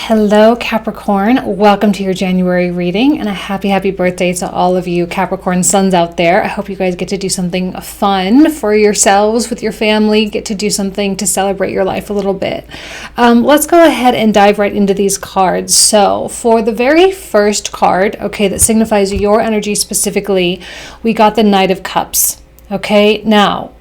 Hello Capricorn, welcome to your January reading and a happy birthday to all of you Capricorn suns out there. I hope you guys get to do something fun for yourselves with your family, get to do something to celebrate your life a little bit. Let's go ahead and dive right into these cards. So for the very first card, okay, that signifies your energy specifically, we got the Knight of Cups. Okay, now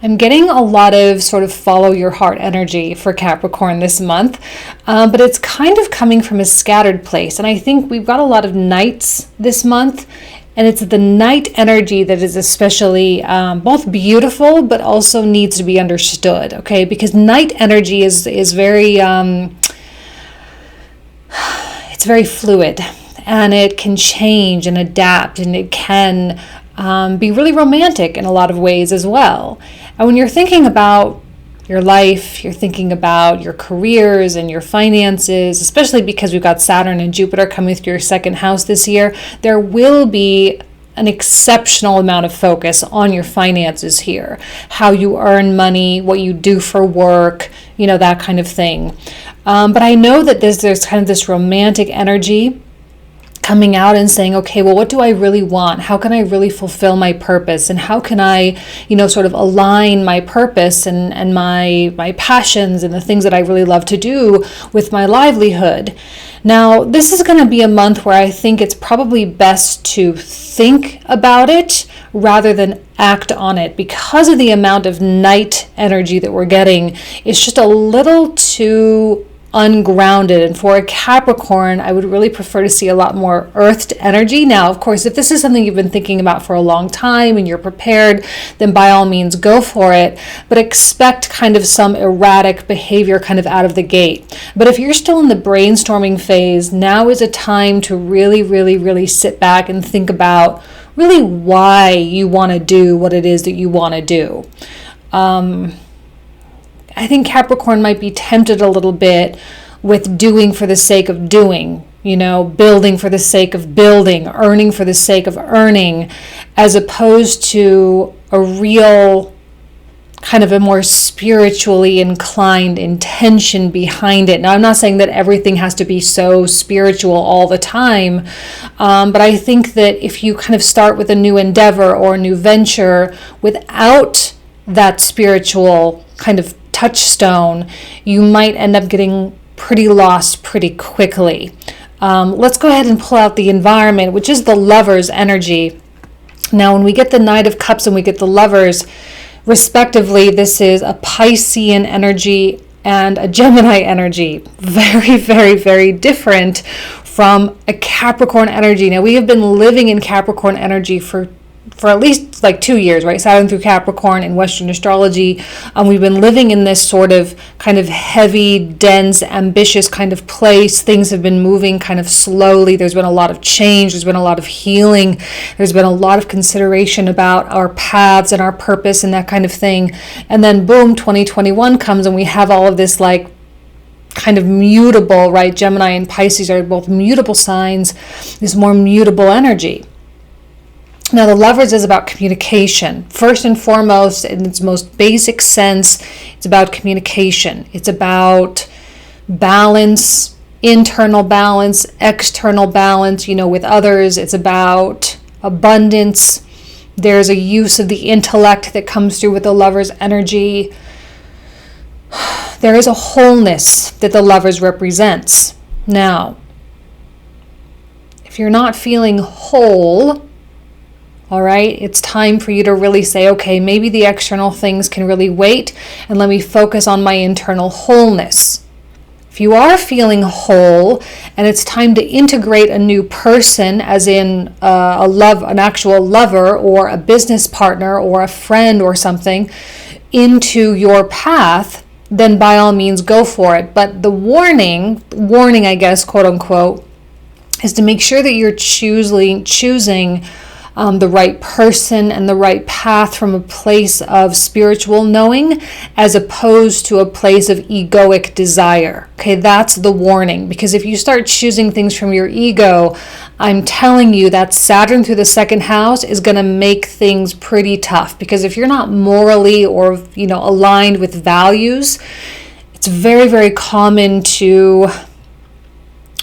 I'm getting a lot of sort of follow your heart energy for Capricorn this month, but it's kind of coming from a scattered place. And I think we've got a lot of knights this month, and it's the knight energy that is especially both beautiful, but also needs to be understood, okay? Because knight energy is very, it's very fluid, and it can change and adapt, and it can be really romantic in a lot of ways as well. And when you're thinking about your life, you're thinking about your careers and your finances, especially because we've got Saturn and Jupiter coming through your second house this year, there will be an exceptional amount of focus on your finances here, how you earn money, what you do for work, that kind of thing. But I know that there's kind of this romantic energy coming out and saying, okay, well, what do I really want? How can I really fulfill my purpose? And how can I, sort of align my purpose and my passions and the things that I really love to do with my livelihood? Now, this is going to be a month where I think it's probably best to think about it rather than act on it, because of the amount of night energy that we're getting. It's just a little too ungrounded, and for a Capricorn, I would really prefer to see a lot more earthed energy. Now, of course, if this is something you've been thinking about for a long time and you're prepared, then by all means go for it, but expect kind of some erratic behavior kind of out of the gate. But if you're still in the brainstorming phase, now is a time to really sit back and think about really why you want to do what it is that you want to do. I think Capricorn might be tempted a little bit with doing for the sake of doing, building for the sake of building, earning for the sake of earning, as opposed to a real kind of a more spiritually inclined intention behind it. Now, I'm not saying that everything has to be so spiritual all the time, but I think that if you kind of start with a new endeavor or a new venture without that spiritual kind of touchstone, you might end up getting pretty lost pretty quickly. Let's go ahead and pull out the environment, which is the Lovers energy. Now, when we get the Knight of Cups and we get the Lovers, respectively, this is a Piscean energy and a Gemini energy. Very different from a Capricorn energy. Now, we have been living in Capricorn energy for at least like 2 years, right? Saturn through Capricorn in Western astrology. We've been living in this sort of kind of heavy, dense, ambitious kind of place. Things have been moving kind of slowly. There's been a lot of change. There's been a lot of healing. There's been a lot of consideration about our paths and our purpose and that kind of thing. And then boom, 2021 comes and we have all of this like kind of mutable, right? Gemini and Pisces are both mutable signs, this more mutable energy. Now, the Lovers is about communication. First and foremost, in its most basic sense, it's about communication. It's about balance, internal balance, external balance, with others. It's about abundance. There's a use of the intellect that comes through with the Lovers energy. There is a wholeness that the Lovers represents. Now, if you're not feeling whole, all right, it's time for you to really say, okay, maybe the external things can really wait, and let me focus on my internal wholeness. If you are feeling whole and it's time to integrate a new person, as in an actual lover or a business partner or a friend or something, into your path, then by all means go for it. But the warning, I guess, quote unquote, is to make sure that you're choosing the right person and the right path from a place of spiritual knowing, as opposed to a place of egoic desire. Okay, that's the warning. Because if you start choosing things from your ego, I'm telling you that Saturn through the second house is going to make things pretty tough. Because if you're not morally or aligned with values, it's very common to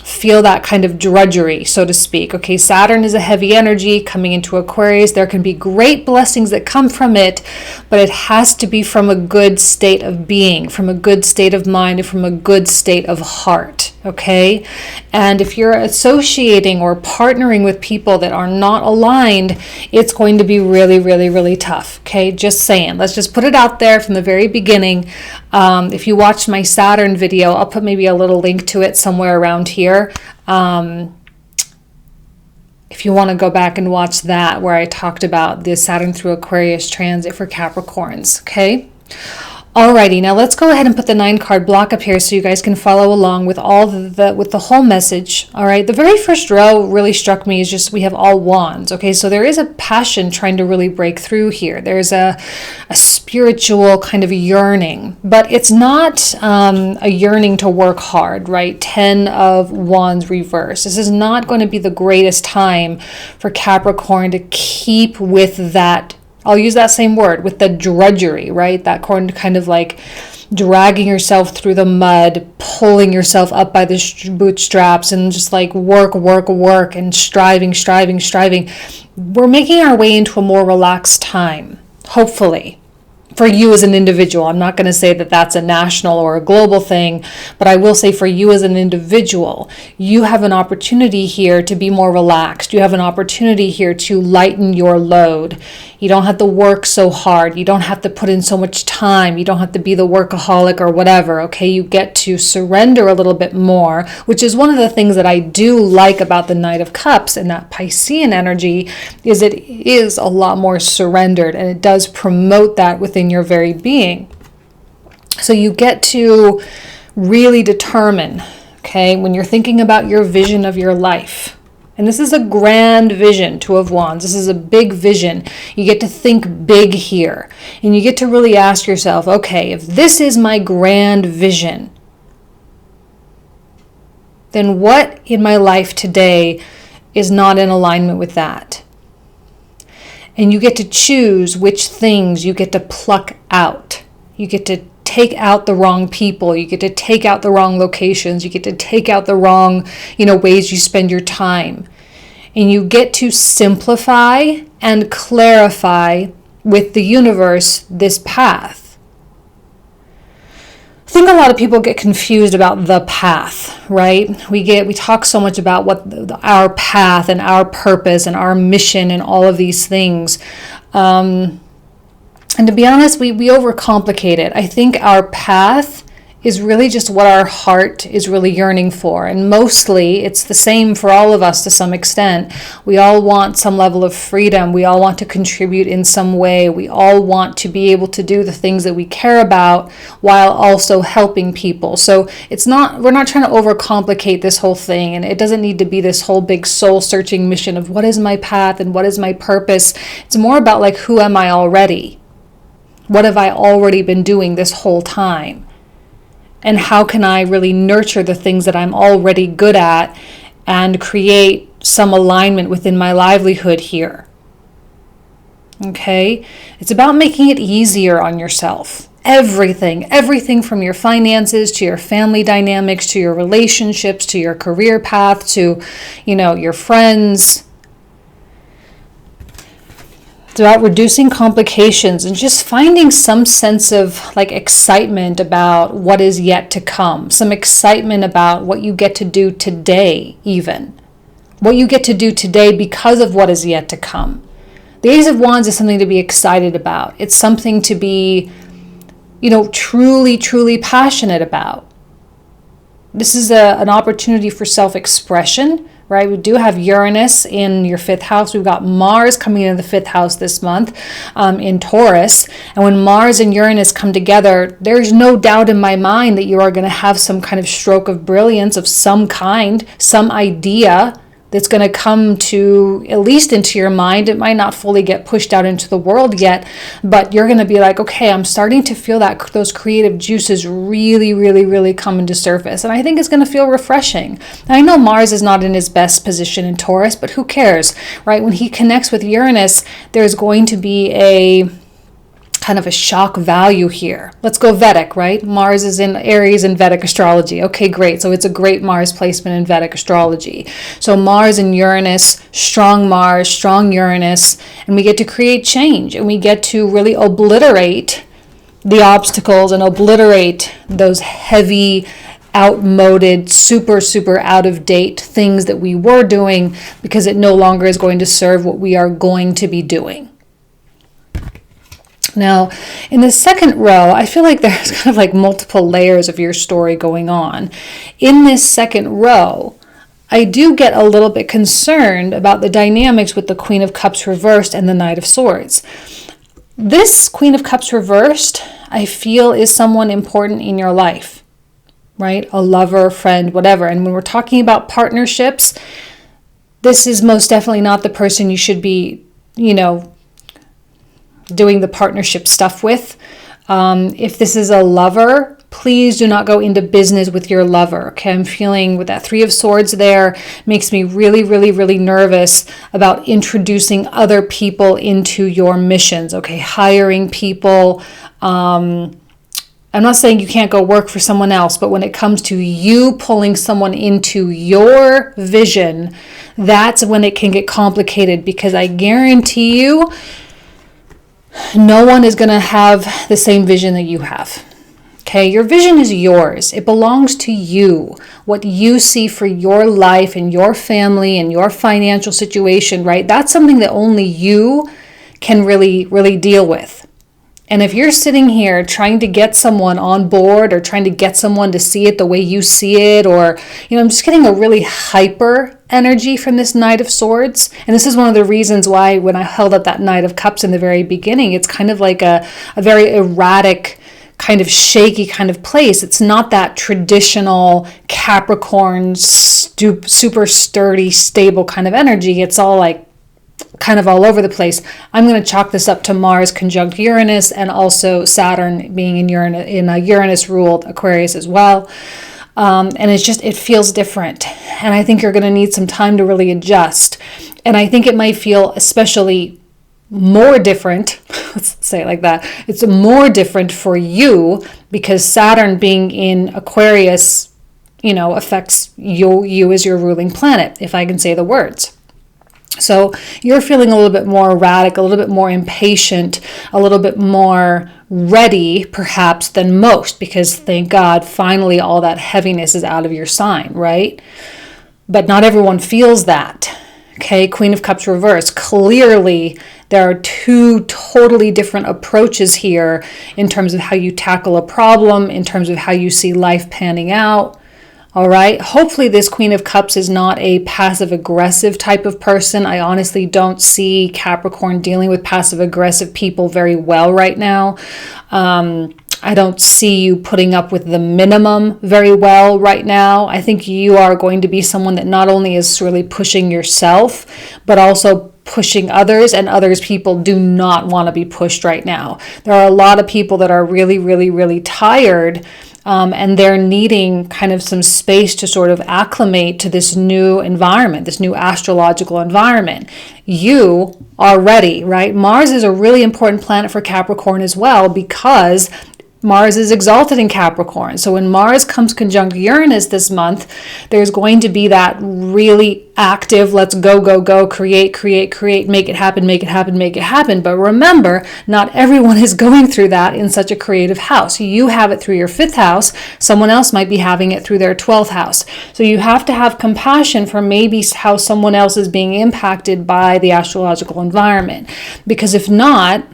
feel that kind of drudgery, so to speak. Okay, Saturn is a heavy energy coming into Aquarius. There can be great blessings that come from it, but it has to be from a good state of being, from a good state of mind, and from a good state of heart. Okay, and if you're associating or partnering with people that are not aligned, it's going to be really, really, really tough. Okay, just saying. Let's just put it out there from the very beginning. If you watched my Saturn video, I'll put maybe a little link to it somewhere around here. If you want to go back and watch that, where I talked about the Saturn through Aquarius transit for Capricorns. Okay. Alrighty, now let's go ahead and put the 9-card block up here so you guys can follow along with with the whole message. All right, the very first row really struck me is just we have all wands. Okay, so there is a passion trying to really break through here. There's a spiritual kind of yearning, but it's not a yearning to work hard, right? 10 of Wands reverse. This is not going to be the greatest time for Capricorn to keep with that. I'll use that same word, with the drudgery, right? That kind of like dragging yourself through the mud, pulling yourself up by the bootstraps, and just like work, and striving. We're making our way into a more relaxed time, hopefully. For you as an individual. I'm not going to say that that's a national or a global thing, but I will say for you as an individual, you have an opportunity here to be more relaxed. You have an opportunity here to lighten your load. You don't have to work so hard. You don't have to put in so much time. You don't have to be the workaholic or whatever, okay? You get to surrender a little bit more, which is one of the things that I do like about the Knight of Cups and that Piscean energy, is it is a lot more surrendered, and it does promote that within your very being. So you get to really determine, okay, when you're thinking about your vision of your life. And this is a grand vision, 2 of Wands. This is a big vision. You get to think big here. And you get to really ask yourself, okay, if this is my grand vision, then what in my life today is not in alignment with that? And you get to choose which things you get to pluck out. You get to take out the wrong people. You get to take out the wrong locations. You get to take out the wrong, ways you spend your time. And you get to simplify and clarify with the universe this path. I think a lot of people get confused about the path, right? We talk so much about what our path and our purpose and our mission and all of these things. And to be honest, we overcomplicate it. I think our path is really just what our heart is really yearning for. And mostly it's the same for all of us to some extent. We all want some level of freedom. We all want to contribute in some way. We all want to be able to do the things that we care about while also helping people. So we're not trying to overcomplicate this whole thing. And it doesn't need to be this whole big soul searching mission of what is my path and what is my purpose. It's more about like, who am I already? What have I already been doing this whole time? And how can I really nurture the things that I'm already good at and create some alignment within my livelihood here? Okay? It's about making it easier on yourself. Everything from your finances to your family dynamics, to your relationships, to your career path, to, your friends. It's about reducing complications and just finding some sense of like excitement about what is yet to come. Some excitement about what you get to do today, even. What you get to do today because of what is yet to come. The Ace of Wands is something to be excited about. It's something to be, truly passionate about. This is an opportunity for self-expression. Right, we do have Uranus in your 5th house. We've got Mars coming into the 5th house this month in Taurus. And when Mars and Uranus come together, there's no doubt in my mind that you are going to have some kind of stroke of brilliance of some kind, some idea that's going to come to, at least into your mind. It might not fully get pushed out into the world yet, but you're going to be like, okay, I'm starting to feel that those creative juices really coming to surface. And I think it's going to feel refreshing. I know Mars is not in his best position in Taurus, but who cares, right? When he connects with Uranus, there's going to be a kind of a shock value here. Let's go Vedic, right? Mars is in Aries in Vedic astrology. Okay, great. So it's a great Mars placement in Vedic astrology. So Mars and Uranus, strong Mars, strong Uranus, and we get to create change, and we get to really obliterate the obstacles and obliterate those heavy, outmoded, super out of date things that we were doing, because it no longer is going to serve what we are going to be doing. Now, in the second row, I feel like there's kind of like multiple layers of your story going on. In this second row, I do get a little bit concerned about the dynamics with the Queen of Cups reversed and the Knight of Swords. This Queen of Cups reversed, I feel, is someone important in your life, right? A lover, friend, whatever. And when we're talking about partnerships, this is most definitely not the person you should be, doing the partnership stuff with. If this is a lover, please do not go into business with your lover. Okay, I'm feeling with that Three of Swords there, makes me really nervous about introducing other people into your missions. Okay, hiring people. I'm not saying you can't go work for someone else, but when it comes to you pulling someone into your vision, that's when it can get complicated, because I guarantee you, no one is going to have the same vision that you have. Okay, your vision is yours. It belongs to you. What you see for your life and your family and your financial situation, right? That's something that only you can really deal with. And if you're sitting here trying to get someone on board or trying to get someone to see it the way you see it, or, I'm just getting a really hyper energy from this Knight of Swords. And this is one of the reasons why when I held up that Knight of Cups in the very beginning, it's kind of like a very erratic, kind of shaky kind of place. It's not that traditional Capricorn, super sturdy, stable kind of energy. It's all like kind of all over the place. I'm going to chalk this up to Mars conjunct Uranus, and also Saturn being in Uranus ruled Aquarius as well. And it feels different. And I think you're going to need some time to really adjust. And I think it might feel especially more different, let's say it like that. It's more different for you because Saturn being in Aquarius, affects you as your ruling planet, if I can say the words. So you're feeling a little bit more erratic, a little bit more impatient, a little bit more ready perhaps than most, because thank God finally all that heaviness is out of your sign, right? But not everyone feels that. Okay, Queen of Cups reversed. Clearly there are two totally different approaches here in terms of how you tackle a problem, in terms of how you see life panning out. All right. Hopefully this Queen of Cups is not a passive aggressive type of person. I honestly don't see Capricorn dealing with passive aggressive people very well right now. I don't see you putting up with the minimum very well right now. I think you are going to be someone that not only is really pushing yourself, but also pushing others, and others people do not want to be pushed right now. There are a lot of people that are really tired, and they're needing kind of some space to sort of acclimate to this new environment, this new astrological environment. You are ready, right? Mars is a really important planet for Capricorn as well, because Mars is exalted in Capricorn. So when Mars comes conjunct Uranus this month, there's going to be that really active, let's go, create, make it happen. But remember, not everyone is going through that in such a creative house. You have it through your 5th house. Someone else might be having it through their 12th house. So you have to have compassion for maybe how someone else is being impacted by the astrological environment. Because if not,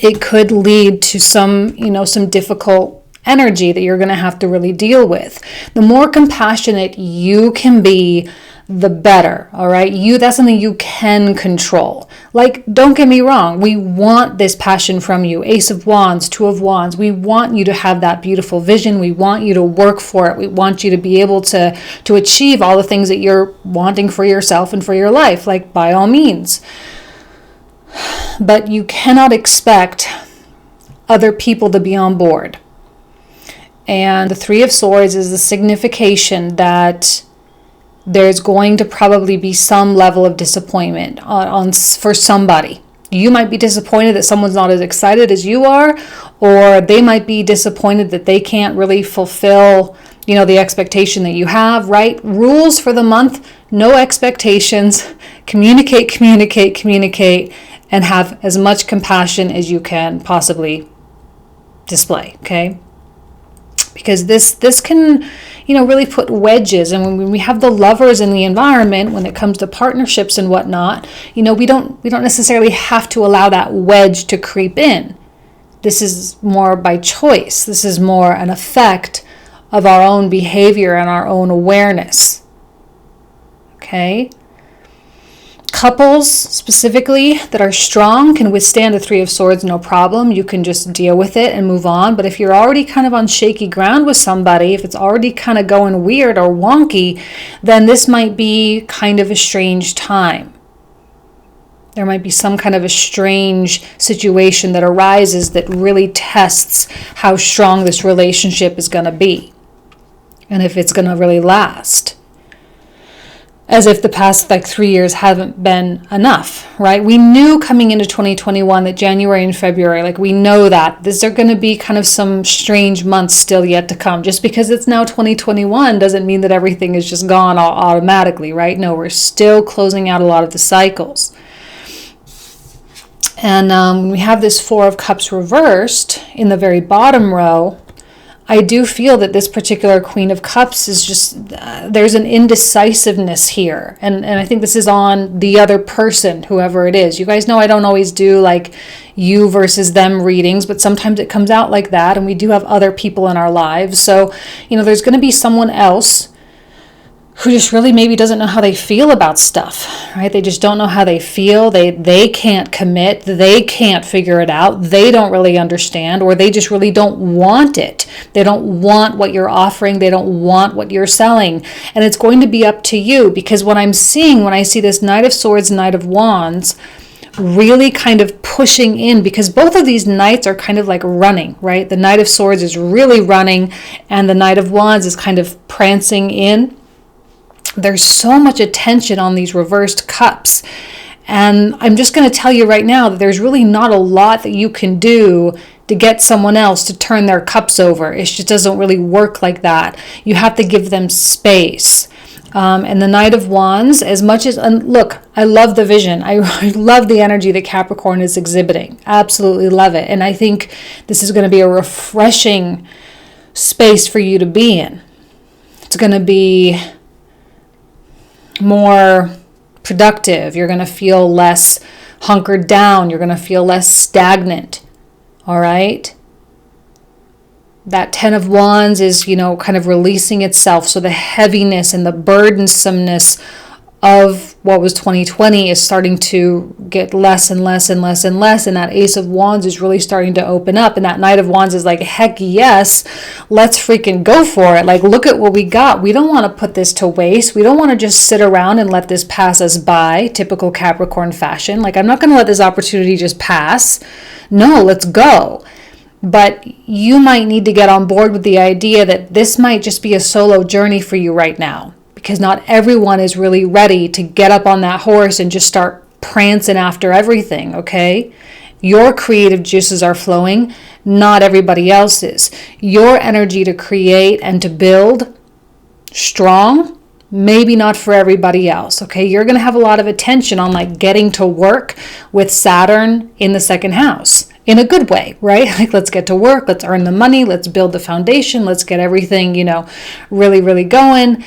it could lead to some difficult energy that you're going to have to really deal with. The more compassionate you can be, the better, all right? That's something you can control. Like, don't get me wrong, we want this passion from you. Ace of Wands, Two of Wands. We want you to have that beautiful vision. We want you to work for it. We want you to be able to achieve all the things that you're wanting for yourself and for your life, like by all means. But you cannot expect other people to be on board. And the Three of Swords is the signification that there's going to probably be some level of disappointment for somebody. You might be disappointed that someone's not as excited as you are, or they might be disappointed that they can't really fulfill, the expectation that you have, right? Rules for the month: no expectations, communicate, and have as much compassion as you can possibly display, okay? Because this can, really put wedges. And when we have the lovers in the environment, when it comes to partnerships and whatnot, we don't necessarily have to allow that wedge to creep in. This is more by choice. This is more an effect of our own behavior and our own awareness. Okay? Couples specifically that are strong can withstand the Three of Swords no problem. You can just deal with it and move on. But if you're already kind of on shaky ground with somebody, if it's already kind of going weird or wonky, then this might be kind of a strange time. There might be some kind of a strange situation that arises that really tests how strong this relationship is going to be and if it's going to really last. As if the past 3 years haven't been enough, right? We knew coming into 2021 that January and February, we know that these are going to be kind of some strange months still yet to come. Just because it's now 2021 doesn't mean that everything is just gone automatically, right? No, we're still closing out a lot of the cycles. And when we have this Four of Cups reversed in the very bottom row, I do feel that this particular Queen of Cups is just, there's an indecisiveness here. And I think this is on the other person, whoever it is. You guys know I don't always do you versus them readings, but sometimes it comes out like that. And we do have other people in our lives. So, there's going to be someone else who just really maybe doesn't know how they feel about stuff, right? They just don't know how they feel. They can't commit. They can't figure it out. They don't really understand, or they just really don't want it. They don't want what you're offering. They don't want what you're selling. And it's going to be up to you, because what I'm seeing when I see this Knight of Swords, Knight of Wands, really kind of pushing in, because both of these knights are kind of running, right? The Knight of Swords is really running, and the Knight of Wands is kind of prancing in. There's so much attention on these reversed cups. And I'm just going to tell you right now that there's really not a lot that you can do to get someone else to turn their cups over. It just doesn't really work like that. You have to give them space. And the Knight of Wands, as much as, and look, I love the vision. I love the energy that Capricorn is exhibiting. Absolutely love it. And I think this is going to be a refreshing space for you to be in. It's going to be more productive. You're going to feel less hunkered down. You're going to feel less stagnant. All right? That Ten of Wands is, kind of releasing itself. So the heaviness and the burdensomeness of what was 2020 is starting to get less and less and less and less. And that Ace of Wands is really starting to open up. And that Knight of Wands is heck yes, let's freaking go for it. Look at what we got. We don't want to put this to waste. We don't want to just sit around and let this pass us by, typical Capricorn fashion. I'm not going to let this opportunity just pass. No, let's go. But you might need to get on board with the idea that this might just be a solo journey for you right now, because not everyone is really ready to get up on that horse and just start prancing after everything, okay? Your creative juices are flowing, not everybody else's. Your energy to create and to build, strong, maybe not for everybody else, okay? You're going to have a lot of attention on getting to work with Saturn in the second house. In a good way, right? Let's get to work, let's earn the money, let's build the foundation, let's get everything, really, really going.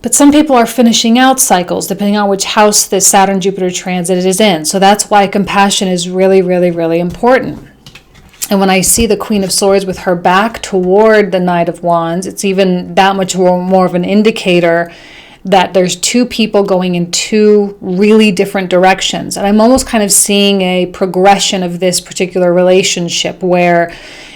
But some people are finishing out cycles depending on which house the Saturn-Jupiter transit is in. So that's why compassion is really, really, really important. And when I see the Queen of Swords with her back toward the Knight of Wands, it's even that much more of an indicator that there's two people going in two really different directions. And I'm almost kind of seeing a progression of this particular relationship where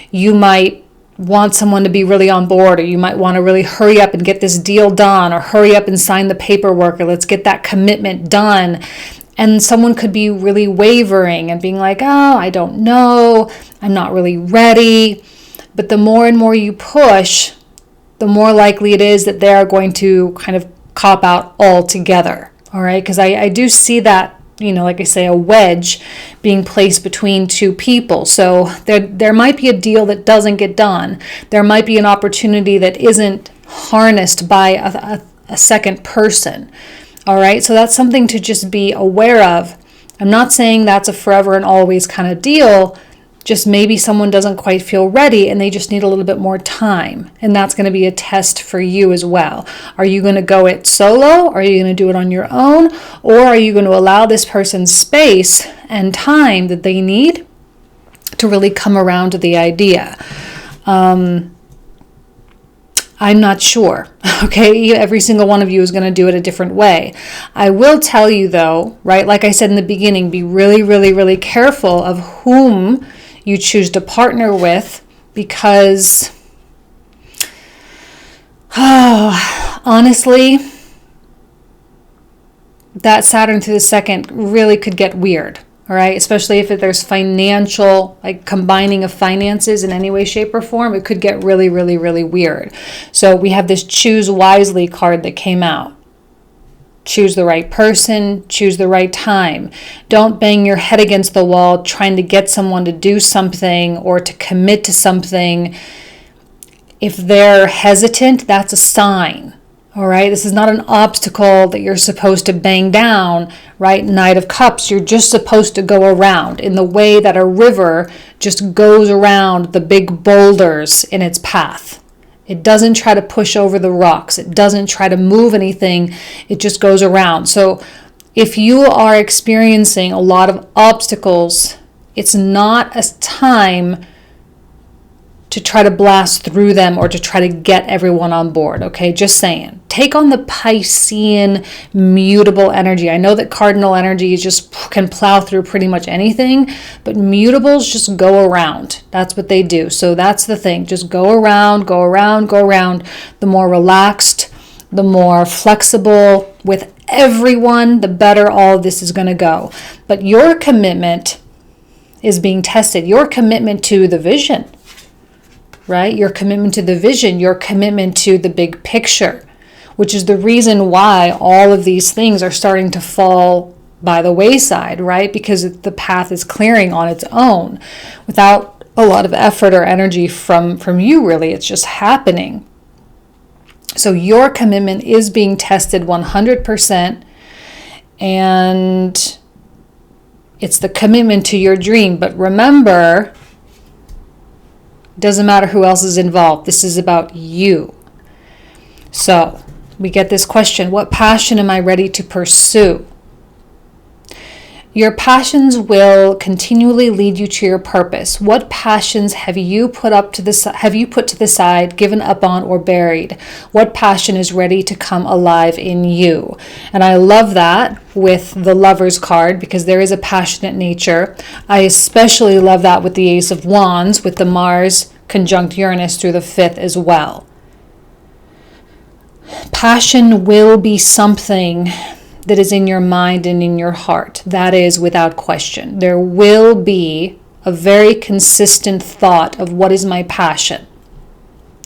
you might want someone to be really on board, or you might want to really hurry up and get this deal done, or hurry up and sign the paperwork, or let's get that commitment done. And someone could be really wavering and being oh, I don't know, I'm not really ready. But the more and more you push, the more likely it is that they're going to kind of cop out altogether. All right, because I do see that like I say, a wedge being placed between two people. So there might be a deal that doesn't get done. There might be an opportunity that isn't harnessed by a second person. All right, so that's something to just be aware of. I'm not saying that's a forever and always kind of deal. Just maybe someone doesn't quite feel ready and they just need a little bit more time. And that's going to be a test for you as well. Are you going to go it solo? Are you going to do it on your own? Or are you going to allow this person space and time that they need to really come around to the idea? I'm not sure, okay? Every single one of you is going to do it a different way. I will tell you though, right, like I said in the beginning, be really, really, really careful of whom you choose to partner with, because, honestly, that Saturn through the second really could get weird. All right, especially if there's financial, like combining of finances in any way, shape, or form, it could get really, really, really weird. So we have this choose wisely card that came out. Choose the right person, choose the right time. Don't bang your head against the wall trying to get someone to do something or to commit to something. If they're hesitant, that's a sign. All right, this is not an obstacle that you're supposed to bang down, right? Knight of Cups, you're just supposed to go around in the way that a river just goes around the big boulders in its path. It doesn't try to push over the rocks. It doesn't try to move anything. It just goes around. So if you are experiencing a lot of obstacles, it's not a time to try to blast through them or to try to get everyone on board, okay? Just saying. Take on the Piscean mutable energy. I know that cardinal energy just can plow through pretty much anything, but mutables just go around. That's what they do. So that's the thing. Just go around, go around, go around. The more relaxed, the more flexible with everyone, the better all of this is going to go. But your commitment is being tested. Your commitment to the vision, right? Your commitment to the vision, your commitment to the big picture, which is the reason why all of these things are starting to fall by the wayside, right? Because the path is clearing on its own without a lot of effort or energy from you, really. It's just happening. So your commitment is being tested 100%, and it's the commitment to your dream. But remember, doesn't matter who else is involved. This is about you. So we get this question: what passion am I ready to pursue? Your passions will continually lead you to your purpose. What passions have you put to the side, given up on, or buried? What passion is ready to come alive in you? And I love that with the Lovers card, because there is a passionate nature. I especially love that with the Ace of Wands, with the Mars conjunct Uranus through the 5th as well. Passion will be something that is in your mind and in your heart. That is without question. There will be a very consistent thought of what is my passion.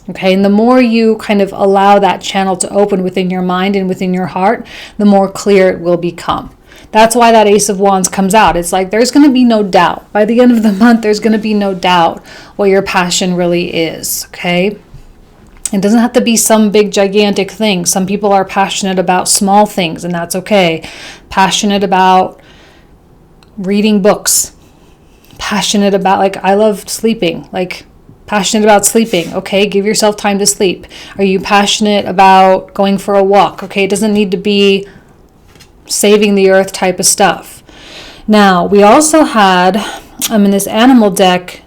Okay, and the more you kind of allow that channel to open within your mind and within your heart, the more clear it will become. That's why that Ace of Wands comes out. It's like there's going to be no doubt. By the end of the month, there's going to be no doubt what your passion really is, okay? It doesn't have to be some big gigantic thing. Some people are passionate about small things, and that's okay. Passionate about reading books. Passionate about, like, I love sleeping. Like, passionate about sleeping. Okay, give yourself time to sleep. Are you passionate about going for a walk? Okay, it doesn't need to be saving the earth type of stuff. Now, we also had, in this animal deck,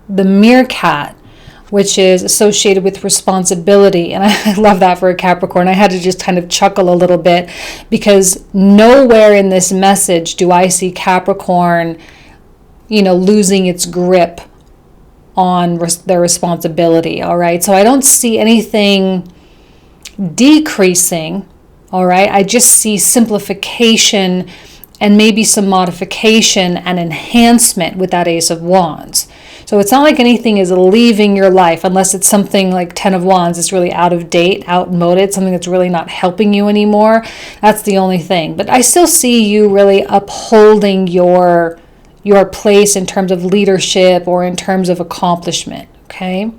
the meerkat, which is associated with responsibility. And I love that for a Capricorn. I had to just kind of chuckle a little bit, because nowhere in this message do I see Capricorn, losing its grip on their responsibility, all right? So I don't see anything decreasing, all right? I just see simplification and maybe some modification and enhancement with that Ace of Wands. So it's not like anything is leaving your life, unless it's something like Ten of Wands is really out of date, outmoded, something that's really not helping you anymore. That's the only thing. But I still see you really upholding your place in terms of leadership or in terms of accomplishment, okay?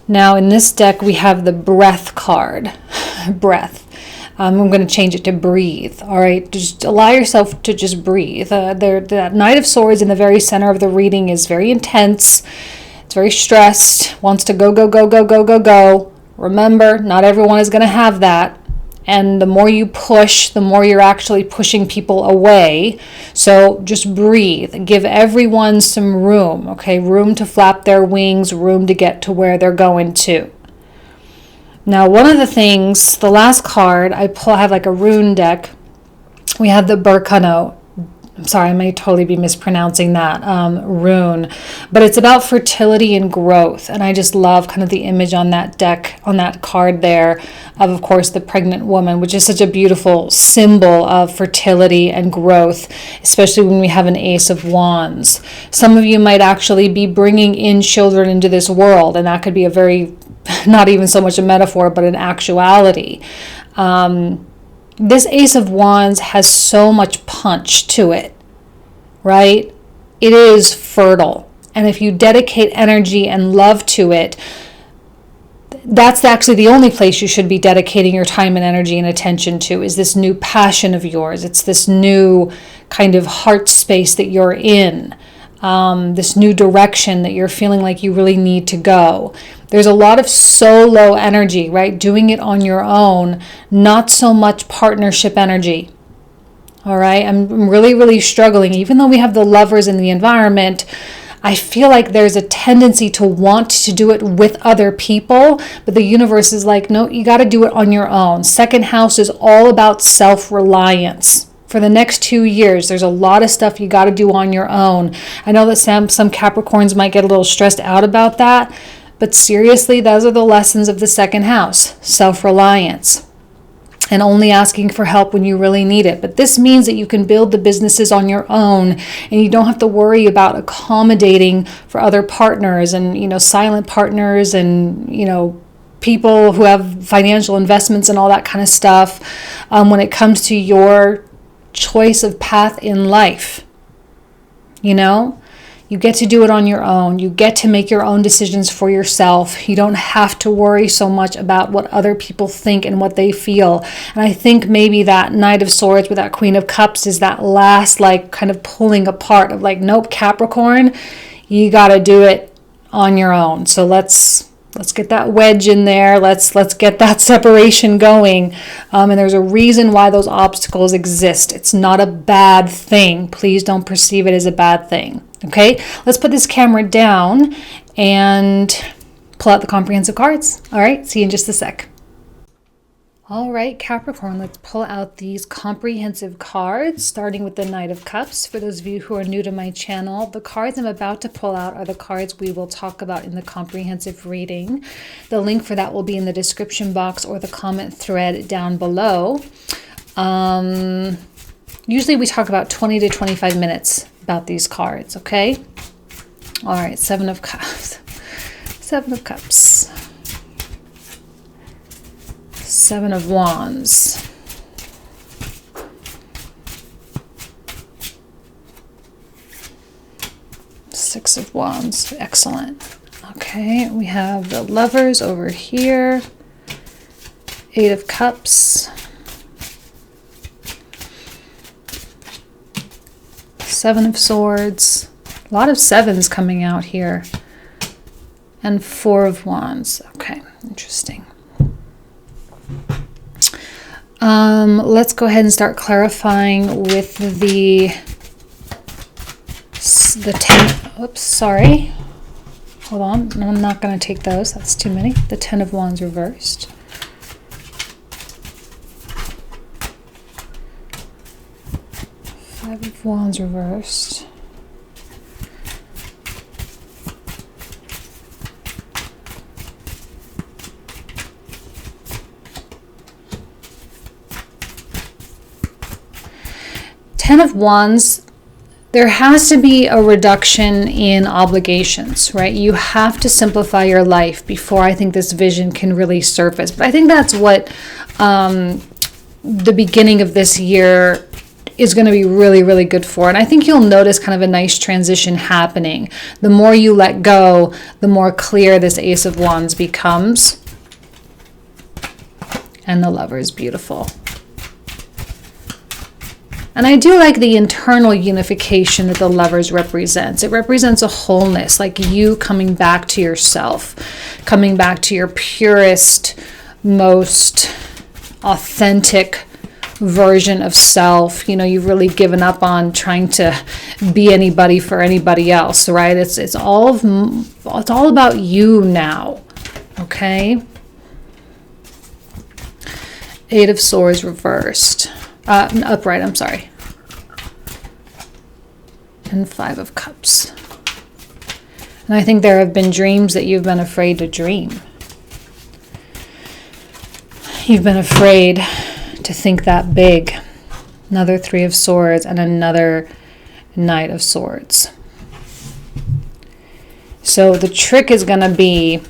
Now in this deck we have the Breath card. Breath. I'm going to change it to breathe. All right, just allow yourself to just breathe. That Knight of Swords in the very center of the reading is very intense. It's very stressed. Wants to go, go, go, go, go, go, go. Remember, not everyone is going to have that. And the more you push, the more you're actually pushing people away. So just breathe. Give everyone some room, okay? Room to flap their wings, room to get to where they're going to. Now, one of the things, the last card, I have like a rune deck. We have the Berkano. I'm sorry, I may totally be mispronouncing that rune. But it's about fertility and growth. And I just love kind of the image on that deck, on that card there, of course, the pregnant woman, which is such a beautiful symbol of fertility and growth, especially when we have an Ace of Wands. Some of you might actually be bringing in children into this world, and that could be a very, not even so much a metaphor, but an actuality. This Ace of Wands has so much punch to it, right? It is fertile. And if you dedicate energy and love to it, that's actually the only place you should be dedicating your time and energy and attention to, is this new passion of yours. It's this new kind of heart space that you're in, this new direction that you're feeling like you really need to go. There's a lot of solo energy, right? Doing it on your own, not so much partnership energy. All right, I'm really, really struggling. Even though we have the Lovers in the environment, I feel like there's a tendency to want to do it with other people, but the universe is like, no, you got to do it on your own. Second house is all about self-reliance. For the next 2 years, there's a lot of stuff you got to do on your own. I know that some Capricorns might get a little stressed out about that, but seriously, those are the lessons of the second house, self-reliance. And only asking for help when you really need it. But this means that you can build the businesses on your own, and you don't have to worry about accommodating for other partners and, silent partners and, people who have financial investments and all that kind of stuff when it comes to your choice of path in life. You get to do it on your own. You get to make your own decisions for yourself. You don't have to worry so much about what other people think and what they feel. And I think maybe that Knight of Swords with that Queen of Cups is that last kind of pulling apart of nope, Capricorn, you got to do it on your own. So let's get that wedge in there. Let's get that separation going. And there's a reason why those obstacles exist. It's not a bad thing. Please don't perceive it as a bad thing. Okay, let's put this camera down and pull out the comprehensive cards. All right, see you in just a sec. All right, Capricorn, let's pull out these comprehensive cards, starting with the Knight of Cups. For those of you who are new to my channel, the cards I'm about to pull out are the cards we will talk about in the comprehensive reading. The link for that will be in the description box or the comment thread down below. Usually we talk about 20 to 25 minutes about these cards, okay? All right, Seven of Cups. Seven of Cups. Seven of Wands. Six of Wands. Excellent. Okay, we have the Lovers over here. Eight of Cups. Seven of Swords. A lot of sevens coming out here. And Four of Wands. Okay, interesting. Let's go ahead and start clarifying with the 10. Oops, sorry. Hold on. No, I'm not going to take those. That's too many. The 10 of Wands reversed. Five of Wands reversed. Ten of Wands, there has to be a reduction in obligations, right? You have to simplify your life before I think this vision can really surface. But I think that's what the beginning of this year is going to be really, really good for. And I think you'll notice kind of a nice transition happening. The more you let go, the more clear this Ace of Wands becomes. And the Lover is beautiful. And I do like the internal unification that the Lovers represents. It represents a wholeness, like you coming back to yourself, coming back to your purest, most authentic version of self. You know, you've really given up on trying to be anybody for anybody else, right? It's all about you now, okay? Eight of Swords reversed. Upright, I'm sorry. And Five of Cups. And I think there have been dreams that you've been afraid to dream. You've been afraid to think that big. Another Three of Swords and another Knight of Swords. So the trick is going to be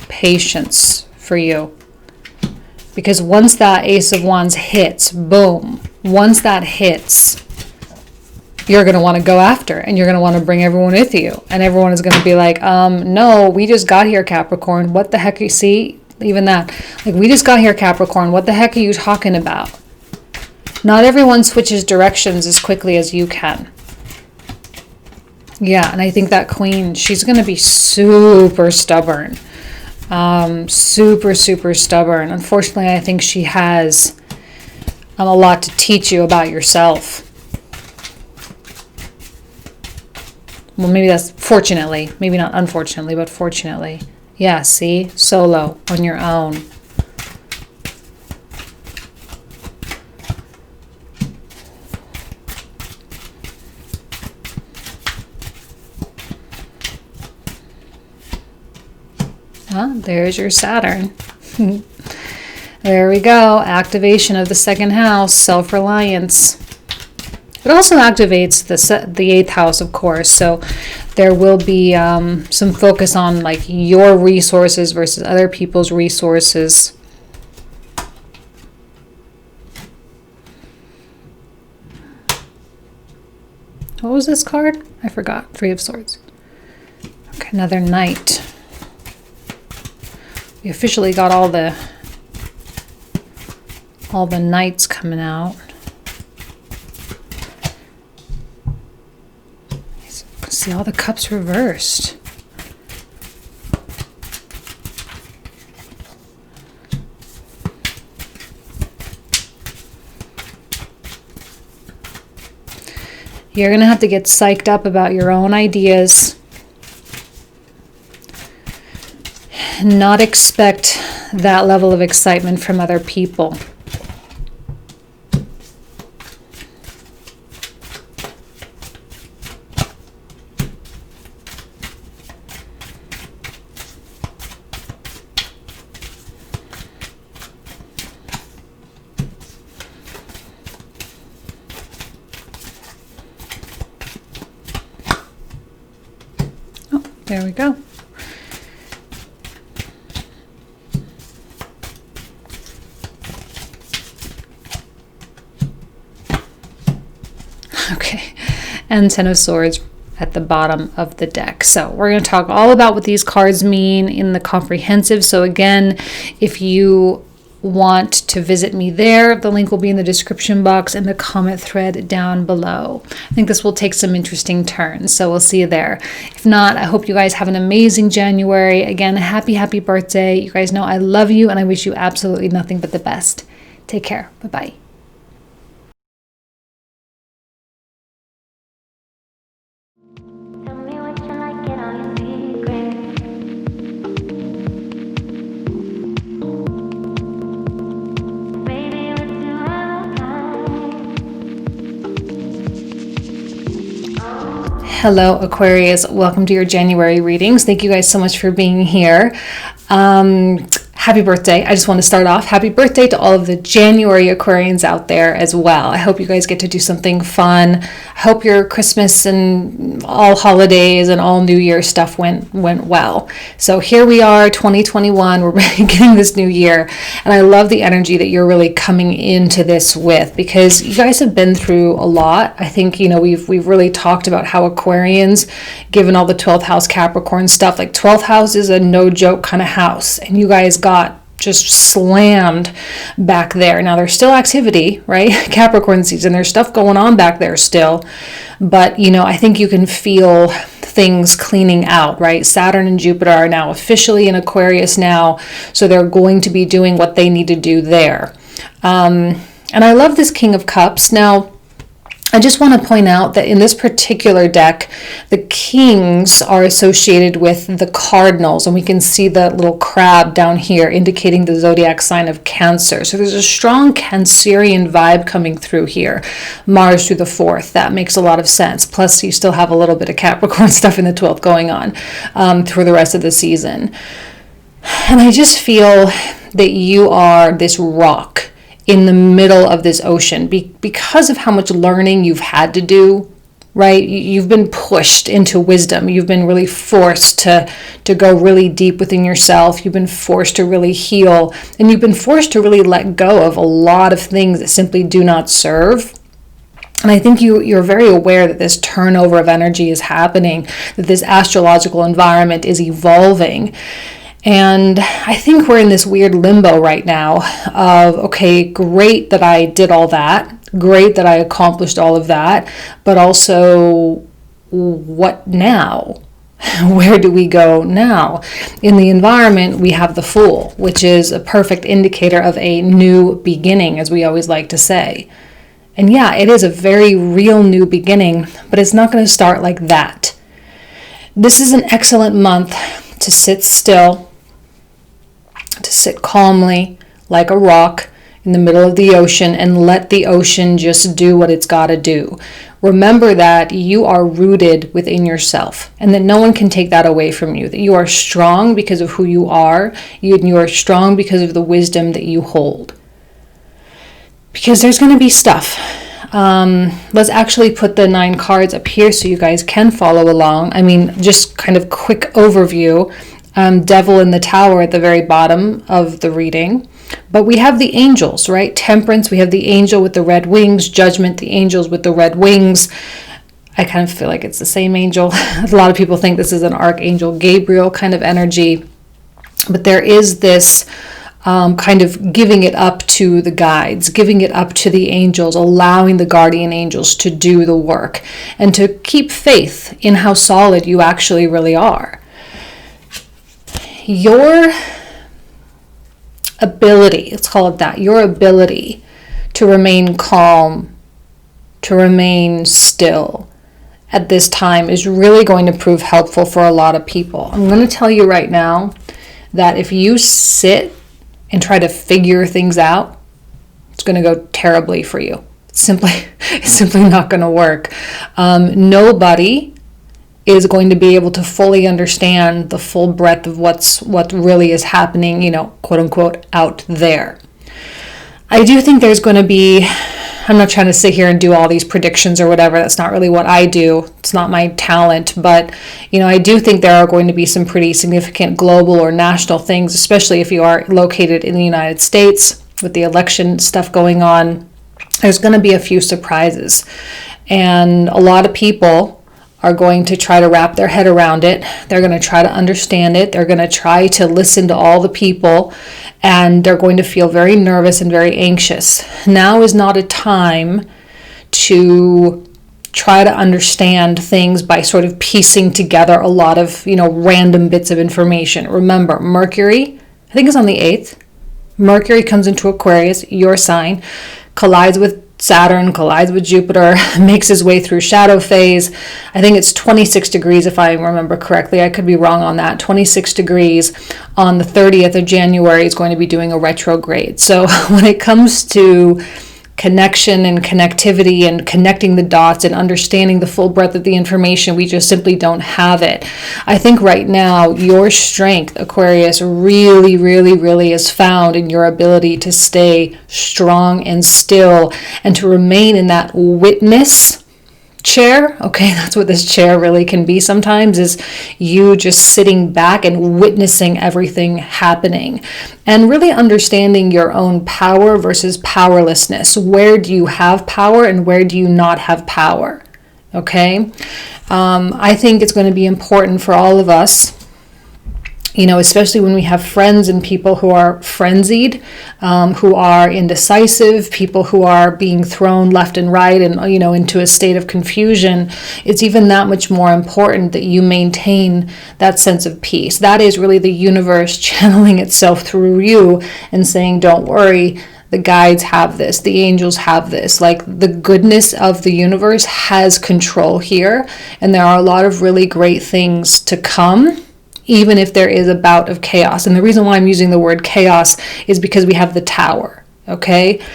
patience for you. Because once that Ace of Wands hits, boom, once that hits, you're going to want to go after and you're going to want to bring everyone with you. And everyone is going to be like, no, we just got here, Capricorn. What the heck? You see, even that. Like, we just got here, Capricorn. What the heck are you talking about? Not everyone switches directions as quickly as you can. Yeah, and I think that Queen, she's going to be super stubborn. Super stubborn. Unfortunately, I think she has a lot to teach you about yourself. Well, maybe that's fortunately, maybe not unfortunately, but fortunately. Yeah, see? Solo, on your own. There's your Saturn. There we go. Activation of the second house, self-reliance. It also activates the eighth house, of course. So there will be some focus on like your resources versus other people's resources. What was this card? I forgot. Three of Swords. Okay, another Knight. We officially got all the Knights coming out. See all the Cups reversed. You're going to have to get psyched up about your own ideas. Not expect that level of excitement from other people. Oh, there we go. Okay, and Ten of Swords at the bottom of the deck. So we're going to talk all about what these cards mean in the comprehensive. So again, if you want to visit me there, the link will be in the description box and the comment thread down below. I think this will take some interesting turns, so we'll see you there. If not, I hope you guys have an amazing January. Again, happy birthday. You guys know I love you and I wish you absolutely nothing but the best. Take care. Bye-bye. Hello, Aquarius. Welcome to your January readings. Thank you guys so much for being here. happy birthday. I just want to start off. Happy birthday to all of the January Aquarians out there as well. I hope you guys get to do something fun. I hope your Christmas and all holidays and all New Year stuff went well. So here we are, 2021. We're beginning this new year. And I love the energy that you're really coming into this with, because you guys have been through a lot. I think, we've really talked about how Aquarians, given all the 12th house Capricorn stuff, like 12th house is a no joke kind of house. And you guys got just slammed back there. Now there's still activity, right? Capricorn season, there's stuff going on back there still, but I think you can feel things cleaning out, right? Saturn and Jupiter are now officially in Aquarius now, so they're going to be doing what they need to do there. And I love this King of Cups. Now I just want to point out that in this particular deck, the kings are associated with the cardinals, and we can see the little crab down here indicating the zodiac sign of Cancer. So there's a strong Cancerian vibe coming through here. Mars through the 4th. That makes a lot of sense. Plus, you still have a little bit of Capricorn stuff in the 12th going on through the rest of the season. And I just feel that you are this rock in the middle of this ocean because of how much learning you've had to do, right? You've been pushed into wisdom. You've been really forced to go really deep within yourself. You've been forced to really heal, and you've been forced to really let go of a lot of things that simply do not serve. And I think you're very aware that this turnover of energy is happening, that this astrological environment is evolving. And I think we're in this weird limbo right now of, okay, great that I did all that, great that I accomplished all of that, but also what now? Where do we go now? In the environment, we have the Fool, which is a perfect indicator of a new beginning, as we always like to say. And yeah, it is a very real new beginning, but it's not going to start like that. This is an excellent month to sit still, to sit calmly like a rock in the middle of the ocean and let the ocean just do what it's got to do. Remember that you are rooted within yourself and that no one can take that away from you, that you are strong because of who you are, you are strong because of the wisdom that you hold. Because there's going to be stuff. Let's actually put the 9 cards up here so you guys can follow along. I mean, just kind of quick overview. Devil in the Tower at the very bottom of the reading. But we have the angels, right? Temperance, we have the angel with the red wings. Judgment, the angels with the red wings. I kind of feel like it's the same angel. A lot of people think this is an Archangel Gabriel kind of energy. But there is this kind of giving it up to the guides, giving it up to the angels, allowing the guardian angels to do the work and to keep faith in how solid you actually really are. Your ability, let's call it that, your ability to remain calm, to remain still at this time is really going to prove helpful for a lot of people. I'm going to tell you right now that if you sit and try to figure things out, it's going to go terribly for you. It's simply not going to work. Nobody is going to be able to fully understand the full breadth of what really is happening, quote unquote, out there. I do think there's going to be, I'm not trying to sit here and do all these predictions or whatever. That's not really what I do. It's not my talent. But, I do think there are going to be some pretty significant global or national things, especially if you are located in the United States with the election stuff going on. There's going to be a few surprises. And a lot of people are going to try to wrap their head around it. They're going to try to understand it. They're going to try to listen to all the people, and they're going to feel very nervous and very anxious. Now is not a time to try to understand things by sort of piecing together a lot of, random bits of information. Remember, Mercury, I think it's on the 8th. Mercury comes into Aquarius, your sign, collides with Saturn, collides with Jupiter, makes his way through shadow phase. I think it's 26 degrees if I remember correctly. I could be wrong on that. 26 degrees on the 30th of January is going to be doing a retrograde. So when it comes to connection and connectivity and connecting the dots and understanding the full breadth of the information. We just simply don't have it. I think right now your strength, Aquarius, really, really, really is found in your ability to stay strong and still and to remain in that witness chair. Okay, that's what this chair really can be sometimes, is you just sitting back and witnessing everything happening and really understanding your own power versus powerlessness. Where do you have power and where do you not have power? Okay, I think it's going to be important for all of us, you know, especially when we have friends and people who are frenzied, who are indecisive, people who are being thrown left and right and, you know, into a state of confusion. It's even that much more important that you maintain that sense of peace. That is really the universe channeling itself through you and saying, don't worry, the guides have this, the angels have this. Like, the goodness of the universe has control here, and there are a lot of really great things to come, even if there is a bout of chaos. And the reason why I'm using the word chaos is because we have the tower, okay?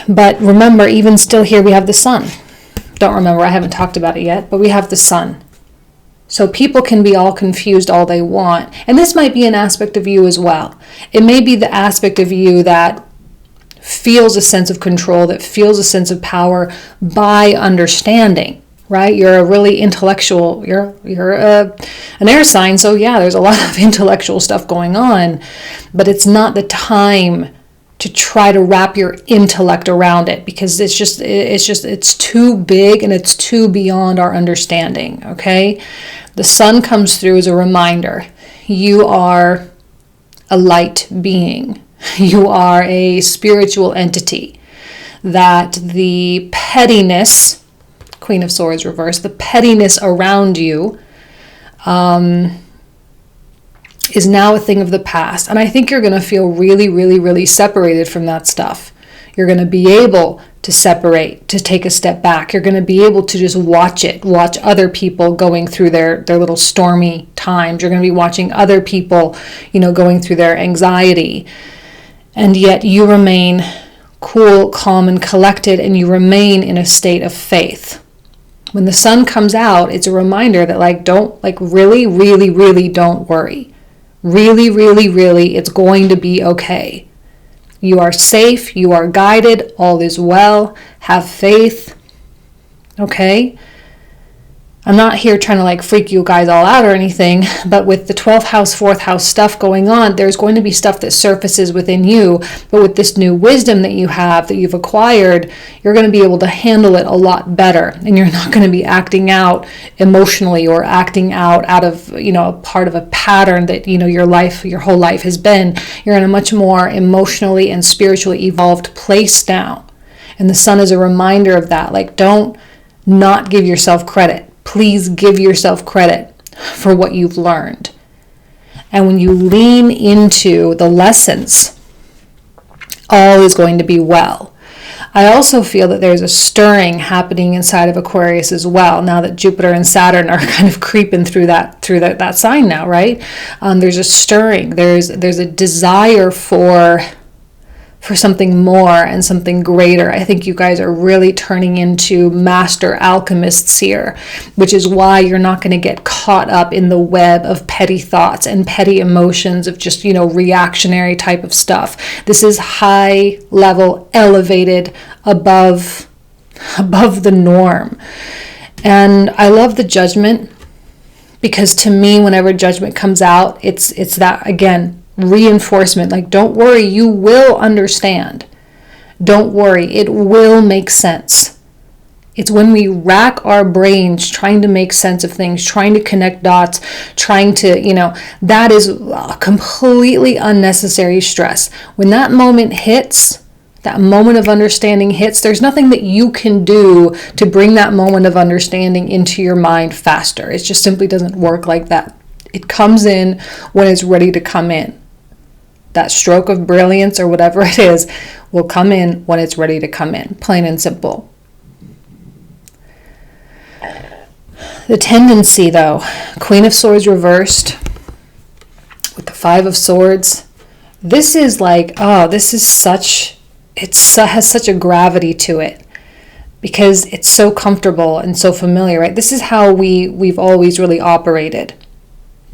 But remember, even still here, we have the sun. Don't remember, I haven't talked about it yet, but we have the sun. So people can be all confused all they want. And this might be an aspect of you as well. It may be the aspect of you that feels a sense of control, that feels a sense of power by understanding. Right? You're a really intellectual, you're an air sign. So yeah, there's a lot of intellectual stuff going on, but it's not the time to try to wrap your intellect around it, because it's too big and it's too beyond our understanding. Okay. The sun comes through as a reminder. You are a light being. You are a spiritual entity, that the pettiness, Queen of Swords reversed, the pettiness around you is now a thing of the past. And I think you're going to feel really, really, really separated from that stuff. You're going to be able to separate, to take a step back. You're going to be able to just watch other people going through their little stormy times. You're going to be watching other people, you know, going through their anxiety. And yet you remain cool, calm, and collected, and you remain in a state of faith. When the sun comes out, it's a reminder that really, really, really don't worry. Really, really, really, it's going to be okay. You are safe, you are guided, all is well, have faith. Okay? I'm not here trying to freak you guys all out or anything, but with the 12th house, 4th house stuff going on, there's going to be stuff that surfaces within you. But with this new wisdom that you have, that you've acquired, you're going to be able to handle it a lot better. And you're not going to be acting out emotionally or acting out of, a part of a pattern that, your whole life has been. You're in a much more emotionally and spiritually evolved place now. And the sun is a reminder of that. Don't not give yourself credit. Please give yourself credit for what you've learned. And when you lean into the lessons, all is going to be well. I also feel that there's a stirring happening inside of Aquarius as well, now that Jupiter and Saturn are kind of creeping through that sign now, right? There's a stirring. There's a desire for something more and something greater. I think you guys are really turning into master alchemists here, which is why you're not going to get caught up in the web of petty thoughts and petty emotions of just, reactionary type of stuff. This is high level, elevated, above the norm. And I love the judgment, because to me, whenever judgment comes out, it's that, again, reinforcement. Don't worry, you will understand. Don't worry, it will make sense. It's when we rack our brains trying to make sense of things, trying to connect dots, trying to, that is completely unnecessary stress. When that moment hits, that moment of understanding hits, there's nothing that you can do to bring that moment of understanding into your mind faster. It just simply doesn't work like that. It comes in when it's ready to come in. That stroke of brilliance or whatever it is will come in when it's ready to come in, plain and simple. The tendency, though, Queen of Swords reversed with the 5 of Swords, this is this is such has such a gravity to it because it's so comfortable and so familiar, right? This is how we've always really operated.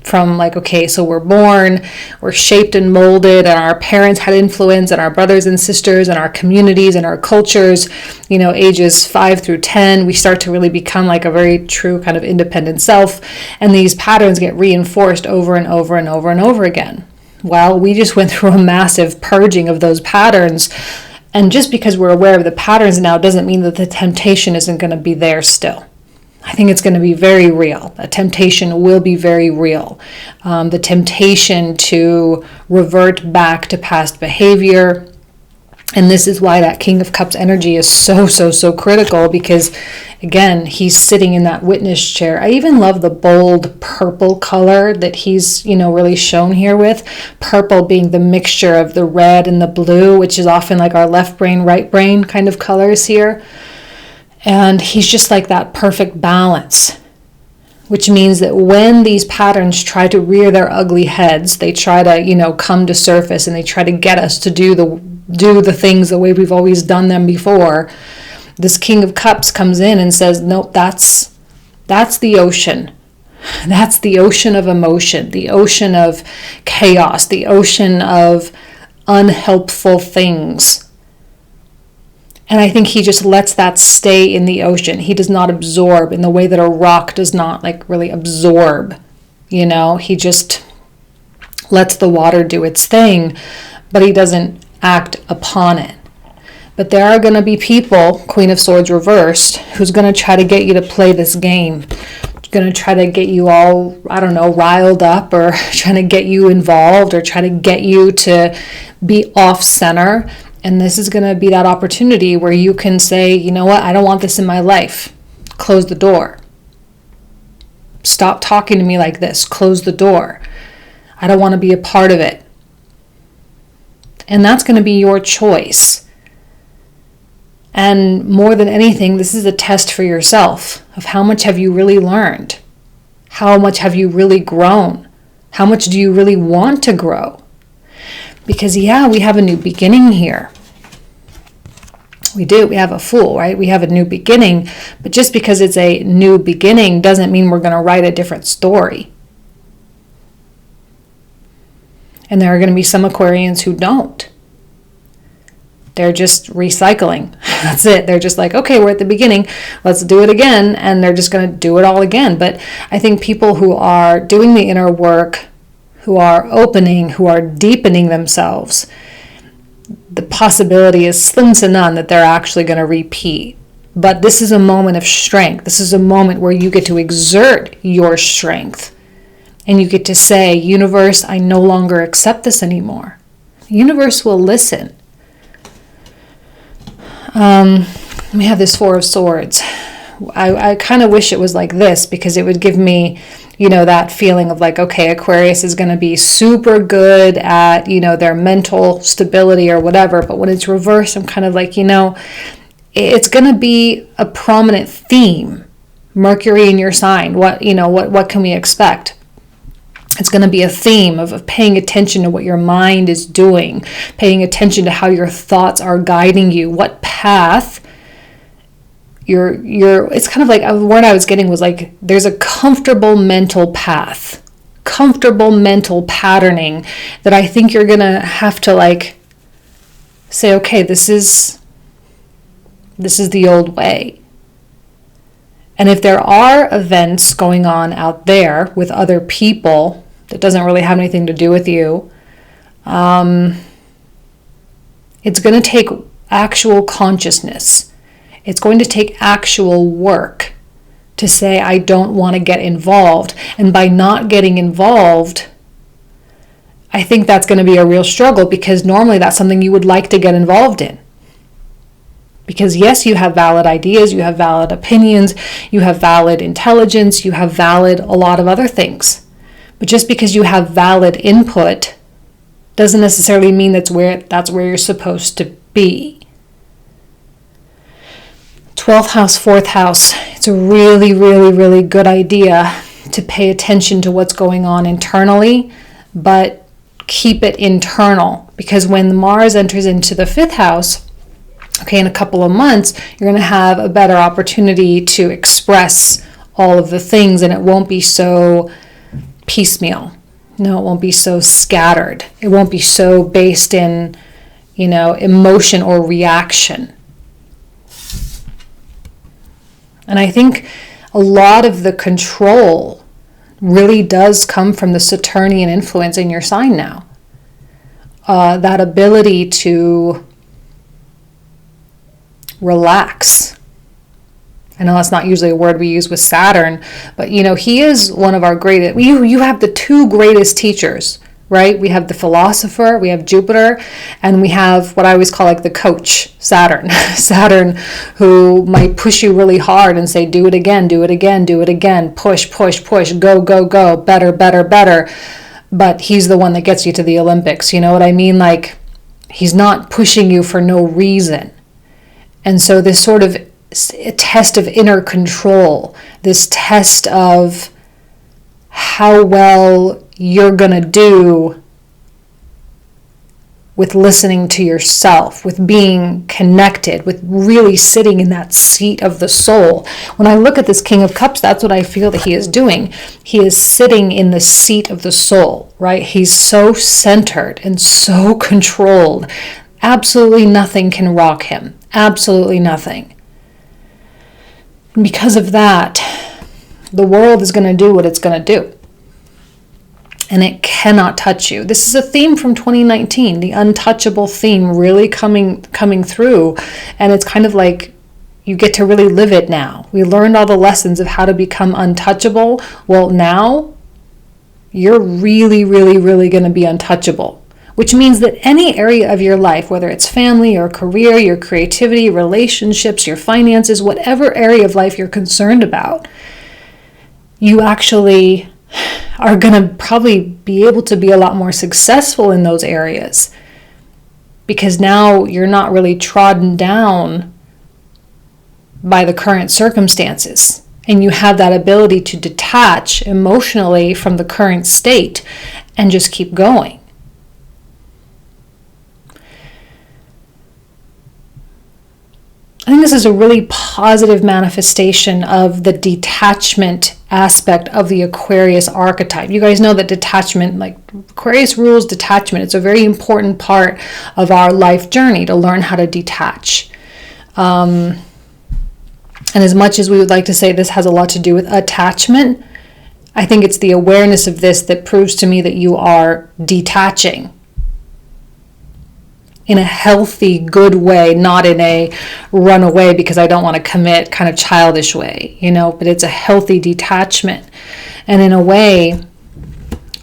From like, okay, so we're born, we're shaped and molded, and our parents had influence, and our brothers and sisters, and our communities, and our cultures, ages 5 through 10, we start to really become like a very true kind of independent self, and these patterns get reinforced over and over and over and over again. Well, we just went through a massive purging of those patterns, and just because we're aware of the patterns now doesn't mean that the temptation isn't going to be there still. I think it's going to be very real. A temptation will be very real. The temptation to revert back to past behavior. And this is why that King of Cups energy is so critical, because again, he's sitting in that witness chair. I even love the bold purple color that he's, really shown here with. Purple being the mixture of the red and the blue, which is often like our left brain, right brain kind of colors here. And he's just like that perfect balance, which means that when these patterns try to rear their ugly heads, they try to, come to surface, and they try to get us to do the things the way we've always done them before. This King of Cups comes in and says, nope, that's the ocean. That's the ocean of emotion, the ocean of chaos, the ocean of unhelpful things. And I think he just lets that stay in the ocean. He does not absorb in the way that a rock does not really absorb. He just lets the water do its thing, but he doesn't act upon it. But there are going to be people, Queen of Swords reversed, who's going to try to get you to play this game. Going to try to get you all, riled up, or trying to get you involved, or try to get you to be off center. And this is going to be that opportunity where you can say, you know what, I don't want this in my life. Close the door. Stop talking to me like this. Close the door. I don't want to be a part of it. And that's going to be your choice. And more than anything, this is a test for yourself of how much have you really learned? How much have you really grown? How much do you really want to grow? Because we have a new beginning here. We do. We have a Fool, right? We have a new beginning. But just because it's a new beginning doesn't mean we're going to write a different story. And there are going to be some Aquarians who don't. They're just recycling. That's it. They're just like, okay, we're at the beginning. Let's do it again. And they're just going to do it all again. But I think people who are doing the inner work, who are opening, who are deepening themselves, the possibility is slim to none that they're actually going to repeat. But this is a moment of strength. This is a moment where you get to exert your strength. And you get to say, universe, I no longer accept this anymore. The universe will listen. We have this Four of Swords. I kind of wish it was like this, because it would give me, that feeling of like, okay, Aquarius is going to be super good at, their mental stability or whatever. But when it's reversed, I'm kind of like, it's going to be a prominent theme. Mercury in your sign. What can we expect? It's going to be a theme of paying attention to what your mind is doing, paying attention to how your thoughts are guiding you, what path it's kind of like, the word I was getting was like, there's a comfortable mental path, comfortable mental patterning that I think you're going to have to say, okay, this is the old way. And if there are events going on out there with other people that doesn't really have anything to do with you, it's going to take actual consciousness. It's going to take actual work to say, I don't want to get involved. And by not getting involved, I think that's going to be a real struggle, because normally that's something you would like to get involved in. Because yes, you have valid ideas, you have valid opinions, you have valid intelligence, you have valid a lot of other things. But just because you have valid input doesn't necessarily mean that's where you're supposed to be. 12th house, 4th house, it's a really, really, really good idea to pay attention to what's going on internally, but keep it internal. Because when Mars enters into the 5th house, Okay, in a couple of months, you're going to have a better opportunity to express all of the things, and it won't be so piecemeal. No, it won't be so scattered. It won't be so based in, emotion or reaction. And I think a lot of the control really does come from the Saturnian influence in your sign now. That ability to relax. I know that's not usually a word we use with Saturn, but he is one of our greatest. You have the two greatest teachers, right? We have the philosopher, we have Jupiter, and we have what I always call like the coach, Saturn. Saturn, who might push you really hard and say, do it again, do it again, do it again, push, push, push, go, go, go, better, better, better. But he's the one that gets you to the Olympics. You know what I mean? Like, he's not pushing you for no reason. And so this sort of test of inner control, this test of how well you're going to do with listening to yourself, with being connected, with really sitting in that seat of the soul. When I look at this King of Cups, that's what I feel that he is doing. He is sitting in the seat of the soul, right? He's so centered and so controlled. Absolutely nothing can rock him. Absolutely nothing. And because of that, the world is going to do what it's going to do. And it cannot touch you. This is a theme from 2019, the untouchable theme really coming through. And it's kind of like you get to really live it now. We learned all the lessons of how to become untouchable. Well, now you're really, really, really going to be untouchable. Which means that any area of your life, whether it's family or career, your creativity, relationships, your finances, whatever area of life you're concerned about, you actually are going to probably be able to be a lot more successful in those areas. Because now you're not really trodden down by the current circumstances. And you have that ability to detach emotionally from the current state and just keep going. I think this is a really positive manifestation of the detachment aspect of the Aquarius archetype. You guys know that detachment, like Aquarius rules detachment. It's a very important part of our life journey to learn how to detach. And as much as we would like to say this has a lot to do with attachment, I think it's the awareness of this that proves to me that you are detaching in a healthy, good way, not in a run away because I don't want to commit kind of childish way, but it's a healthy detachment. And in a way,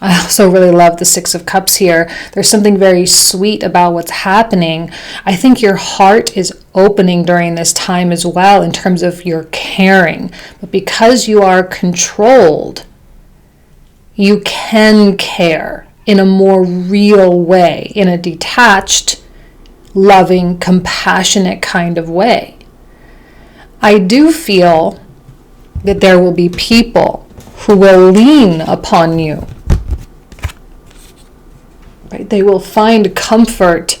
I also really love the Six of Cups here. There's something very sweet about what's happening. I think your heart is opening during this time as well in terms of your caring. But because you are controlled, you can care in a more real way, in a detached, loving, compassionate kind of way. I do feel that there will be people who will lean upon you. Right? They will find comfort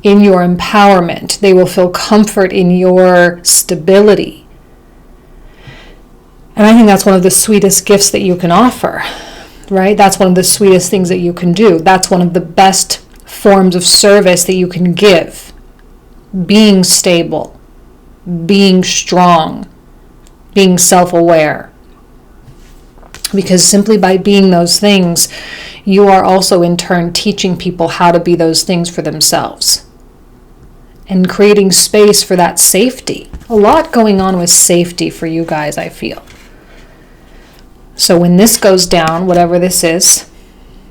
in your empowerment. They will feel comfort in your stability. And I think that's one of the sweetest gifts that you can offer. Right? That's one of the sweetest things that you can do. That's one of the best forms of service that you can give. Being stable, being strong, being self-aware. Because simply by being those things, you are also in turn teaching people how to be those things for themselves. And creating space for that safety. A lot going on with safety for you guys, I feel. So when this goes down, whatever this is,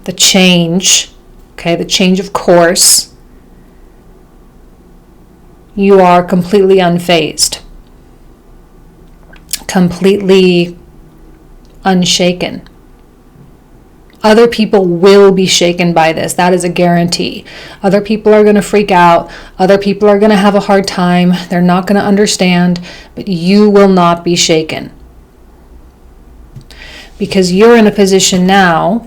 the change, the change of course, you are completely unfazed, completely unshaken. Other people will be shaken by this. That is a guarantee. Other people are going to freak out. Other people are going to have a hard time. They're not going to understand, but you will not be shaken. Because you're in a position now.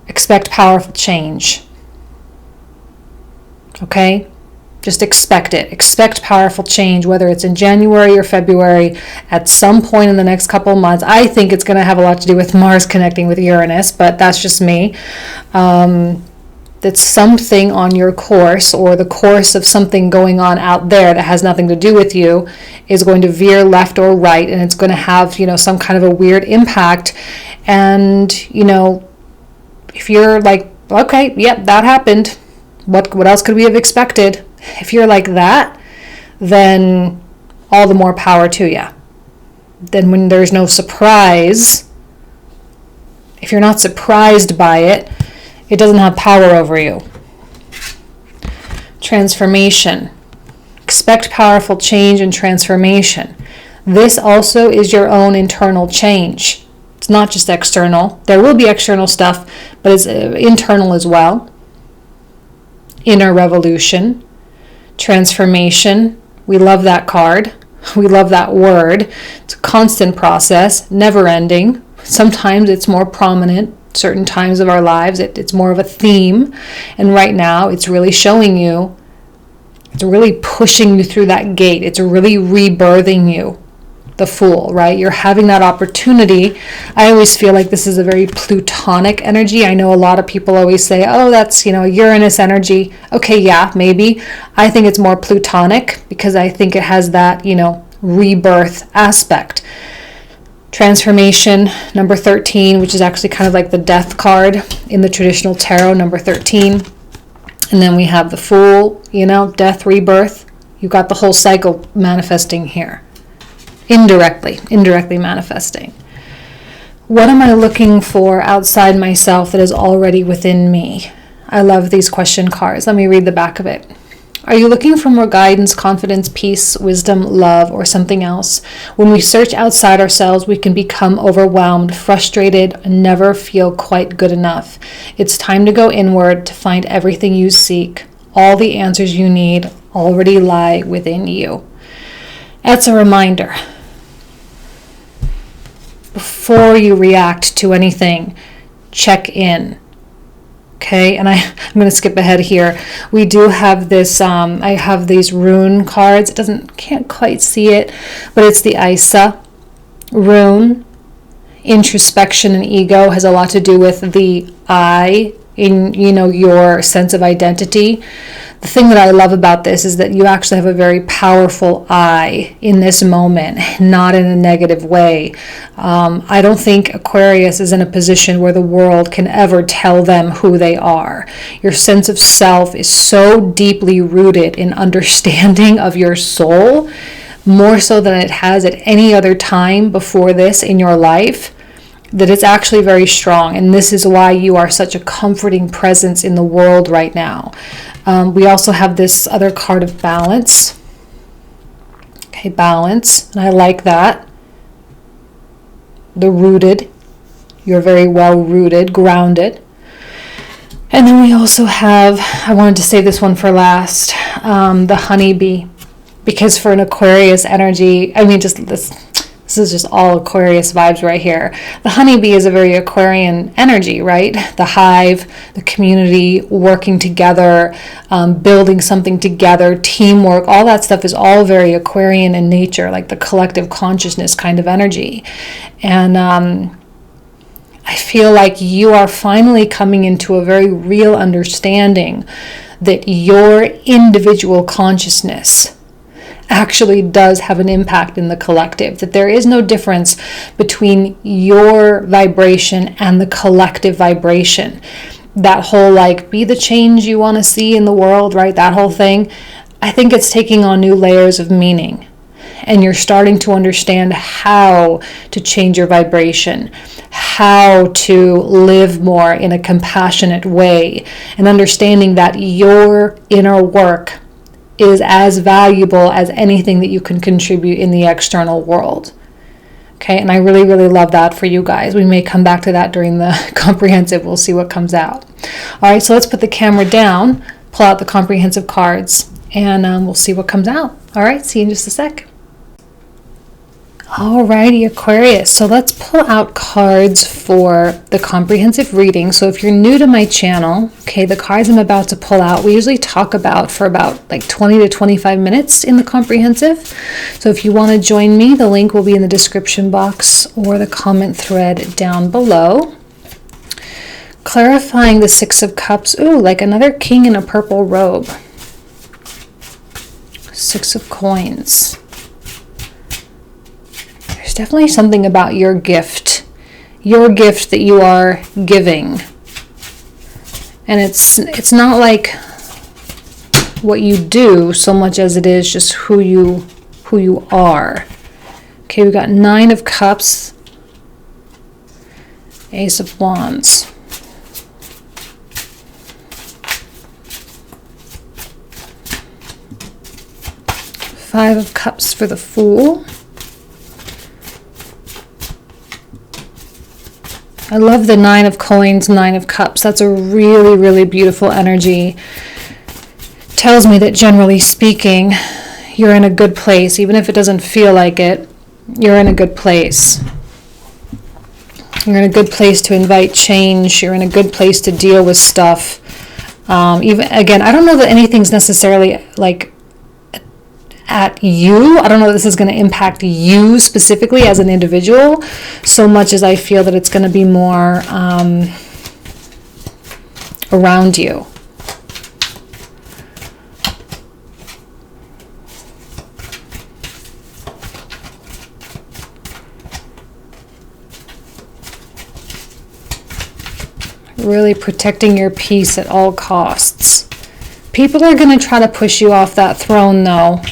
Expect powerful change. Okay? Just expect it. Expect powerful change, whether it's in January or February, at some point in the next couple of months. I think it's going to have a lot to do with Mars connecting with Uranus, but that's just me. That something on your course, or the course of something going on out there that has nothing to do with you, is going to veer left or right, and it's going to have, some kind of a weird impact. And, if you're like, okay, yep, that happened. What else could we have expected? If you're like that, then all the more power to you. Then when there's no surprise, if you're not surprised by it, it doesn't have power over you. Transformation. Expect powerful change and transformation. This also is your own internal change. It's not just external. There will be external stuff, but it's internal as well. Inner revolution. Transformation. We love that card. We love that word. It's a constant process, never ending. Sometimes it's more prominent. Certain times of our lives, it's more of a theme. And right now, it's really showing you, it's really pushing you through that gate. It's really rebirthing you, the Fool, right? You're having that opportunity. I always feel like this is a very Plutonic energy. I know a lot of people always say, oh, that's, Uranus energy. Okay, yeah, maybe. I think it's more Plutonic because I think it has that, rebirth aspect. Transformation, number 13, which is actually kind of like the death card in the traditional tarot, number 13. And then we have the Fool, death, rebirth. You've got the whole cycle manifesting here. Indirectly manifesting. What am I looking for outside myself that is already within me? I love these question cards. Let me read the back of it. Are you looking for more guidance, confidence, peace, wisdom, love, or something else? When we search outside ourselves, we can become overwhelmed, frustrated, and never feel quite good enough. It's time to go inward to find everything you seek. All the answers you need already lie within you. That's a reminder. Before you react to anything, check in. Okay, and I'm going to skip ahead here. We do have this, I have these rune cards. Can't quite see it, but it's the Isa rune. Introspection and ego has a lot to do with the I in, your sense of identity. The thing that I love about this is that you actually have a very powerful I in this moment, not in a negative way. I don't think Aquarius is in a position where the world can ever tell them who they are. Your sense of self is so deeply rooted in understanding of your soul, more so than it has at any other time before this in your life, that it's actually very strong. And this is why you are such a comforting presence in the world right now. We also have this other card of balance. Okay, balance. And I like that. The rooted. You're very well rooted, grounded. And then we also have, I wanted to save this one for last, the honeybee. Because for an Aquarius energy, this is just all Aquarius vibes right here. The honeybee is a very Aquarian energy, right? The hive, the community, working together, building something together, teamwork, all that stuff is all very Aquarian in nature, like the collective consciousness kind of energy. And I feel like you are finally coming into a very real understanding that your individual consciousness actually does have an impact in the collective, that there is no difference between your vibration and the collective vibration. That whole be the change you want to see in the world, right? That whole thing, I think it's taking on new layers of meaning. And you're starting to understand how to change your vibration, how to live more in a compassionate way, and understanding that your inner work is as valuable as anything that you can contribute in the external world. Okay, and I really, really love that for you guys. We may come back to that during the comprehensive. We'll see what comes out. All right, so let's put the camera down, pull out the comprehensive cards, and we'll see what comes out. All right, see you in just a sec. Alrighty, Aquarius. So let's pull out cards for the comprehensive reading. So if you're new to my channel, okay, the cards I'm about to pull out, we usually talk about for about like 20 to 25 minutes in the comprehensive. So if you want to join me, the link will be in the description box or the comment thread down below. Clarifying the Six of Cups. Ooh, like another king in a purple robe. Six of Coins. There's definitely something about your gift that you are giving. And it's not like what you do so much as it is just who you are. Okay, we've got Nine of Cups, Ace of Wands. Five of Cups for the Fool. I love the Nine of Coins, Nine of Cups. That's a really, really beautiful energy. Tells me that generally speaking, you're in a good place. Even if it doesn't feel like it, you're in a good place. You're in a good place to invite change. You're in a good place to deal with stuff. Even again, I don't know that anything's necessarily like at you. I don't know that this is going to impact you specifically as an individual so much as I feel that it's going to be more around you. Really protecting your peace at all costs. People are going to try to push you off that throne though.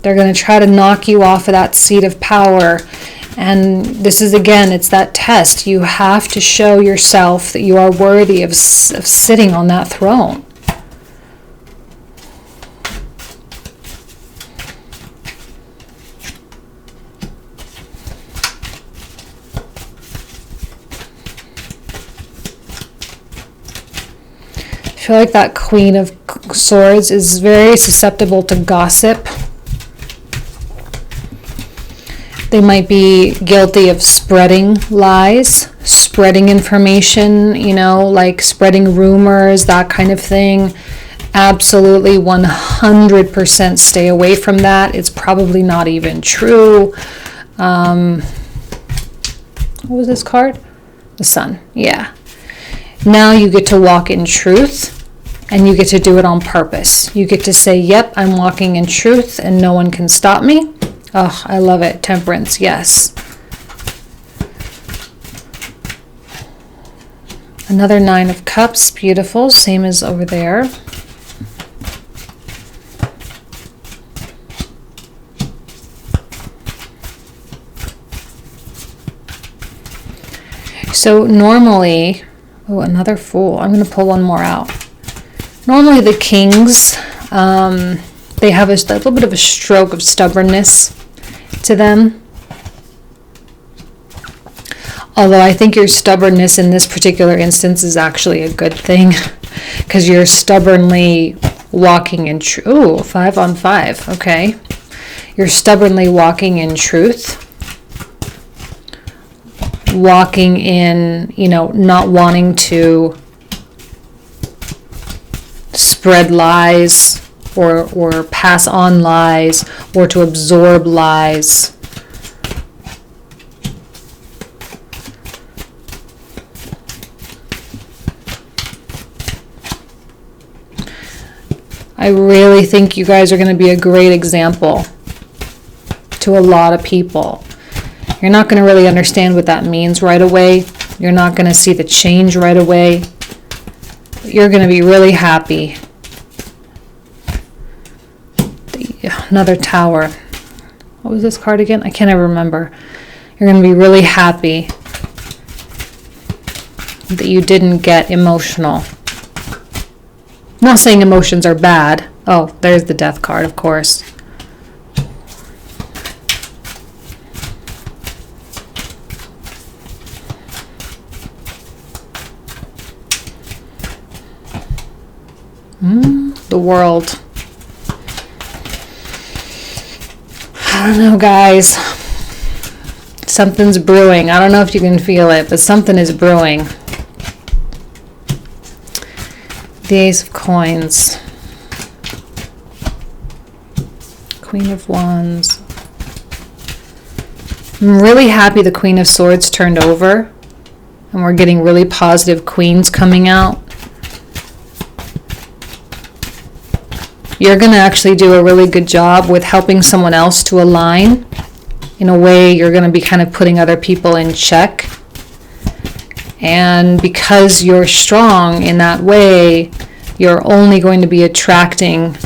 They're going to try to knock you off of that seat of power. And this is, again, it's that test. You have to show yourself that you are worthy of sitting on that throne. I feel like that Queen of Swords is very susceptible to gossip. They might be guilty of spreading lies, spreading information, like spreading rumors, that kind of thing. Absolutely 100% stay away from that. It's probably not even true. What was this card? The Sun. Yeah. Now you get to walk in truth. And you get to do it on purpose. You get to say, yep, I'm walking in truth and no one can stop me. Oh, I love it. Temperance, yes. Another Nine of Cups, beautiful. Same as over there. So normally, oh, another Fool. I'm going to pull one more out. Normally the kings, they have a little bit of a stroke of stubbornness to them. Although I think your stubbornness in this particular instance is actually a good thing, because you're stubbornly walking in truth. Ooh, 5 on 5, okay. You're stubbornly walking in truth. Walking in, not wanting to spread lies or pass on lies or to absorb lies. I really think you guys are going to be a great example to a lot of people. You're not going to really understand what that means right away. You're not going to see the change right away. You're going to be really happy. Another Tower. What was this card again? I can't ever remember. You're going to be really happy that you didn't get emotional. I'm not saying emotions are bad. Oh, there's the Death card, of course. The World. I don't know, guys. Something's brewing. I don't know if you can feel it, but something is brewing. The Ace of Coins. Queen of Wands. I'm really happy the Queen of Swords turned over. And we're getting really positive queens coming out. You're going to actually do a really good job with helping someone else to align. In a way, you're going to be kind of putting other people in check. And because you're strong in that way, you're only going to be attracting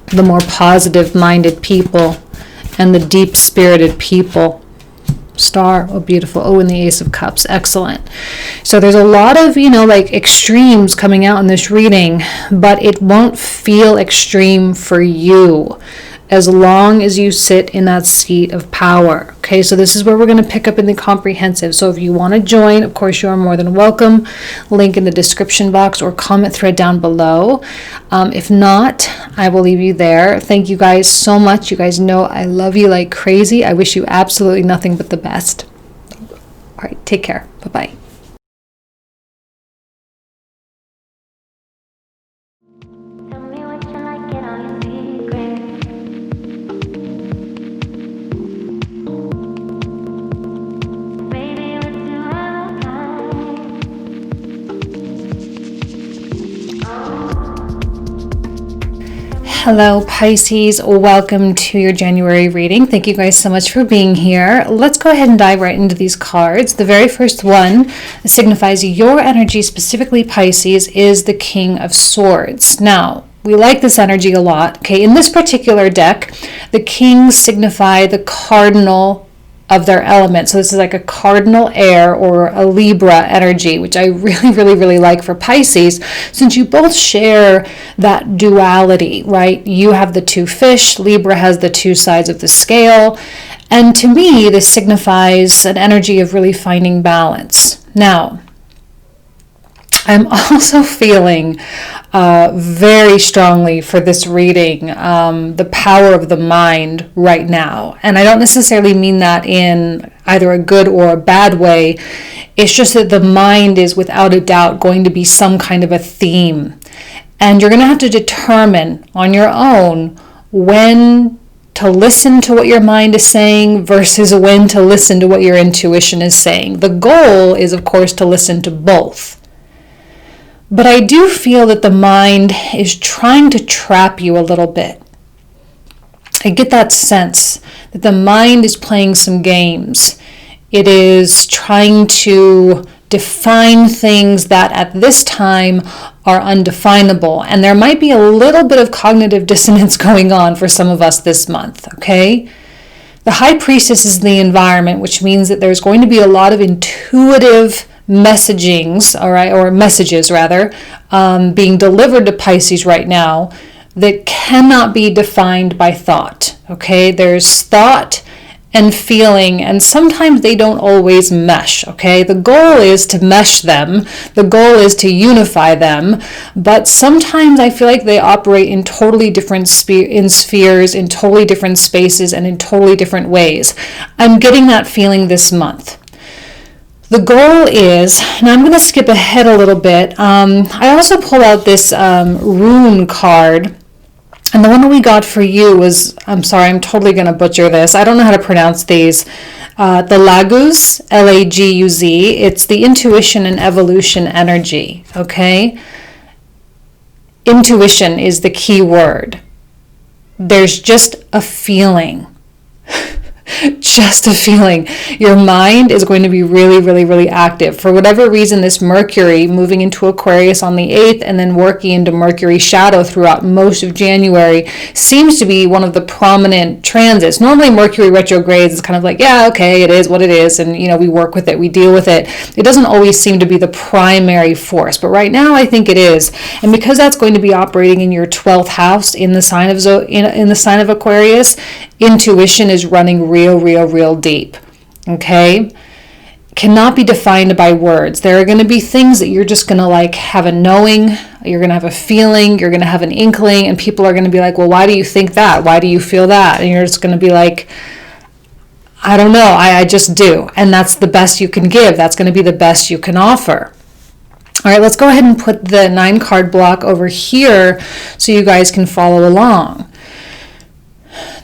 the more positive-minded people and the deep-spirited people. Star, oh beautiful. Oh, and the Ace of Cups, excellent. So there's a lot of, like extremes coming out in this reading, but it won't feel extreme for you as long as you sit in that seat of power. Okay, so this is where we're going to pick up in the comprehensive. So if you want to join, of course, you are more than welcome. Link in the description box or comment thread down below. If not, I will leave you there. Thank you guys so much. You guys know I love you like crazy. I wish you absolutely nothing but the best. All right, take care. Bye-bye. Hello Pisces, welcome to your January reading. Thank you guys so much for being here. Let's go ahead and dive right into these cards. The very first one signifies your energy, specifically Pisces, is the King of Swords. Now, we like this energy a lot. Okay, in this particular deck, the kings signify the cardinal of their element. So this is like a cardinal air or a Libra energy, which I really like for Pisces, since you both share that duality, right? You have the two fish, Libra has the two sides of the scale. And to me, this signifies an energy of really finding balance. Now, I'm also feeling very strongly for this reading, the power of the mind right now. And I don't necessarily mean that in either a good or a bad way. It's just that the mind is without a doubt going to be some kind of a theme. And you're going to have to determine on your own when to listen to what your mind is saying versus when to listen to what your intuition is saying. The goal is, of course, to listen to both. But I do feel that the mind is trying to trap you a little bit. I get that sense that the mind is playing some games. It is trying to define things that at this time are undefinable. And there might be a little bit of cognitive dissonance going on for some of us this month, okay? The High Priestess is the environment, which means that there's going to be a lot of intuitive messagings, all right, or messages rather, being delivered to Pisces right now that cannot be defined by thought, okay? There's thought and feeling, and sometimes they don't always mesh, okay? The goal is to mesh them, the goal is to unify them, but sometimes I feel like they operate in totally different spheres, in totally different spaces, and in totally different ways. I'm getting that feeling this month. The goal is, and I'm going to skip ahead a little bit, I also pulled out this rune card, and the one that we got for you was, I'm sorry, I'm totally going to butcher this. I don't know how to pronounce these. The Laguz, L-A-G-U-Z, it's the intuition and evolution energy, okay? Intuition is the key word. There's just a feeling. Just a feeling. Your mind is going to be really active. For whatever reason, this Mercury moving into Aquarius on the 8th and then working into Mercury shadow throughout most of January seems to be one of the prominent transits. Normally Mercury retrogrades is kind of like, yeah, okay, it is what it is, and we work with it, we deal with it. It doesn't always seem to be the primary force, but right now I think it is. And because that's going to be operating in your 12th house in the sign of in the sign of Aquarius, intuition is running real deep, okay? Cannot be defined by words. There are going to be things that you're just going to have a knowing, you're going to have a feeling, you're going to have an inkling, and people are going to be like, well, why do you think that? Why do you feel that? And you're just going to be like, I don't know. I just do. And that's the best you can give. That's going to be the best you can offer. All right, let's go ahead and put the 9-card block over here so you guys can follow along.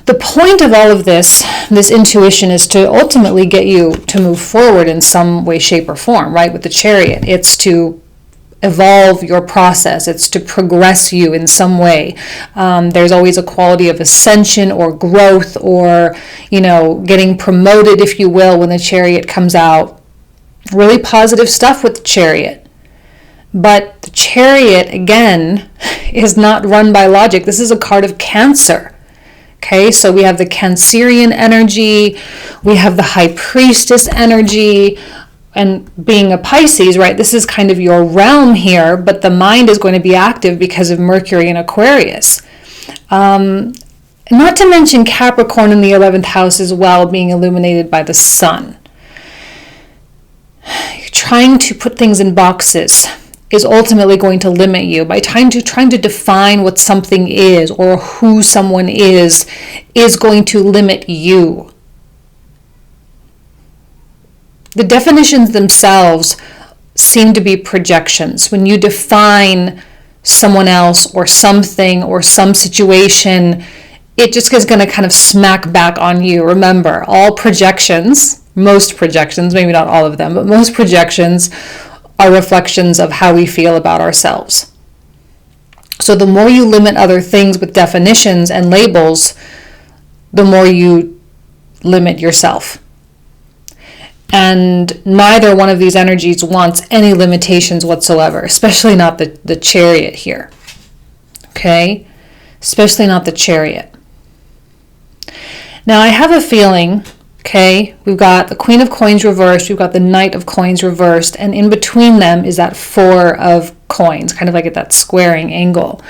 The point of all of this intuition, is to ultimately get you to move forward in some way, shape, or form, right? With the Chariot, it's to evolve your process. It's to progress you in some way. There's always a quality of ascension or growth, or, getting promoted, if you will, when the Chariot comes out. Really positive stuff with the Chariot. But the Chariot, again, is not run by logic. This is a card of Cancer. Okay, so we have the Cancerian energy, we have the High Priestess energy, and being a Pisces, right, this is kind of your realm here, but the mind is going to be active because of Mercury and Aquarius. Not to mention Capricorn in the 11th house as well, being illuminated by the sun. You're trying to put things in boxes is ultimately going to limit you. By trying to define what something is or who someone is going to limit you. The definitions themselves seem to be projections. When you define someone else or something or some situation, it just is going to kind of smack back on you. Remember, all projections, most projections, maybe not all of them, but most projections are reflections of how we feel about ourselves. So the more you limit other things with definitions and labels, the more you limit yourself. And neither one of these energies wants any limitations whatsoever, especially not the Chariot here. Okay? Especially not the Chariot. Now I have a feeling, okay, we've got the Queen of Coins reversed, we've got the Knight of Coins reversed, and in between them is that Four of Coins, kind of like at that squaring angle.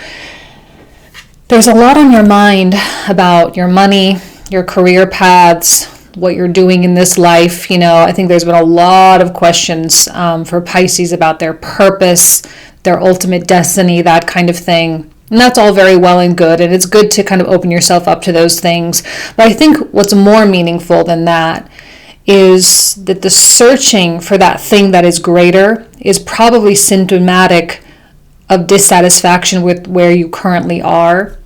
There's a lot on your mind about your money, your career paths, what you're doing in this life. I think there's been a lot of questions for Pisces about their purpose, their ultimate destiny, that kind of thing. And that's all very well and good, and it's good to kind of open yourself up to those things. But I think what's more meaningful than that is that the searching for that thing that is greater is probably symptomatic of dissatisfaction with where you currently are.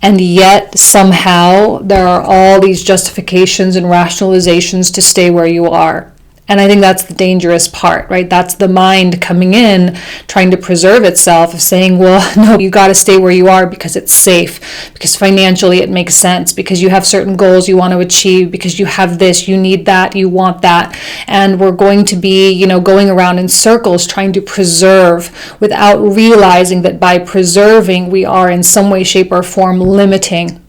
And yet, somehow, there are all these justifications and rationalizations to stay where you are. And I think that's the dangerous part, right? That's the mind coming in, trying to preserve itself, of saying, well, no, you got to stay where you are because it's safe, because financially it makes sense, because you have certain goals you want to achieve, because you have this, you need that, you want that. And we're going to be, going around in circles trying to preserve without realizing that by preserving, we are in some way, shape, or form limiting.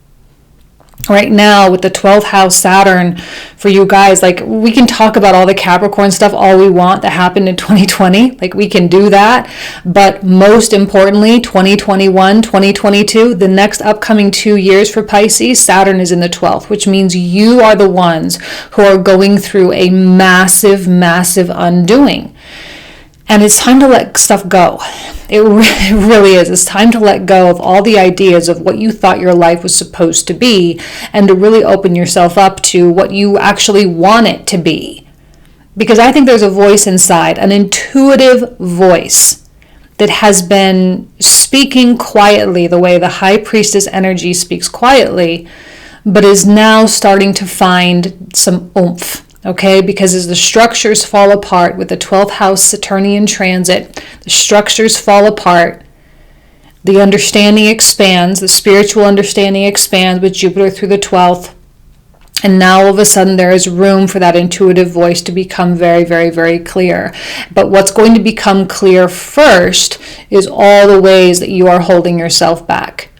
Right now with the 12th house Saturn for you guys, we can talk about all the Capricorn stuff all we want that happened in 2020. We can do that. But most importantly, 2021, 2022, the next upcoming 2 years for Pisces, Saturn is in the 12th, which means you are the ones who are going through a massive, massive undoing. And it's time to let stuff go. It really is. It's time to let go of all the ideas of what you thought your life was supposed to be, and to really open yourself up to what you actually want it to be. Because I think there's a voice inside, an intuitive voice that has been speaking quietly the way the High Priestess energy speaks quietly, but is now starting to find some oomph. Okay, because as the structures fall apart with the 12th house Saturnian transit, the structures fall apart, the understanding expands, the spiritual understanding expands with Jupiter through the 12th, and now all of a sudden there is room for that intuitive voice to become very, very, very clear. But what's going to become clear first is all the ways that you are holding yourself back,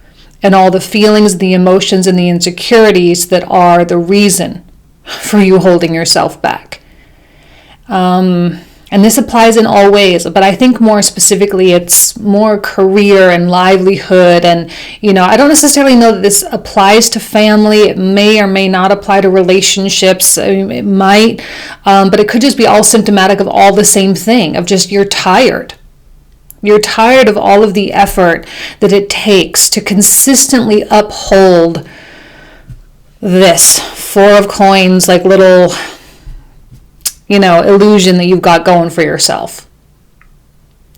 and all the feelings, the emotions, and the insecurities that are the reason for you holding yourself back. And this applies in all ways, but I think more specifically it's more career and livelihood. And, I don't necessarily know that this applies to family. It may or may not apply to relationships. It might, but it could just be all symptomatic of all the same thing, of just you're tired. You're tired of all of the effort that it takes to consistently uphold this Four of Coins, like little, illusion that you've got going for yourself.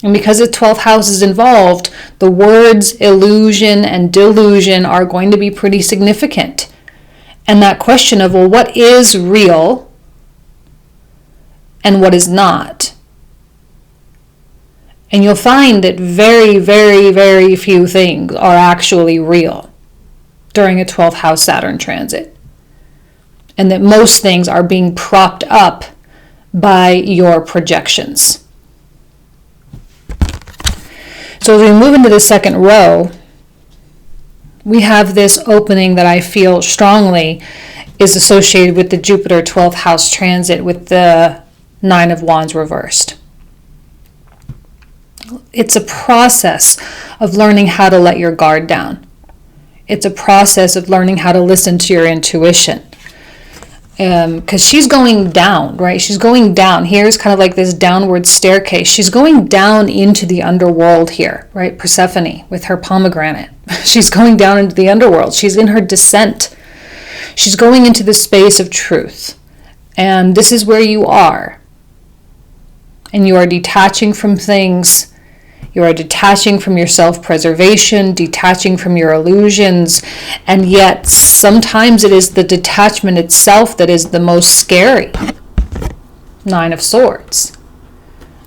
And because the 12th house is involved, the words illusion and delusion are going to be pretty significant. And that question of, well, what is real and what is not? And you'll find that very, very, very few things are actually real during a 12th house Saturn transit. And that most things are being propped up by your projections. So as we move into the second row, we have this opening that I feel strongly is associated with the Jupiter 12th house transit with the Nine of Wands reversed. It's a process of learning how to let your guard down. It's a process of learning how to listen to your intuition. Because she's going down, right? She's going down. Here's kind of like this downward staircase. She's going down into the underworld here, right? Persephone with her pomegranate. She's going down into the underworld. She's in her descent. She's going into the space of truth. And this is where you are. And you are detaching from things. You are detaching from your self-preservation, detaching from your illusions, and yet sometimes it is the detachment itself that is the most scary. Nine of Swords.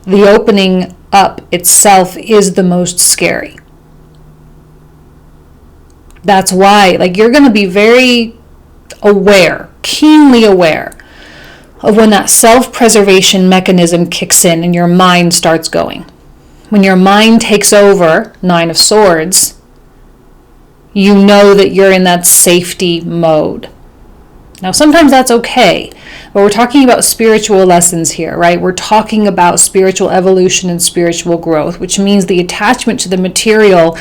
The opening up itself is the most scary. That's why, you're going to be very aware, keenly aware of when that self-preservation mechanism kicks in and your mind starts going. When your mind takes over, Nine of Swords, you know that you're in that safety mode. Now, sometimes that's okay, but we're talking about spiritual lessons here, right? We're talking about spiritual evolution and spiritual growth, which means the attachment to the material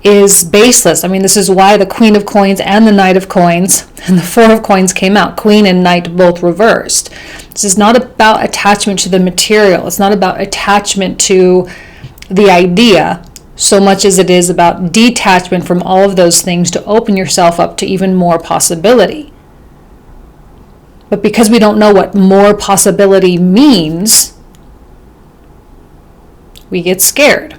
is baseless. I mean, this is why the Queen of Coins and the Knight of Coins and the Four of Coins came out. Queen and Knight both reversed. This is not about attachment to the material. It's not about attachment to the idea so much as it is about detachment from all of those things to open yourself up to even more possibility. But because we don't know what more possibility means, we get scared.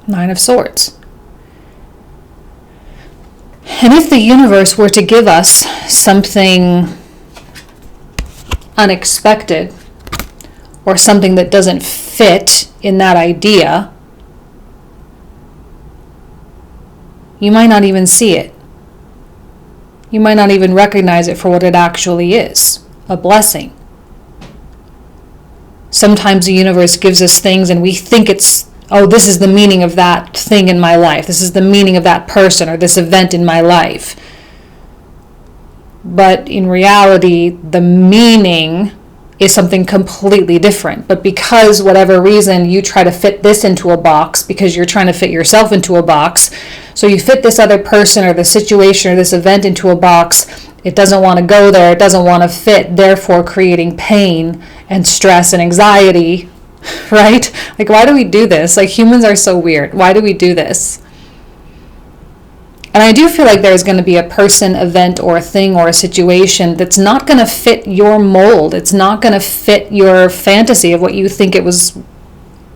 Nine of Swords. And if the universe were to give us something unexpected, or something that doesn't fit in that idea, you might not even see it. You might not even recognize it for what it actually is, a blessing. Sometimes the universe gives us things and we think it's, this is the meaning of that thing in my life. This is the meaning of that person or this event in my life. But in reality, the meaning is something completely different. But because whatever reason you try to fit this into a box because you're trying to fit yourself into a box, so you fit this other person or the situation or this event into a box, it doesn't want to go there, it doesn't want to fit, therefore creating pain and stress and anxiety, right? Why do we do this? Humans are so weird. Why do we do this? And I do feel like there's going to be a person, event, or a thing, or a situation that's not going to fit your mold. It's not going to fit your fantasy of what you think it was,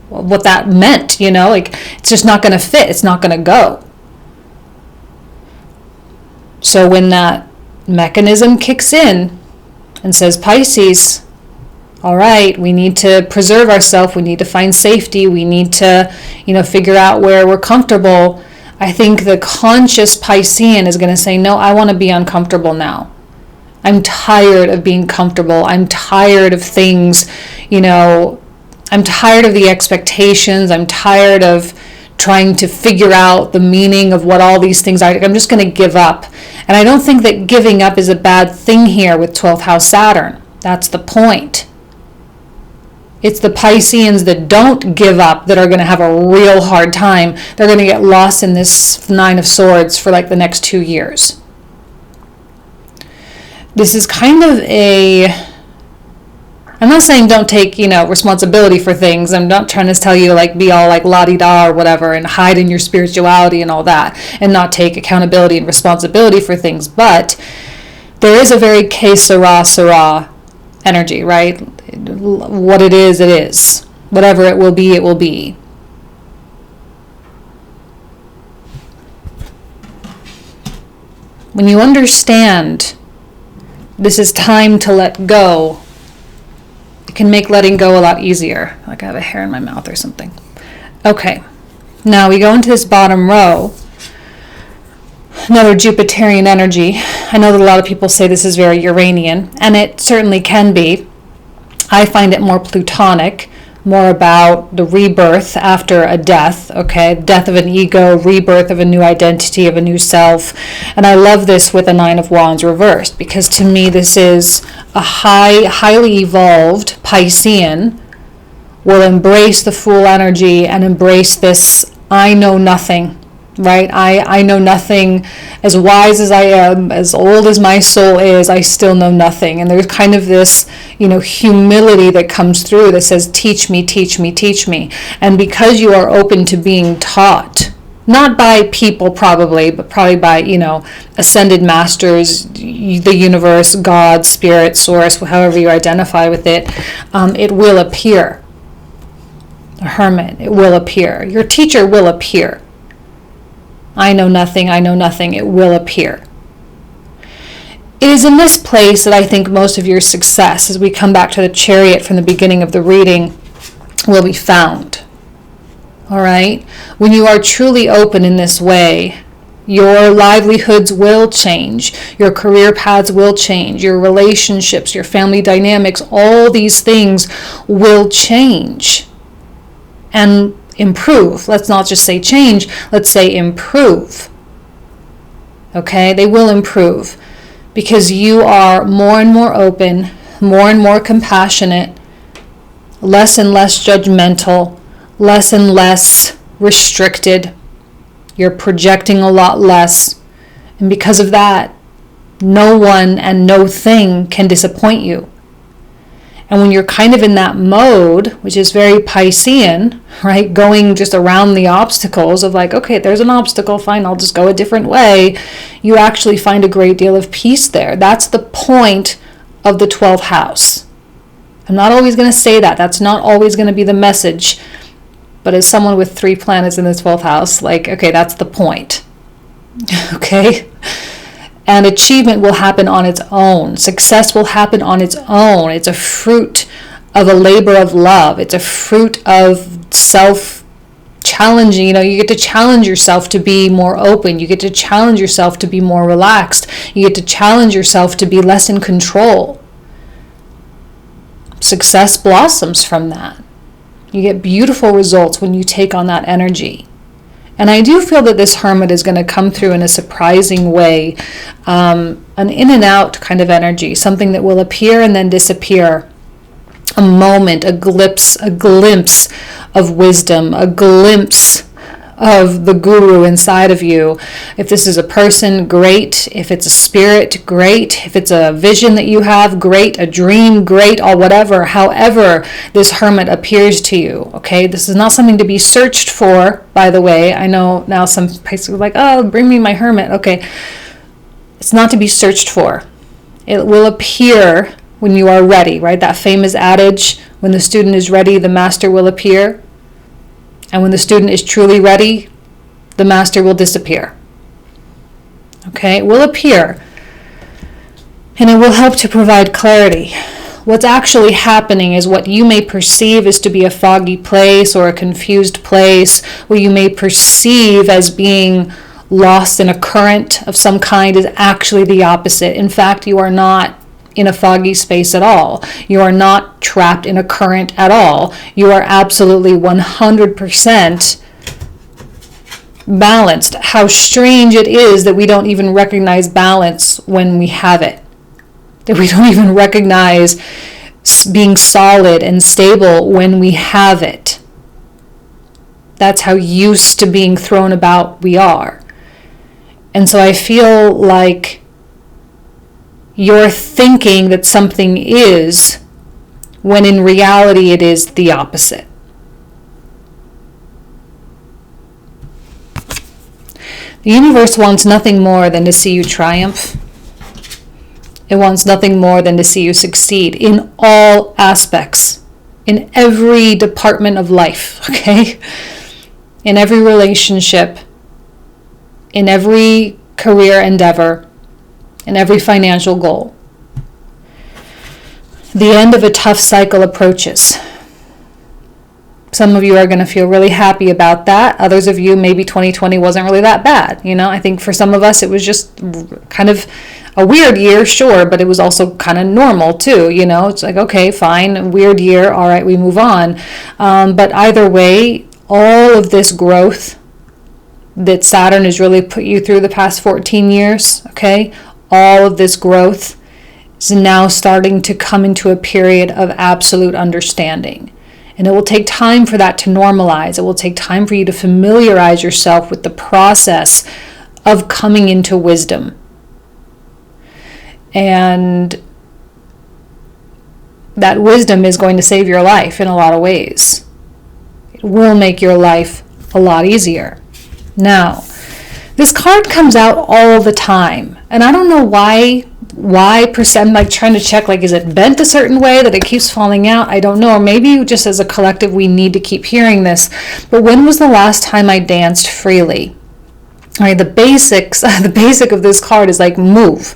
what that meant, it's just not going to fit. It's not going to go. So when that mechanism kicks in and says, Pisces, all right, we need to preserve ourselves. We need to find safety. We need to, figure out where we're comfortable. I think the conscious Piscean is going to say, no, I want to be uncomfortable now. I'm tired of being comfortable. I'm tired of things, I'm tired of the expectations. I'm tired of trying to figure out the meaning of what all these things are. I'm just going to give up. And I don't think that giving up is a bad thing here with 12th house Saturn. That's the point. It's the Pisceans that don't give up that are going to have a real hard time. They're going to get lost in this Nine of Swords for the next 2 years. This is kind of I'm not saying don't take, responsibility for things. I'm not trying to tell you to like be all like la-di-da or whatever and hide in your spirituality and all that and not take accountability and responsibility for things. But there is a very que sera energy, right? What it is, it is. Whatever it will be, it will be. When you understand this is time to let go, it can make letting go a lot easier. Like I have a hair in my mouth or something. Okay, now we go into this bottom row. Another Jupiterian energy. I know that a lot of people say this is very Uranian, and it certainly can be. I find it more Plutonic, more about the rebirth after a death, okay? Death of an ego, rebirth of a new identity, of a new self. And I love this with a Nine of Wands reversed, because to me this is a highly evolved Piscean will embrace the Fool energy and embrace this I know nothing, right? I know nothing. As wise as I am, as old as my soul is, I still know nothing. And there's kind of this, humility that comes through that says, teach me, teach me, teach me. And because you are open to being taught, not by people probably, but probably by, ascended masters, the universe, God, spirit, source, however you identify with it, it will appear. A hermit, it will appear. Your teacher will appear. I know nothing, it will appear. It is in this place that I think most of your success, as we come back to the Chariot from the beginning of the reading, will be found. All right? When you are truly open in this way, your livelihoods will change, your career paths will change, your relationships, your family dynamics, all these things will change and improve. Let's not just say change, let's say improve. Okay? They will improve because you are more and more open, more and more compassionate, less and less judgmental, less and less restricted. You're projecting a lot less. And because of that, no one and no thing can disappoint you. And when you're kind of in that mode, which is very Piscean, right, going just around the obstacles of like, okay, there's an obstacle, fine, I'll just go a different way, you actually find a great deal of peace there. That's the point of the 12th house. I'm not always going to say that. That's not always going to be the message. But as someone with 3 planets in the 12th house, like, okay, that's the point. Okay? And achievement will happen on its own. Success will happen on its own. It's a fruit of a labor of love. It's a fruit of self-challenging. You get to challenge yourself to be more open. You get to challenge yourself to be more relaxed. You get to challenge yourself to be less in control. Success blossoms from that. You get beautiful results when you take on that energy. And I do feel that this hermit is going to come through in a surprising way, an in and out kind of energy, something that will appear and then disappear. A moment, a glimpse of wisdom, a glimpse of the guru inside of you. If this is a person, great. If it's a spirit, great. If it's a vision that you have, great. A dream, great, or whatever. However this hermit appears to you, okay? This is not something to be searched for, by the way. I know now some places are like, oh, bring me my hermit. Okay. It's not to be searched for. It will appear when you are ready, right? That famous adage, when the student is ready, the master will appear. And when the student is truly ready, the master will disappear. Okay, it will appear. And it will help to provide clarity. What's actually happening is what you may perceive as to be a foggy place or a confused place, what you may perceive as being lost in a current of some kind is actually the opposite. In fact, you are not in a foggy space at all. You are not trapped in a current at all. You are absolutely 100% balanced. How strange it is that we don't even recognize balance when we have it. That we don't even recognize being solid and stable when we have it. That's how used to being thrown about we are. And so I feel like you're thinking that something is when in reality it is the opposite. The universe wants nothing more than to see you triumph. It wants nothing more than to see you succeed in all aspects, in every department of life, okay? In every relationship, in every career endeavor, in every financial goal. The end of a tough cycle approaches. Some of you are going to feel really happy about that. Others of you, maybe 2020 wasn't really that bad. I think for some of us, it was just kind of a weird year, sure, but it was also kind of normal too. It's like, okay, fine, weird year. All right, we move on. But either way, all of this growth that Saturn has really put you through the past 14 years, okay, all of this growth is now starting to come into a period of absolute understanding. And it will take time for that to normalize. It will take time for you to familiarize yourself with the process of coming into wisdom. And that wisdom is going to save your life in a lot of ways. It will make your life a lot easier. Now, this card comes out all the time. And I don't know why I'm like trying to check, like, is it bent a certain way that it keeps falling out? I don't know. Or maybe just as a collective we need to keep hearing this. But when was the last time I danced freely? All right, the basic of this card is like move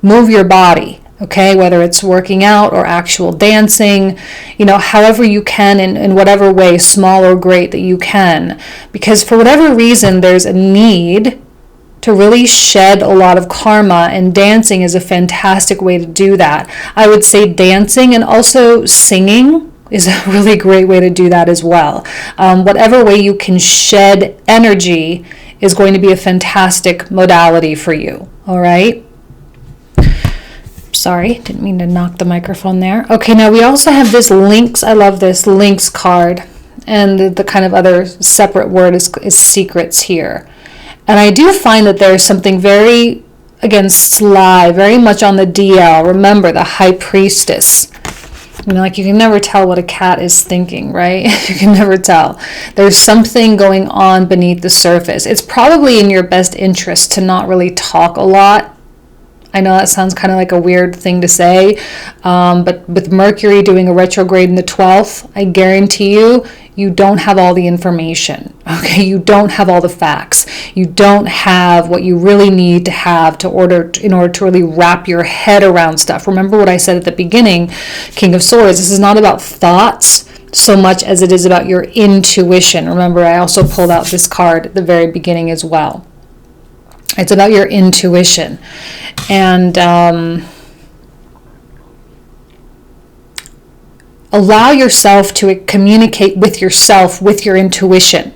your body, okay? Whether it's working out or actual dancing, however you can, in whatever way, small or great, that you can. Because for whatever reason, there's a need to really shed a lot of karma, and dancing is a fantastic way to do that. I would say dancing and also singing is a really great way to do that as well. Whatever way you can shed energy is going to be a fantastic modality for you, all right? Sorry, didn't mean to knock the microphone there. Okay, now we also have this links. I love this links card. And the kind of other separate word is secrets here. And I do find that there's something very, again, sly, very much on the DL. Remember, the high priestess. Like you can never tell what a cat is thinking, right? You can never tell. There's something going on beneath the surface. It's probably in your best interest to not really talk a lot. I know that sounds kind of like a weird thing to say, but with Mercury doing a retrograde in the 12th, I guarantee you don't have all the information, okay? You don't have all the facts. You don't have what you really need to have in order to really wrap your head around stuff. Remember what I said at the beginning, King of Swords, this is not about thoughts so much as it is about your intuition. Remember, I also pulled out this card at the very beginning as well. It's about your intuition. And allow yourself to communicate with yourself, with your intuition,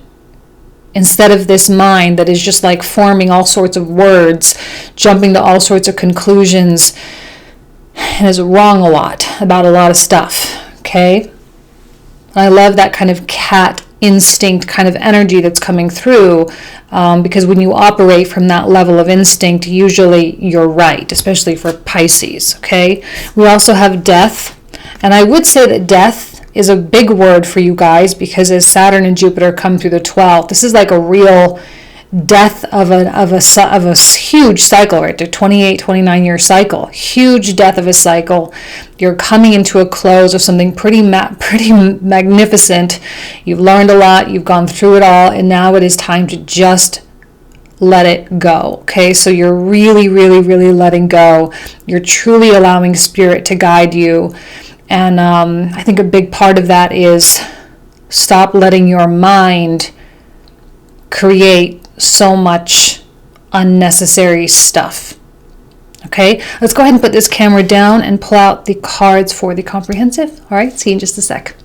instead of this mind that is just like forming all sorts of words, jumping to all sorts of conclusions, and is wrong about a lot of stuff, okay? I love that kind of cat instinct kind of energy that's coming through, because when you operate from that level of instinct, usually you're right, especially for Pisces, okay? We also have death, and I would say that death is a big word for you guys, because as Saturn and Jupiter come through the 12th, this is like a real death of a huge cycle, right? The 28, 29-year cycle, huge death of a cycle. You're coming into a close of something pretty magnificent. You've learned a lot, you've gone through it all, and now it is time to just let it go, okay? So you're really, really, really letting go. You're truly allowing spirit to guide you. And I think a big part of that is stop letting your mind create so much unnecessary stuff. Okay, let's go ahead and put this camera down and pull out the cards for the comprehensive. All right, see you in just a sec.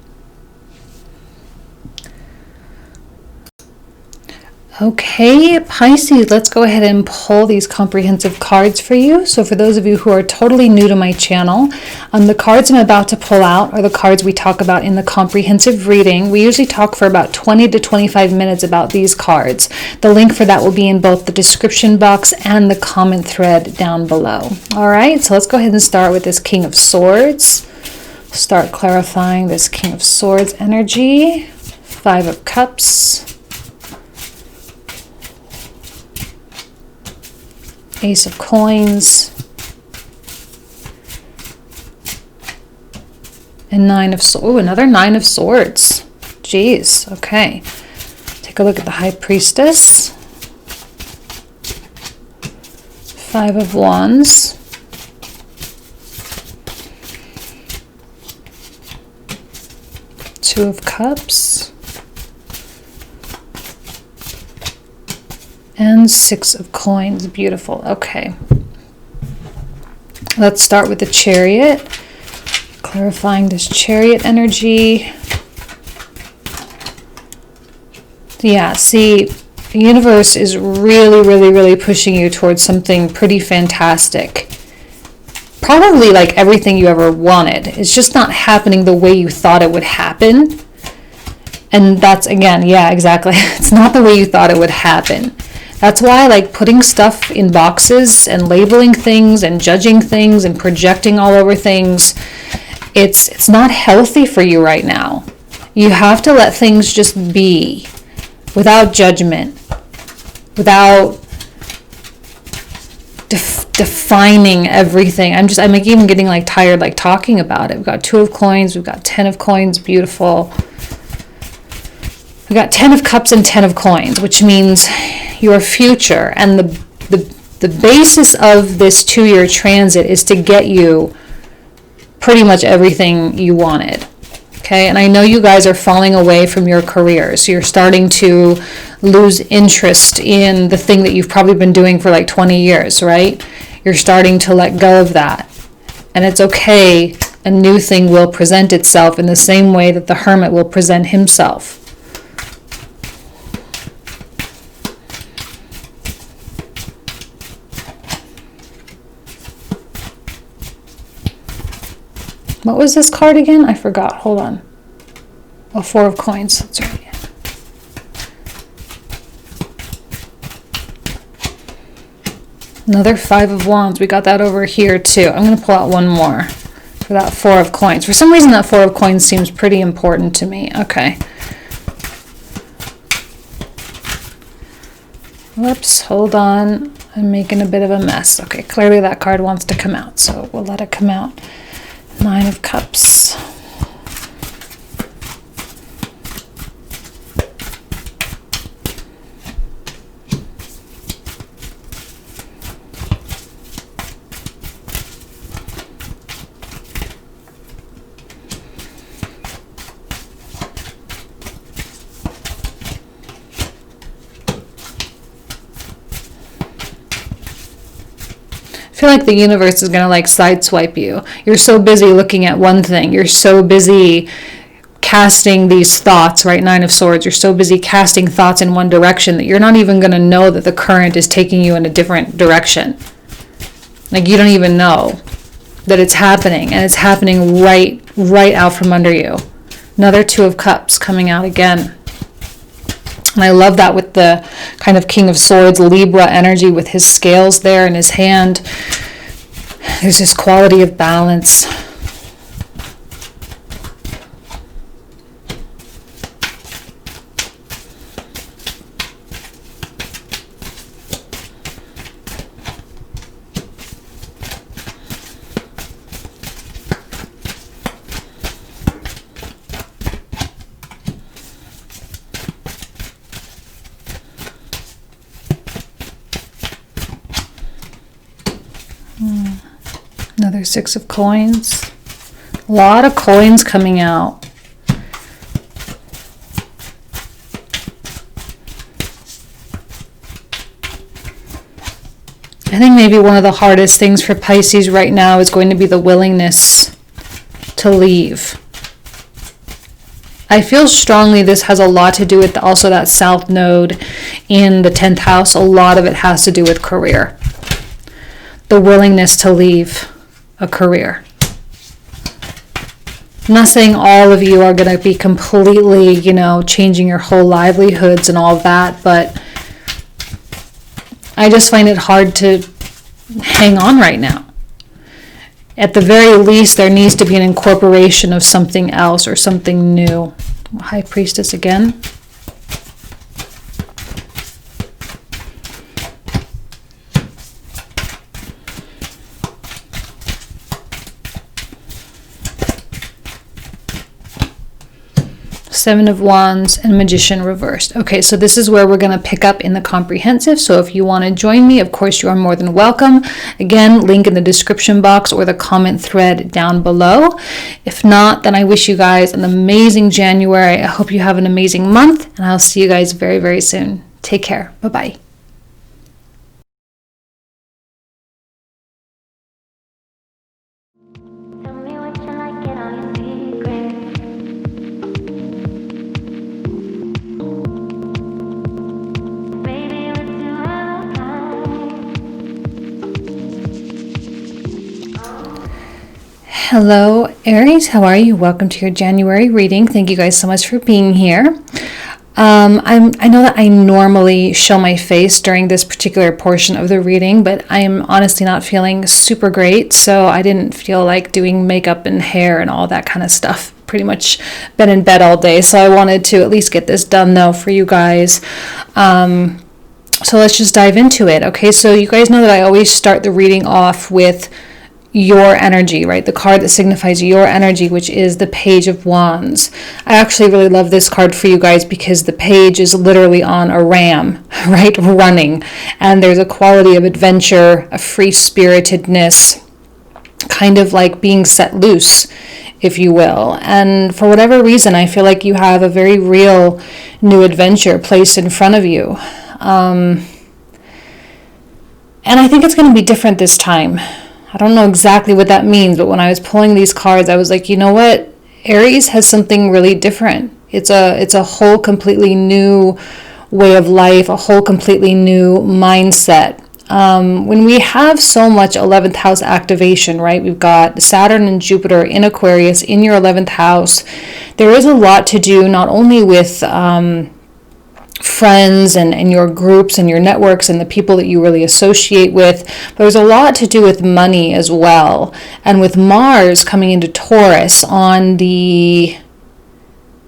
Okay, Pisces, let's go ahead and pull these comprehensive cards for you. So for those of you who are totally new to my channel, the cards I'm about to pull out are the cards we talk about in the comprehensive reading. We usually talk for about 20 to 25 minutes about these cards. The link for that will be in both the description box and the comment thread down below. All right, so let's go ahead and start with this King of Swords. Start clarifying this King of Swords energy. 5 of Cups. Ace of Coins. And 9 of Swords. Oh, another 9 of Swords. Jeez. Okay. Take a look at the High Priestess. 5 of Wands. Two of Cups. And 6 of Coins. Beautiful. Okay. Let's start with the Chariot. Clarifying this Chariot energy. Yeah, see, the universe is really pushing you towards something pretty fantastic. Probably like everything you ever wanted. It's just not happening the way you thought it would happen. And that's, again, yeah, exactly. It's not the way you thought it would happen. That's why, like, putting stuff in boxes and labeling things and judging things and projecting all over things, it's not healthy for you right now. You have to let things just be without judgment, without defining everything. I'm like even getting like tired like talking about it. We've got 2 of Coins, we've got 10 of Coins, beautiful. We've got 10 of Cups and 10 of Coins, which means your future, and the basis of this 2-year transit is to get you pretty much everything you wanted. Okay, and I know you guys are falling away from your careers. You're starting to lose interest in the thing that you've probably been doing for like 20 years, right? You're starting to let go of that. And it's okay. A new thing will present itself in the same way that the Hermit will present himself. What was this card again? I forgot. Hold on. Oh, 4 of Coins. That's right. Another 5 of Wands. We got that over here too. I'm going to pull out one more for that 4 of Coins. For some reason, that 4 of Coins seems pretty important to me. Okay. Whoops. Hold on. I'm making a bit of a mess. Okay. Clearly, that card wants to come out, so we'll let it come out. 9 of Cups. I feel like the universe is going to like sideswipe you. You're so busy looking at one thing. You're so busy casting these thoughts, right? 9 of Swords. You're so busy casting thoughts in one direction that you're not even going to know that the current is taking you in a different direction. Like you don't even know that it's happening, and it's happening right out from under you. Another 2 of Cups coming out again. And I love that with the kind of King of Swords, Libra energy with his scales there in his hand. There's this quality of balance. Another 6 of Coins. A lot of coins coming out. I think maybe one of the hardest things for Pisces right now is going to be the willingness to leave. I feel strongly this has a lot to do with also that South Node in the 10th house. A lot of it has to do with career. The willingness to leave a career. I'm not saying all of you are going to be completely, changing your whole livelihoods and all that, but I just find it hard to hang on right now. at the very least, there needs to be an incorporation of something else or something new. High Priestess again. Seven of Wands and Magician reversed. Okay, so this is where we're going to pick up in the comprehensive. So if you want to join me, of course, you are more than welcome. Again, link in the description box or the comment thread down below. If not, then I wish you guys an amazing January. I hope you have an amazing month, and I'll see you guys very, very soon. Take care. Bye-bye. Hello, Aries. How are you? Welcome to your January reading. Thank you guys so much for being here. I know that I normally show my face during this particular portion of the reading, but I am honestly not feeling super great, so I didn't feel like doing makeup and hair and all that kind of stuff. Pretty much been in bed all day, so I wanted to at least get this done though for you guys. So let's just dive into it. Okay, so you guys know that I always start the reading off with your energy, right? The card that signifies your energy, which is the Page of Wands. I actually really love this card for you guys because the page is literally on a ram, right? Running. And there's a quality of adventure, a free-spiritedness, kind of like being set loose, if you will. And for whatever reason, I feel like you have a very real new adventure placed in front of you. And I think it's going to be different this time. I don't know exactly what that means, but when I was pulling these cards, I was like, you know what? Aries has something really different. It's a whole completely new way of life, a whole completely new mindset. When we have so much 11th house activation, right? We've got Saturn and Jupiter in Aquarius in your 11th house. There is a lot to do, not only with friends and your groups and your networks and the people that you really associate with, but there's a lot to do with money as well. And with Mars coming into Taurus on the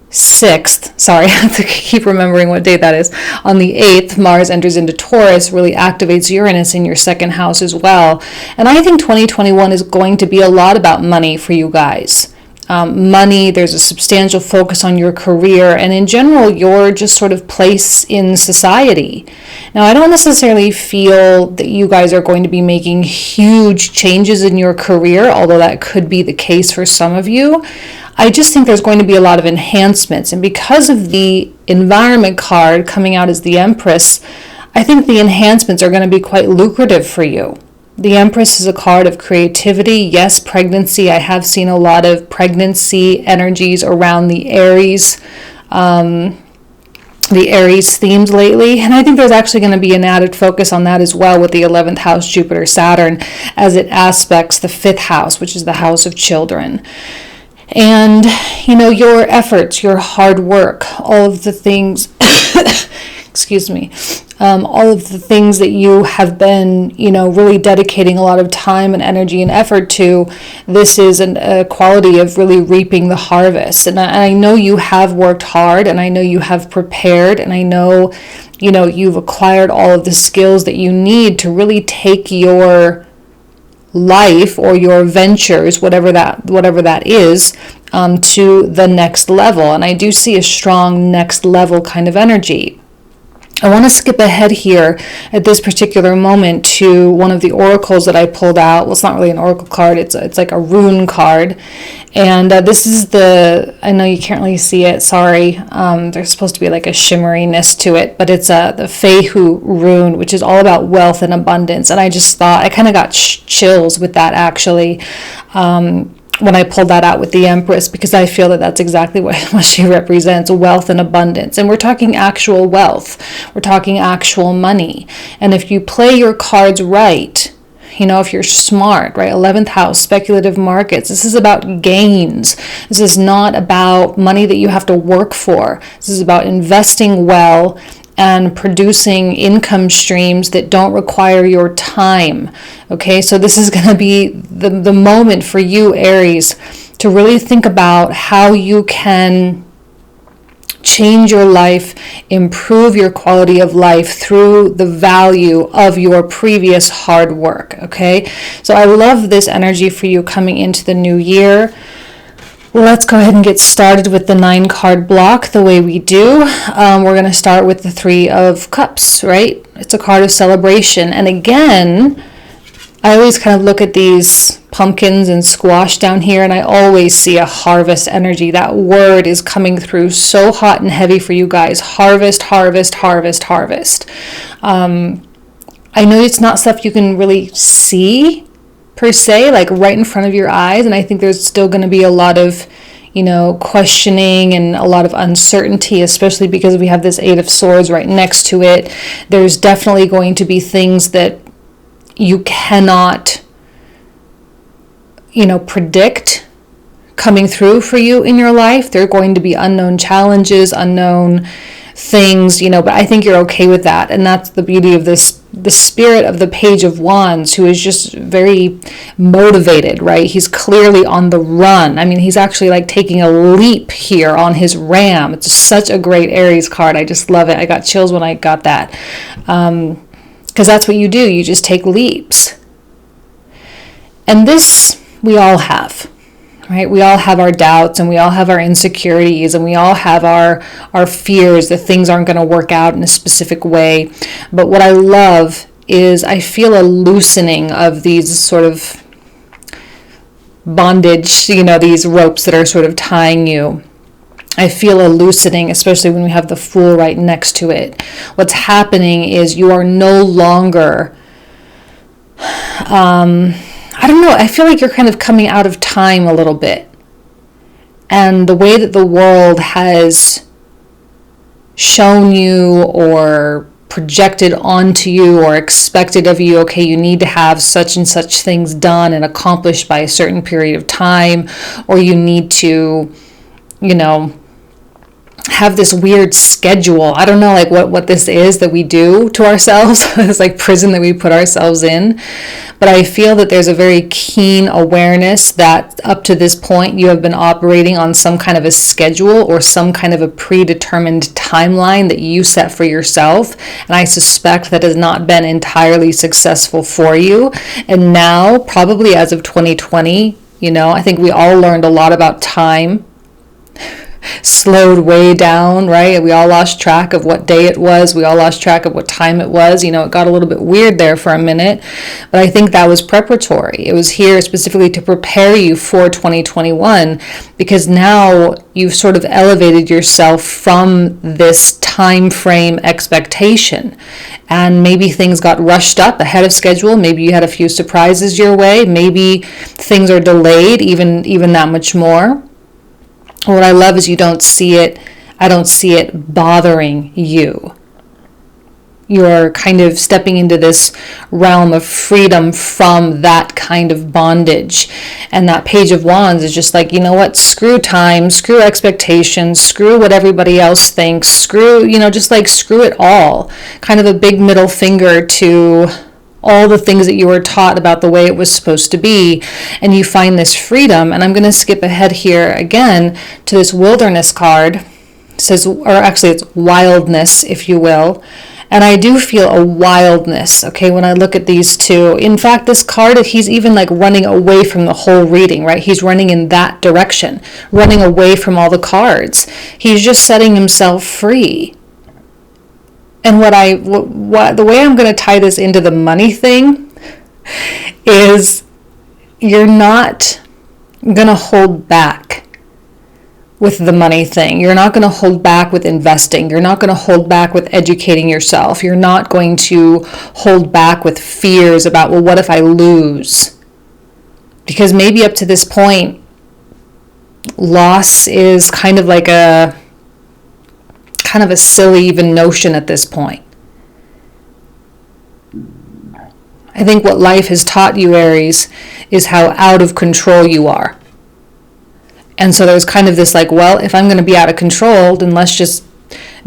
6th, sorry, I have to keep remembering what day that is. On the 8th, Mars enters into Taurus, really activates Uranus in your second house as well. And I think 2021 is going to be a lot about money for you guys. Money, there's a substantial focus on your career, and in general, your just sort of place in society. Now, I don't necessarily feel that you guys are going to be making huge changes in your career, although that could be the case for some of you. I just think there's going to be a lot of enhancements, and because of the environment card coming out as the Empress, I think the enhancements are going to be quite lucrative for you. The Empress is a card of creativity. Yes, pregnancy. I have seen a lot of pregnancy energies around the Aries themes lately. And I think there's actually going to be an added focus on that as well with the 11th house, Jupiter, Saturn, as it aspects the 5th house, which is the house of children. And, you know, your efforts, your hard work, all of the things, excuse me, all of the things that you have been, you know, really dedicating a lot of time and energy and effort to, this is a quality of really reaping the harvest. And I know you have worked hard, and I know you have prepared, and I know, you know, you've acquired all of the skills that you need to really take your life or your ventures, whatever that is, to the next level. And I do see a strong next level kind of energy. I want to skip ahead here at this particular moment to one of the oracles that I pulled out. Well, it's not really an oracle card. It's like a rune card. And this is I know you can't really see it, sorry. There's supposed to be like a shimmeriness to it, but it's the Fehu rune, which is all about wealth and abundance. And I just thought, I kind of got chills with that actually. When I pulled that out with the Empress, because I feel that that's exactly what she represents, wealth and abundance. And we're talking actual wealth. We're talking actual money. And if you play your cards right, you know, if you're smart, right? 11th house, speculative markets. This is about gains. This is not about money that you have to work for. This is about investing well and producing income streams that don't require your time. Okay, so this is going to be the moment for you, Aries, to really think about how you can change your life, improve your quality of life through the value of your previous hard work. Okay, so I love this energy for you coming into the new year. Let's go ahead and get started with the 9-card block the way we do. We're going to start with the 3 of Cups, right? It's a card of celebration. And again, I always kind of look at these pumpkins and squash down here, and I always see a harvest energy. That word is coming through so hot and heavy for you guys. Harvest, harvest, harvest, harvest. I know it's not stuff you can really see per se, like right in front of your eyes, and I think there's still going to be a lot of, questioning and a lot of uncertainty, especially because we have this 8 of Swords right next to it. There's definitely going to be things that you cannot, predict coming through for you in your life. There are going to be unknown challenges, unknown things, but I think you're okay with that. And that's the beauty of this, the spirit of the Page of Wands, who is just very motivated, right? He's clearly on the run. I mean, he's actually like taking a leap here on his ram. It's such a great Aries card. I just love it. I got chills when I got that. Because that's what you do. You just take leaps. And this we all have. Right? We all have our doubts, and we all have our insecurities, and we all have our fears that things aren't going to work out in a specific way. But what I love is I feel a loosening of these sort of bondage, these ropes that are sort of tying you. I feel a loosening, especially when we have the Fool right next to it. What's happening is you are no longer I don't know, I feel like you're kind of coming out of time a little bit. And the way that the world has shown you or projected onto you or expected of you, okay, you need to have such and such things done and accomplished by a certain period of time, or you need to, have this weird schedule. I don't know like what this is that we do to ourselves. It's like prison that we put ourselves in. But I feel that there's a very keen awareness that up to this point you have been operating on some kind of a schedule or some kind of a predetermined timeline that you set for yourself. And I suspect that has not been entirely successful for you. And now, probably as of 2020, I think we all learned a lot about time. Slowed way down, right? We all lost track of what day it was. We all lost track of what time it was. It got a little bit weird there for a minute, but I think that was preparatory. It was here specifically to prepare you for 2021, because now you've sort of elevated yourself from this time frame expectation, and maybe things got rushed up ahead of schedule. Maybe you had a few surprises your way. Maybe things are delayed even that much more. What I love is you don't see it, I don't see it bothering you. You're kind of stepping into this realm of freedom from that kind of bondage. And that Page of Wands is just like, screw time, screw expectations, screw what everybody else thinks, screw it all. Kind of a big middle finger to all the things that you were taught about the way it was supposed to be, and you find this freedom. And I'm going to skip ahead here again to this Wilderness card. It says, or actually it's wildness, if you will. And I do feel a wildness, okay, when I look at these two. In fact, this card, he's even like running away from the whole reading, right? He's running in that direction, running away from all the cards. He's just setting himself free. And the way I'm going to tie this into the money thing is you're not going to hold back with the money thing. You're not going to hold back with investing. You're not going to hold back with educating yourself. You're not going to hold back with fears about, well, what if I lose? Because maybe up to this point, loss is kind of a silly even notion at this point. I think what life has taught you, Aries, is how out of control you are. And so there's kind of this like, well, if I'm going to be out of control, then let's just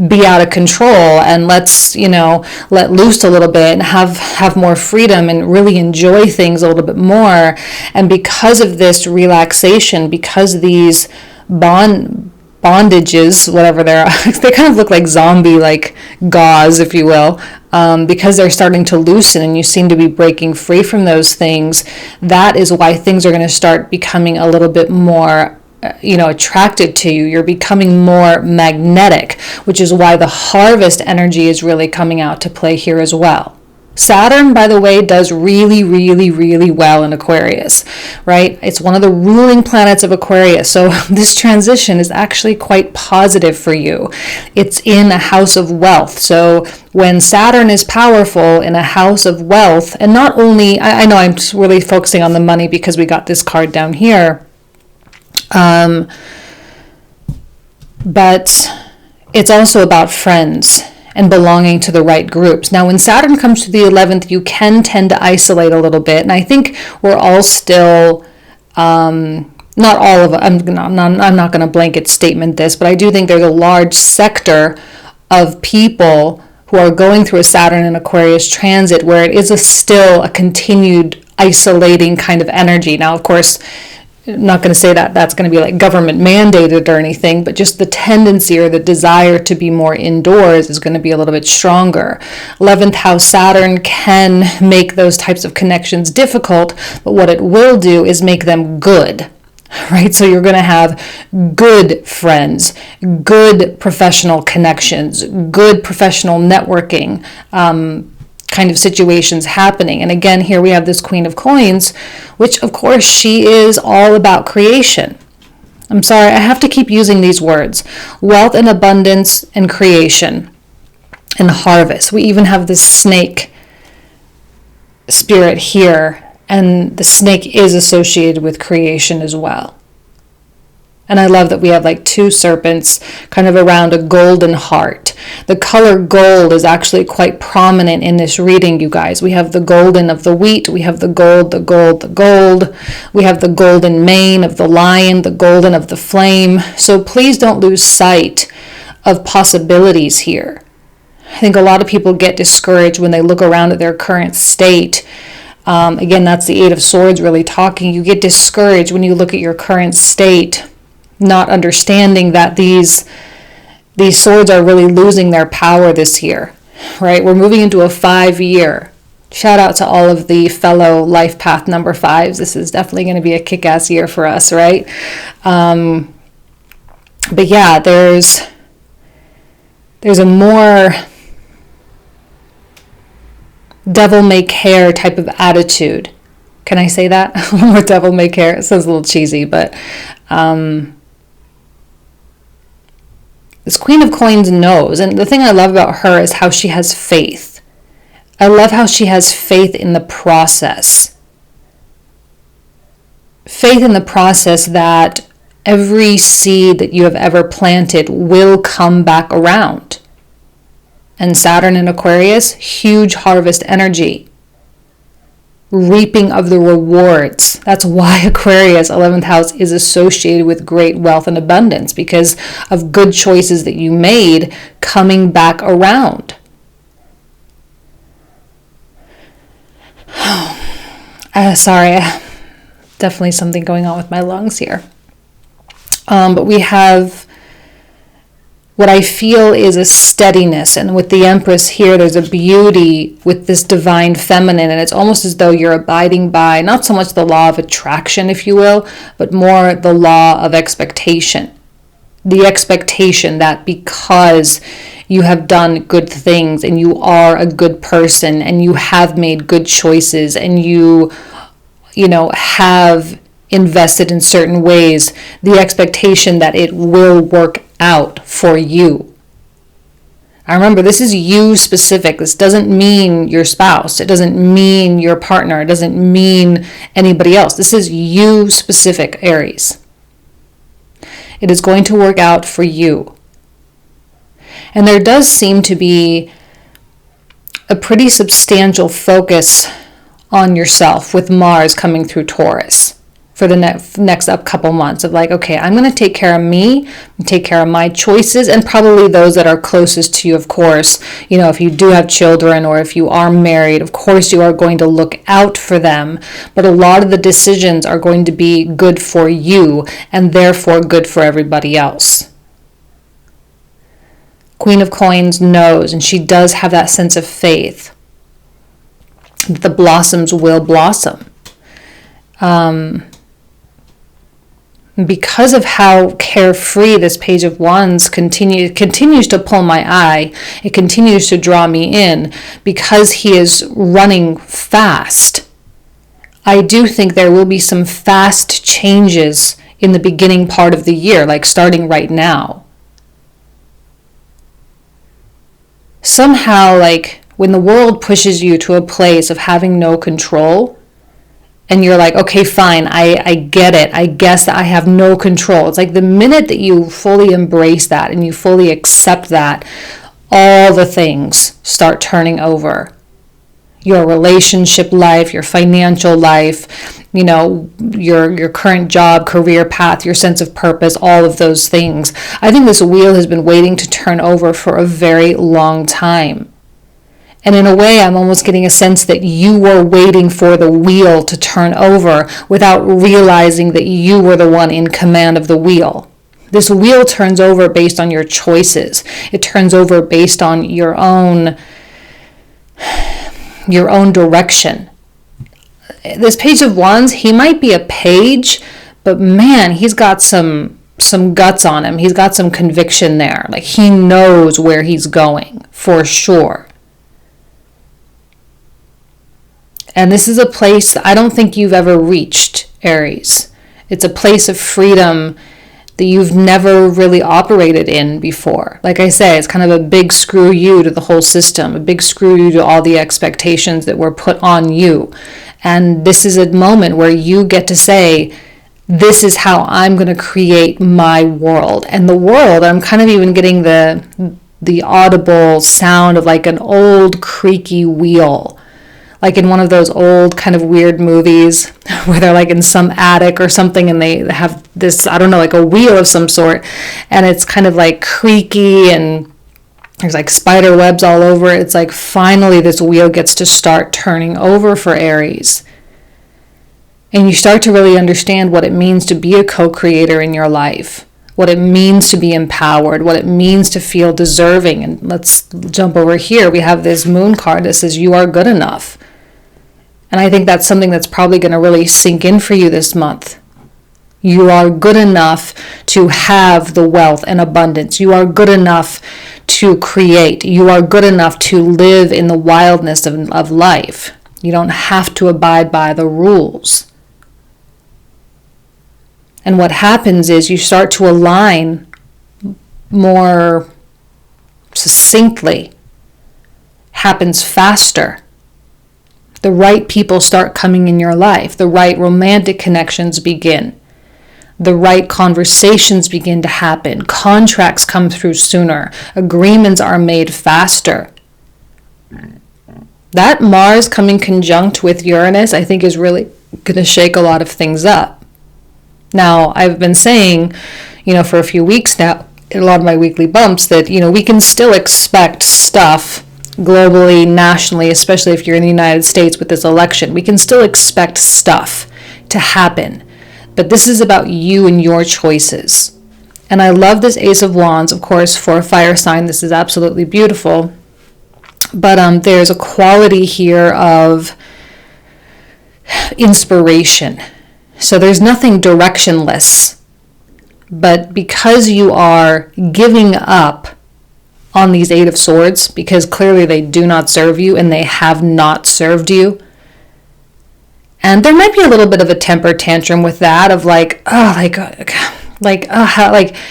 be out of control, and let's, let loose a little bit and have more freedom and really enjoy things a little bit more. And because of this relaxation, because these bondages, whatever they kind of look like zombie, like gauze, if you will, because they're starting to loosen and you seem to be breaking free from those things. That is why things are going to start becoming a little bit more attractive to you. You're becoming more magnetic, which is why the harvest energy is really coming out to play here as well. Saturn, by the way, does really, really, really well in Aquarius, right? It's one of the ruling planets of Aquarius. So this transition is actually quite positive for you. It's in a house of wealth. So when Saturn is powerful in a house of wealth, and not only, I know I'm really focusing on the money because we got this card down here, but it's also about friends and belonging to the right groups. Now, when Saturn comes to the 11th, you can tend to isolate a little bit. And I think we're all still, not all of it, I'm not going to blanket statement this, but I do think there's a large sector of people who are going through a Saturn and Aquarius transit where it is still a continued isolating kind of energy. Now, of course, I'm not going to say that that's going to be like government mandated or anything, but just the tendency or the desire to be more indoors is going to be a little bit stronger. 11th house Saturn can make those types of connections difficult, but what it will do is make them good, right? So you're going to have good friends, good professional connections, good professional networking, kind of situations happening. And again, here we have this Queen of Coins, which of course she is all about creation. I'm sorry, I have to keep using these words. Wealth and abundance and creation and harvest. We even have this snake spirit here, and the snake is associated with creation as well. And I love that we have like two serpents kind of around a golden heart. The color gold is actually quite prominent in this reading, you guys. We have the golden of the wheat. We have the gold, the gold, the gold. We have the golden mane of the lion, the golden of the flame. So please don't lose sight of possibilities here. I think a lot of people get discouraged when they look around at their current state. Again, that's the Eight of Swords really talking. You get discouraged when you look at your current state, not understanding that these swords are really losing their power this year, right? We're moving into a 5-year. Shout out to all of the fellow life path number 5s. This is definitely going to be a kick-ass year for us, right? But yeah, there's a more devil may care type of attitude. Can I say that? More devil may care. It sounds a little cheesy, but this Queen of Coins knows, and the thing I love about her is how she has faith. I love how she has faith in the process. Faith in the process that every seed that you have ever planted will come back around. And Saturn in Aquarius, huge harvest energy. Reaping of the rewards. That's why Aquarius, 11th house, is associated with great wealth and abundance, because of good choices that you made coming back around. Sorry, definitely something going on with my lungs here. But we have what I feel is a steadiness, and with the Empress here, there's a beauty with this divine feminine, and it's almost as though you're abiding by not so much the law of attraction, if you will, but more the law of expectation. The expectation that because you have done good things and you are a good person and you have made good choices and you have invested in certain ways, the expectation that it will work out for you. I remember, this is you specific. This doesn't mean your spouse. It doesn't mean your partner. It doesn't mean anybody else. This is you specific, Aries. It is going to work out for you. And there does seem to be a pretty substantial focus on yourself with Mars coming through Taurus. for the next up couple months of like, okay, I'm going to take care of me, take care of my choices, and probably those that are closest to you, of course. You know, if you do have children or if you are married, of course you are going to look out for them. But a lot of the decisions are going to be good for you and therefore good for everybody else. Queen of Coins knows, and she does have that sense of faith, that the blossoms will blossom. Because of how carefree this Page of Wands continues to pull my eye, it continues to draw me in, because he is running fast. I do think there will be some fast changes in the beginning part of the year, like starting right now. Somehow, like when the world pushes you to a place of having no control, and you're like, okay, fine, I get it. I guess that I have no control. It's like the minute that you fully embrace that and you fully accept that, all the things start turning over. Your relationship life, your financial life, you know, your current job, career path, your sense of purpose, all of those things. I think this wheel has been waiting to turn over for a very long time. And in a way, I'm almost getting a sense that you were waiting for the wheel to turn over without realizing that you were the one in command of the wheel. This wheel turns over based on your choices. It turns over based on your own direction. This Page of Wands, he might be a page, but man, he's got some guts on him. He's got some conviction there. Like he knows where he's going for sure. And this is a place that I don't think you've ever reached, Aries. It's a place of freedom that you've never really operated in before. Like I say, it's kind of a big screw you to the whole system, a big screw you to all the expectations that were put on you. And this is a moment where you get to say, this is how I'm going to create my world. And the world, I'm kind of even getting the audible sound of like an old creaky wheel. Like in one of those old kind of weird movies where they're like in some attic or something and they have this, I don't know, like a wheel of some sort, and it's kind of like creaky and there's like spider webs all over it. It's like finally this wheel gets to start turning over for Aries. And you start to really understand what it means to be a co-creator in your life, what it means to be empowered, what it means to feel deserving. And let's jump over here. We have this moon card that says you are good enough. And I think that's something that's probably going to really sink in for you this month. You are good enough to have the wealth and abundance. You are good enough to create. You are good enough to live in the wildness of life. You don't have to abide by the rules. And what happens is you start to align more succinctly. Happens faster. The right people start coming in your life. The right romantic connections begin. The right conversations begin to happen. Contracts come through sooner. Agreements are made faster. That Mars coming conjunct with Uranus, I think, is really going to shake a lot of things up. Now, I've been saying, for a few weeks now, in a lot of my weekly bumps, that, we can still expect stuff globally, nationally, especially if you're in the United States with this election. We can still expect stuff to happen. But this is about you and your choices. And I love this Ace of Wands, of course, for a fire sign. This is absolutely beautiful. But there's a quality here of inspiration. So there's nothing directionless. But because you are giving up on these Eight of Swords, because clearly they do not serve you and they have not served you. And there might be a little bit of a temper tantrum with that of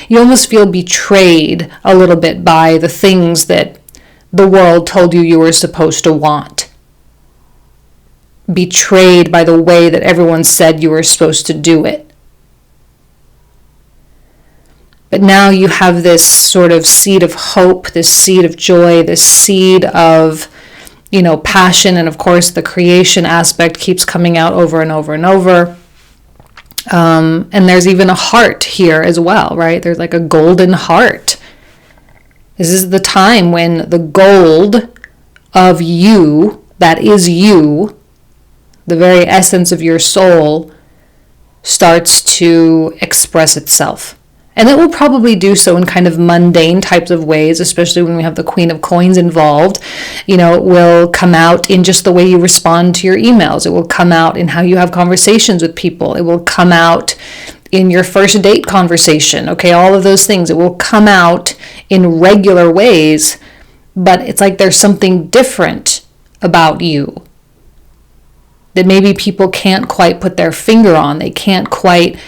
you almost feel betrayed a little bit by the things that the world told you were supposed to want. Betrayed by the way that everyone said you were supposed to do it. But now you have this sort of seed of hope, this seed of joy, this seed of, passion. And of course, the creation aspect keeps coming out over and over and over. And there's even a heart here as well, right? There's like a golden heart. This is the time when the gold of you, that is you, the very essence of your soul, starts to express itself. And it will probably do so in kind of mundane types of ways, especially when we have the Queen of Coins involved. You know, it will come out in just the way you respond to your emails. It will come out in how you have conversations with people. It will come out in your first date conversation. Okay, all of those things. It will come out in regular ways, but it's like there's something different about you that maybe people can't quite put their finger on. They can't quite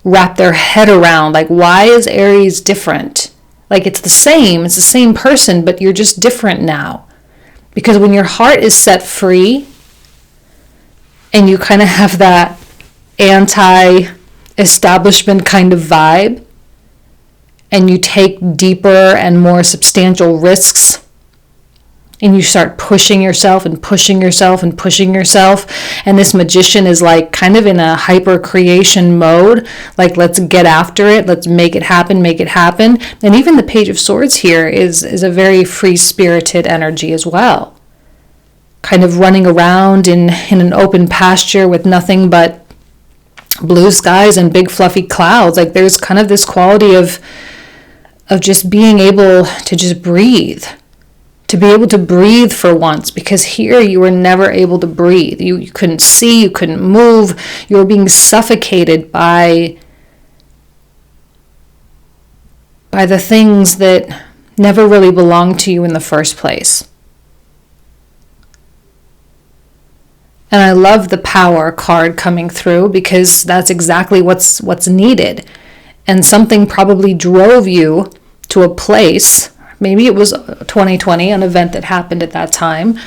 wrap their head around, like, why is Aries different? Like, it's the same person, but you're just different now. Because when your heart is set free and you kind of have that anti-establishment kind of vibe, and you take deeper and more substantial risks, and you start pushing yourself and pushing yourself and pushing yourself, and this magician is like kind of in a hyper creation mode, like, let's get after it, let's make it happen. And even the Page of Swords here is a very free-spirited energy as well, kind of running around in an open pasture with nothing but blue skies and big fluffy clouds. Like, there's kind of this quality of just being able to just breathe. To be able to breathe for once, because here you were never able to breathe. You couldn't see, you couldn't move, you were being suffocated by the things that never really belonged to you in the first place. And I love the Power card coming through, because that's exactly what's needed. And something probably drove you to a place. Maybe it was 2020, an event that happened at that time,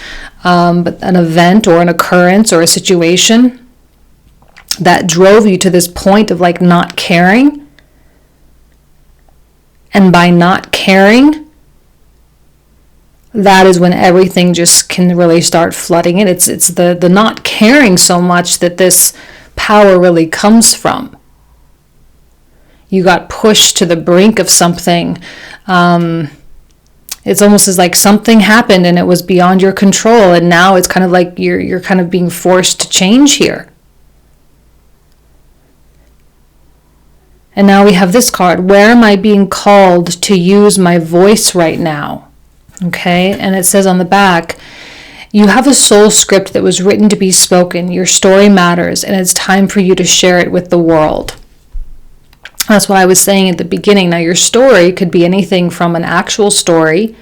but an event or an occurrence or a situation that drove you to this point of like not caring. And by not caring, that is when everything just can really start flooding in. It's the not caring so much that this power really comes from. You got pushed to the brink of something. It's almost as like something happened and it was beyond your control, and now it's kind of like you're kind of being forced to change here. And now we have this card. Where am I being called to use my voice right now? Okay, and it says on the back, you have a soul script that was written to be spoken. Your story matters, and it's time for you to share it with the world. That's what I was saying at the beginning. Now, your story could be anything from an actual story,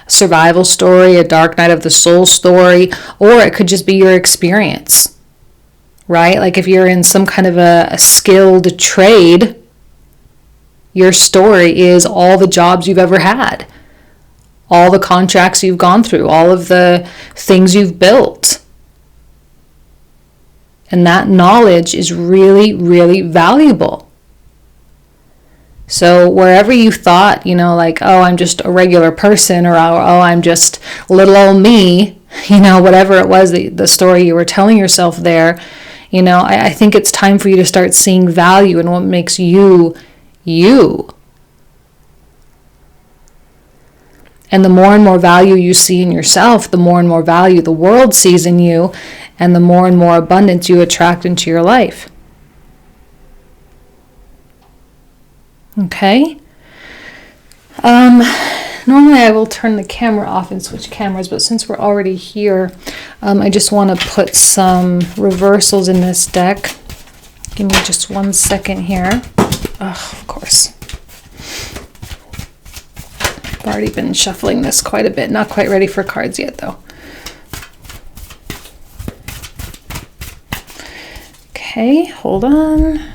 a survival story, a dark night of the soul story, or it could just be your experience, right? Like if you're in some kind of a skilled trade, your story is all the jobs you've ever had, all the contracts you've gone through, all of the things you've built. And that knowledge is really, really valuable. So wherever you thought, like, oh, I'm just a regular person, or oh, I'm just little old me, whatever it was, the story you were telling yourself there, I think it's time for you to start seeing value in what makes you, you. And the more and more value you see in yourself, the more and more value the world sees in you, and the more and more abundance you attract into your life. Okay. Normally I will turn the camera off and switch cameras, but since we're already here, I just want to put some reversals in this deck. Give me just 1 second here. Of course. I've already been shuffling this quite a bit. Not quite ready for cards yet, though. Okay, hold on.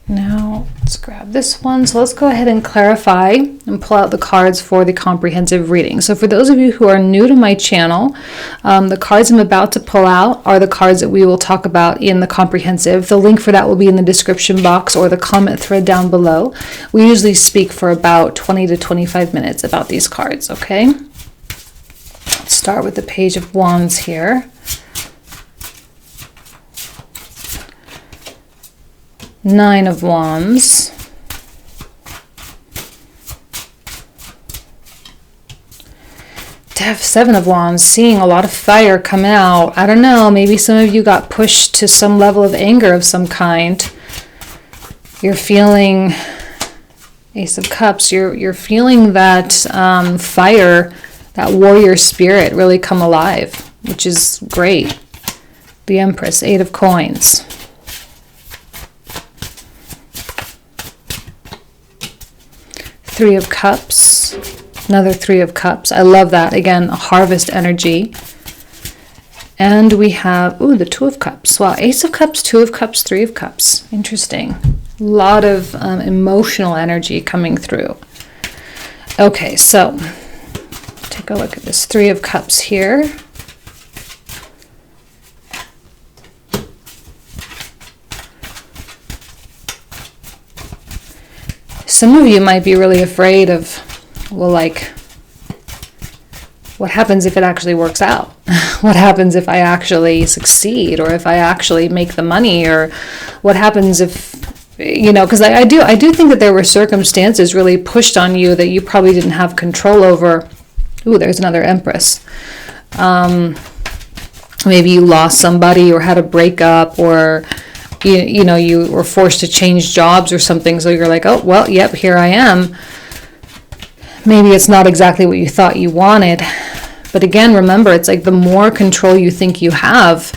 Now let's grab this one. So let's go ahead and clarify and pull out the cards for the comprehensive reading. So for those of you who are new to my channel, the cards I'm about to pull out are the cards that we will talk about in the comprehensive. The link for that will be in the description box or the comment thread down below. We usually speak for about 20 to 25 minutes about these cards, okay? Let's start with the Page of Wands here. Nine of Wands. Seven of Wands, seeing a lot of fire come out. I don't know, maybe some of you got pushed to some level of anger of some kind. You're feeling, Ace of Cups, you're feeling that fire, that warrior spirit really come alive, which is great. The Empress, Eight of Coins. Three of Cups. Another Three of Cups. I love that. Again, a harvest energy. And we have, ooh, the Two of Cups. Wow, Ace of Cups, Two of Cups, Three of Cups. Interesting. A lot of emotional energy coming through. Okay, so take a look at this Three of Cups here. Some of you might be really afraid of, well, like, what happens if it actually works out? What happens if I actually succeed, or if I actually make the money, or what happens if, you know, because I do think that there were circumstances really pushed on you that you probably didn't have control over. Ooh, there's another Empress. Maybe you lost somebody or had a breakup, or you know, you were forced to change jobs or something, so you're like, oh, well, yep, here I am. Maybe it's not exactly what you thought you wanted. But again, remember, it's like the more control you think you have,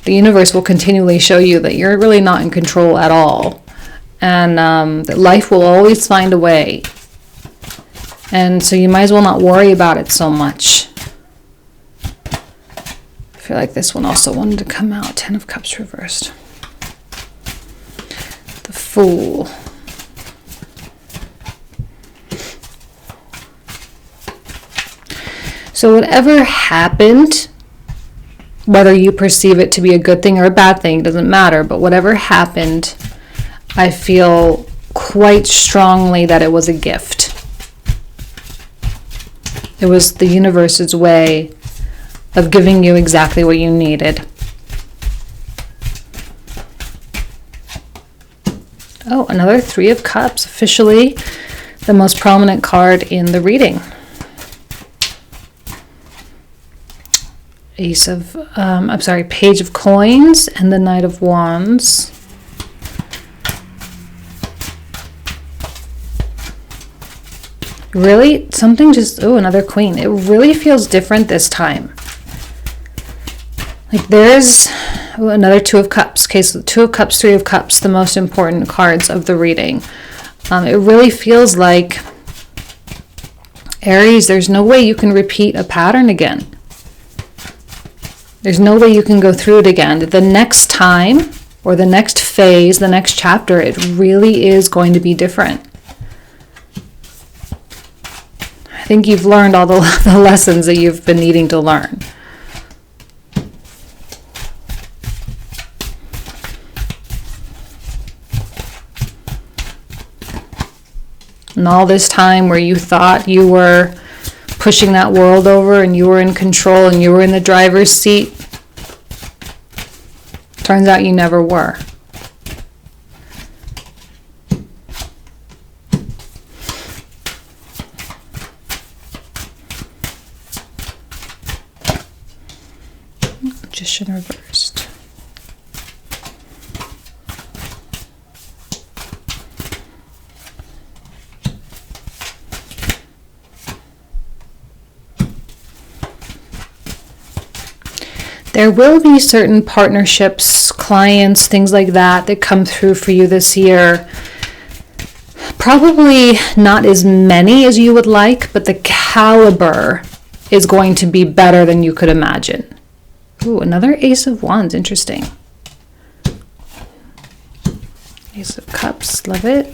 the universe will continually show you that you're really not in control at all. And that life will always find a way. And so you might as well not worry about it so much. I feel like this one also wanted to come out. Ten of Cups reversed. The Fool. So whatever happened, whether you perceive it to be a good thing or a bad thing, doesn't matter, but whatever happened, I feel quite strongly that it was a gift. It was the universe's way of giving you exactly what you needed. Oh, another Three of Cups, officially the most prominent card in the reading. Page of Coins and the Knight of Wands. Really, something just, oh, another Queen. It really feels different this time. Like there's another Two of Cups. Okay, so Two of Cups, Three of Cups, the most important cards of the reading. It really feels like, Aries, there's no way you can repeat a pattern again. There's no way you can go through it again. The next time, or the next phase, the next chapter, it really is going to be different. I think you've learned all the lessons that you've been needing to learn. And all this time where you thought you were pushing that world over and you were in control and you were in the driver's seat, turns out you never were. Magician reversed. There will be certain partnerships, clients, things like that come through for you this year. Probably not as many as you would like, but the caliber is going to be better than you could imagine. Ooh, another Ace of Wands, interesting. Ace of Cups, love it.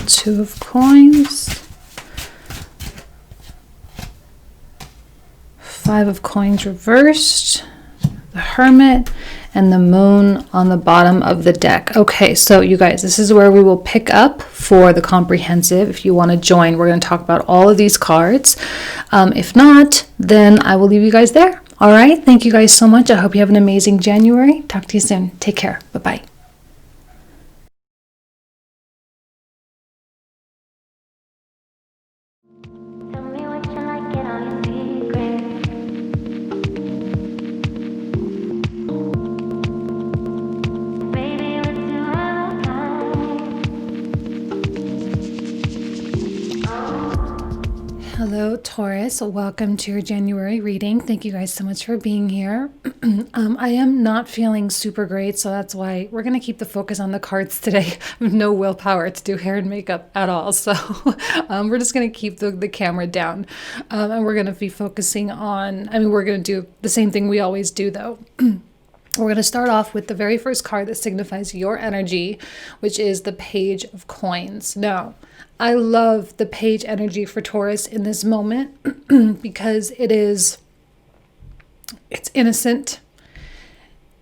Two of Coins. Five of Coins reversed, the Hermit, and the moon on the bottom of the deck. Okay, so you guys, this is where we will pick up for the comprehensive. If you want to join, we're going to talk about all of these cards. If not, then I will leave you guys there. All right, thank you guys so much. I hope you have an amazing January. Talk to you soon. Take care. Bye-bye. Hello, Taurus. Welcome to your January reading. Thank you guys so much for being here. I am not feeling super great, so that's why we're going to keep the focus on the cards today. I have no willpower to do hair and makeup at all, so we're just going to keep the camera down, and we're going to be focusing on, we're going to do the same thing we always do, though. We're going to start off with the very first card that signifies your energy, which is the Page of Coins. Now, I love the page energy for Taurus in this moment because it's innocent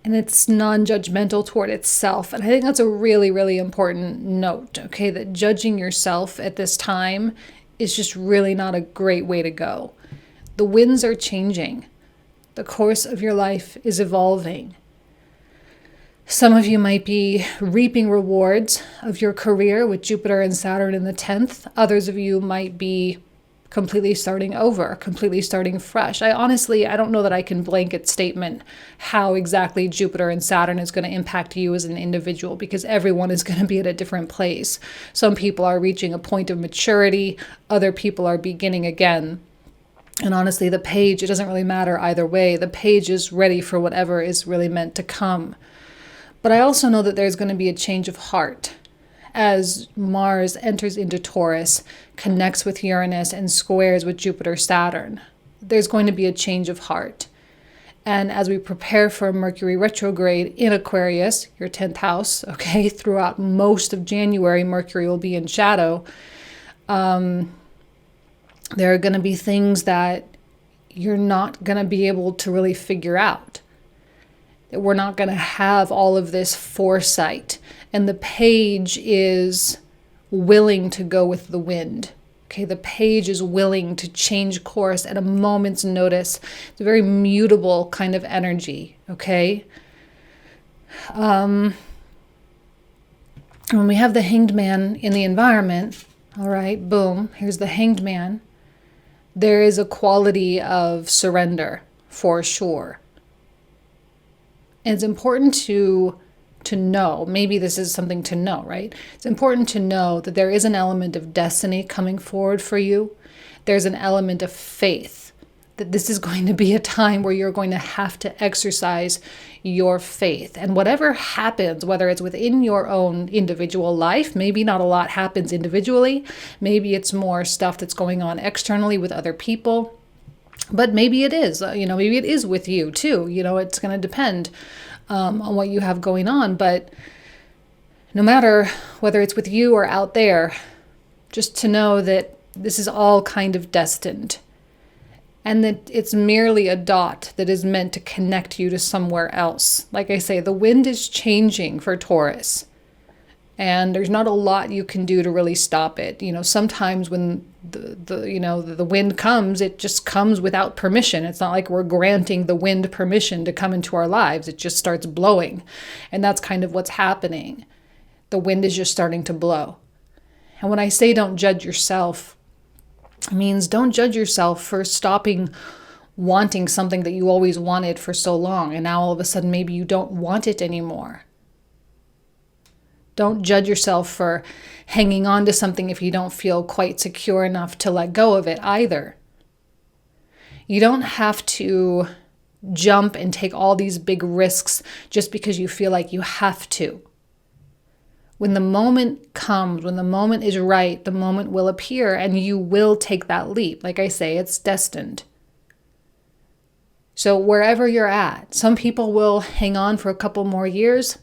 and it's non-judgmental toward itself. And I think that's a really, really important note, okay? That judging yourself at this time is just really not a great way to go. The winds are changing. The course of your life is evolving. Some of you might be reaping rewards of your career with Jupiter and Saturn in the 10th. Others of you might be completely starting over, completely starting fresh. I don't know that I can blanket statement how exactly Jupiter and Saturn is going to impact you as an individual, because everyone is going to be at a different place. Some people are reaching a point of maturity. Other people are beginning again. And honestly, the page, it doesn't really matter either way. The page is ready for whatever is really meant to come. But I also know that there's going to be a change of heart as Mars enters into Taurus, connects with Uranus, and squares with Jupiter, Saturn. There's going to be a change of heart. And as we prepare for Mercury Retrograde in Aquarius, your 10th house, okay, throughout most of January, Mercury will be in shadow. There are going to be things that you're not going to be able to really figure out. That we're not going to have all of this foresight. And the page is willing to go with the wind. Okay, the page is willing to change course at a moment's notice. It's a very mutable kind of energy, okay? When we have the Hanged Man in the environment, all right, boom, here's the Hanged Man. There is a quality of surrender, for sure. And it's important to know, maybe this is something to know, right? It's important to know that there is an element of destiny coming forward for you. There's an element of faith, that this is going to be a time where you're going to have to exercise your faith. And whatever happens, whether it's within your own individual life, maybe not a lot happens individually, maybe it's more stuff that's going on externally with other people. But maybe it is, maybe it is with you too. It's going to depend on what you have going on. But no matter whether it's with you or out there, just to know that this is all kind of destined. And that it's merely a dot that is meant to connect you to somewhere else. Like I say, the wind is changing for Taurus. And there's not a lot you can do to really stop it. Sometimes when the wind comes, it just comes without permission. It's not like we're granting the wind permission to come into our lives. It just starts blowing. And that's kind of what's happening. The wind is just starting to blow. And when I say don't judge yourself, it means don't judge yourself for stopping wanting something that you always wanted for so long. And now all of a sudden, maybe you don't want it anymore. Don't judge yourself for hanging on to something if you don't feel quite secure enough to let go of it either. You don't have to jump and take all these big risks just because you feel like you have to. When the moment comes, when the moment is right, the moment will appear and you will take that leap. Like I say, it's destined. So wherever you're at, some people will hang on for a couple more years.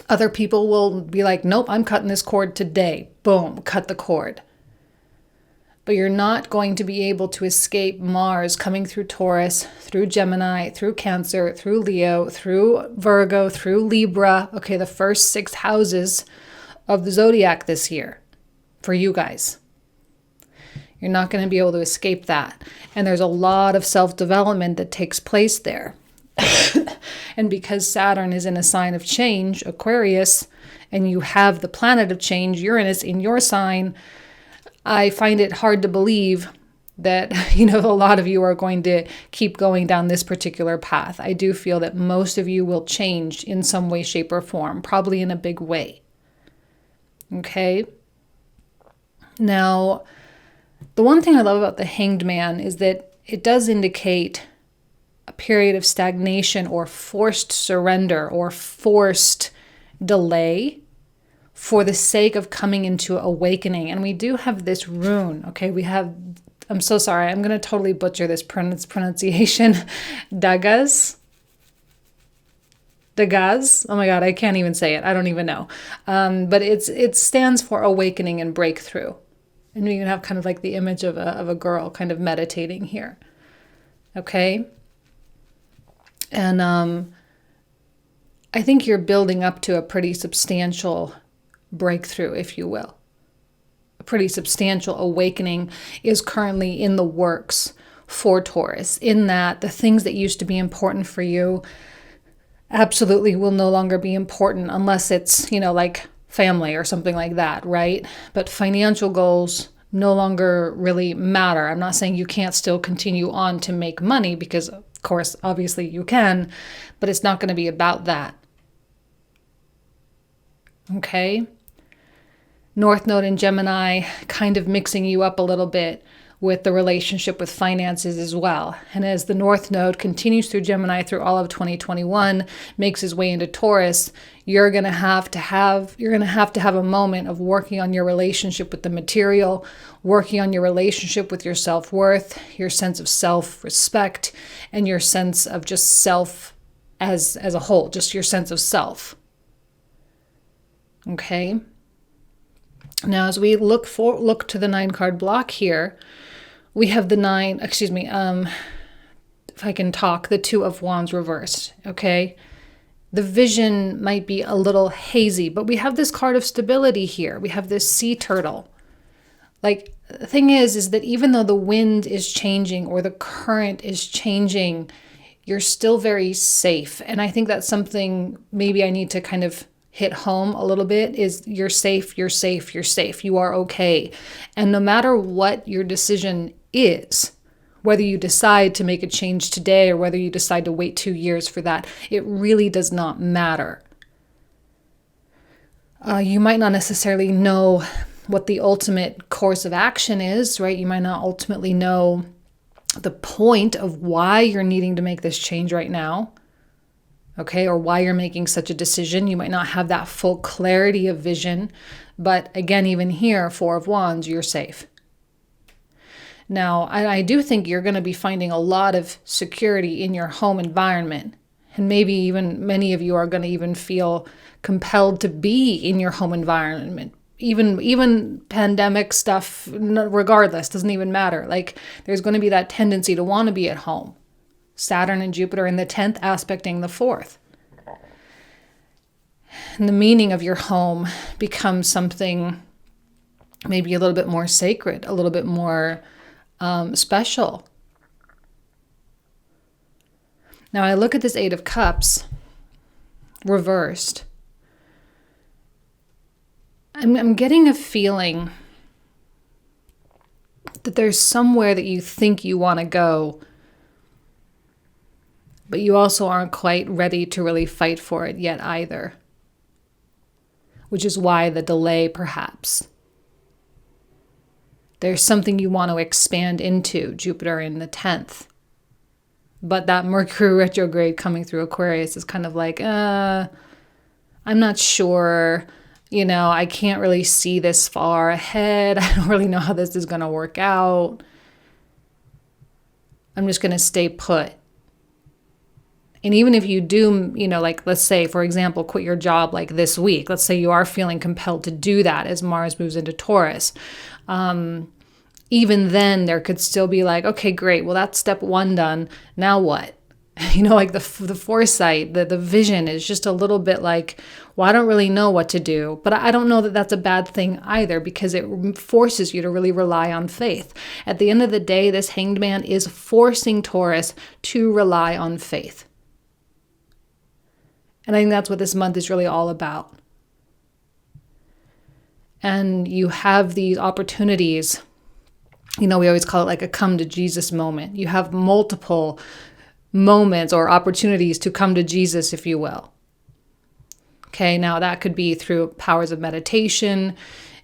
Other people will be like, nope, I'm cutting this cord today. Boom, cut the cord. but you're not going to be able to escape Mars coming through Taurus, through Gemini, through Cancer, through Leo, through Virgo, through Libra. Okay, the first 6 houses of the Zodiac this year for you guys. You're not going to be able to escape that. And there's a lot of self-development that takes place there. And because Saturn is in a sign of change, Aquarius, and you have the planet of change, Uranus, in your sign, I find it hard to believe that, a lot of you are going to keep going down this particular path. I do feel that most of you will change in some way, shape, or form, probably in a big way. Okay? Now, the one thing I love about the Hanged Man is that it does indicate a period of stagnation or forced surrender or forced delay for the sake of coming into awakening. And we do have this rune, okay? I'm so sorry, I'm going to totally butcher this pronunciation. Dagaz? Oh my God, I can't even say it. I don't even know. But it stands for awakening and breakthrough. And we can have kind of like the image of a girl kind of meditating here. Okay? And I think you're building up to a pretty substantial breakthrough, if you will. A pretty substantial awakening is currently in the works for Taurus, in that the things that used to be important for you absolutely will no longer be important unless it's, like family or something like that, right? But financial goals no longer really matter. I'm not saying you can't still continue on to make money, because of course, obviously you can, but it's not going to be about that. Okay? North Node in Gemini kind of mixing you up a little bit with the relationship with finances as well. And as the North Node continues through Gemini through all of 2021, makes his way into Taurus, you're going to have to have a moment of working on your relationship with the material, working on your relationship with your self-worth, your sense of self-respect, and your sense of just self as a whole, just your sense of self. Okay? Now, as we look to the 9-card block here, we have the the 2 of Wands reversed, okay? The vision might be a little hazy, but we have this card of stability here. We have this sea turtle. Like, the thing is that even though the wind is changing or the current is changing, you're still very safe. And I think that's something maybe I need to kind of hit home a little bit, is you're safe, you're safe, you're safe, you are okay. And no matter what your decision is, whether you decide to make a change today or whether you decide to wait 2 years for that, it really does not matter. You might not necessarily know what the ultimate course of action is, right? You might not ultimately know the point of why you're needing to make this change right now. Okay, or why you're making such a decision. You might not have that full clarity of vision, but again, even here, 4 of Wands, you're safe. Now, I do think you're going to be finding a lot of security in your home environment, and maybe even many of you are going to even feel compelled to be in your home environment. Even pandemic stuff, regardless, doesn't even matter. Like, there's going to be that tendency to want to be at home. Saturn and Jupiter in the 10th aspecting the 4th. And the meaning of your home becomes something maybe a little bit more sacred, a little bit more special. Now I look at this 8 of Cups reversed. I'm getting a feeling that there's somewhere that you think you want to go, but you also aren't quite ready to really fight for it yet either. Which is why the delay, perhaps. There's something you want to expand into, Jupiter in the 10th. But that Mercury retrograde coming through Aquarius is kind of like, I'm not sure. I can't really see this far ahead. I don't really know how this is going to work out. I'm just going to stay put. And even if you do, like, let's say, for example, quit your job like this week, let's say you are feeling compelled to do that as Mars moves into Taurus. even then there could still be like, okay, great. Well, that's step one done. Now what? Like the foresight, the vision is just a little bit like, well, I don't really know what to do. But I don't know that that's a bad thing either, because it forces you to really rely on faith. At the end of the day, this Hanged Man is forcing Taurus to rely on faith. And I think that's what this month is really all about. And you have these opportunities, we always call it like a come to Jesus moment. You have multiple moments or opportunities to come to Jesus, if you will. Okay, now that could be through powers of meditation.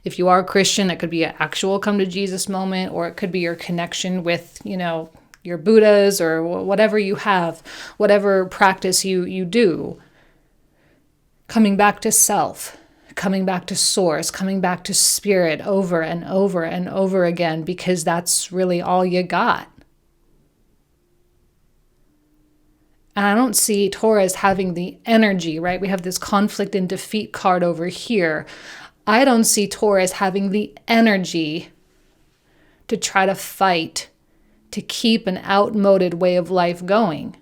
If you are a Christian, it could be an actual come to Jesus moment, or it could be your connection with, your Buddhas or whatever you have, whatever practice you do. Coming back to self, coming back to source, coming back to spirit over and over and over again, because that's really all you got. And I don't see Taurus having the energy, right? We have this conflict and defeat card over here. I don't see Taurus having the energy to try to fight, to keep an outmoded way of life going.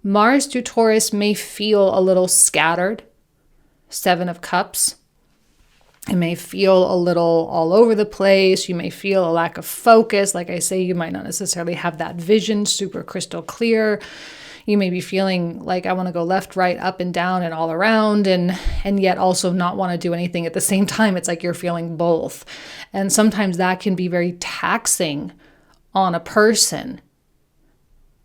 Mars to Taurus may feel a little scattered, 7 of Cups. It may feel a little all over the place. You may feel a lack of focus. Like I say, you might not necessarily have that vision super crystal clear. You may be feeling like I want to go left, right, up and down and all around, and yet also not want to do anything at the same time. It's like you're feeling both. And sometimes that can be very taxing on a person.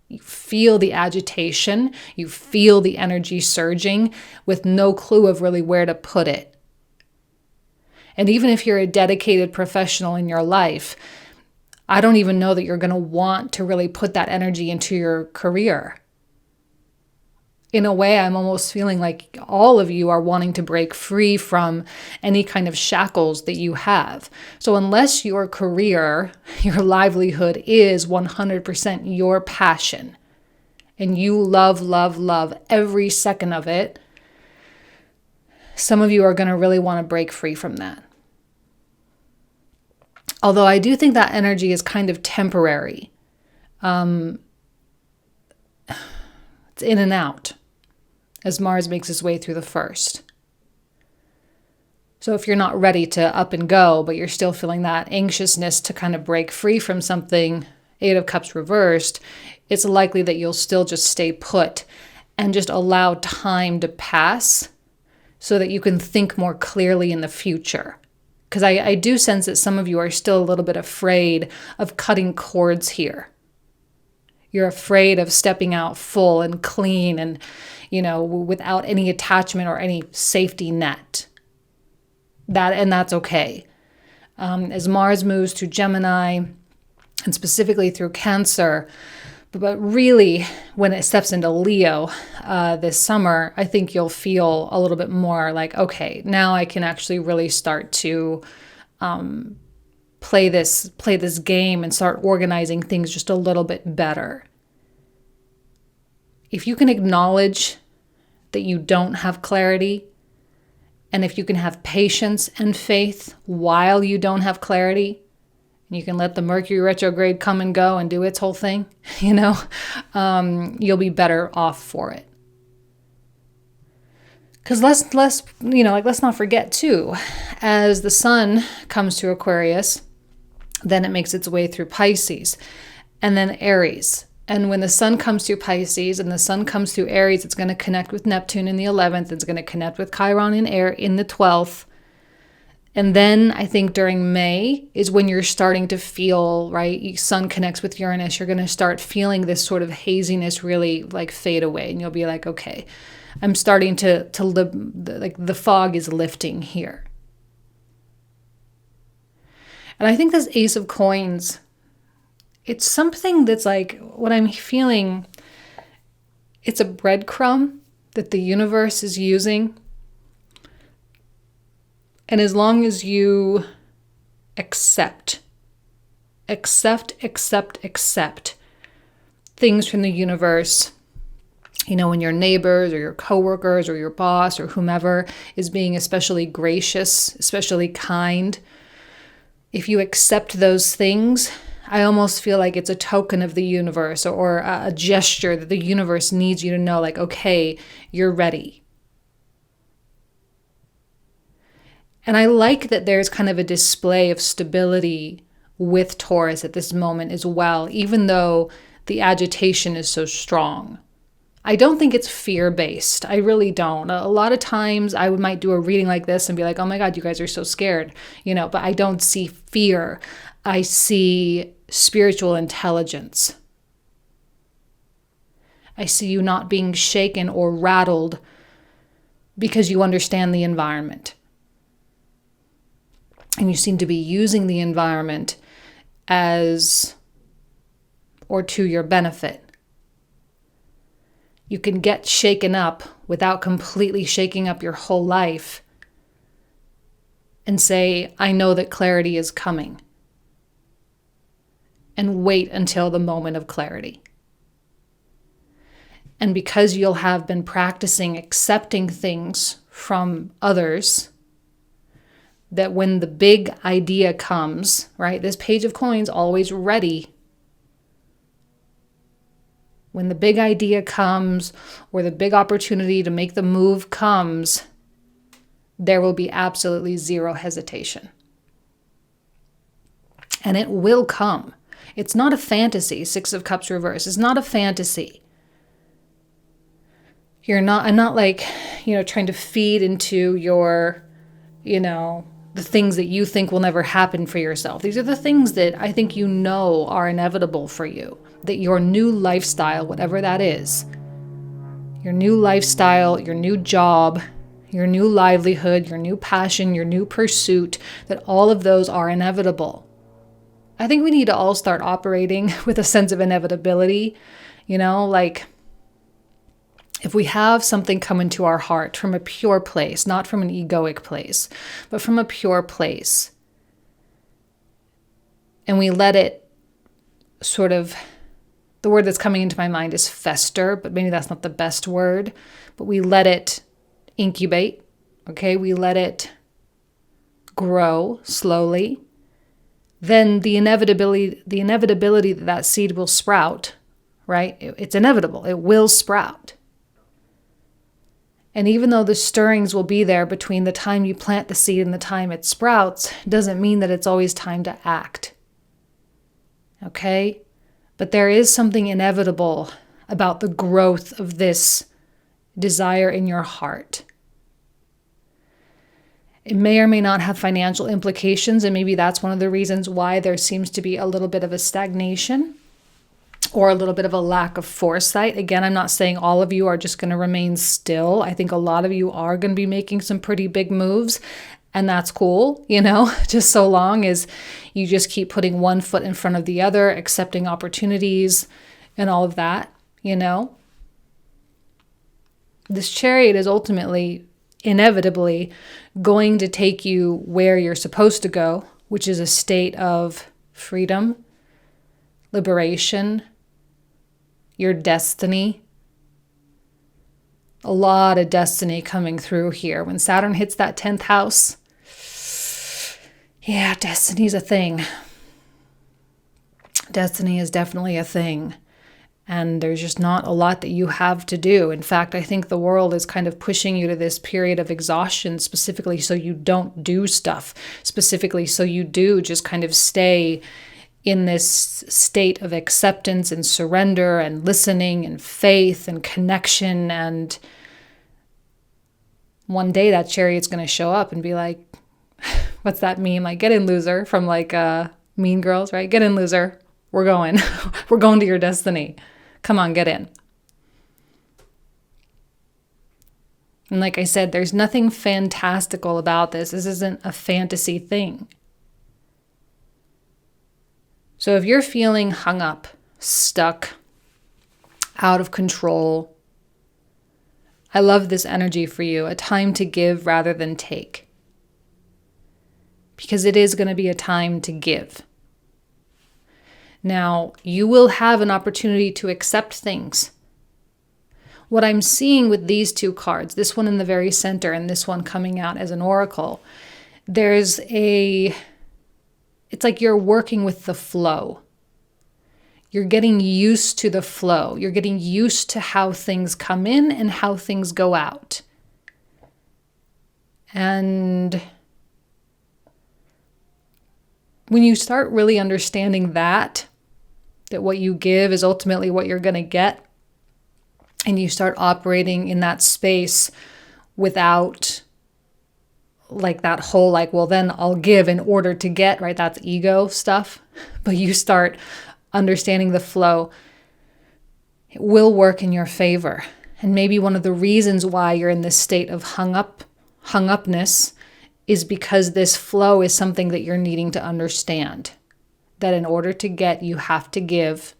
You feel the agitation, you feel the energy surging with no clue of really where to put it. And even if you're a dedicated professional in your life, I don't even know that you're going to want to really put that energy into your career. In a way, I'm almost feeling like all of you are wanting to break free from any kind of shackles that you have. So unless your career, your livelihood is 100% your passion, and you love, love, love every second of it, some of you are going to really want to break free from that. Although I do think that energy is kind of temporary. It's in and out as Mars makes its way through the first. So if you're not ready to up and go, but you're still feeling that anxiousness to kind of break free from something, 8 of Cups reversed, it's likely that you'll still just stay put and just allow time to pass so that you can think more clearly in the future. Because I do sense that some of you are still a little bit afraid of cutting cords here. You're afraid of stepping out full and clean and, without any attachment or any safety net. That's okay. As Mars moves to Gemini, and specifically through Cancer, but really when it steps into Leo this summer, I think you'll feel a little bit more like, okay, now I can actually really start to play this game and start organizing things just a little bit better. If you can acknowledge that you don't have clarity, and if you can have patience and faith while you don't have clarity, and you can let the Mercury Retrograde come and go and do its whole thing, you'll be better off for it. Because let's not forget too, as the sun comes to Aquarius, then it makes its way through Pisces, and then Aries. And when the sun comes through Pisces and the sun comes through Aries, it's going to connect with Neptune in the 11th. It's going to connect with Chiron in the 12th. And then I think during May is when you're starting to feel, right, sun connects with Uranus. You're going to start feeling this sort of haziness really like fade away. And you'll be like, okay, I'm starting to live, like the fog is lifting here. And I think this Ace of Coins, it's something that's like, what I'm feeling, it's a breadcrumb that the universe is using. And as long as you accept things from the universe, when your neighbors or your coworkers or your boss or whomever is being especially gracious, especially kind, if you accept those things, I almost feel like it's a token of the universe, or a gesture that the universe needs you to know, like, okay, you're ready. And I like that there's kind of a display of stability with Taurus at this moment as well, even though the agitation is so strong. I don't think it's fear-based. I really don't. A lot of times I might do a reading like this and be like, oh my God, you guys are so scared, but I don't see fear. I see spiritual intelligence. I see you not being shaken or rattled because you understand the environment. And you seem to be using the environment to your benefit. You can get shaken up without completely shaking up your whole life and say, I know that clarity is coming. And wait until the moment of clarity. And because you'll have been practicing accepting things from others, that when the big idea comes, right? This Page of Coins, always ready. When the big idea comes, or the big opportunity to make the move comes, there will be absolutely zero hesitation. And it will come. It's not a fantasy. Six of Cups reverse. It's not a fantasy. I'm not like, trying to feed into your, the things that you think will never happen for yourself. These are the things that I think are inevitable for you. That your new lifestyle, whatever that is, your new lifestyle, your new job, your new livelihood, your new passion, your new pursuit, that all of those are inevitable. I think we need to all start operating with a sense of inevitability, like if we have something come into our heart from a pure place, not from an egoic place, but from a pure place, and we let it sort of, the word that's coming into my mind is fester, but maybe that's not the best word, but we let it incubate, okay? We let it grow slowly. Then the inevitability that seed will sprout, right? It's inevitable. It will sprout. And even though the stirrings will be there between the time you plant the seed and the time it sprouts, doesn't mean that it's always time to act. Okay? But there is something inevitable about the growth of this desire in your heart. It may or may not have financial implications, and maybe that's one of the reasons why there seems to be a little bit of a stagnation or a little bit of a lack of foresight. Again, I'm not saying all of you are just going to remain still. I think a lot of you are going to be making some pretty big moves, and that's cool, just so long as you just keep putting one foot in front of the other, accepting opportunities and all of that, This Chariot is ultimately, inevitably, going to take you where you're supposed to go, which is a state of freedom, liberation, your destiny. A lot of destiny coming through here. When Saturn hits that 10th house, yeah, destiny's a thing. Destiny is definitely a thing. And there's just not a lot that you have to do. In fact, I think the world is kind of pushing you to this period of exhaustion, specifically so you don't do stuff, specifically so you do just kind of stay in this state of acceptance and surrender and listening and faith and connection. And one day that Chariot's going to show up and be like, what's that meme? Like, get in, loser, from like Mean Girls, right? Get in, loser. We're going. We're going to your destiny. Come on, get in. And like I said, there's nothing fantastical about this. This isn't a fantasy thing. So if you're feeling hung up, stuck, out of control, I love this energy for you, a time to give rather than take. Because it is going to be a time to give. Now, you will have an opportunity to accept things. What I'm seeing with these two cards, this one in the very center and this one coming out as an oracle, there's a it's like you're working with the flow. You're getting used to the flow. You're getting used to how things come in and how things go out. And when you start really understanding that what you give is ultimately what you're going to get, and you start operating in that space without like that whole like, well, then I'll give in order to get, right? That's ego stuff. But you start understanding the flow, it will work in your favor. And maybe one of the reasons why you're in this state of hung upness is because this flow is something that you're needing to understand. That in order to get, you have to give.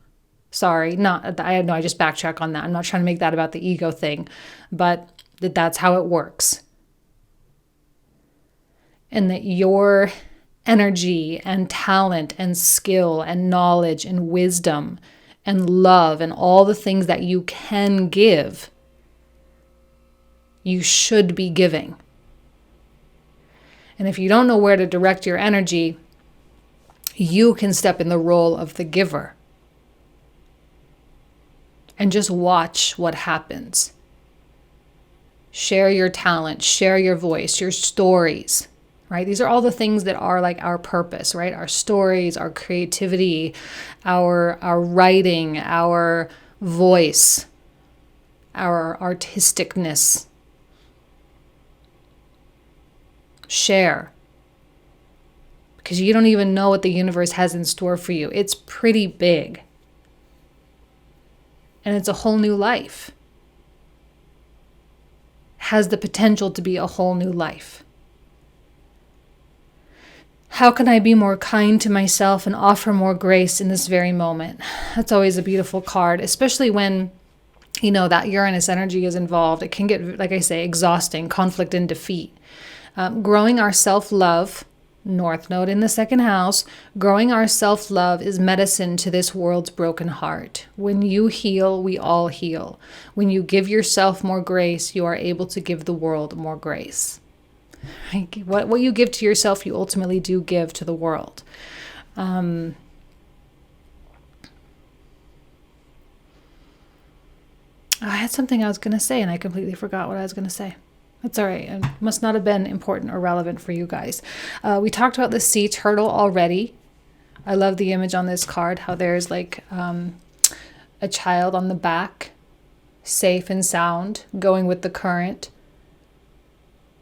I just backtrack on that. I'm not trying to make that about the ego thing, but that's how it works. And that your energy and talent and skill and knowledge and wisdom and love and all the things that you can give, you should be giving. And if you don't know where to direct your energy, you can step in the role of the giver. And just watch what happens. Share your talent, share your voice, your stories, right? These are all the things that are like our purpose, right? Our stories, our creativity, our writing, our voice, our artisticness. Share. Because you don't even know what the universe has in store for you. It's pretty big. And it's a whole new life. Has the potential to be a whole new life. How can I be more kind to myself and offer more grace in this very moment? That's always a beautiful card, especially when, that Uranus energy is involved. It can get, like I say, exhausting, conflict and defeat. Growing our self-love, North Node in the second house, growing our self-love is medicine to this world's broken heart. When you heal, we all heal. When you give yourself more grace, you are able to give the world more grace. What you give to yourself, you ultimately do give to the world. I had something I was going to say and I completely forgot what I was going to say. That's all right. It must not have been important or relevant for you guys. We talked about the sea turtle already. I love the image on this card, how there's like a child on the back, safe and sound, going with the current,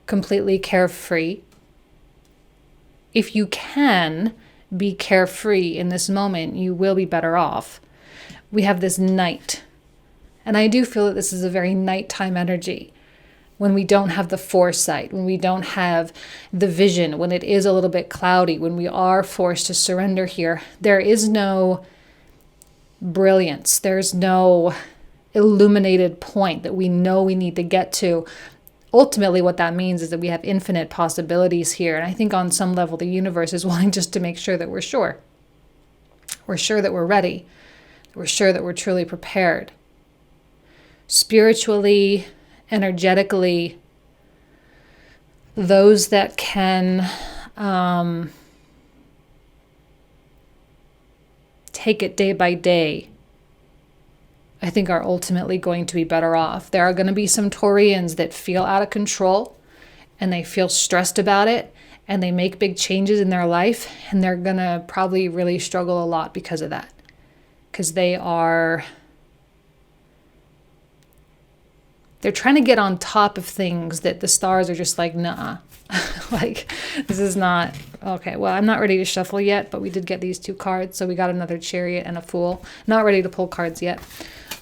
completely carefree. If you can be carefree in this moment, you will be better off. We have this night, and I do feel that this is a very nighttime energy. When we don't have the foresight, when we don't have the vision, when it is a little bit cloudy, when we are forced to surrender here, there is no brilliance. There's no illuminated point that we know we need to get to. Ultimately, what that means is that we have infinite possibilities here. And I think on some level, the universe is wanting just to make sure that we're sure. We're sure that we're ready. We're sure that we're truly prepared. Spiritually, energetically, those that can take it day by day, I think are ultimately going to be better off. There are going to be some Taurians that feel out of control and they feel stressed about it and they make big changes in their life, and they're going to probably really struggle a lot because of that. Because they're trying to get on top of things that the stars are just like, nah. Like, this is not, okay, well, I'm not ready to shuffle yet, but we did get these two cards. So we got another Chariot and a Fool. Not ready to pull cards yet,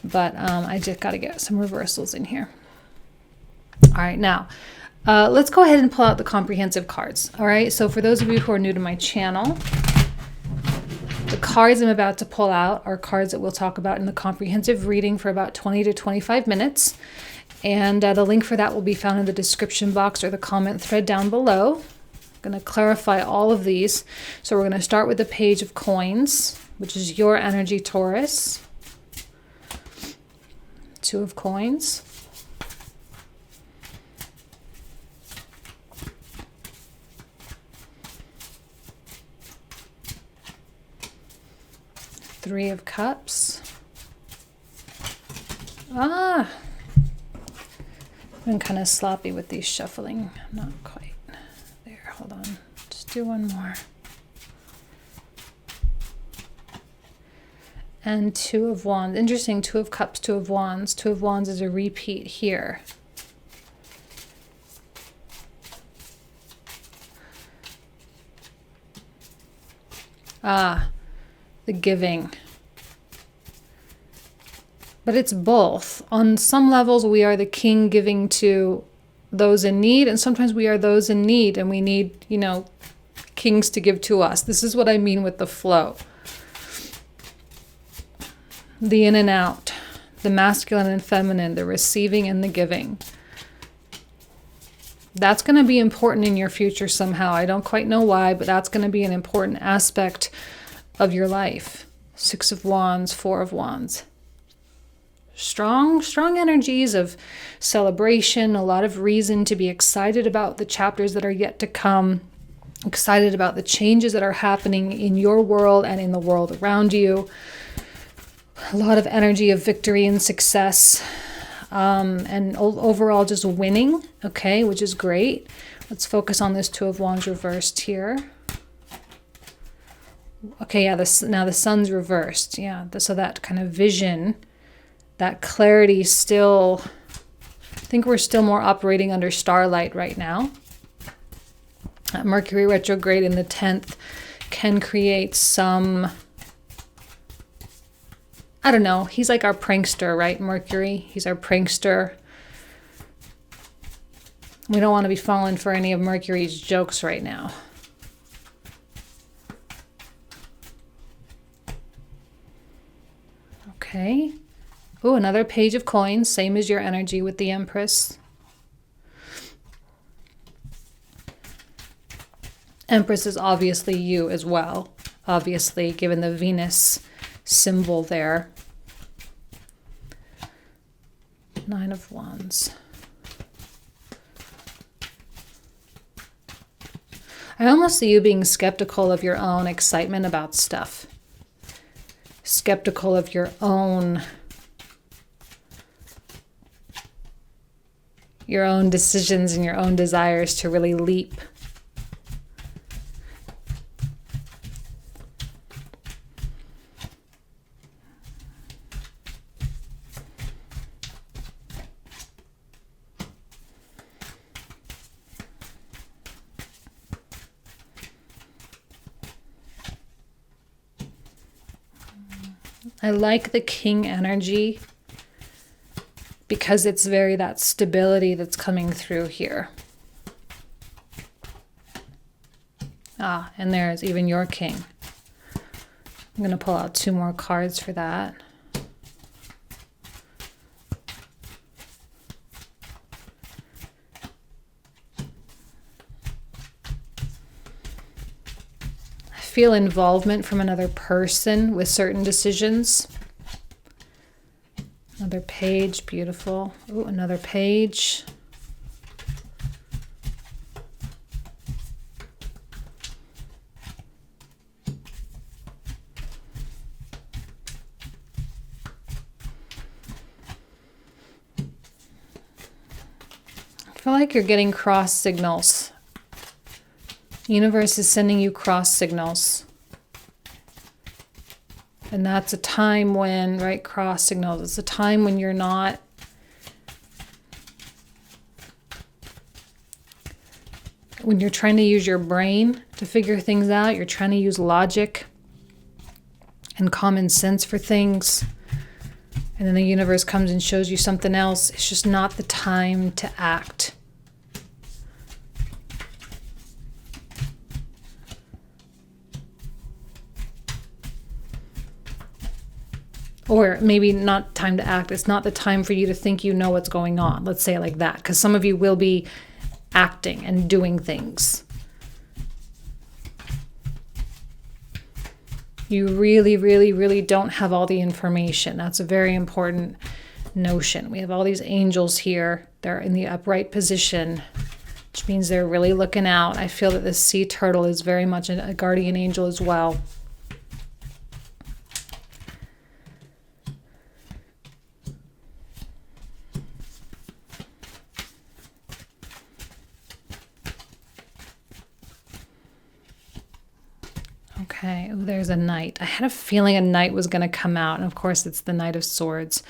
but I just got to get some reversals in here. All right, now, let's go ahead and pull out the comprehensive cards. All right, so for those of you who are new to my channel, the cards I'm about to pull out are cards that we'll talk about in the comprehensive reading for about 20 to 25 minutes. And the link for that will be found in the description box or the comment thread down below. I'm going to clarify all of these. So we're going to start with the Page of Coins, which is your energy, Taurus. Two of Coins. Three of Cups. I've been kind of sloppy with these shuffling. Not quite there. Hold on. Just do one more. And Two of Wands. Interesting. Two of Cups, Two of Wands. Two of Wands is a repeat here. The giving. But it's both. On some levels, we are the king giving to those in need, and sometimes we are those in need, and we need, kings to give to us. This is what I mean with the flow. The in and out, the masculine and feminine, the receiving and the giving. That's going to be important in your future somehow. I don't quite know why, but that's going to be an important aspect of your life. Six of Wands, Four of Wands. Strong energies of celebration, a lot of reason to be excited about the chapters that are yet to come, excited about the changes that are happening in your world and in the world around you. A lot of energy of victory and success, and overall just winning, okay, which is great. Let's focus on this Two of Wands reversed here. Okay, yeah, now the sun's reversed. Yeah, so that kind of vision, that clarity still, I think we're still more operating under starlight right now. Mercury retrograde in the 10th can create some, I don't know, he's like our prankster, right, Mercury? He's our prankster. We don't want to be falling for any of Mercury's jokes right now. Okay. Oh, another Page of Coins, same as your energy with the Empress. Empress is obviously you as well, obviously, given the Venus symbol there. Nine of Wands. I almost see you being skeptical of your own excitement about stuff. Skeptical of your own decisions and your own desires to really leap. I like the King energy because it's very that stability that's coming through here. And there's even your King. I'm going to pull out two more cards for that. I feel involvement from another person with certain decisions. Another page, beautiful. Ooh, another page. I feel like you're getting cross signals. The universe is sending you cross signals. And that's a time when, right, cross signals, it's a time when you're not when you're trying to use your brain to figure things out, you're trying to use logic and common sense for things. And then the universe comes and shows you something else. It's just not the time to act. Or maybe not time to act. It's not the time for you to think you know what's going on. Let's say it like that. Because some of you will be acting and doing things. You really, really, really don't have all the information. That's a very important notion. We have all these angels here. They're in the upright position, which means they're really looking out. I feel that this sea turtle is very much a guardian angel as well. Okay, oh, there's a Knight. I had a feeling a Knight was going to come out, and of course it's the Knight of Swords.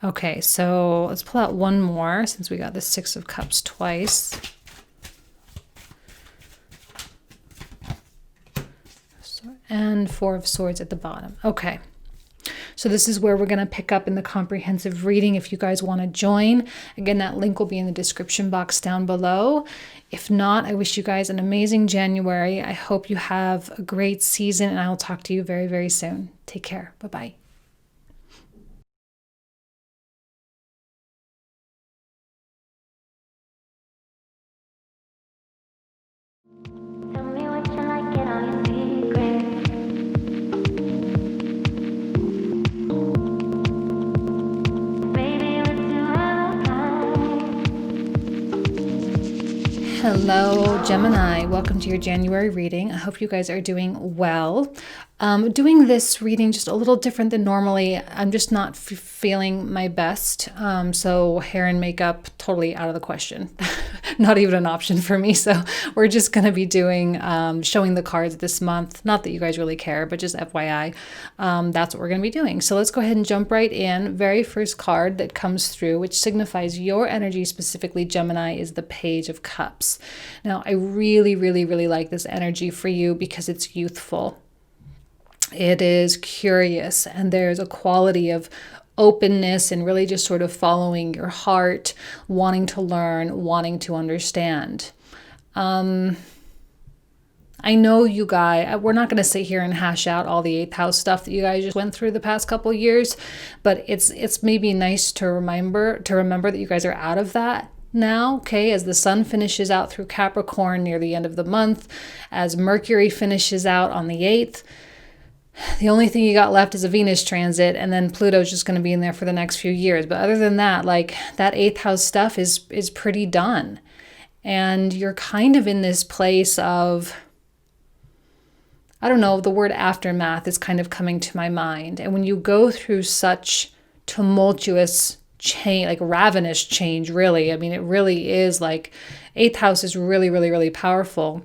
Okay, so let's pull out one more since we got the Six of Cups twice. And Four of Swords at the bottom. Okay. So this is where we're going to pick up in the comprehensive reading if you guys want to join. Again, that link will be in the description box down below. If not, I wish you guys an amazing January. I hope you have a great season, and I will talk to you very, very soon. Take care. Bye-bye. Hello, Gemini. Welcome to your January reading. I hope you guys are doing well. Doing this reading just a little different than normally. I'm just not feeling my best. So hair and makeup totally out of the question. Not even an option for me. So we're just going to be doing showing the cards this month. Not that you guys really care, but just FYI. That's what we're going to be doing. So let's go ahead and jump right in. Very first card that comes through, which signifies your energy, specifically Gemini, is the Page of Cups. Now, I really, really, really like this energy for you because it's youthful. It is curious, and there's a quality of openness and really just sort of following your heart, wanting to learn, wanting to understand. I know you guys, we're not going to sit here and hash out all the 8th house stuff that you guys just went through the past couple years, but it's maybe nice to remember that you guys are out of that now, okay, as the sun finishes out through Capricorn near the end of the month, as Mercury finishes out on the 8th. The only thing you got left is a Venus transit, and then Pluto's just going to be in there for the next few years. But other than that, like, that 8th house stuff is pretty done. And you're kind of in this place of, I don't know, the word aftermath is kind of coming to my mind. And when you go through such tumultuous change, like ravenous change, really, I mean, it really is like 8th house is really, really, really powerful.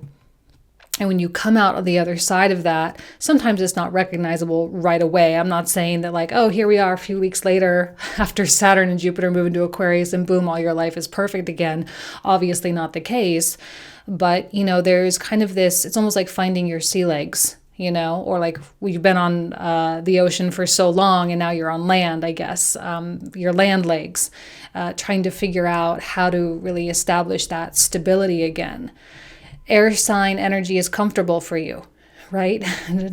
And when you come out on the other side of that, sometimes it's not recognizable right away. I'm not saying that like, oh, here we are a few weeks later after Saturn and Jupiter move into Aquarius and boom, all your life is perfect again. Obviously not the case. But, you know, there's kind of this, it's almost like finding your sea legs, you know, or like you've been on the ocean for so long and now you're on land, I guess, your land legs, trying to figure out how to really establish that stability again. Air sign energy is comfortable for you, right?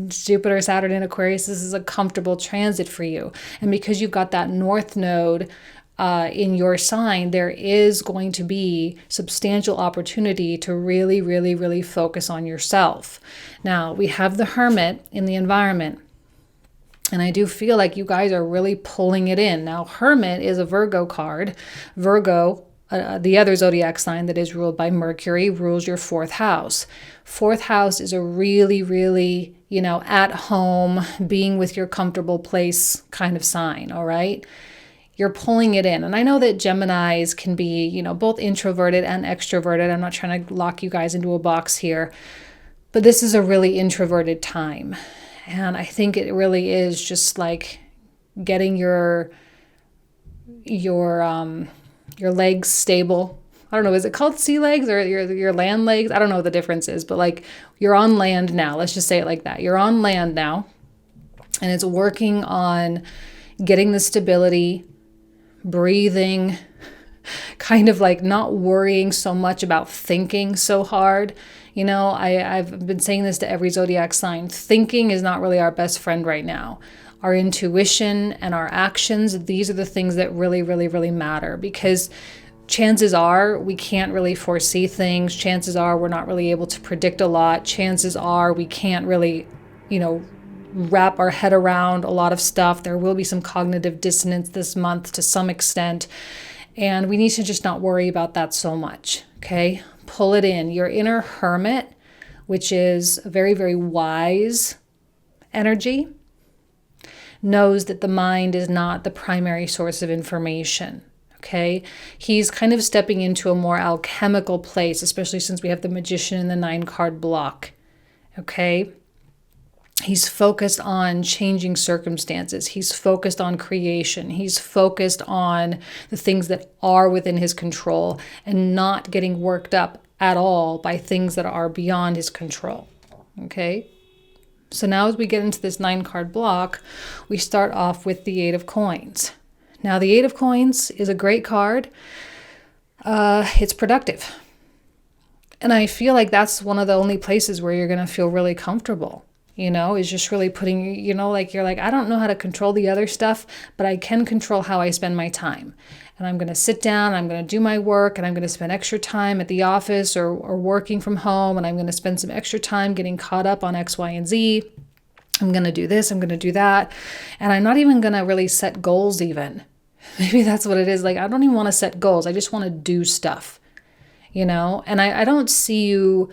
Jupiter, Saturn, and Aquarius, this is a comfortable transit for you. And because you've got that north node in your sign, there is going to be substantial opportunity to really, really, really focus on yourself. Now, we have the Hermit in the environment. And I do feel like you guys are really pulling it in. Now, Hermit is a Virgo card. Virgo, the other zodiac sign that is ruled by Mercury, rules your 4th house. 4th house is a really, really, you know, at home, being with your comfortable place kind of sign, all right? You're pulling it in. And I know that Geminis can be, you know, both introverted and extroverted. I'm not trying to lock you guys into a box here, but this is a really introverted time. And I think it really is just like getting your legs stable. I don't know, is it called sea legs or your land legs? I don't know what the difference is, but like you're on land now. Let's just say it like that. You're on land now, and it's working on getting the stability, breathing, kind of like not worrying so much about thinking so hard. You know, I've been saying this to every zodiac sign. Thinking is not really our best friend right now. Our intuition and our actions, these are the things that really, really, really matter, because chances are we can't really foresee things. Chances are we're not really able to predict a lot. Chances are we can't really, you know, wrap our head around a lot of stuff. There will be some cognitive dissonance this month to some extent, and we need to just not worry about that so much, okay? Pull it in. Your inner Hermit, which is a very, very wise energy, knows that the mind is not the primary source of information, okay? He's kind of stepping into a more alchemical place, especially since we have the Magician and the 9-card block, okay? He's focused on changing circumstances. He's focused on creation. He's focused on the things that are within his control and not getting worked up at all by things that are beyond his control. Okay? So now as we get into this 9-card block, we start off with the 8 of Coins. Now the 8 of Coins is a great card. It's productive. And I feel like that's one of the only places where you're going to feel really comfortable. Is just really putting, you're like, I don't know how to control the other stuff, but I can control how I spend my time. And I'm going to sit down, I'm going to do my work, and I'm going to spend extra time at the office or working from home, and I'm going to spend some extra time getting caught up on X, Y, and Z. I'm going to do this, I'm going to do that. And I'm not even going to really set goals even. Maybe that's what it is. Like, I don't even want to set goals. I just want to do stuff, And I don't see you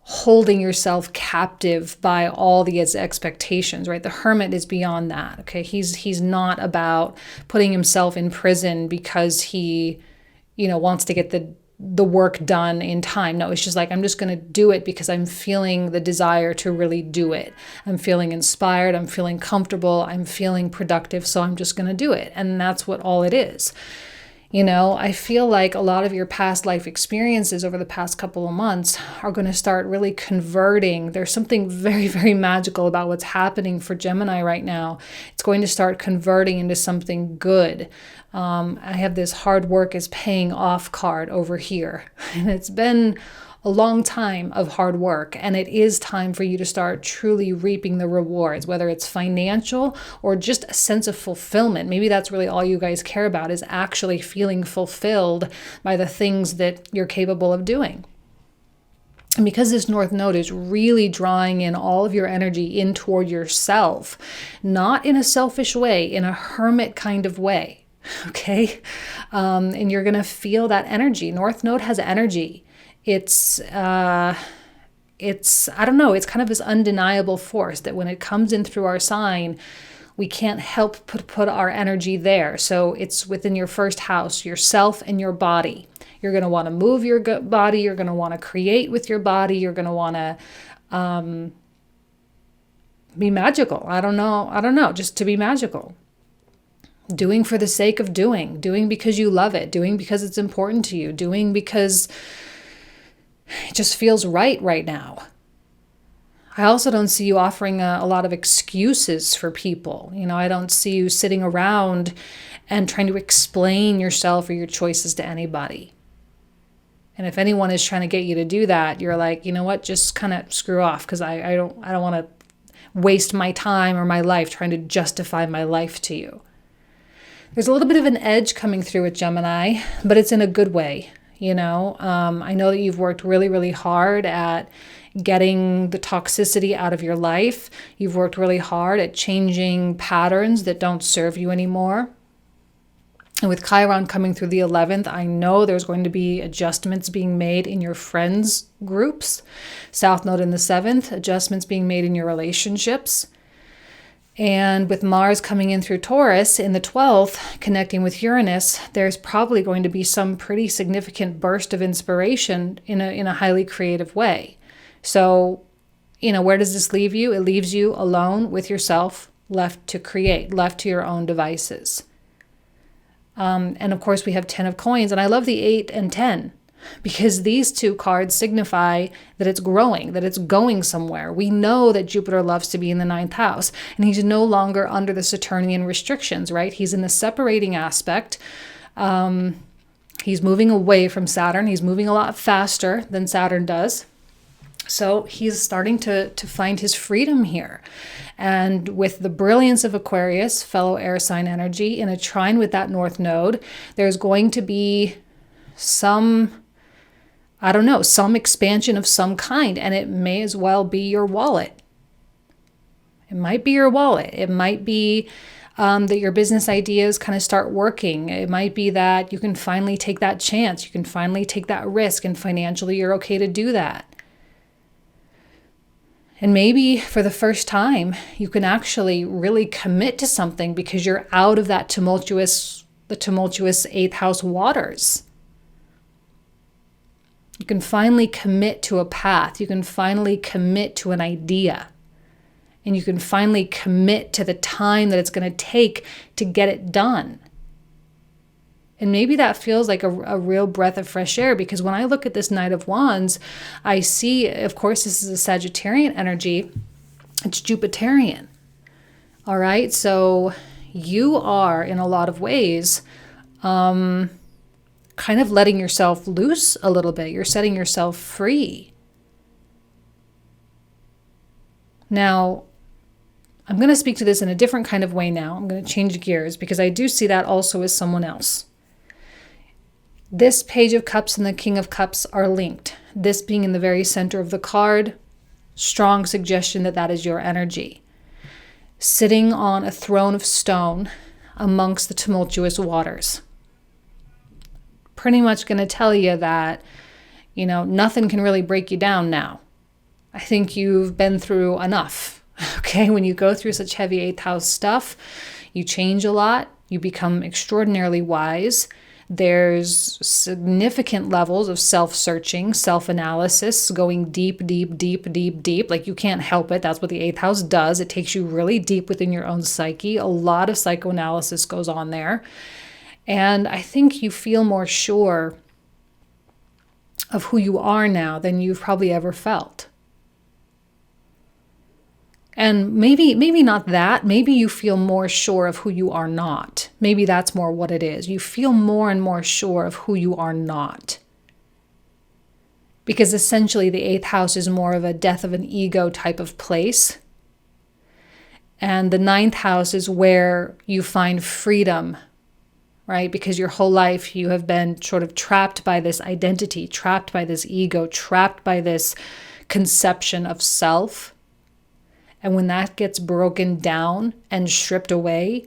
holding yourself captive by all these expectations, right? The Hermit is beyond that, okay? He's not about putting himself in prison because he, wants to get the work done in time. No, it's just like, I'm just going to do it because I'm feeling the desire to really do it. I'm feeling inspired. I'm feeling comfortable. I'm feeling productive. So I'm just going to do it. And that's what all it is. I feel like a lot of your past life experiences over the past couple of months are going to start really converting. There's something very, very magical about what's happening for Gemini right now. It's going to start converting into something good. I have this hard work is paying off card over here. And it's been a long time of hard work, and it is time for you to start truly reaping the rewards, whether it's financial or just a sense of fulfillment. Maybe that's really all you guys care about, is actually feeling fulfilled by the things that you're capable of doing. And because this North Node is really drawing in all of your energy in toward yourself, not in a selfish way, in a hermit kind of way, okay? And you're going to feel that energy. North Node has energy. It's I don't know, it's kind of this undeniable force that when it comes in through our sign, we can't help put our energy there. So it's within your first house, yourself and your body. You're going to want to move your body. You're going to want to create with your body. You're going to want to be magical. I don't know, just to be magical. Doing for the sake of doing because you love it, doing because it's important to you, doing because it just feels right now. I also don't see you offering a lot of excuses for people. I don't see you sitting around and trying to explain yourself or your choices to anybody. And if anyone is trying to get you to do that, you're like, you know what, just kind of screw off, because I don't want to waste my time or my life trying to justify my life to you. There's a little bit of an edge coming through with Gemini, but it's in a good way. I know that you've worked really, really hard at getting the toxicity out of your life. You've worked really hard at changing patterns that don't serve you anymore. And with Chiron coming through the 11th, I know there's going to be adjustments being made in your friends groups. South Node in the 7th, adjustments being made in your relationships. And with Mars coming in through Taurus in the 12th, connecting with Uranus, there's probably going to be some pretty significant burst of inspiration in a highly creative way. So, where does this leave you? It leaves you alone with yourself, left to create, left to your own devices. And of course, we have 10 of Coins, and I love the 8 and 10. Because these two cards signify that it's growing, that it's going somewhere. We know that Jupiter loves to be in the 9th house, and he's no longer under the Saturnian restrictions, right? He's in the separating aspect. He's moving away from Saturn. He's moving a lot faster than Saturn does. So he's starting to find his freedom here. And with the brilliance of Aquarius, fellow air sign energy, in a trine with that North Node, there's going to be some expansion of some kind, and it may as well be your wallet. It might be your wallet. It might be that your business ideas kind of start working. It might be that you can finally take that chance. You can finally take that risk, and financially you're okay to do that. And maybe for the first time, you can actually really commit to something because you're out of the tumultuous 8th house waters. You can finally commit to a path. You can finally commit to an idea. and you can finally commit to the time that it's going to take to get it done. And maybe that feels like a real breath of fresh air, because when I look at this Knight of Wands, I see, of course, this is a Sagittarian energy. It's Jupiterian. All right. So you are, in a lot of ways, kind of letting yourself loose a little bit. You're setting yourself free. Now, I'm going to speak to this in a different kind of way now. I'm going to change gears because I do see that also as someone else. This Page of Cups and the King of Cups are linked. This being in the very center of the card, strong suggestion that that is your energy. Sitting on a throne of stone amongst the tumultuous waters. Pretty much going to tell you that, nothing can really break you down now. I think you've been through enough. Okay, when you go through such heavy 8th house stuff, you change a lot, you become extraordinarily wise. There's significant levels of self-searching, self-analysis, going deep. Like you can't help it. That's what the 8th house does. It takes you really deep within your own psyche. A lot of psychoanalysis goes on there. And I think you feel more sure of who you are now than you've probably ever felt. And maybe not that. Maybe you feel more sure of who you are not. Maybe that's more what it is. You feel more and more sure of who you are not. Because essentially the 8th house is more of a death of an ego type of place. And the 9th house is where you find freedom, right? Because your whole life you have been sort of trapped by this identity, trapped by this ego, trapped by this conception of self. And when that gets broken down and stripped away,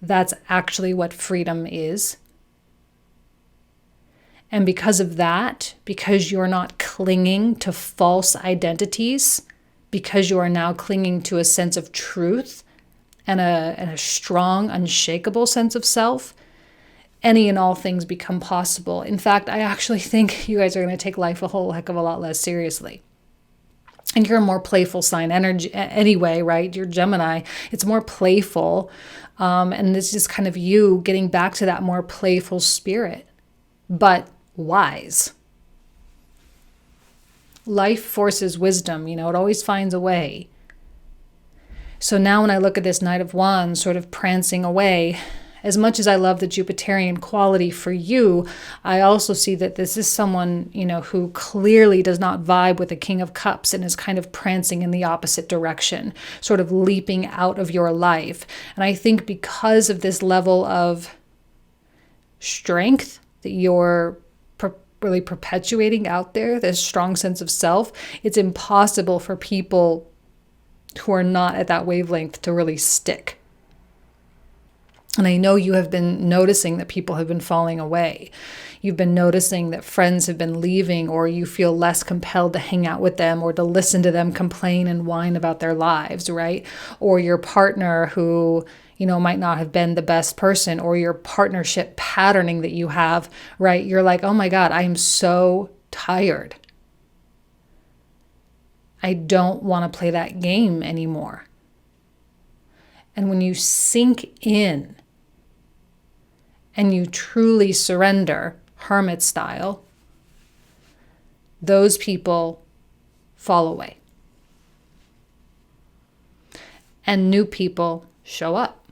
that's actually what freedom is. And because of that, because you're not clinging to false identities, because you are now clinging to a sense of truth and a strong, unshakable sense of self, any and all things become possible. In fact, I actually think you guys are going to take life a whole heck of a lot less seriously. And you're a more playful sign energy anyway, right? You're Gemini. It's more playful. And this is kind of you getting back to that more playful spirit, but wise. Life forces wisdom. It always finds a way. So now when I look at this Knight of Wands sort of prancing away, as much as I love the Jupiterian quality for you, I also see that this is someone, who clearly does not vibe with the King of Cups and is kind of prancing in the opposite direction, sort of leaping out of your life. And I think because of this level of strength that you're really perpetuating out there, this strong sense of self, it's impossible for people who are not at that wavelength to really stick. And I know you have been noticing that people have been falling away. You've been noticing that friends have been leaving, or you feel less compelled to hang out with them or to listen to them complain and whine about their lives, right? Or your partner who, might not have been the best person, or your partnership patterning that you have, right? You're like, oh my God, I am so tired. I don't want to play that game anymore. And when you sink in and you truly surrender, hermit style, those people fall away. And new people show up.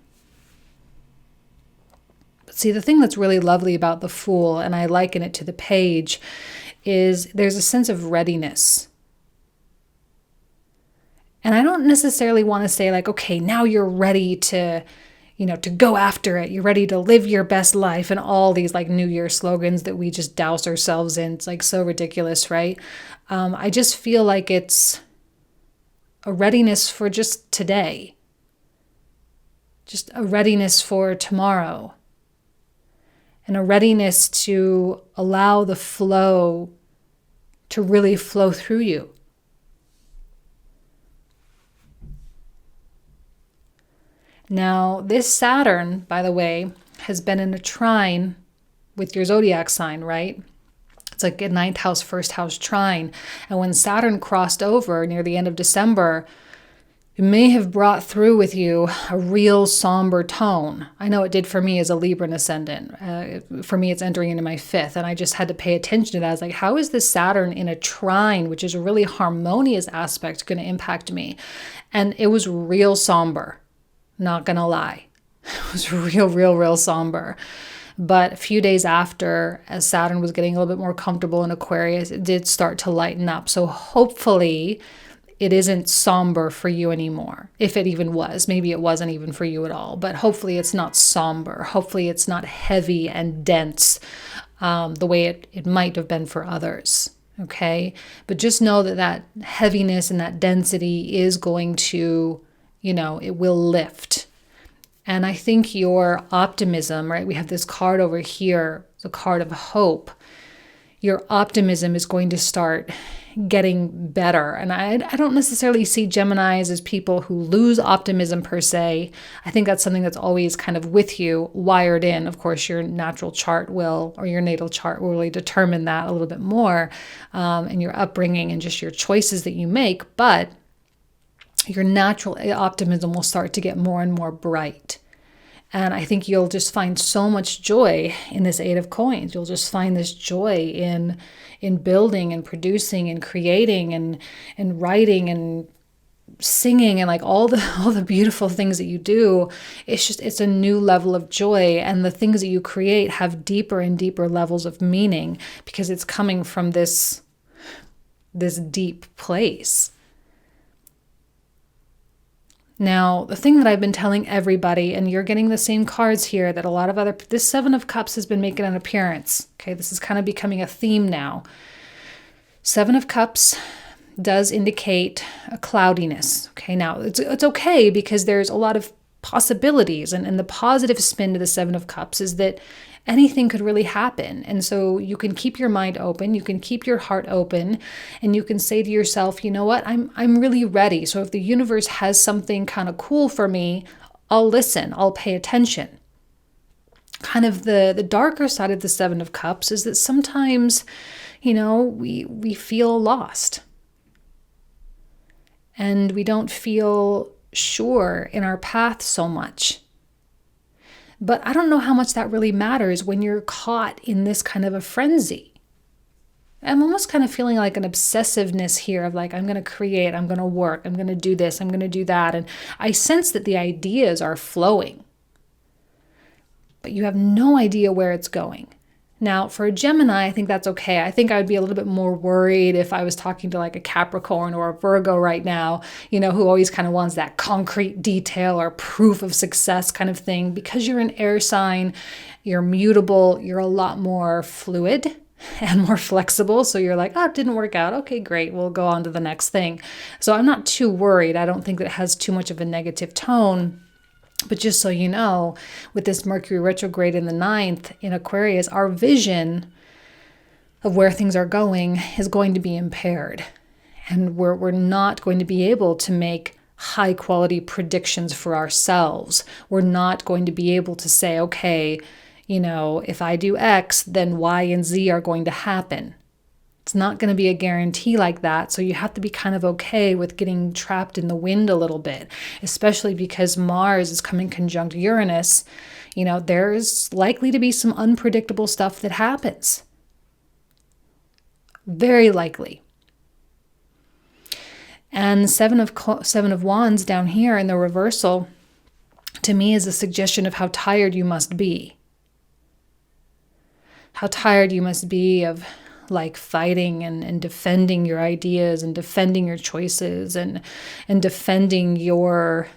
But see, the thing that's really lovely about the Fool, and I liken it to the Page, is there's a sense of readiness. And I don't necessarily want to say like, okay, now you're ready to go after it. You're ready to live your best life, and all these like New Year slogans that we just douse ourselves in. It's like so ridiculous, right? I just feel like it's a readiness for just today. Just a readiness for tomorrow. And a readiness to allow the flow to really flow through you. Now, this Saturn, by the way, has been in a trine with your zodiac sign, right? It's like a 9th house, 1st house trine. And when Saturn crossed over near the end of December, It may have brought through with you a real somber tone. I know it did for me as a Libra ascendant. For me, it's entering into my 5th, and I just had to pay attention to that. I was like, how is this Saturn in a trine, which is a really harmonious aspect, going to impact me? And it was real somber, not going to lie. It was real somber. But a few days after, as Saturn was getting a little bit more comfortable in Aquarius, it did start to lighten up. So hopefully it isn't somber for you anymore. If it even was, maybe it wasn't even for you at all, but hopefully it's not somber. Hopefully it's not heavy and dense the way it might have been for others. Okay. But just know that heaviness and that density is going to, it will lift. And I think your optimism, right? We have this card over here, the card of hope. Your optimism is going to start getting better. And I don't necessarily see Geminis as people who lose optimism per se. I think that's something that's always kind of with you, wired in. Of course, your natural chart or your natal chart will really determine that a little bit more, and your upbringing and just your choices that you make. But your natural optimism will start to get more and more bright. And I think you'll just find so much joy in this 8 of Coins. You'll just find this joy in building and producing and creating and writing and singing and like all the beautiful things that you do. It's a new level of joy, and the things that you create have deeper and deeper levels of meaning because it's coming from this deep place. Now, the thing that I've been telling everybody, and you're getting the same cards here that a lot of this 7 of Cups has been making an appearance. Okay, this is kind of becoming a theme now. 7 of Cups does indicate a cloudiness. Okay, now it's okay because there's a lot of possibilities, and the positive spin to the 7 of Cups is that anything could really happen. And so you can keep your mind open, you can keep your heart open, and you can say to yourself, you know what, I'm really ready. So if the universe has something kind of cool for me, I'll listen, I'll pay attention. Kind of the darker side of the 7 of Cups is that sometimes, we feel lost. And we don't feel sure in our path so much. But I don't know how much that really matters when you're caught in this kind of a frenzy. I'm almost kind of feeling like an obsessiveness here of like, I'm going to create, I'm going to work, I'm going to do this, I'm going to do that. And I sense that the ideas are flowing, but you have no idea where it's going. Now, for a Gemini, I think that's okay. I think I would be a little bit more worried if I was talking to like a Capricorn or a Virgo right now, who always kind of wants that concrete detail or proof of success kind of thing. Because you're an air sign, you're mutable, you're a lot more fluid and more flexible. So you're like, oh, it didn't work out. Okay, great. We'll go on to the next thing. So I'm not too worried. I don't think that it has too much of a negative tone. But just so you know, with this Mercury retrograde in the 9th in Aquarius, our vision of where things are going is going to be impaired. And we're not going to be able to make high quality predictions for ourselves. We're not going to be able to say, okay, if I do X, then Y and Z are going to happen. It's not going to be a guarantee like that. So you have to be kind of okay with getting trapped in the wind a little bit, especially because Mars is coming conjunct Uranus. There's likely to be some unpredictable stuff that happens. Very likely. And seven of Wands down here in the reversal, to me, is a suggestion of how tired you must be. How tired you must be of like fighting and defending your ideas and defending your choices and defending your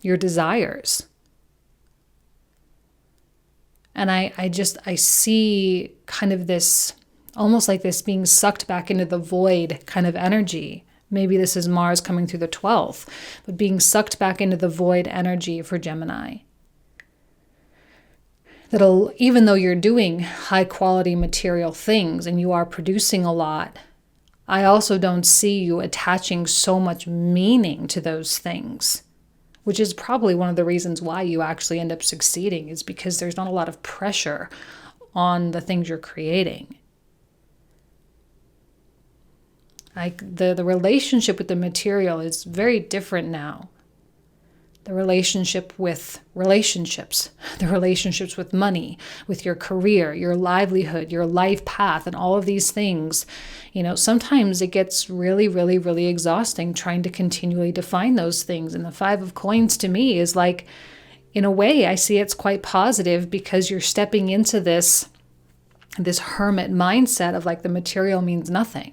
desires. And I see kind of this, almost like this being sucked back into the void kind of energy. Maybe this is Mars coming through the 12th, but being sucked back into the void energy for Gemini. Even though you're doing high quality material things and you are producing a lot, I also don't see you attaching so much meaning to those things, which is probably one of the reasons why you actually end up succeeding, is because there's not a lot of pressure on the things you're creating. Like the relationship with the material is very different now. The relationship with relationships, the relationships with money, with your career, your livelihood, your life path, and all of these things. Sometimes it gets really, really, really exhausting trying to continually define those things. And the Five of Coins to me is like, in a way, I see it's quite positive because you're stepping into this hermit mindset of like the material means nothing.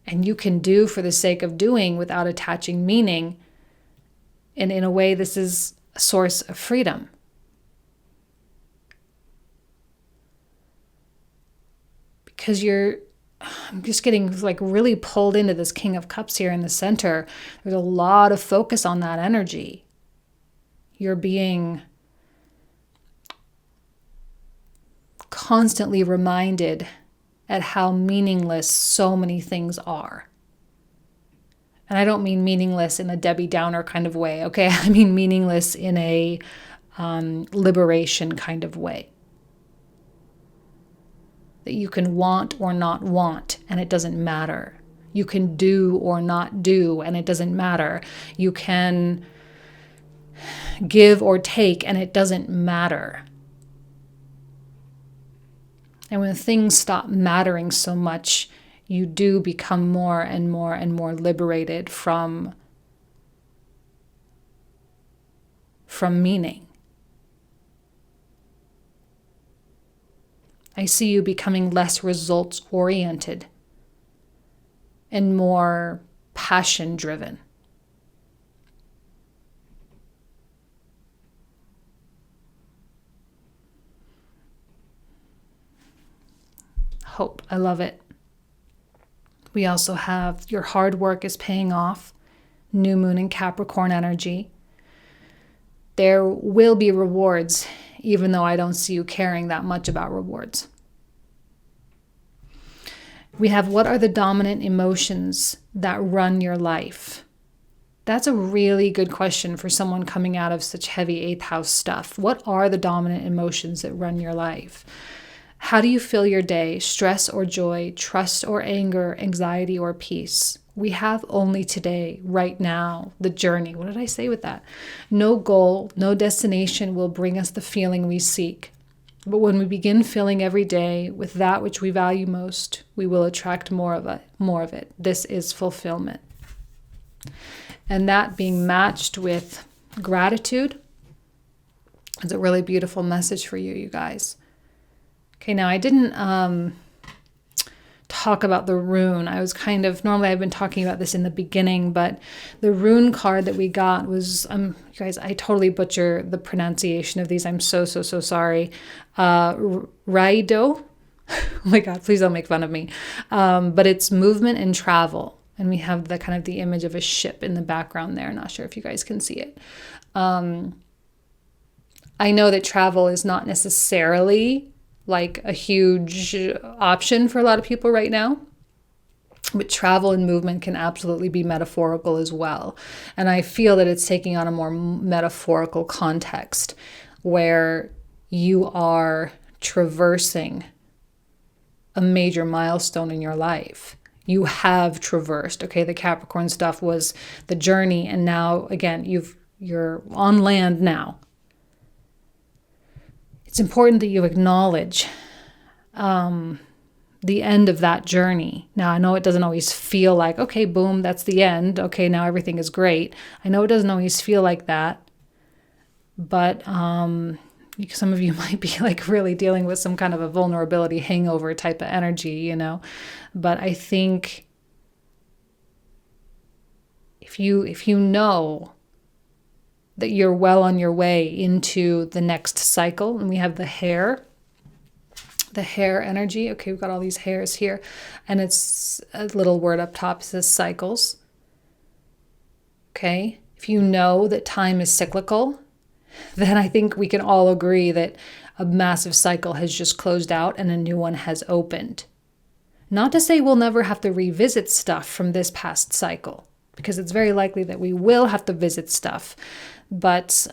And you can do for the sake of doing without attaching meaning. And in a way, this is a source of freedom. Because I'm just getting like really pulled into this King of Cups here in the center. There's a lot of focus on that energy. You're being constantly reminded at how meaningless so many things are. And I don't mean meaningless in a Debbie Downer kind of way, okay? I mean meaningless in a liberation kind of way. That you can want or not want, and it doesn't matter. You can do or not do, and it doesn't matter. You can give or take, and it doesn't matter. And when things stop mattering so much, you do become more and more and more liberated from meaning. I see you becoming less results oriented and more passion driven. Hope. I love it. We also have your hard work is paying off. New moon in Capricorn energy. There will be rewards, even though I don't see you caring that much about rewards. We have what are the dominant emotions that run your life? That's a really good question for someone coming out of such heavy 8th house stuff. What are the dominant emotions that run your life? How do you fill your day? Stress or joy, trust or anger, anxiety or peace? We have only today, right now, the journey. What did I say with that? No goal, no destination will bring us the feeling we seek. But when we begin filling every day with that which we value most, we will attract more of it. This is fulfillment. And that being matched with gratitude is a really beautiful message for you, you guys. Okay, now I didn't talk about the rune. I was normally I've been talking about this in the beginning, but the rune card that we got was, you guys, I totally butcher the pronunciation of these. I'm so sorry. Raido. Oh my God, please don't make fun of me. But it's movement and travel. And we have the kind of the image of a ship in the background there. Not sure if you guys can see it. I know that travel is not necessarily like a huge option for a lot of people right now. But travel and movement can absolutely be metaphorical as well. And I feel that it's taking on a more metaphorical context where you are traversing a major milestone in your life. You have traversed. Okay, the Capricorn stuff was the journey, and now again you're on land now. It's important that you acknowledge the end of that journey. Now, I know it doesn't always feel like, okay, boom, that's the end. Okay, now everything is great. I know it doesn't always feel like that, but some of you might be like really dealing with some kind of a vulnerability hangover type of energy, But I think if you know that you're well on your way into the next cycle, and we have the hair energy. Okay, we've got all these hairs here, and it's a little word up top, it says cycles. Okay, if you know that time is cyclical, then I think we can all agree that a massive cycle has just closed out and a new one has opened. Not to say we'll never have to revisit stuff from this past cycle, because it's very likely that we will have to visit stuff. But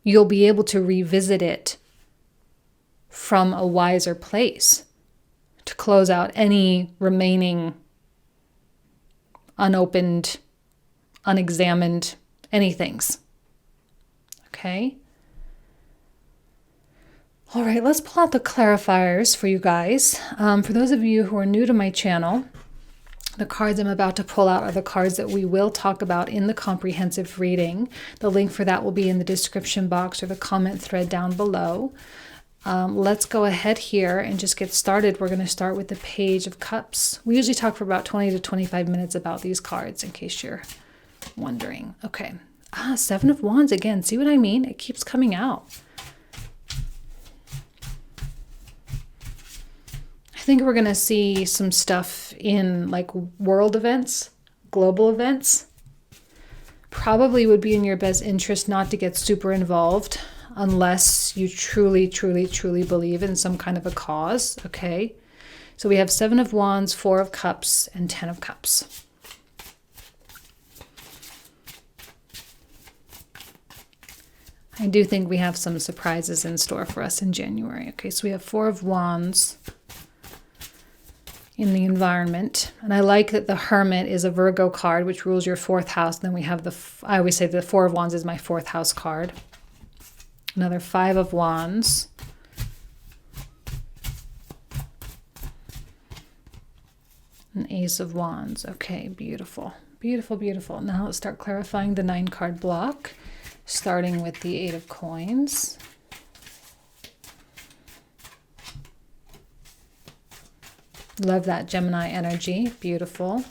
you'll be able to revisit it from a wiser place to close out any remaining unopened, unexamined anythings. Okay? All right, let's pull out the clarifiers for you guys. For those of you who are new to my channel, the cards I'm about to pull out are the cards that we will talk about in the comprehensive reading. The link for that will be in the description box or the comment thread down below. Let's go ahead here and just get started. We're going to start with the Page of Cups. We usually talk for about 20 to 25 minutes about these cards, in case you're wondering. Okay. Seven of Wands again. See what I mean? It keeps coming out. I think we're going to see some stuff in like world events, global events. Probably would be in your best interest not to get super involved unless you truly, truly, truly believe in some kind of a cause, okay? So we have Seven of Wands, Four of Cups, and 10 of Cups. I do think we have some surprises in store for us in January. Okay, so we have Four of Wands in the environment. And I like that the Hermit is a Virgo card, which rules your fourth house. And then we have I always say the Four of Wands is my fourth house card. Another Five of Wands. An Ace of Wands. Okay, beautiful. Beautiful, beautiful. Now let's start clarifying the 9-card block, starting with the Eight of Coins. Love that Gemini energy. Beautiful.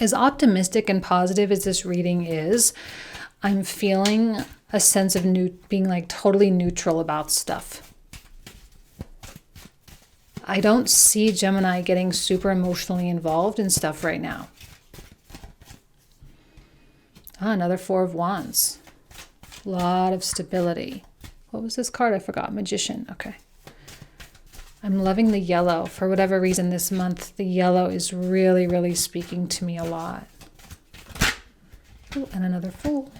As optimistic and positive as this reading is, I'm feeling a sense of being like totally neutral about stuff. I don't see Gemini getting super emotionally involved in stuff right now. Another Four of Wands. A lot of stability. What was this card? I forgot. Magician. Okay. I'm loving the yellow. For whatever reason this month, the yellow is really, really speaking to me a lot. Ooh, and another Fool.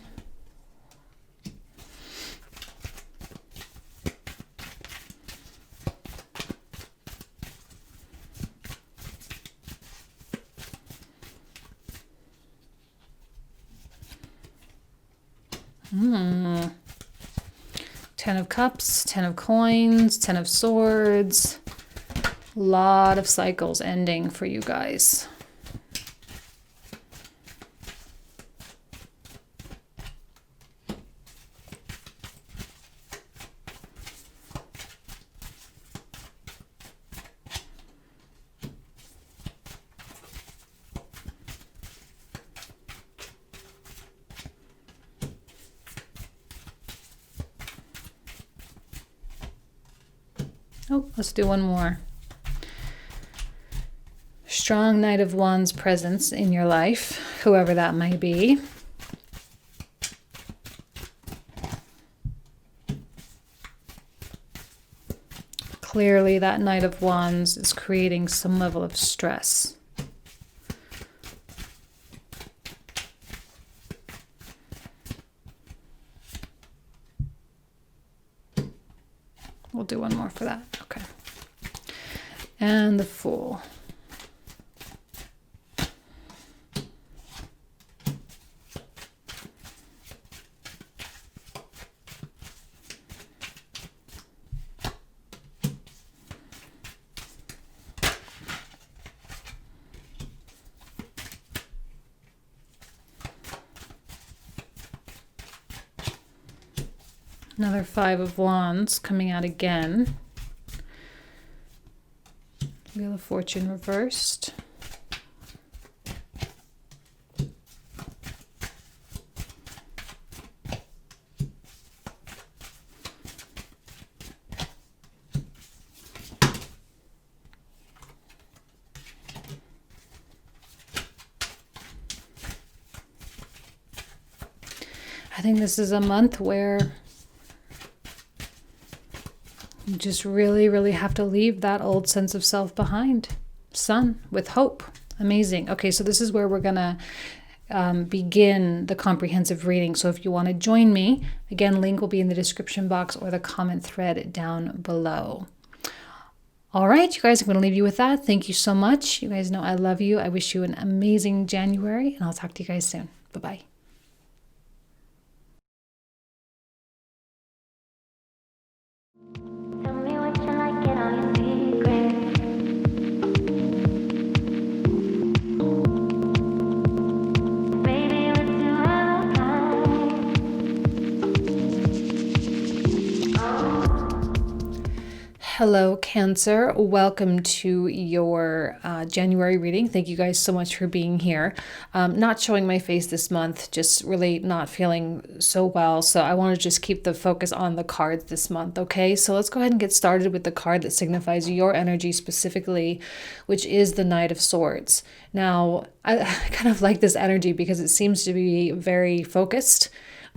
Ten of Cups, 10 of Coins, 10 of Swords. A lot of cycles ending for you guys. Oh, let's do one more. Strong Knight of Wands presence in your life, whoever that may be. Clearly, that Knight of Wands is creating some level of stress. We'll do one more for that. Okay. And the Fool. Another Five of Wands coming out again. Wheel of Fortune reversed. I think this is a month where you just really, really have to leave that old sense of self behind. Sun with hope. Amazing. Okay, so this is where we're going to begin the comprehensive reading. So if you want to join me, again, link will be in the description box or the comment thread down below. All right, you guys, I'm going to leave you with that. Thank you so much. You guys know I love you. I wish you an amazing January, and I'll talk to you guys soon. Bye-bye. Hello, Cancer. Welcome to your January reading. Thank you guys so much for being here. Not showing my face this month, just really not feeling so well. So I want to just keep the focus on the cards this month, okay? So let's go ahead and get started with the card that signifies your energy specifically, which is the Knight of Swords. Now, I kind of like this energy because it seems to be very focused.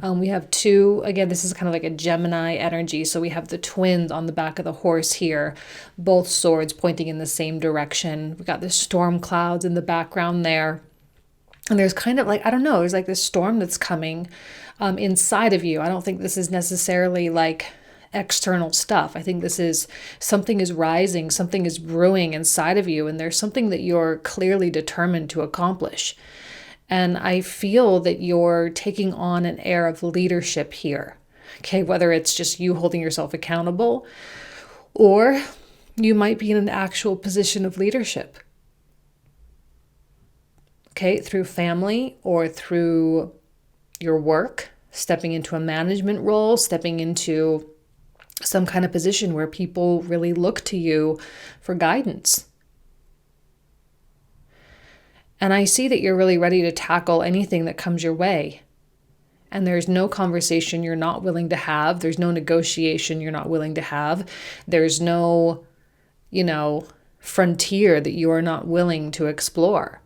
We have two, again, this is kind of like a Gemini energy. So we have the twins on the back of the horse here, both swords pointing in the same direction. We got the storm clouds in the background there. And there's kind of like, I don't know, there's like this storm that's coming inside of you. I don't think this is necessarily like external stuff. I think this is something is rising, something is brewing inside of you, and there's something that you're clearly determined to accomplish. And I feel that you're taking on an air of leadership here, okay? Whether it's just you holding yourself accountable, or you might be in an actual position of leadership, okay? Through family or through your work, stepping into a management role, stepping into some kind of position where people really look to you for guidance. And I see that you're really ready to tackle anything that comes your way. And there's no conversation you're not willing to have. There's no negotiation you're not willing to have. There's no, frontier that you are not willing to explore.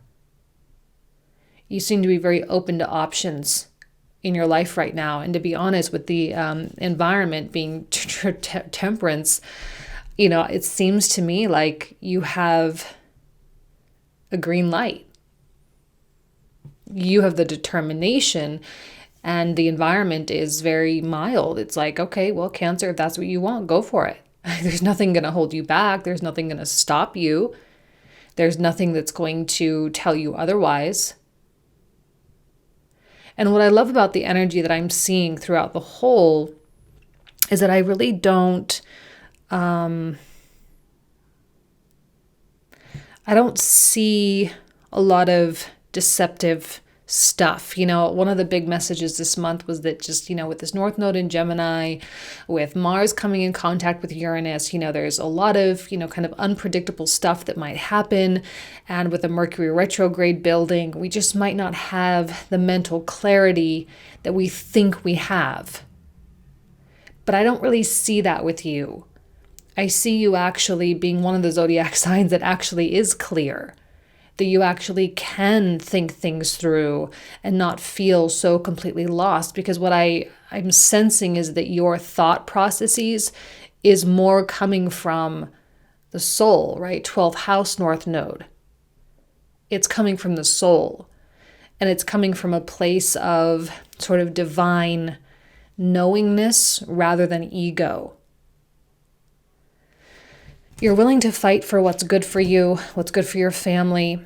You seem to be very open to options in your life right now. And to be honest, with the environment being temperance, it seems to me like you have a green light. You have the determination, and the environment is very mild. It's like, okay, well, Cancer, if that's what you want, go for it. There's nothing going to hold you back. There's nothing going to stop you. There's nothing that's going to tell you otherwise. And what I love about the energy that I'm seeing throughout the whole is that I really don't, I don't see a lot of deceptive stuff. One of the big messages this month was that just, with this North Node in Gemini, with Mars coming in contact with Uranus, there's a lot of, kind of unpredictable stuff that might happen. And with the Mercury Retrograde building, we just might not have the mental clarity that we think we have. But I don't really see that with you. I see you actually being one of the Zodiac signs that actually is clear, that you actually can think things through and not feel so completely lost. Because what I'm sensing is that your thought processes is more coming from the soul, right? 12th house North Node. It's coming from the soul. And it's coming from a place of sort of divine knowingness rather than ego. You're willing to fight for what's good for you, what's good for your family,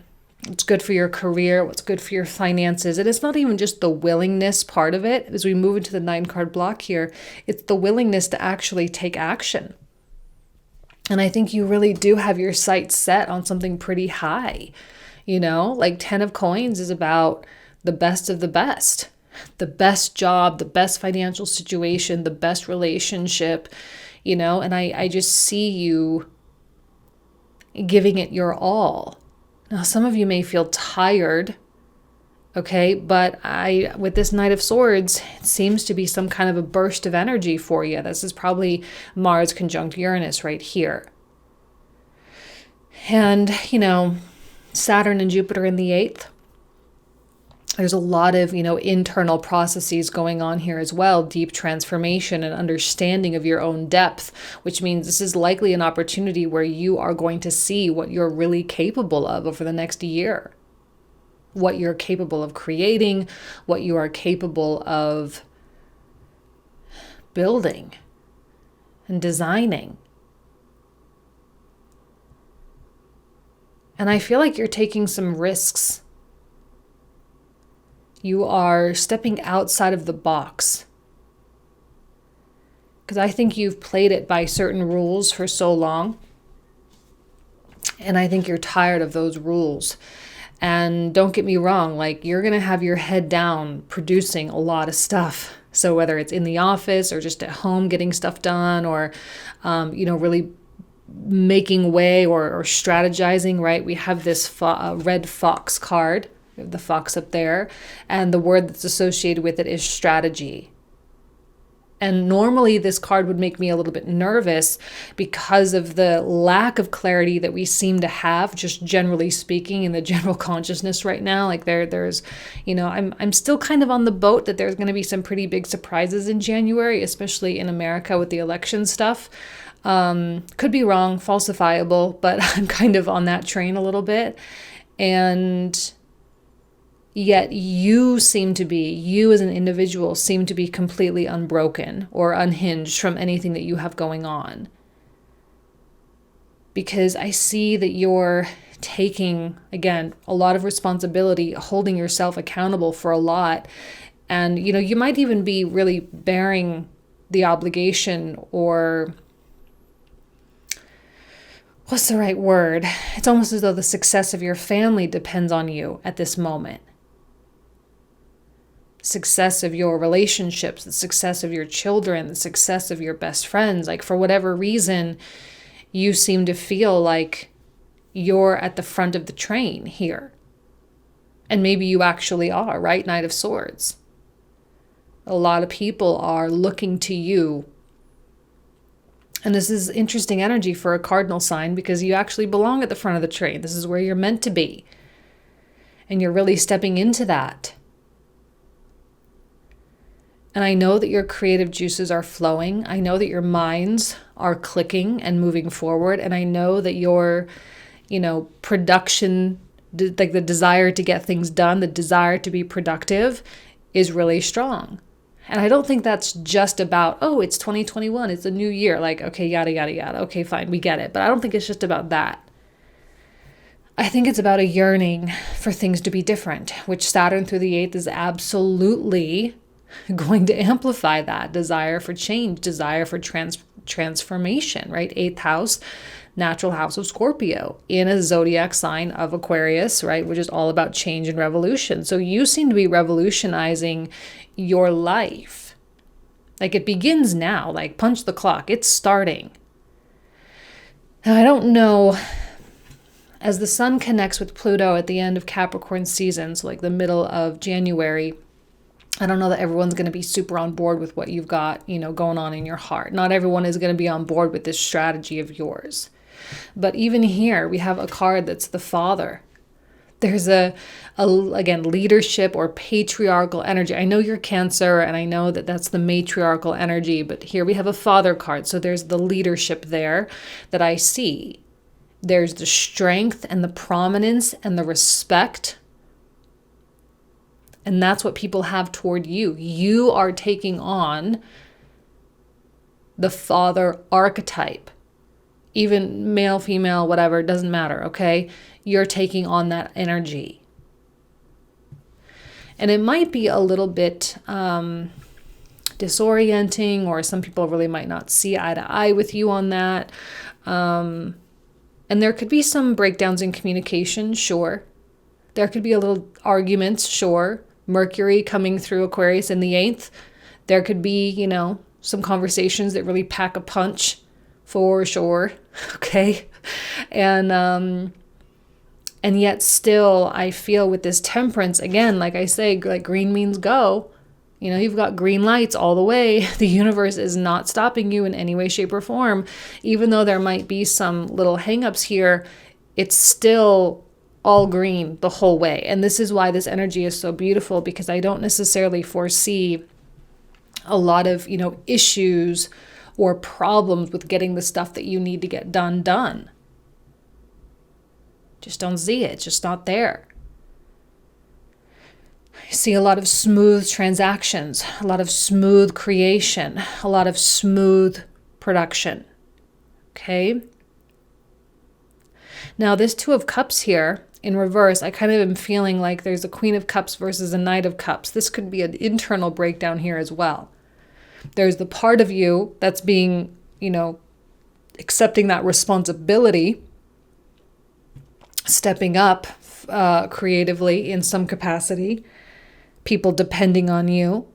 what's good for your career, what's good for your finances. And it's not even just the willingness part of it. As we move into the 9-card block here, it's the willingness to actually take action. And I think you really do have your sights set on something pretty high. Like 10 of coins is about the best of the best job, the best financial situation, the best relationship, and I just see you giving it your all. Now, some of you may feel tired, okay, but with this Knight of Swords, it seems to be some kind of a burst of energy for you. This is probably Mars conjunct Uranus right here. And, Saturn and Jupiter in the 8th. There's a lot of, internal processes going on here as well, deep transformation and understanding of your own depth, which means this is likely an opportunity where you are going to see what you're really capable of over the next year. what you're capable of creating, what you are capable of building and designing. And I feel like you're taking some risks. You are stepping outside of the box. Because I think you've played it by certain rules for so long. And I think you're tired of those rules. And don't get me wrong, like, you're going to have your head down producing a lot of stuff. So whether it's in the office or just at home getting stuff done, or, really making way or strategizing, right? We have this red fox card, we have the fox up there, and the word that's associated with it is strategy. And normally this card would make me a little bit nervous because of the lack of clarity that we seem to have, just generally speaking, in the general consciousness right now. Like there's, I'm still kind of on the boat that there's going to be some pretty big surprises in January, especially in America with the election stuff. Could be wrong, falsifiable, but I'm kind of on that train a little bit. And yet you as an individual seem to be completely unbroken or unhinged from anything that you have going on. Because I see that you're taking, again, a lot of responsibility, holding yourself accountable for a lot. And, you might even be really bearing the obligation, or what's the right word? It's almost as though the success of your family depends on you at this moment. Success of your relationships, the success of your children, the success of your best friends. Like, for whatever reason, you seem to feel like you're at the front of the train here. And maybe you actually are, right? Knight of Swords. A lot of people are looking to you. And this is interesting energy for a cardinal sign, because you actually belong at the front of the train. This is where you're meant to be. And you're really stepping into that. And I know that your creative juices are flowing. I know that your minds are clicking and moving forward. And I know that your, production, like the desire to get things done, the desire to be productive is really strong. And I don't think that's just about, it's 2021, it's a new year. Like, okay, yada, yada, yada. Okay, fine, we get it. But I don't think it's just about that. I think it's about a yearning for things to be different, which Saturn through the 8th is absolutely going to amplify that desire for change, desire for transformation, right? 8th house, natural house of Scorpio, in a zodiac sign of Aquarius, right? Which is all about change and revolution. So you seem to be revolutionizing your life. Like, it begins now, like punch the clock, it's starting. Now, I don't know, as the sun connects with Pluto at the end of Capricorn season, so like the middle of January, I don't know that everyone's going to be super on board with what you've got, going on in your heart. Not everyone is going to be on board with this strategy of yours. But even here, we have a card that's the father. There's again, leadership or patriarchal energy. I know you're Cancer, and I know that that's the matriarchal energy, but here we have a father card. So there's the leadership there that I see. There's the strength and the prominence and the respect. And that's what people have toward you. You are taking on the father archetype. Even male, female, whatever, doesn't matter, okay? You're taking on that energy. And it might be a little bit disorienting, or some people really might not see eye to eye with you on that. And there could be some breakdowns in communication, sure. There could be a little arguments, sure. Mercury coming through Aquarius in the 8th. There could be, some conversations that really pack a punch, for sure. Okay. And yet still, I feel with this temperance, again, like I say, like green means go. You've got green lights all the way. The universe is not stopping you in any way, shape, or form. Even though there might be some little hangups here, it's still all green the whole way. And this is why this energy is so beautiful, because I don't necessarily foresee a lot of, issues or problems with getting the stuff that you need to get done. Just don't see it. It's just not there. I see a lot of smooth transactions, a lot of smooth creation, a lot of smooth production. Okay? Now, this Two of Cups here in reverse, I kind of am feeling like there's a Queen of Cups versus a Knight of Cups. This could be an internal breakdown here as well. There's the part of you that's being, accepting that responsibility, stepping up creatively in some capacity, people depending on you.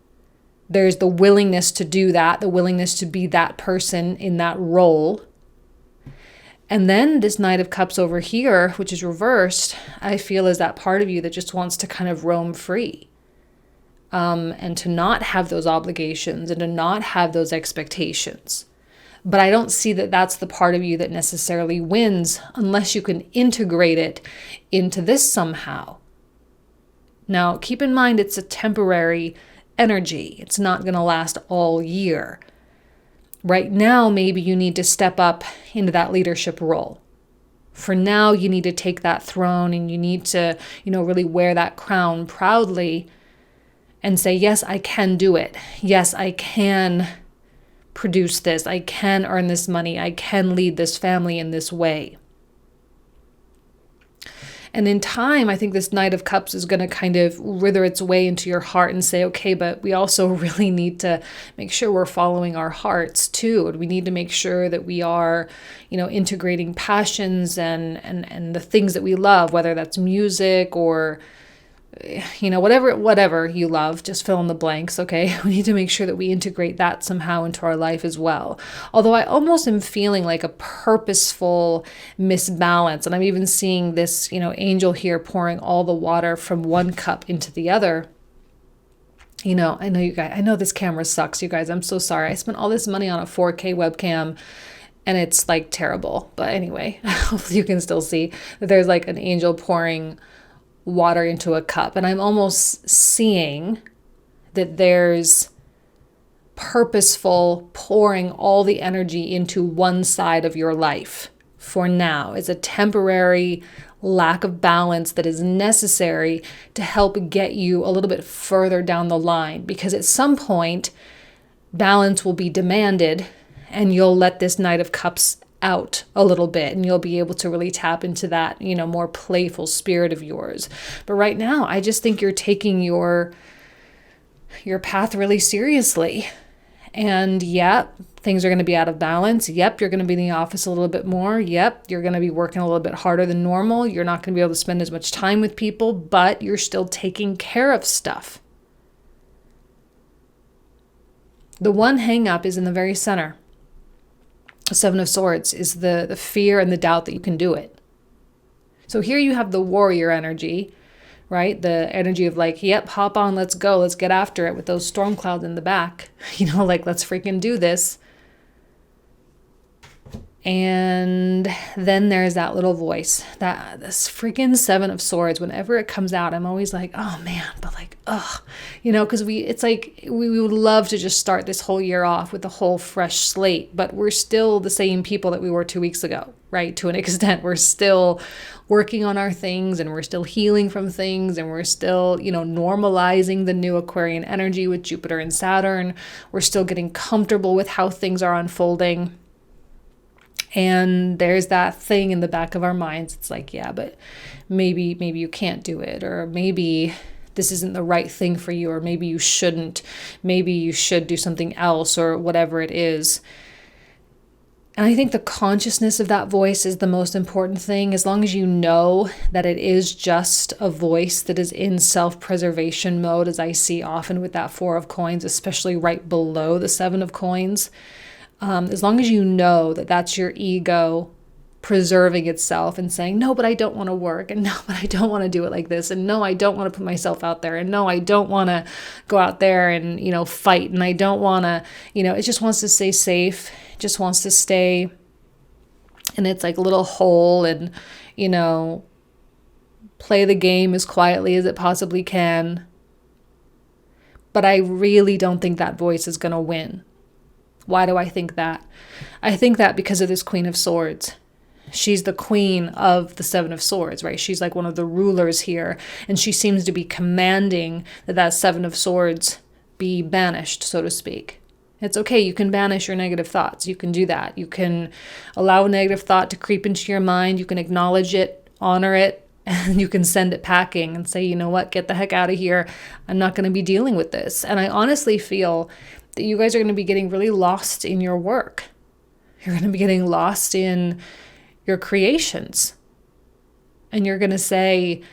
There's the willingness to do that, the willingness to be that person in that role. And then this Knight of Cups over here, which is reversed, I feel is that part of you that just wants to kind of roam free. And to not have those obligations and to not have those expectations. But I don't see that that's the part of you that necessarily wins unless you can integrate it into this somehow. Now, keep in mind it's a temporary energy. It's not going to last all year. Right now, maybe you need to step up into that leadership role. For now, you need to take that throne and you need to, really wear that crown proudly and say, yes, I can do it. Yes, I can produce this. I can earn this money. I can lead this family in this way. And in time, I think this Knight of Cups is going to kind of wither its way into your heart and say, okay, but we also really need to make sure we're following our hearts too. And we need to make sure that we are, integrating passions and the things that we love, whether that's music or, whatever you love, just fill in the blanks, okay? We need to make sure that we integrate that somehow into our life as well. Although I almost am feeling like a purposeful misbalance. And I'm even seeing this, angel here pouring all the water from one cup into the other. I know you guys, I know this camera sucks, you guys. I'm so sorry. I spent all this money on a 4K webcam and it's like terrible. But anyway, hopefully you can still see that there's like an angel pouring water into a cup. And I'm almost seeing that there's purposeful pouring all the energy into one side of your life for now. It's a temporary lack of balance that is necessary to help get you a little bit further down the line, because at some point balance will be demanded and you'll let this Knight of Cups out a little bit and you'll be able to really tap into that, more playful spirit of yours. But right now, I just think you're taking your path really seriously. And things are going to be out of balance. Yep, you're going to be in the office a little bit more. Yep, you're going to be working a little bit harder than normal. You're not going to be able to spend as much time with people, but you're still taking care of stuff. The one hang up is in the very center. Seven of Swords is the fear and the doubt that you can do it. So here you have the warrior energy, right? The energy of like, yep, hop on, let's go, let's get after it with those storm clouds in the back. Let's freaking do this. And then there's that little voice, this freaking Seven of Swords. Whenever it comes out, I'm always like, oh man, but because it's like we would love to just start this whole year off with a whole fresh slate, but we're still the same people that we were 2 weeks ago, right? To an extent, we're still working on our things and we're still healing from things and we're still, normalizing the new Aquarian energy with Jupiter and Saturn. We're still getting comfortable with how things are unfolding. And there's that thing in the back of our minds. It's like, yeah, but maybe you can't do it, or maybe this isn't the right thing for you, or maybe you shouldn't. Maybe you should do something else, or whatever it is. And I think the consciousness of that voice is the most important thing. As long as you know that it is just a voice that is in self-preservation mode, as I see often with that Four of Coins, especially right below the Seven of Coins. As long as you know that that's your ego preserving itself and saying, no, but I don't want to work, and no, but I don't want to do it like this, and no, I don't want to put myself out there, and no, I don't want to go out there and, fight, and I don't want to, it just wants to stay safe, it just wants to stay in its like little hole and, play the game as quietly as it possibly can. But I really don't think that voice is going to win. Why do I think that? I think that because of this Queen of Swords. She's the queen of the Seven of Swords, right? She's like one of the rulers here. And she seems to be commanding that Seven of Swords be banished, so to speak. It's okay. You can banish your negative thoughts. You can do that. You can allow a negative thought to creep into your mind. You can acknowledge it, honor it, and you can send it packing and say, you know what, get the heck out of here. I'm not going to be dealing with this. And I honestly feel that you guys are going to be getting really lost in your work. You're going to be getting lost in your creations. And you're going to say,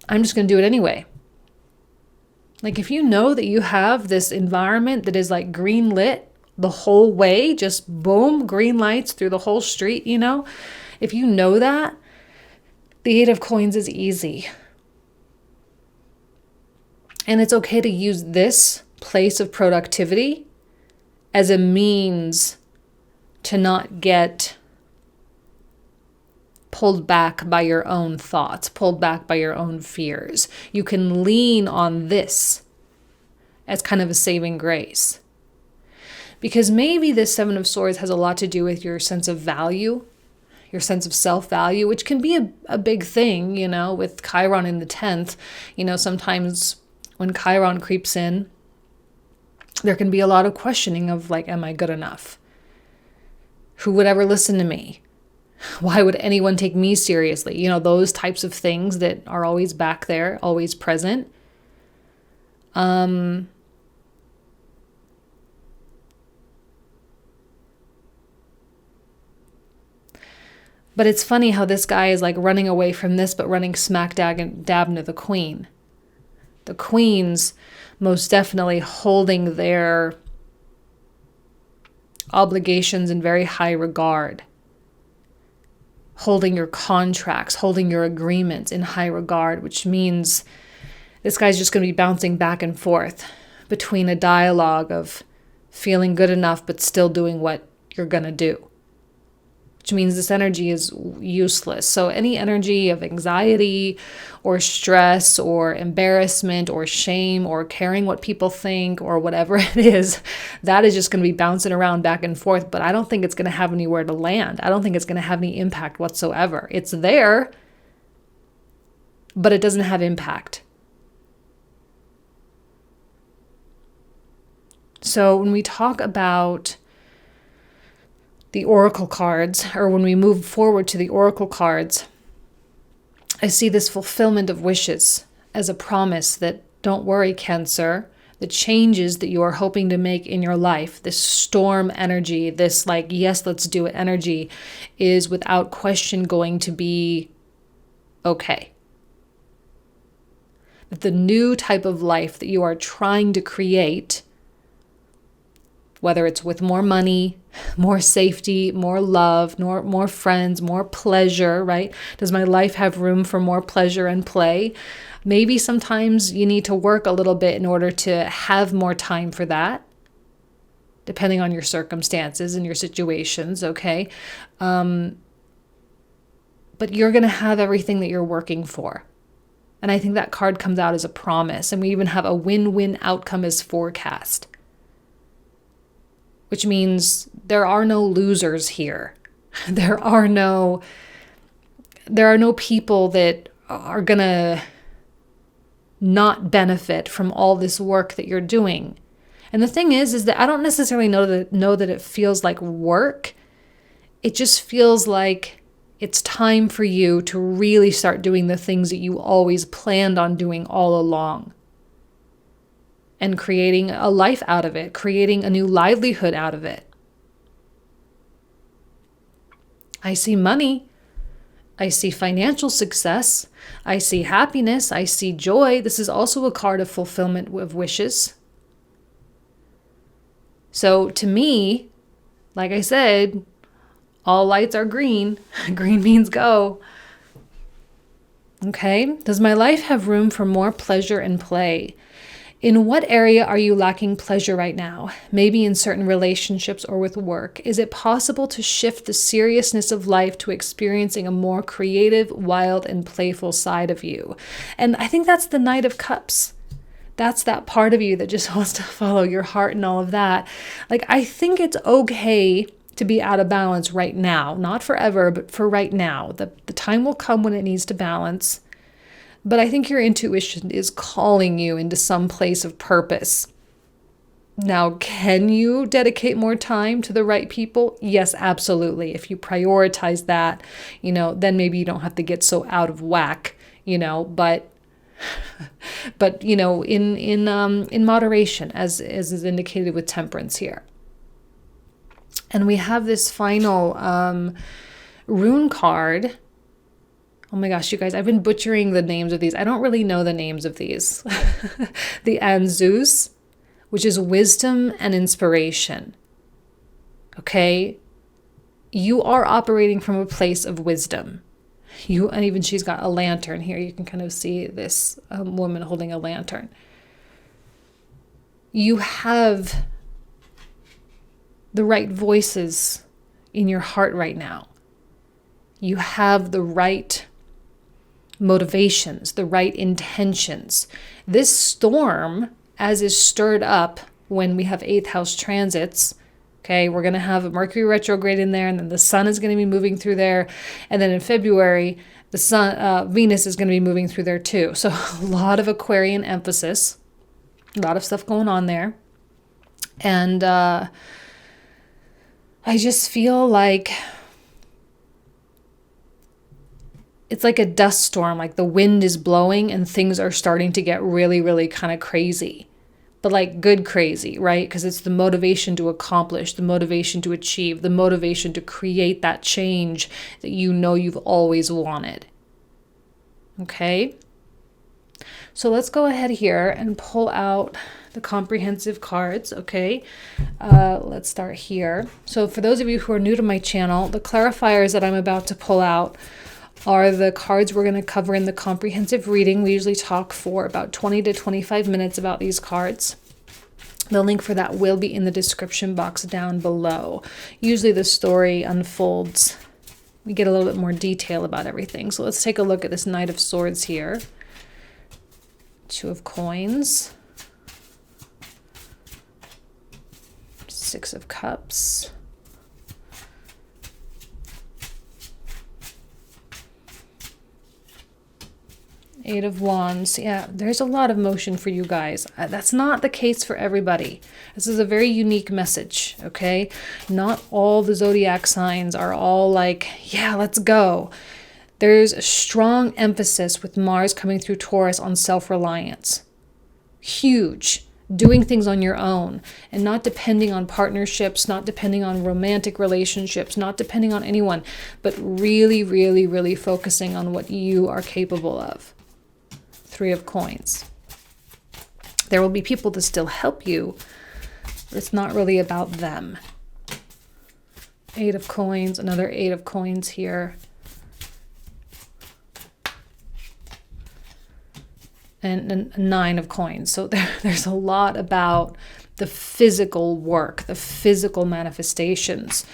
I'm just going to do it anyway. Like if you know that you have this environment that is like green lit the whole way, just boom, green lights through the whole street, you know, if you know that, the Eight of Coins is easy. And it's okay to use this place of productivity as a means to not get pulled back by your own thoughts, pulled back by your own fears. You can lean on this as kind of a saving grace. Because maybe this Seven of Swords has a lot to do with your sense of value, your sense of self-value, which can be a big thing, you know, with Chiron in the 10th. You know, sometimes when Chiron creeps in, there can be a lot of questioning of like, am I good enough? Who would ever listen to me? Why would anyone take me seriously? You know, those types of things that are always back there, always present. But it's funny how this guy is like running away from this, but running smack dab into the queen. The queen's most definitely holding their obligations in very high regard. Holding your contracts, holding your agreements in high regard, which means this guy's just going to be bouncing back and forth between a dialogue of feeling good enough but still doing what you're going to do, which means this energy is useless. So any energy of anxiety or stress or embarrassment or shame or caring what people think or whatever it is, that is just going to be bouncing around back and forth. But I don't think it's going to have anywhere to land. I don't think it's going to have any impact whatsoever. It's there, but it doesn't have impact. So when we talk about the oracle cards, or when we move forward to the oracle cards, I see this fulfillment of wishes as a promise that, don't worry, Cancer, the changes that you are hoping to make in your life, this storm energy, this like, yes, let's do it energy, is without question going to be okay. That the new type of life that you are trying to create, whether it's with more money, more safety, more love, more friends, more pleasure, right? Does my life have room for more pleasure and play? Maybe sometimes you need to work a little bit in order to have more time for that, depending on your circumstances and your situations, okay? But you're going to have everything that you're working for. And I think that card comes out as a promise. And we even have a win-win outcome as forecast, which means there are no losers here. There are no people that are going to not benefit from all this work that you're doing. And the thing is that I don't necessarily know that it feels like work. It just feels like it's time for you to really start doing the things that you always planned on doing all along. And creating a life out of it, creating a new livelihood out of it. I see money. I see financial success. I see happiness. I see joy. This is also a card of fulfillment of wishes. So to me, like I said, all lights are green. Green means go. Okay. Does my life have room for more pleasure and play? In what area are you lacking pleasure right now? Maybe in certain relationships or with work. Is it possible to shift the seriousness of life to experiencing a more creative, wild, and playful side of you? And I think that's the Knight of Cups. That's that part of you that just wants to follow your heart and all of that. Like, I think it's okay to be out of balance right now. Not forever, but for right now. The time will come when it needs to balance. But I think your intuition is calling you into some place of purpose. Now, can you dedicate more time to the right people? Yes, absolutely. If you prioritize that, then maybe you don't have to get so out of whack, but in moderation, as is indicated with temperance here. And we have this final rune card. Oh my gosh, you guys, I've been butchering the names of these. I don't really know the names of these. The Anzus, which is wisdom and inspiration. Okay? You are operating from a place of wisdom. And even she's got a lantern here. You can kind of see this woman holding a lantern. You have the right voices in your heart right now. You have the right motivations, the right intentions. This storm, as is stirred up when we have 8th house transits, okay, we're going to have a Mercury retrograde in there, and then the sun is going to be moving through there. And then in February, Venus is going to be moving through there too. So a lot of Aquarian emphasis, a lot of stuff going on there. And I just feel like it's like a dust storm, like the wind is blowing and things are starting to get really, really kind of crazy, but like good crazy, right? Because it's the motivation to accomplish, the motivation to achieve, the motivation to create that change that you've always wanted. Okay? So let's go ahead here and pull out the comprehensive cards, okay? Let's start here. So for those of you who are new to my channel, the clarifiers that I'm about to pull out are the cards we're going to cover in the comprehensive reading. We usually talk for about 20 to 25 minutes about these cards. The link for that will be in the description box down below. Usually the story unfolds. We get a little bit more detail about everything. So let's take a look at this Knight of Swords here. 2 of Coins. 6 of Cups. 8 of Wands. Yeah, there's a lot of motion for you guys. That's not the case for everybody. This is a very unique message, okay? Not all the zodiac signs are all like, yeah, let's go. There's a strong emphasis with Mars coming through Taurus on self-reliance. Huge. Doing things on your own and not depending on partnerships, not depending on romantic relationships, not depending on anyone, but really, really, really focusing on what you are capable of. 3 of Coins. There will be people that still help you, but it's not really about them. 8 of Coins, another 8 of Coins here. And 9 of Coins. So there's a lot about the physical work, the physical manifestations,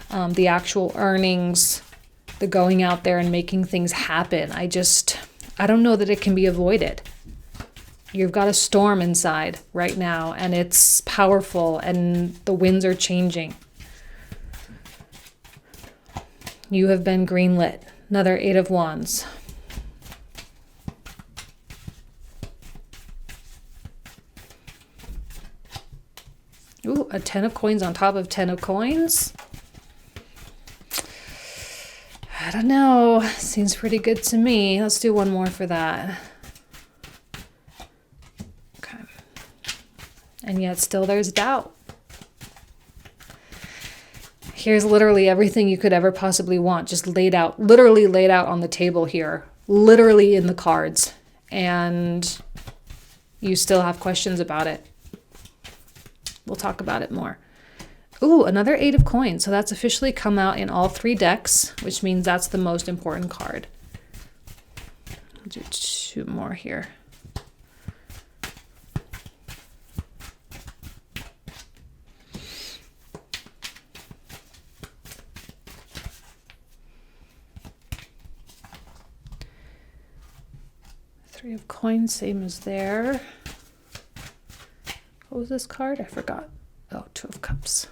the actual earnings, the going out there and making things happen. I don't know that it can be avoided. You've got a storm inside right now, and it's powerful, and the winds are changing. You have been greenlit. Another 8 of Wands. Ooh, a 10 of Coins on top of 10 of Coins. I don't know. Seems pretty good to me. Let's do one more for that. Okay. And yet still there's doubt. Here's literally everything you could ever possibly want, just literally laid out on the table here, literally in the cards. And you still have questions about it. We'll talk about it more. Ooh, another 8 of Coins. So that's officially come out in all 3 decks, which means that's the most important card. I'll do 2 more here. Three of Coins, same as there. What was this card? I forgot. Oh, 2 of Cups.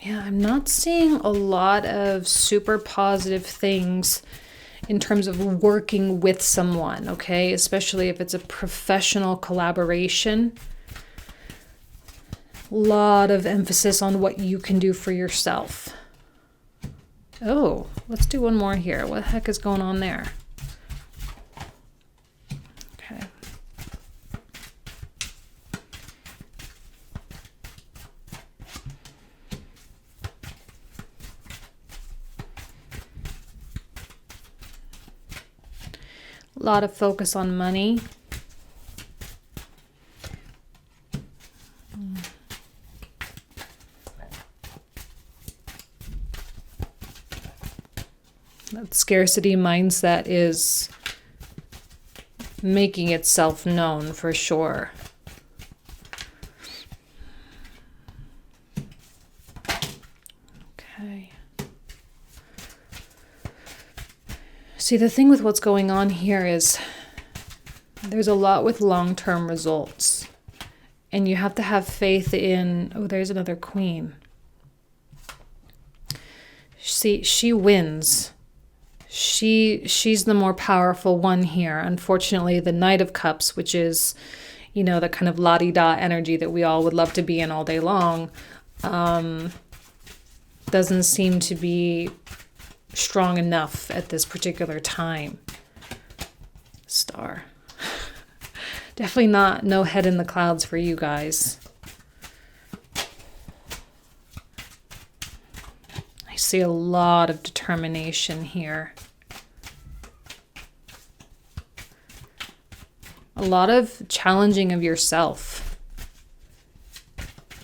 Yeah, I'm not seeing a lot of super positive things in terms of working with someone, okay? Especially if it's a professional collaboration. A lot of emphasis on what you can do for yourself. Oh, let's do one more here. What the heck is going on there? Okay. A lot of focus on money. That scarcity mindset is making itself known for sure. Okay. See, the thing with what's going on here is there's a lot with long-term results. And you have to have faith in, oh, there's another queen. See, she wins. She's the more powerful one here. Unfortunately, the Knight of Cups, which is, you know, the kind of la-di-da energy that we all would love to be in all day long, doesn't seem to be strong enough at this particular time. Star. Definitely no head in the clouds for you guys. I see a lot of determination here. A lot of challenging of yourself.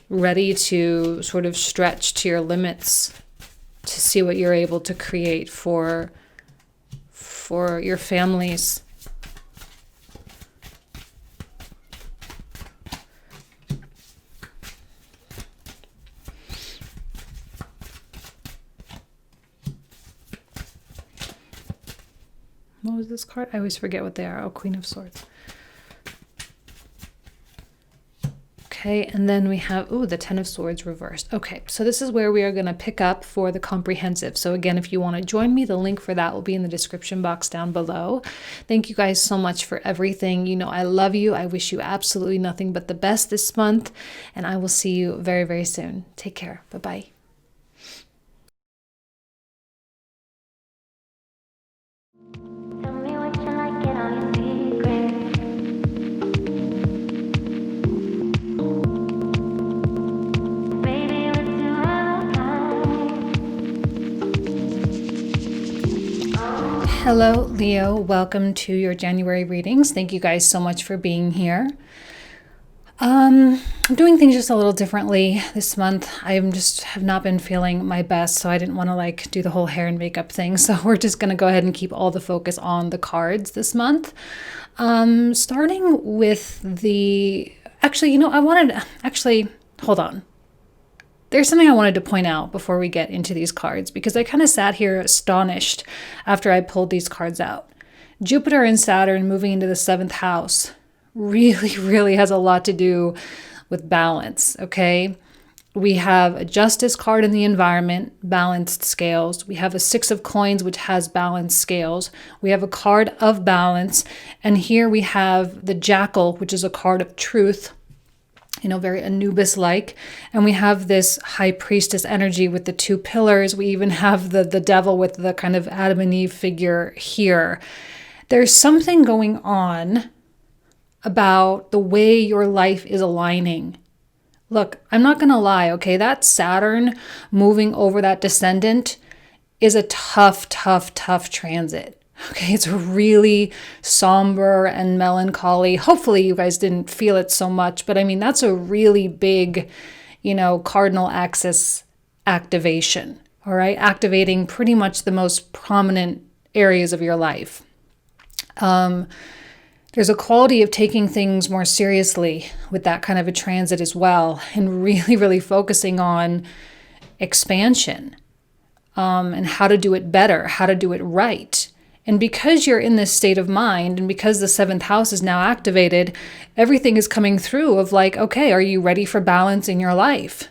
Ready to sort of stretch to your limits to see what you're able to create for your families. What was this card? I always forget what they are. Oh, Queen of Swords. Okay, and then we have, ooh, the Ten of Swords reversed. Okay, so this is where we are going to pick up for the comprehensive. So again, if you want to join me, the link for that will be in the description box down below. Thank you guys so much for everything. You know, I love you. I wish you absolutely nothing but the best this month, and I will see you very, very soon. Take care. Bye-bye. Hello, Leo. Welcome to your January readings. Thank you guys so much for being here. I'm doing things just a little differently this month. Have not been feeling my best, so I didn't want to do the whole hair and makeup thing. So we're just going to go ahead and keep all the focus on the cards this month. Starting with hold on. There's something I wanted to point out before we get into these cards, because I kind of sat here astonished after I pulled these cards out. Jupiter and Saturn moving into the 7th house really, really has a lot to do with balance, okay? We have a Justice card in the environment, balanced scales. We have a 6 of Coins, which has balanced scales. We have a card of balance. And here we have the Jackal, which is a card of truth. You know, very Anubis-like. And we have this High Priestess energy with the 2 pillars. We even have the devil with the kind of Adam and Eve figure here. There's something going on about the way your life is aligning. Look, I'm not going to lie, okay? That Saturn moving over that descendant is a tough, tough, tough transit. Okay, it's really somber and melancholy. Hopefully you guys didn't feel it so much, but I mean, that's a really big, cardinal axis activation, all right? Activating pretty much the most prominent areas of your life. There's a quality of taking things more seriously with that kind of a transit as well, and really, really focusing on expansion, and how to do it better, how to do it right. And because you're in this state of mind, and because the 7th house is now activated, everything is coming through of okay, are you ready for balance in your life?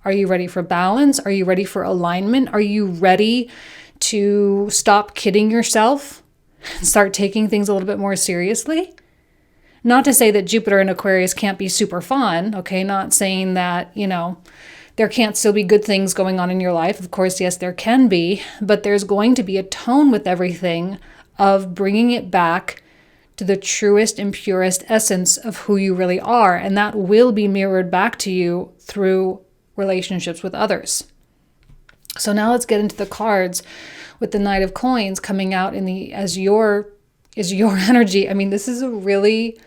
Are you ready for balance? Are you ready for alignment? Are you ready to stop kidding yourself and start taking things a little bit more seriously? Not to say that Jupiter in Aquarius can't be super fun, okay? Not saying that, there can't still be good things going on in your life. Of course, yes, there can be, but there's going to be a tone with everything of bringing it back to the truest and purest essence of who you really are. And that will be mirrored back to you through relationships with others. So now let's get into the cards with the Knight of Coins coming out as your energy. I mean, this is a really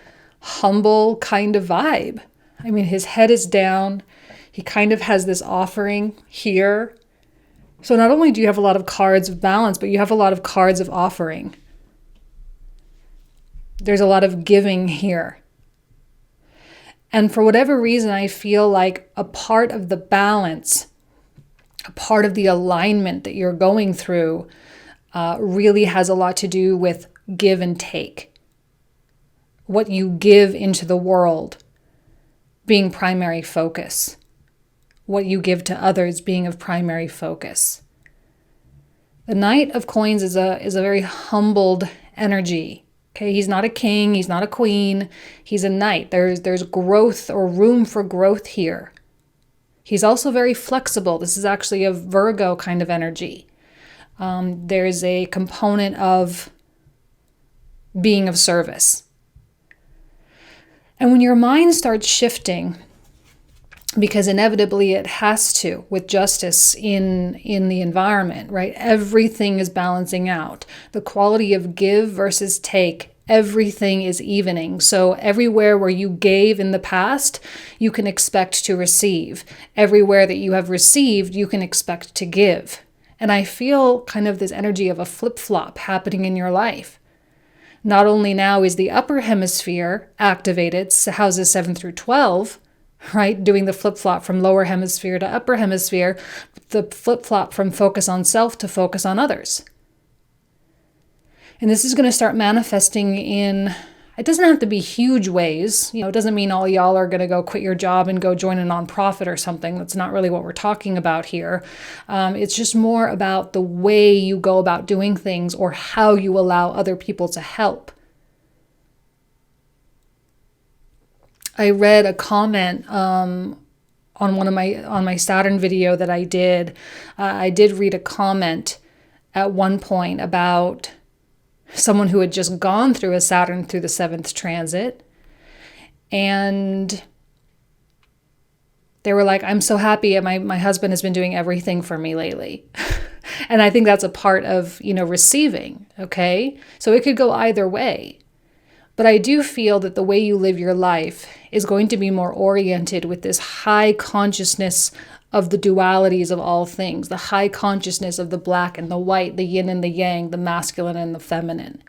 humble kind of vibe. I mean, his head is down. He kind of has this offering here. So not only do you have a lot of cards of balance, but you have a lot of cards of offering. There's a lot of giving here. And for whatever reason, I feel like a part of the balance, a part of the alignment that you're going through really has a lot to do with give and take. What you give into the world being primary focus. What you give to others being of primary focus. The Knight of Coins is a very humbled energy. Okay, he's not a king, he's not a queen, he's a knight. There's growth or room for growth here. He's also very flexible. This is actually a Virgo kind of energy. There's a component of being of service. And when your mind starts shifting, because inevitably it has to with justice in the environment, right? Everything is balancing out. The quality of give versus take, everything is evening. So everywhere where you gave in the past, you can expect to receive. Everywhere that you have received, you can expect to give. And I feel kind of this energy of a flip-flop happening in your life. Not only now is the upper hemisphere activated, houses 7 through 12, right? Doing the flip-flop from lower hemisphere to upper hemisphere, the flip-flop from focus on self to focus on others. And this is going to start manifesting in, it doesn't have to be huge ways. It doesn't mean all y'all are going to go quit your job and go join a nonprofit or something. That's not really what we're talking about here. It's just more about the way you go about doing things or how you allow other people to help. I read a comment on my Saturn video that I did. I did read a comment at one point about someone who had just gone through a Saturn through the 7th transit. And they were like, I'm so happy. My husband has been doing everything for me lately. And I think that's a part of, receiving. Okay. So it could go either way. But I do feel that the way you live your life is going to be more oriented with this high consciousness of the dualities of all things, the high consciousness of the black and the white, the yin and the yang, the masculine and the feminine,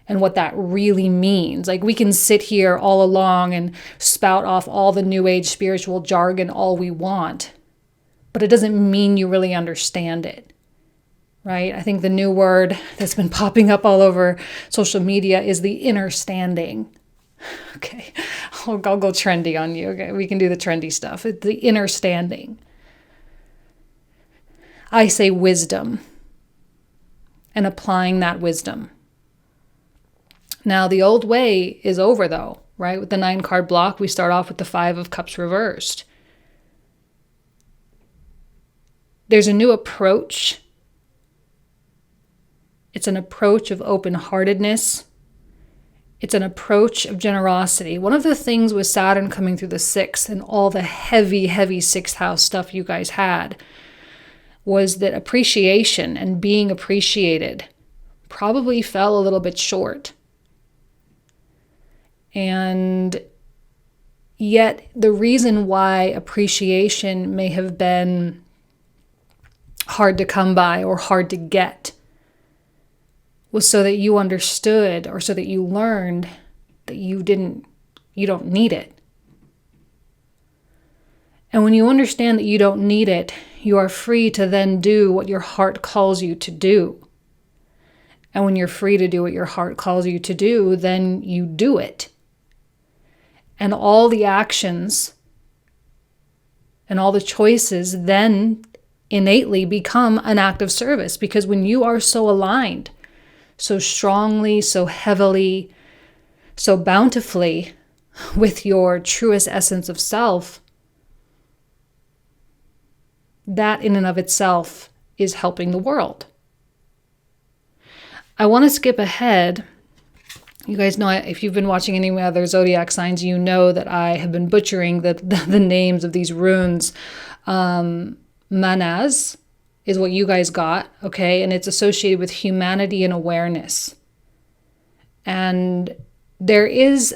and what that really means. Like, we can sit here all along and spout off all the new age spiritual jargon all we want, but it doesn't mean you really understand it. Right? I think the new word that's been popping up all over social media is the inner standing. Okay, I'll go trendy on you. Okay, we can do the trendy stuff. It's the inner standing. I say wisdom and applying that wisdom. Now, the old way is over though, right? With the 9-card block, we start off with the 5 of Cups reversed. There's a new approach. It's an approach of open-heartedness. It's an approach of generosity. One of the things with Saturn coming through the 6th and all the heavy 6th house stuff you guys had was that appreciation and being appreciated probably fell a little bit short. And yet the reason why appreciation may have been hard to come by or hard to get was so that you understood or so that you learned that you don't need it. And when you understand that you don't need it, you are free to then do what your heart calls you to do. And when you're free to do what your heart calls you to do, then you do it. And all the actions And all the choices then innately become an act of service, because when you are so aligned, so strongly, so heavily, so bountifully with your truest essence of self, that in and of itself is helping the world. I want to skip ahead. You guys know, if you've been watching any other zodiac signs, you know that I have been butchering the names of these runes. Manaz is what you guys got, okay? And it's associated with humanity and awareness. And there is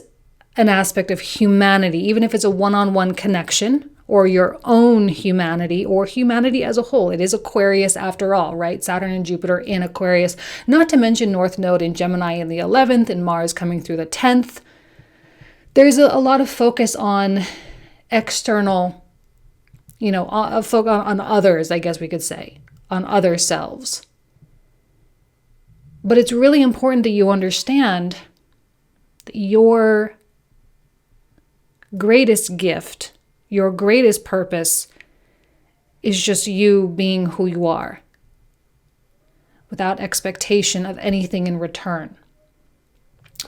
an aspect of humanity, even if it's a one-on-one connection, or your own humanity, or humanity as a whole. It is Aquarius after all, right? Saturn and Jupiter in Aquarius, not to mention North Node in Gemini in the 11th and Mars coming through the 10th. There's a lot of focus on external, a focus on others, I guess we could say, on other selves. But it's really important that you understand that your greatest gift, your greatest purpose, is just you being who you are, without expectation of anything in return.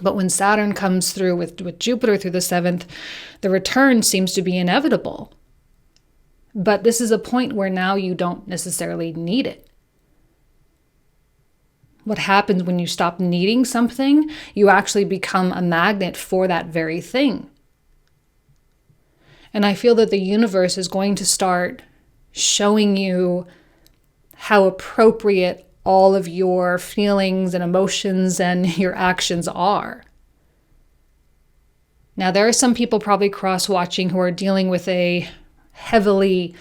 But when Saturn comes through with Jupiter through the 7th, the return seems to be inevitable. But this is a point where now you don't necessarily need it. What happens when you stop needing something? You actually become a magnet for that very thing. And I feel that the universe is going to start showing you how appropriate all of your feelings and emotions and your actions are. Now, there are some people probably cross-watching who are dealing with a heavily,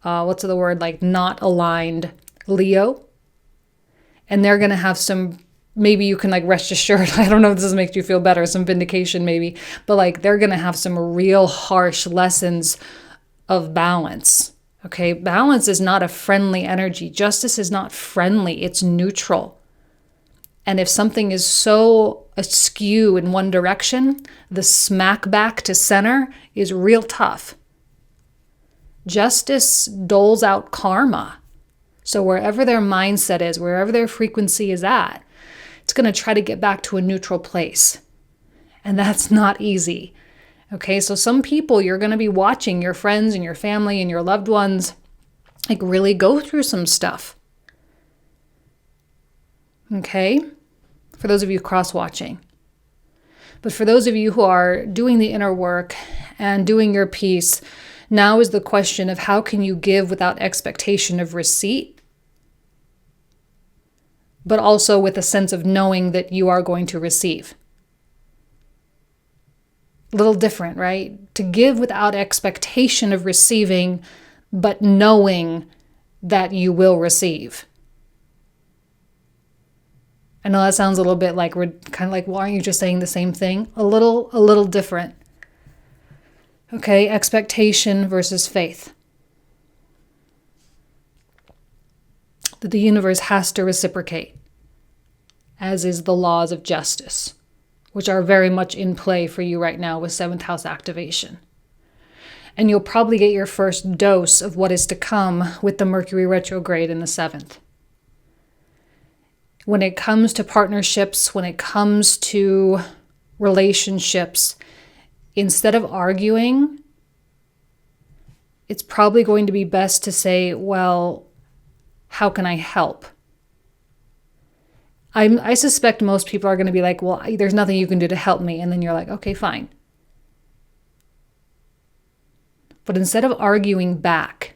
not aligned Leo. And they're going to have some, maybe you can rest assured, I don't know if this makes you feel better, some vindication maybe, but they're going to have some real harsh lessons of balance. Okay, balance is not a friendly energy. Justice is not friendly, it's neutral. And if something is so askew in one direction, the smack back to center is real tough. Justice doles out karma. So wherever their mindset is, wherever their frequency is at, it's going to try to get back to a neutral place. And that's not easy. Okay, so some people, you're going to be watching your friends and your family and your loved ones really go through some stuff. Okay, for those of you cross-watching. But for those of you who are doing the inner work and doing your piece, now is the question of how can you give without expectation of receipt, but also with a sense of knowing that you are going to receive. A little different, right? To give without expectation of receiving, but knowing that you will receive. I know that sounds a little bit like we're kind of well, aren't you just saying the same thing? A little different. Okay, expectation versus faith. That the universe has to reciprocate, as is the laws of justice, which are very much in play for you right now with 7th house activation. And you'll probably get your first dose of what is to come with the Mercury Retrograde in the 7th. When it comes to partnerships, when it comes to relationships, instead of arguing, it's probably going to be best to say, well, how can I help? I suspect most people are going to be like, well, there's nothing you can do to help me. And then you're like, okay, fine. But instead of arguing back,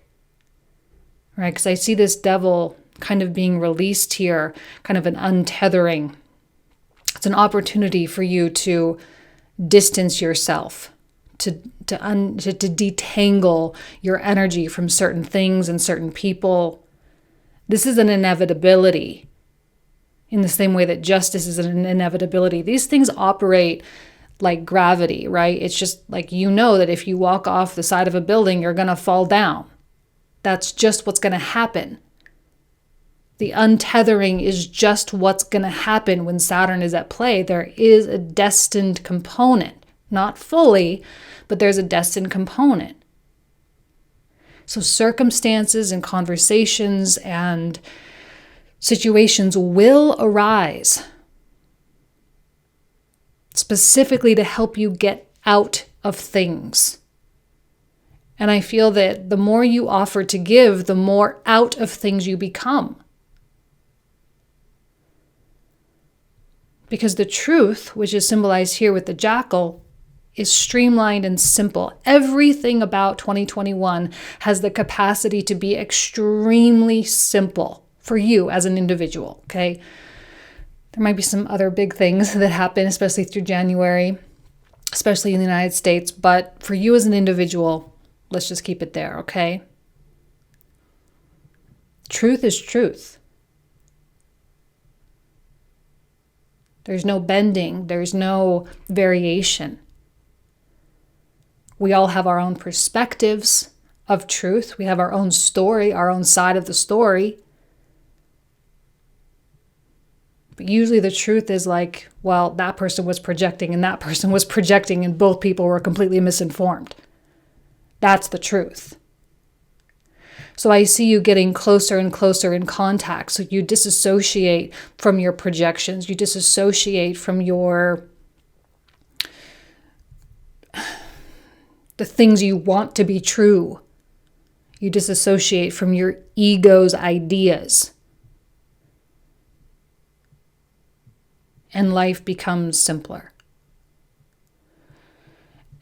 right? Because I see this devil kind of being released here, kind of an untethering. It's an opportunity for you to distance yourself, to detangle your energy from certain things and certain people. This is an inevitability. In the same way that justice is an inevitability. These things operate like gravity, right? It's just that if you walk off the side of a building, you're going to fall down. That's just what's going to happen. The untethering is just what's going to happen when Saturn is at play. There is a destined component. Not fully, but there's a destined component. So circumstances and conversations and situations will arise specifically to help you get out of things. And I feel that the more you offer to give, the more out of things you become. Because the truth, which is symbolized here with the jackal, is streamlined and simple. Everything about 2021 has the capacity to be extremely simple for you as an individual, okay? There might be some other big things that happen, especially through January, especially in the United States, but for you as an individual, let's just keep it there, okay? Truth is truth. There's no bending. There's no variation. We all have our own perspectives of truth. We have our own story, our own side of the story. But usually the truth is like, well, that person was projecting and that person was projecting and both people were completely misinformed. That's the truth. So I see you getting closer and closer in contact. So you disassociate from your projections. You disassociate from the things you want to be true. You disassociate from your ego's ideas. And life becomes simpler.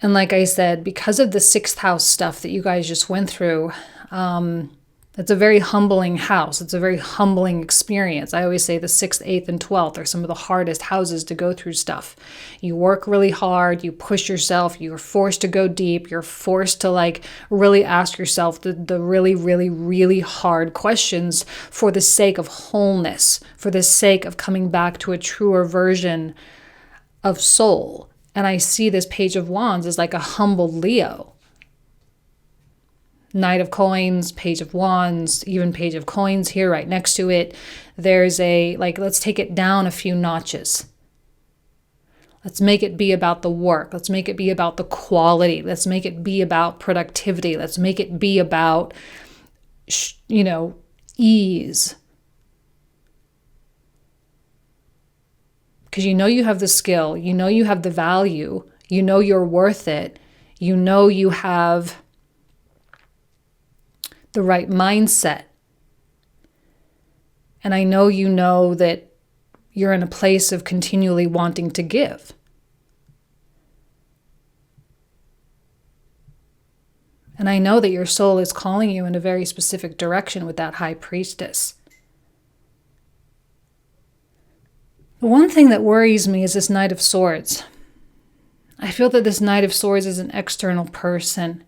And like I said, because of the 6th house stuff that you guys just went through, it's a very humbling house. It's a very humbling experience. I always say the 6th, 8th, and 12th are some of the hardest houses to go through stuff. You work really hard. You push yourself. You're forced to go deep. You're forced to really ask yourself the really, really, really hard questions for the sake of wholeness, for the sake of coming back to a truer version of soul. And I see this Page of Wands as like a humbled Leo. Knight of Coins, Page of Wands, even Page of Coins here right next to it. There's let's take it down a few notches. Let's make it be about the work. Let's make it be about the quality. Let's make it be about productivity. Let's make it be about, ease. Because you have the skill. You have the value. You're worth it. You have the right mindset. And I know that you're in a place of continually wanting to give. And I know that your soul is calling you in a very specific direction with that High Priestess. The one thing that worries me is this Knight of Swords. I feel that this Knight of Swords is an external person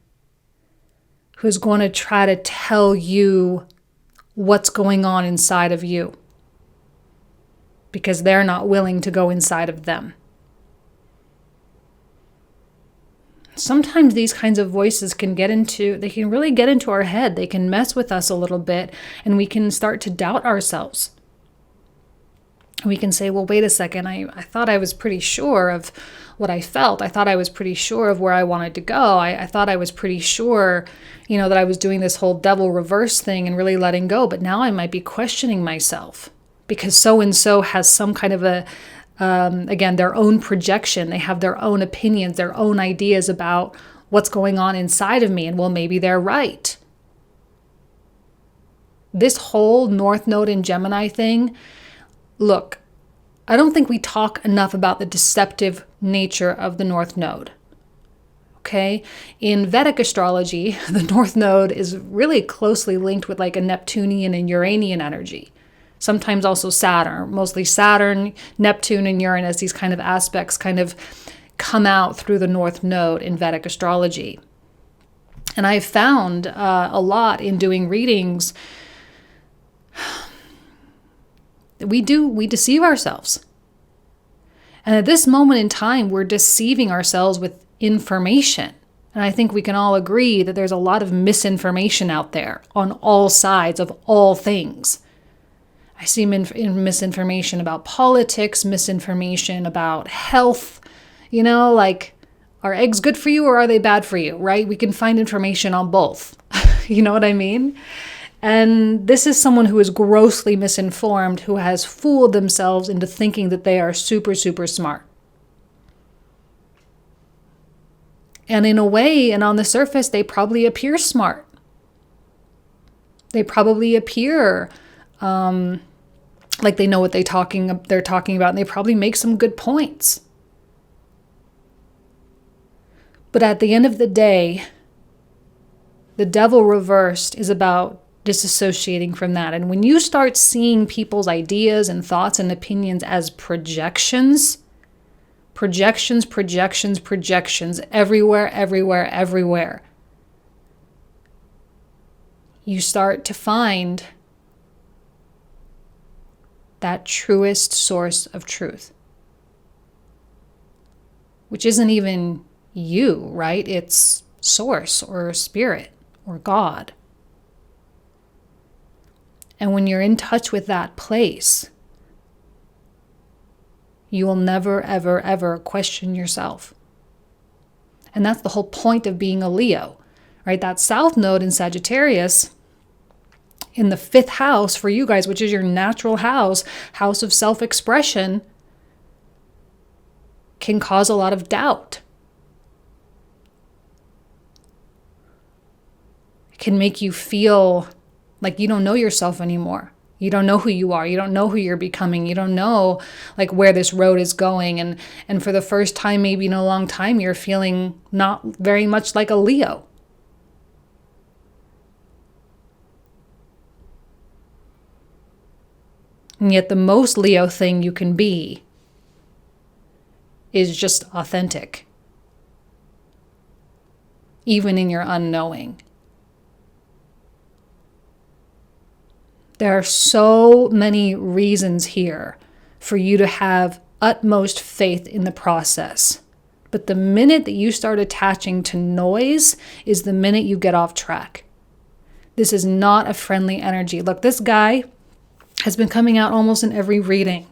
who's going to try to tell you what's going on inside of you because they're not willing to go inside of them. Sometimes these kinds of voices can really get into our head. They can mess with us a little bit and we can start to doubt ourselves. We can say, well, wait a second, I thought I was pretty sure of what I felt. I thought I was pretty sure of where I wanted to go. I thought I was pretty sure, that I was doing this whole devil reverse thing and really letting go. But now I might be questioning myself because so-and-so has some kind of their own projection. They have their own opinions, their own ideas about what's going on inside of me. And well, maybe they're right. This whole North Node in Gemini thing, look, I don't think we talk enough about the deceptive nature of the North Node. Okay? In Vedic astrology, the North Node is really closely linked with like a Neptunian and Uranian energy. Sometimes also Saturn. Mostly Saturn, Neptune, and Uranus, these kind of aspects kind of come out through the North Node in Vedic astrology. And I've found a lot in doing readings we deceive ourselves. And at this moment in time, we're deceiving ourselves with information. And I think we can all agree that there's a lot of misinformation out there on all sides of all things. I see misinformation about politics, misinformation about health, are eggs good for you or are they bad for you, right? We can find information on both. You know what I mean? And this is someone who is grossly misinformed, who has fooled themselves into thinking that they are super, super smart. And in a way, and on the surface, they probably appear smart. They probably appear like they know what they're talking about, and they probably make some good points. But at the end of the day, the devil reversed is about disassociating from that. And when you start seeing people's ideas and thoughts and opinions as projections, everywhere, you start to find that truest source of truth, which isn't even you, right? It's source or spirit or God. And when you're in touch with that place, you will never, ever, ever question yourself. And that's the whole point of being a Leo, right? That South Node in Sagittarius, in the 5th house for you guys, which is your natural house of self-expression, can cause a lot of doubt. It can make you feel like you don't know yourself anymore. You don't know who you are. You don't know who you're becoming. You don't know like where this road is going. And for the first time, maybe in a long time, you're feeling not very much like a Leo. And yet the most Leo thing you can be is just authentic, even in your unknowing. There are so many reasons here for you to have utmost faith in the process. But the minute that you start attaching to noise is the minute you get off track. This is not a friendly energy. Look, this guy has been coming out almost in every reading.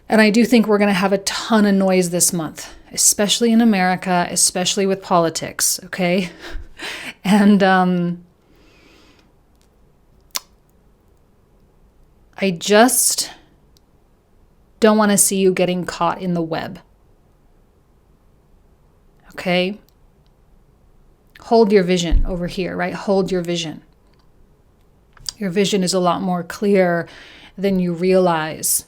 And I do think we're going to have a ton of noise this month, especially in America, especially with politics, okay? And I just don't want to see you getting caught in the web. Okay? Hold your vision over here, right? Hold your vision. Your vision is a lot more clear than you realize.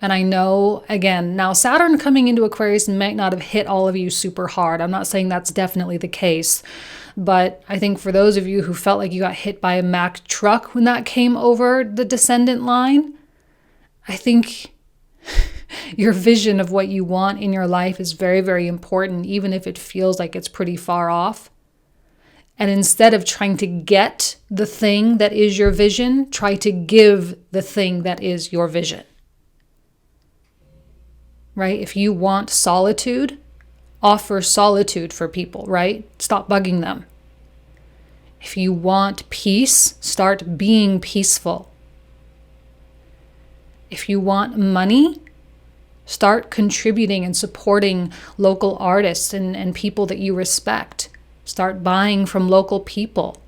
And I know, again, now Saturn coming into Aquarius might not have hit all of you super hard. I'm not saying that's definitely the case. But I think for those of you who felt like you got hit by a Mack truck when that came over the descendant line, I think your vision of what you want in your life is very, very important, even if it feels like it's pretty far off. And instead of trying to get the thing that is your vision, try to give the thing that is your vision. Right? If you want solitude, offer solitude for people, right? Stop bugging them. If you want peace, start being peaceful. If you want money, start contributing and supporting local artists and people that you respect. Start buying from local people.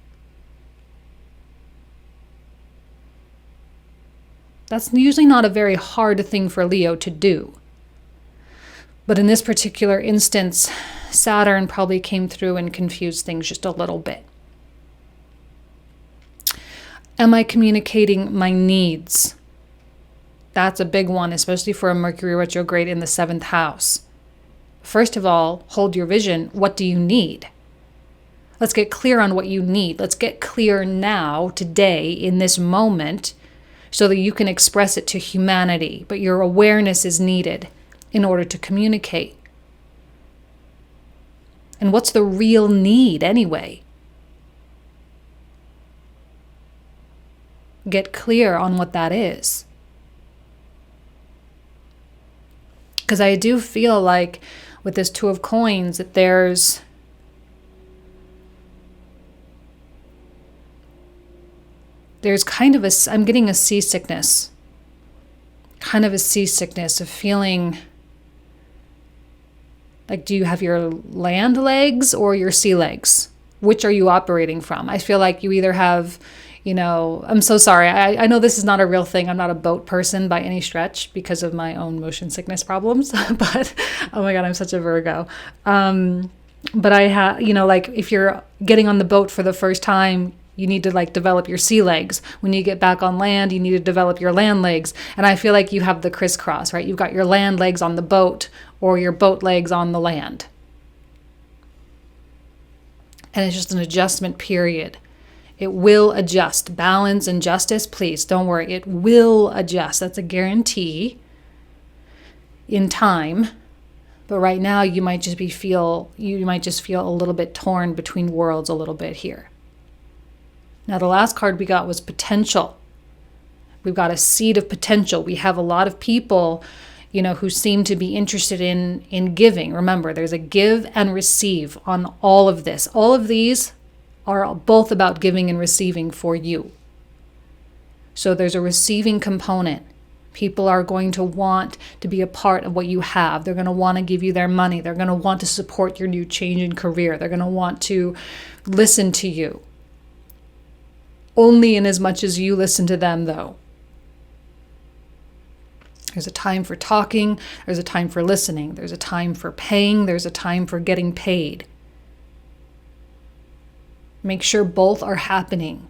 That's usually not a very hard thing for Leo to do. But in this particular instance, Saturn probably came through and confused things just a little bit. Am I communicating my needs? That's a big one, especially for a Mercury retrograde in the 7th house. First of all, hold your vision. What do you need? Let's get clear on what you need. Let's get clear now, today, in this moment, so that you can express it to humanity. But your awareness is needed in order to communicate. And what's the real need anyway? Get clear on what that is. Because I do feel like with this Two of Coins that there's kind of I'm getting a seasickness. Kind of a seasickness of feeling like, do you have your land legs or your sea legs? Which are you operating from? I feel like you either have, I'm so sorry. I know this is not a real thing. I'm not a boat person by any stretch because of my own motion sickness problems. But, oh my God, I'm such a Virgo. But I have, like if you're getting on the boat for the first time, you need to like develop your sea legs. When you get back on land, you need to develop your land legs. And I feel like you have the crisscross, right? You've got your land legs on the boat or your boat legs on the land. And it's just an adjustment period. It will adjust. Balance and justice, please don't worry. It will adjust. That's a guarantee in time. But right now you might just feel a little bit torn between worlds a little bit here. Now the last card we got was potential. We've got a seed of potential. We have a lot of people, who seem to be interested in giving. Remember, there's a give and receive on all of this. All of these are both about giving and receiving for you. So there's a receiving component. People are going to want to be a part of what you have. They're going to want to give you their money. They're going to want to support your new change in career. They're going to want to listen to you. Only in as much as you listen to them, though. There's a time for talking. There's a time for listening. There's a time for paying. There's a time for getting paid. Make sure both are happening.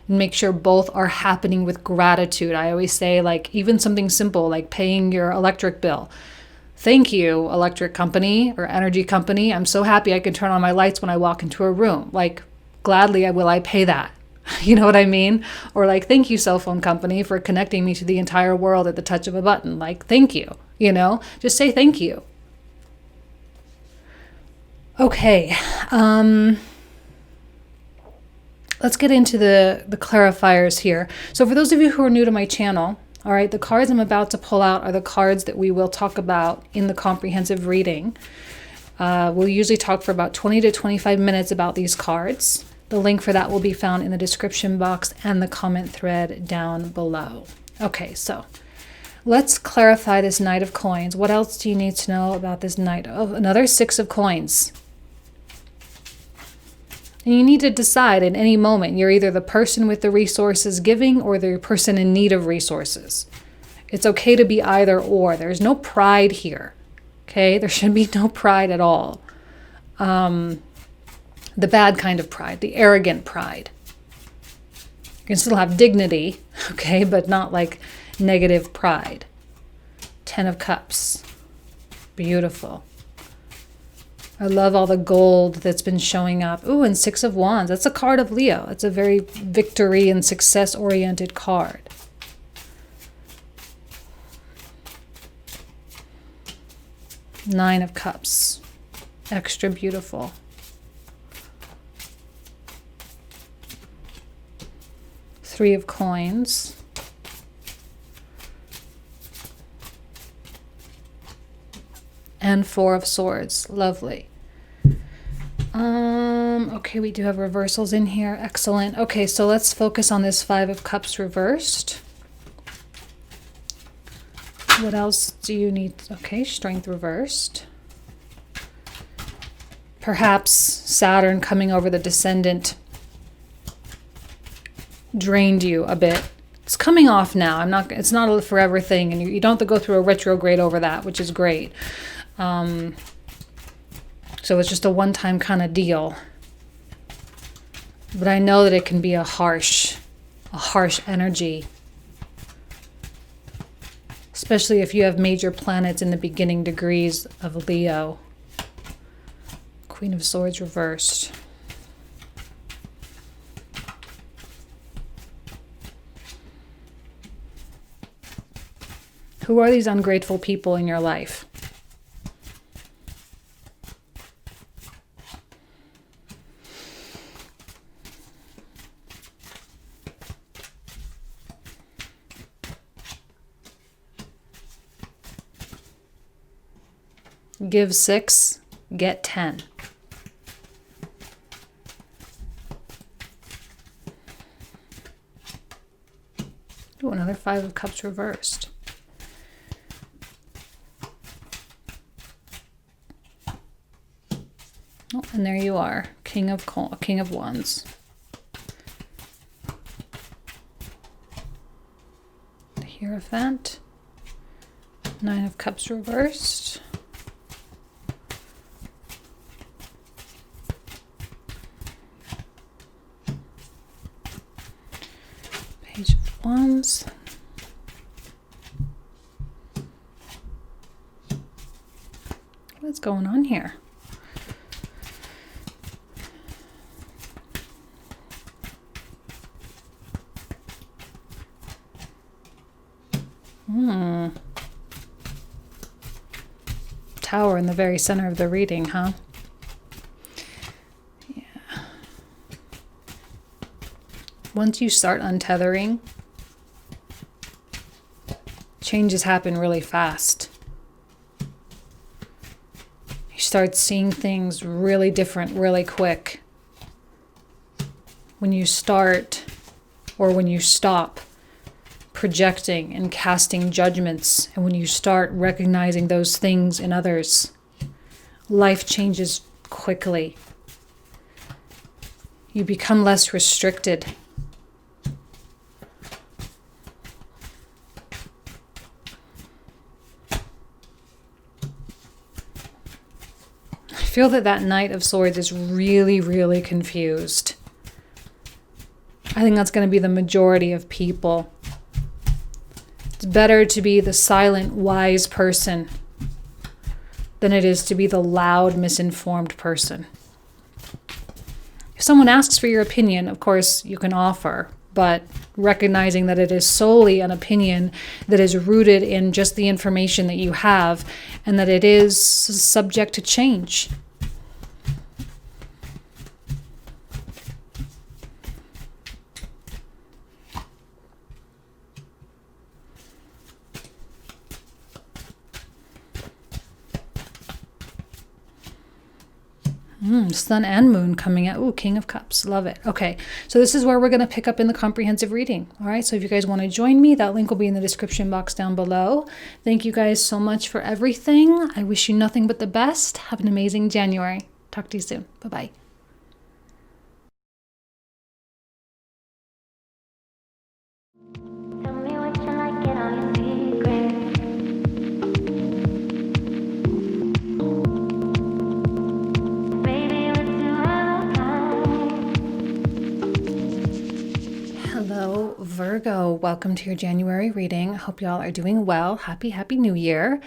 And make sure both are happening with gratitude. I always say, like, even something simple like paying your electric bill. Thank you, electric company or energy company. I'm so happy I can turn on my lights when I walk into a room. Like, gladly will I pay that. You know what I mean? Or like, thank you, cell phone company, for connecting me to the entire world at the touch of a button. Like, thank you, just say thank you. Okay. Let's get into the clarifiers here. So for those of you who are new to my channel, all right, the cards I'm about to pull out are the cards that we will talk about in the comprehensive reading. We'll usually talk for about 20 to 25 minutes about these cards. The link for that will be found in the description box and the comment thread down below. Okay, so let's clarify this Knight of Coins. What else do you need to know about this Knight? Oh, another Six of Coins. And you need to decide at any moment, you're either the person with the resources giving or the person in need of resources. It's okay to be either or. There's no pride here. Okay, there should be no pride at all. The bad kind of pride, the arrogant pride. You can still have dignity, okay, but not like negative pride. 10 of Cups. Beautiful. I love all the gold that's been showing up. Ooh, and 6 of Wands. That's a card of Leo. It's a very victory and success-oriented card. Nine of Cups. Extra beautiful. Three of Coins. And Four of Swords. Lovely. Okay, we do have reversals in here. Excellent. Okay, so let's focus on this Five of Cups reversed. What else do you need? Okay, Strength reversed. Perhaps Saturn coming over the descendant drained you a bit. It's coming off now. It's not a forever thing, and you don't have to go through a retrograde over that, which is great. So it's just a one-time kind of deal. But I know that it can be a harsh energy. Especially if you have major planets in the beginning degrees of Leo. Queen of Swords reversed. Who are these ungrateful people in your life? Give 6, get 10. Ooh, another Five of Cups reversed. Oh, and there you are. King of Wands. The Hierophant. Nine of Cups reversed. Page of Wands. What's going on here? Tower in the very center of the reading, huh? Yeah. Once you start untethering, changes happen really fast. You start seeing things really different, really quick. When you start, or when you stop projecting and casting judgments, and when you start recognizing those things in others, life changes quickly. You become less restricted. I feel that Knight of Swords is really, really confused. I think that's going to be the majority of people. It's better to be the silent, wise person than it is to be the loud, misinformed person. If someone asks for your opinion, of course, you can offer, but recognizing that it is solely an opinion that is rooted in just the information that you have and that it is subject to change. Sun and Moon coming out. Ooh, King of Cups. Love it. Okay, so this is where we're going to pick up in the comprehensive reading. All right, so if you guys want to join me, that link will be in the description box down below. Thank you guys so much for everything. I wish you nothing but the best. Have an amazing January. Talk to you soon. Bye-bye. Hello, Virgo. Welcome to your January reading. Hope y'all are doing well. Happy New Year.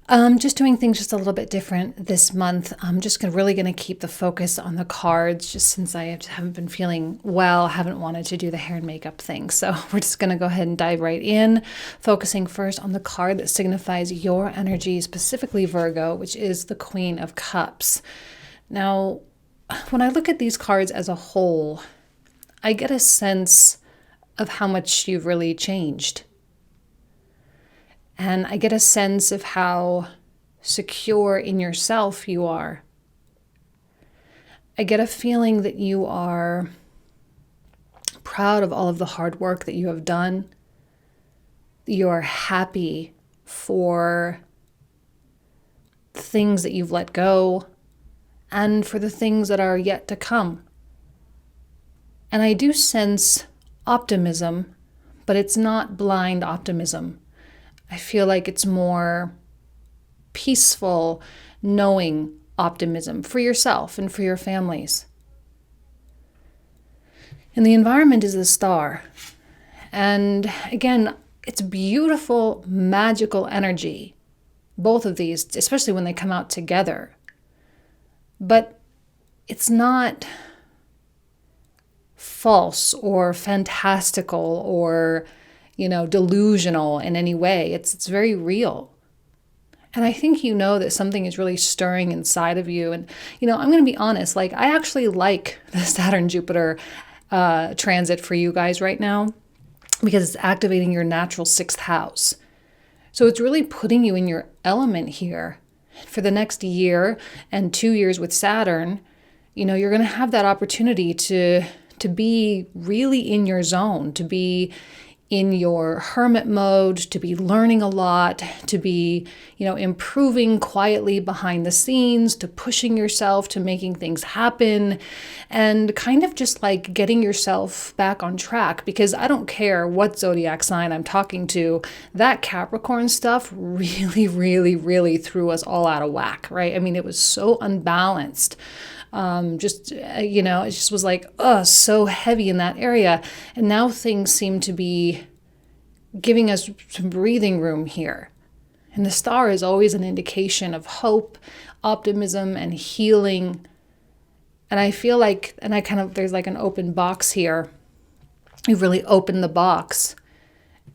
Just doing things just a little bit different this month. I'm just really going to keep the focus on the cards just since I haven't been feeling well, haven't wanted to do the hair and makeup thing. So we're just going to go ahead and dive right in, focusing first on the card that signifies your energy, specifically Virgo, which is the Queen of Cups. Now, when I look at these cards as a whole, I get a sense of how much you've really changed. And I get a sense of how secure in yourself you are. I get a feeling that you are proud of all of the hard work that you have done. You're happy for things that you've let go and for the things that are yet to come. And I do sense optimism, but it's not blind optimism. I feel like it's more peaceful, knowing optimism for yourself and for your families. And the environment is the Star. And again, it's beautiful, magical energy. Both of these, especially when they come out together. But it's not false or fantastical or, delusional in any way. It's very real. And I think you know that something is really stirring inside of you. And, I'm going to be honest, I actually like the Saturn-Jupiter transit for you guys right now because it's activating your natural 6th house. So it's really putting you in your element here. For the next year and 2 years with Saturn, you're going to have that opportunity to be really in your zone, to be in your hermit mode, to be learning a lot, to be, improving quietly behind the scenes, to pushing yourself, to making things happen, and kind of just like getting yourself back on track. Because I don't care what zodiac sign I'm talking to, that Capricorn stuff really, really, really threw us all out of whack, right? I mean, it was so unbalanced. It just was like, so heavy in that area. And now things seem to be giving us some breathing room here. And the star is always an indication of hope, optimism, and healing. And I feel like, there's like an open box here. We've really opened the box.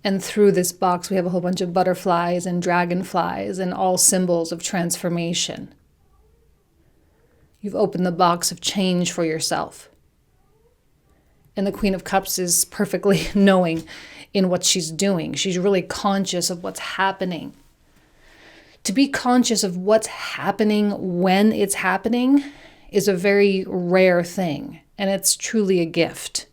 And through this box, we have a whole bunch of butterflies and dragonflies and all symbols of transformation. You've opened the box of change for yourself. And the Queen of Cups is perfectly knowing in what she's doing. She's really conscious of what's happening. To be conscious of what's happening when it's happening is a very rare thing, and it's truly a gift.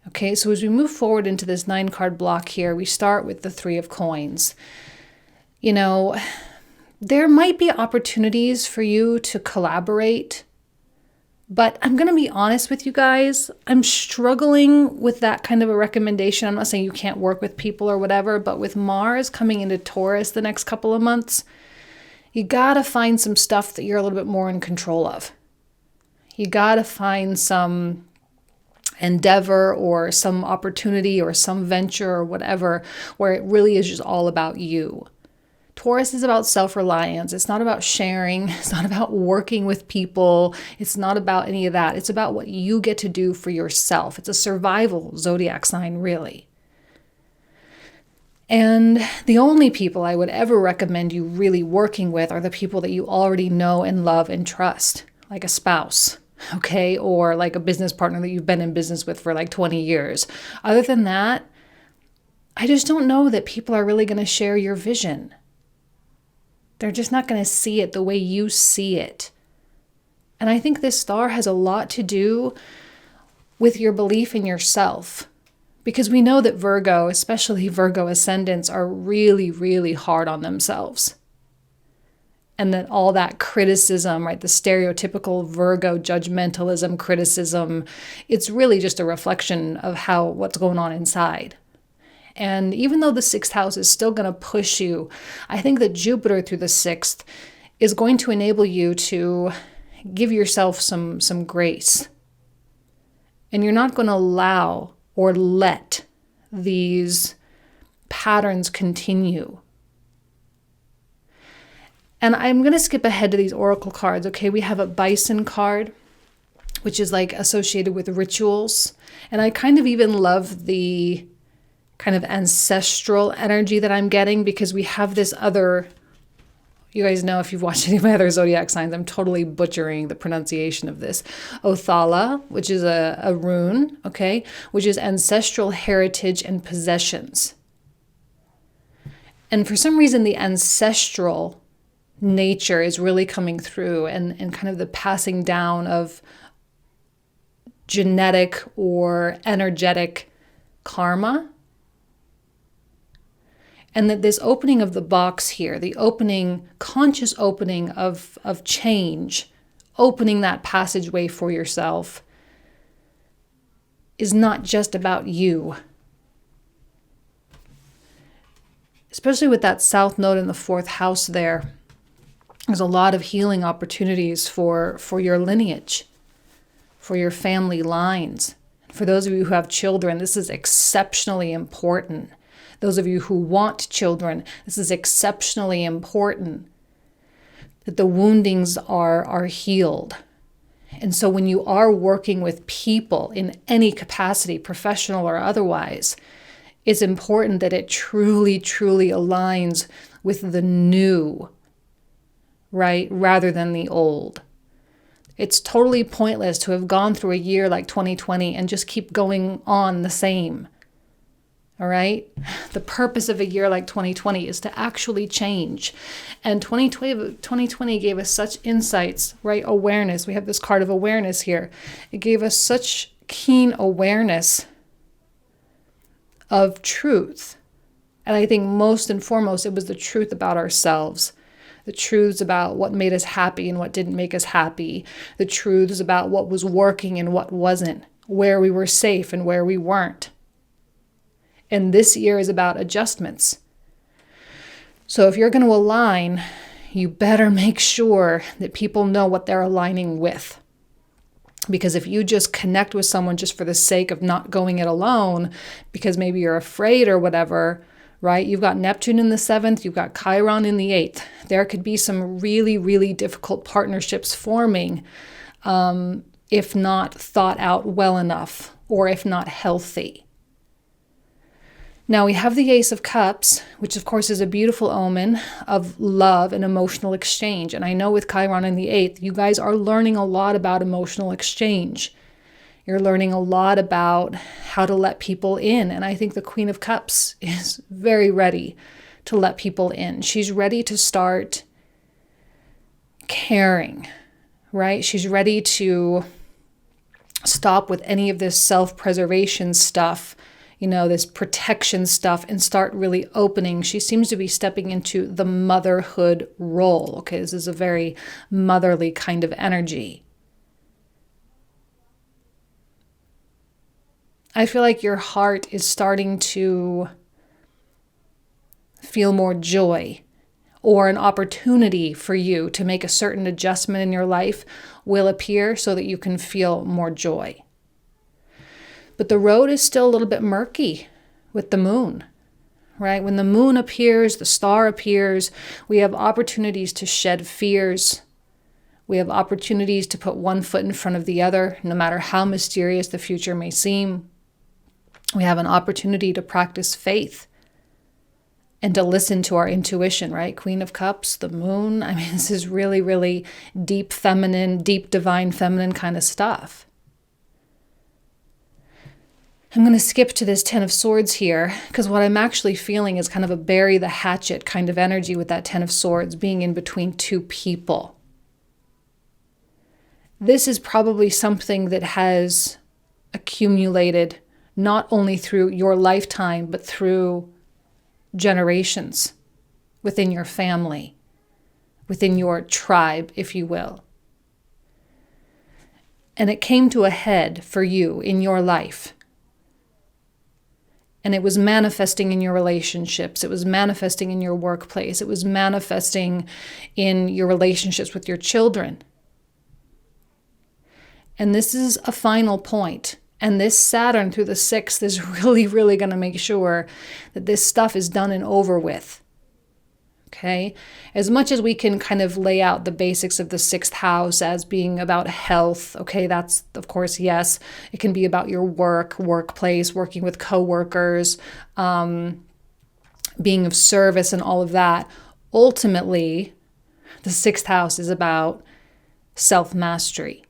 Okay, so as we move forward into this 9-card block here, we start with the 3 of Coins. There might be opportunities for you to collaborate, but I'm going to be honest with you guys. I'm struggling with that kind of a recommendation. I'm not saying you can't work with people or whatever, but with Mars coming into Taurus the next couple of months, you got to find some stuff that you're a little bit more in control of. You got to find some endeavor or some opportunity or some venture or whatever where it really is just all about you. Taurus is about self-reliance. It's not about sharing. It's not about working with people. It's not about any of that. It's about what you get to do for yourself. It's a survival zodiac sign, really. And the only people I would ever recommend you really working with are the people that you already know and love and trust, like a spouse, okay? Or like a business partner that you've been in business with for like 20 years. Other than that, I just don't know that people are really going to share your vision. They're just not going to see it the way you see it. And I think this star has a lot to do with your belief in yourself. Because we know that Virgo, especially Virgo ascendants, are really, really hard on themselves. And that all that criticism, right, the stereotypical Virgo judgmentalism, criticism, it's really just a reflection of what's going on inside. And even though the 6th house is still going to push you, I think that Jupiter through the 6th is going to enable you to give yourself some grace. And you're not going to allow or let these patterns continue. And I'm going to skip ahead to these oracle cards. Okay, we have a Bison card, which is like associated with rituals. And I kind of even love the kind of ancestral energy that I'm getting, because we have this other, you guys know if you've watched any of my other zodiac signs, I'm totally butchering the pronunciation of this. Othala, which is a rune, okay, which is ancestral heritage and possessions. And for some reason, the ancestral nature is really coming through, and kind of the passing down of genetic or energetic karma. And that this opening of the box here, the opening, conscious opening of change, opening that passageway for yourself, is not just about you. Especially with that South Node in the 4th house there, there's a lot of healing opportunities for your lineage, for your family lines. For those of you who have children, this is exceptionally important. Those of you who want children, this is exceptionally important, that the woundings are healed. And so when you are working with people in any capacity, professional or otherwise, it's important that it truly, truly aligns with the new, right, rather than the old. It's totally pointless to have gone through a year like 2020 and just keep going on the same. All right. The purpose of a year like 2020 is to actually change. And 2020 gave us such insights, right? Awareness. We have this card of awareness here. It gave us such keen awareness of truth. And I think most and foremost, it was the truth about ourselves. The truths about what made us happy and what didn't make us happy. The truths about what was working and what wasn't. Where we were safe and where we weren't. And this year is about adjustments. So if you're going to align, you better make sure that people know what they're aligning with. Because if you just connect with someone just for the sake of not going it alone, because maybe you're afraid or whatever, right? You've got Neptune in the 7th, you've got Chiron in the 8th. There could be some really, really difficult partnerships forming, if not thought out well enough, or if not healthy. Now we have the Ace of Cups, which of course is a beautiful omen of love and emotional exchange. And I know with Chiron in the 8th, you guys are learning a lot about emotional exchange. You're learning a lot about how to let people in. And I think the Queen of Cups is very ready to let people in. She's ready to start caring, right? She's ready to stop with any of this self-preservation stuff, this protection stuff, and start really opening. She seems to be stepping into the motherhood role. Okay, this is a very motherly kind of energy. I feel like your heart is starting to feel more joy, or an opportunity for you to make a certain adjustment in your life will appear so that you can feel more joy. But the road is still a little bit murky with the moon, right? When the moon appears, the star appears, we have opportunities to shed fears. We have opportunities to put one foot in front of the other, no matter how mysterious the future may seem. We have an opportunity to practice faith and to listen to our intuition, right? Queen of Cups, the moon. I mean, this is really, really deep feminine, deep divine feminine kind of stuff. I'm going to skip to this 10 of Swords here, because what I'm actually feeling is kind of a bury the hatchet kind of energy with that 10 of Swords being in between two people. This is probably something that has accumulated not only through your lifetime, but through generations within your family, within your tribe, if you will. And it came to a head for you in your life. And it was manifesting in your relationships. It was manifesting in your workplace. It was manifesting in your relationships with your children. And this is a final point. And this Saturn through the 6th is really, really going to make sure that this stuff is done and over with. Okay? As much as we can kind of lay out the basics of the 6th house as being about health, okay, that's, of course, yes. It can be about your workplace, working with coworkers, being of service and all of that. Ultimately, the 6th house is about self-mastery.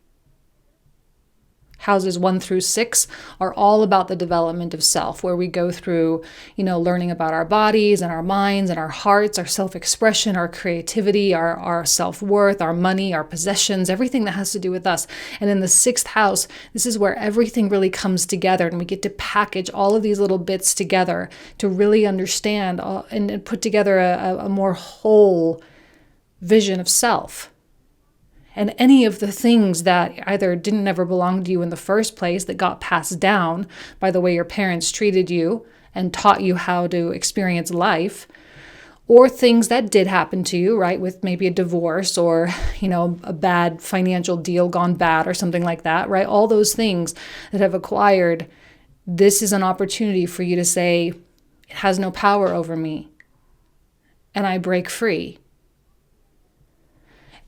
Houses 1 through 6 are all about the development of self, where we go through, learning about our bodies and our minds and our hearts, our self-expression, our creativity, our self-worth, our money, our possessions, everything that has to do with us. And in the 6th house, this is where everything really comes together, and we get to package all of these little bits together to really understand and put together a more whole vision of self. And any of the things that either didn't ever belong to you in the first place, that got passed down by the way your parents treated you and taught you how to experience life, or things that did happen to you, right, with maybe a divorce or, a bad financial deal gone bad or something like that, right? All those things that have acquired, this is an opportunity for you to say, it has no power over me, and I break free.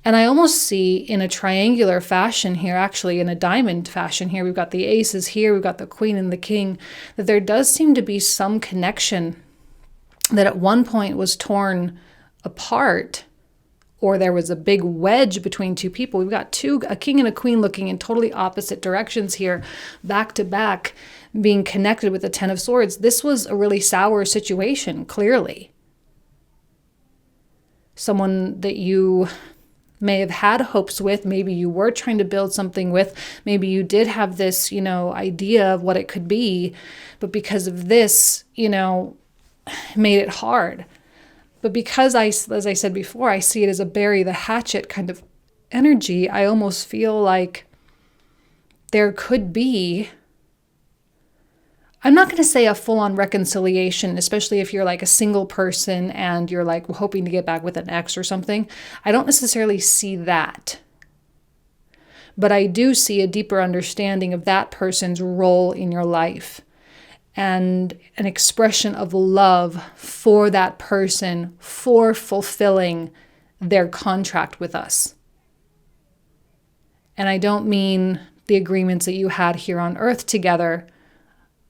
And I almost see in a triangular fashion here, actually in a diamond fashion here, we've got the aces here, we've got the queen and the king, that there does seem to be some connection that at one point was torn apart, or there was a big wedge between two people. We've got a king and a queen looking in totally opposite directions here, back to back, being connected with the 10 of Swords. This was a really sour situation, clearly. Someone that you may have had hopes with, maybe you were trying to build something with, maybe you did have this, idea of what it could be, but because of this, made it hard. But because as I said before, I see it as a bury the hatchet kind of energy, I almost feel like there could be, I'm not going to say a full-on reconciliation, especially if you're like a single person and you're like hoping to get back with an ex or something. I don't necessarily see that. But I do see a deeper understanding of that person's role in your life and an expression of love for that person for fulfilling their contract with us. And I don't mean the agreements that you had here on earth together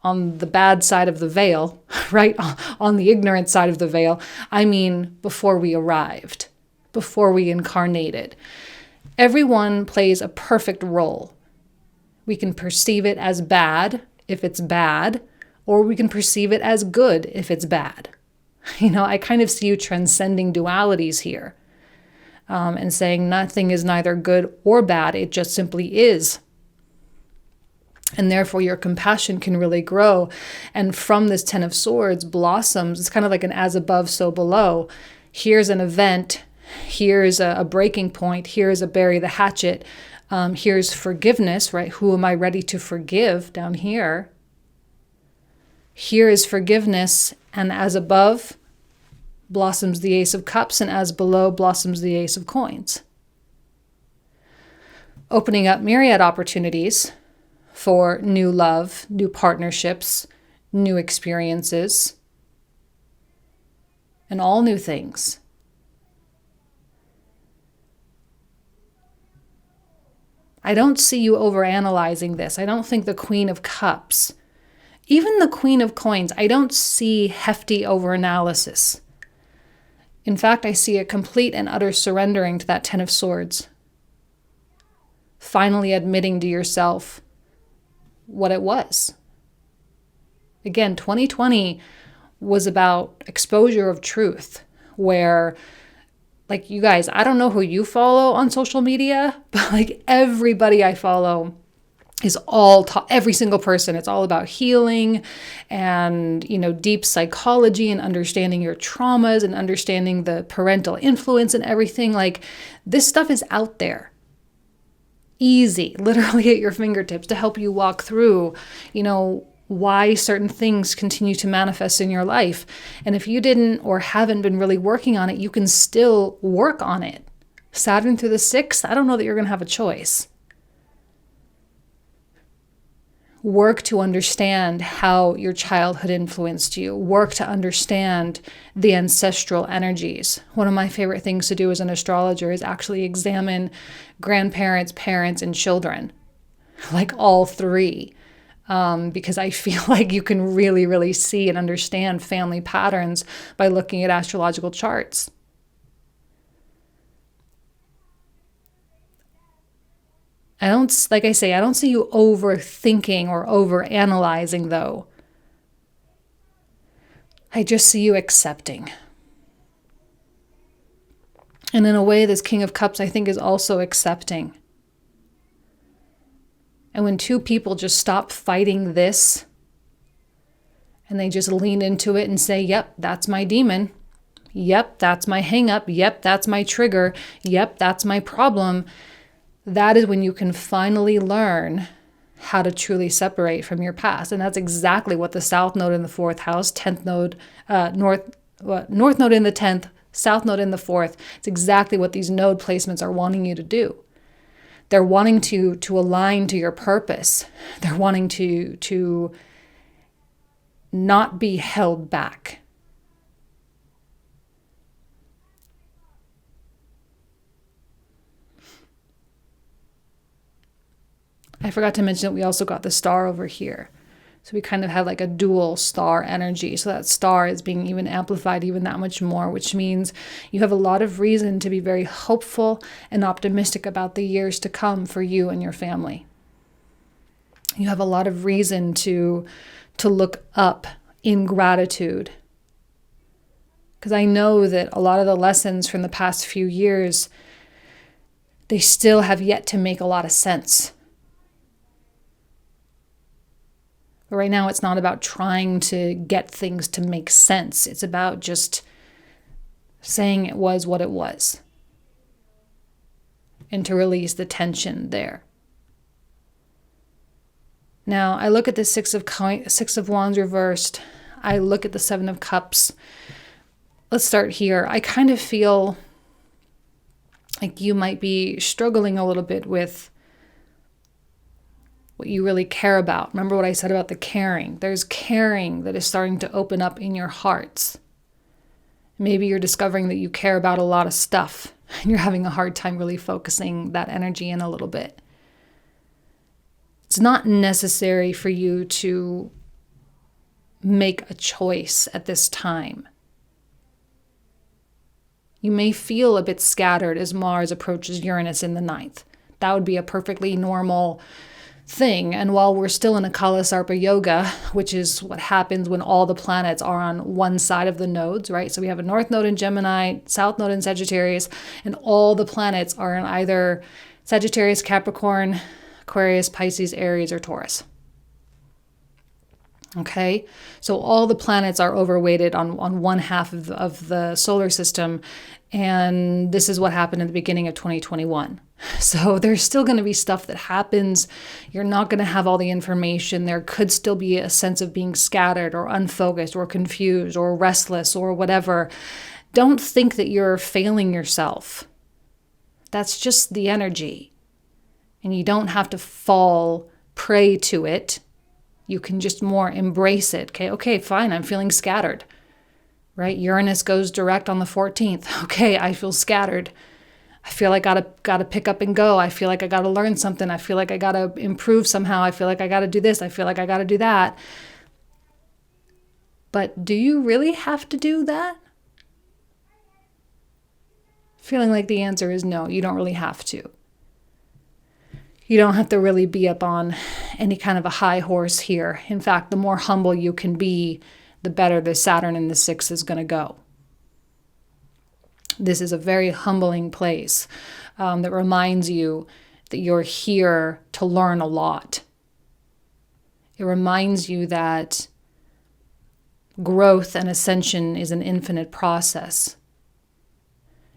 on the bad side of the veil, right? On the ignorant side of the veil. I mean, before we arrived, before we incarnated. Everyone plays a perfect role. We can perceive it as bad if it's bad, or we can perceive it as good if it's bad. I kind of see you transcending dualities here, and saying nothing is neither good or bad, it just simply is. And therefore your compassion can really grow. And from this 10 of Swords blossoms, it's kind of like an as above, so below. Here's an event, here's a breaking point, here's a bury the hatchet, here's forgiveness, right? Who am I ready to forgive down here? Here is forgiveness, and as above blossoms the Ace of Cups, and as below blossoms the Ace of Coins. Opening up myriad opportunities for new love, new partnerships, new experiences, and all new things. I don't see you overanalyzing this. I don't think the Queen of Cups, even the Queen of Coins, I don't see hefty overanalysis. In fact, I see a complete and utter surrendering to that 10 of Swords. Finally admitting to yourself what it was. Again, 2020 was about exposure of truth, where, like, you guys, I don't know who you follow on social media, but like everybody I follow is every single person, it's all about healing and, deep psychology and understanding your traumas and understanding the parental influence and everything. Like, this stuff is out there. Easy, literally at your fingertips, to help you walk through, why certain things continue to manifest in your life. And if you didn't or haven't been really working on it, you can still work on it. Saturn through the 6th, I don't know that you're going to have a choice. Work to understand how your childhood influenced you. Work to understand the ancestral energies. One of my favorite things to do as an astrologer is actually examine grandparents, parents, and children, like all three, because I feel like you can really, really see and understand family patterns by looking at astrological charts. I don't see you overthinking or overanalyzing, though. I just see you accepting. And in a way, this King of Cups, I think, is also accepting. And when two people just stop fighting this, and they just lean into it and say, yep, that's my demon. Yep, that's my hang up. Yep, that's my trigger. Yep, that's my problem. That is when you can finally learn how to truly separate from your past. And that's exactly what the South Node in the 4th house, 10th node, North Node in the 10th, South Node in the 4th. It's exactly what these node placements are wanting you to do. They're wanting to align to your purpose. They're wanting to not be held back. I forgot to mention that we also got the star over here. So we kind of had like a dual star energy. So that star is being even amplified even that much more, which means you have a lot of reason to be very hopeful and optimistic about the years to come for you and your family. You have a lot of reason to look up in gratitude. Because I know that a lot of the lessons from the past few years they still have yet to make a lot of sense. But right now, it's not about trying to get things to make sense. It's about just saying it was what it was, and to release the tension there. Now, I look at the Six of Wands reversed. I look at the Seven of Cups. Let's start here. I kind of feel like you might be struggling a little bit with what you really care about. Remember what I said about the caring? There's caring that is starting to open up in your hearts. Maybe you're discovering that you care about a lot of stuff and you're having a hard time really focusing that energy in a little bit. It's not necessary for you to make a choice at this time. You may feel a bit scattered as Mars approaches Uranus in the 9th. That would be a perfectly normal thing. And while we're still in a Kalasarpa yoga, which is what happens when all the planets are on one side of the nodes, right? So we have a north node in Gemini, south node in Sagittarius, and all the planets are in either Sagittarius, Capricorn, Aquarius, Pisces, Aries, or Taurus. Okay, so all the planets are overweighted on one half of the solar system, and this is what happened at the beginning of 2021. So there's still going to be stuff that happens. You're not going to have all the information. There could still be a sense of being scattered or unfocused or confused or restless or whatever. Don't think that you're failing yourself. That's just the energy, and you don't have to fall prey to it. You can just more embrace it. Okay, fine, I'm feeling scattered, right? Uranus goes direct on the 14th. Okay, I feel scattered. I feel like I gotta pick up and go. I feel like I gotta learn something. I feel like I gotta improve somehow. I feel like I gotta do this. I feel like I gotta do that. But do you really have to do that? Feeling like the answer is no, you don't really have to. You don't have to really be up on any kind of a high horse here. In fact, the more humble you can be, the better the Saturn in the 6th is going to go. This is a very humbling place that reminds you that you're here to learn a lot. It reminds you that growth and ascension is an infinite process.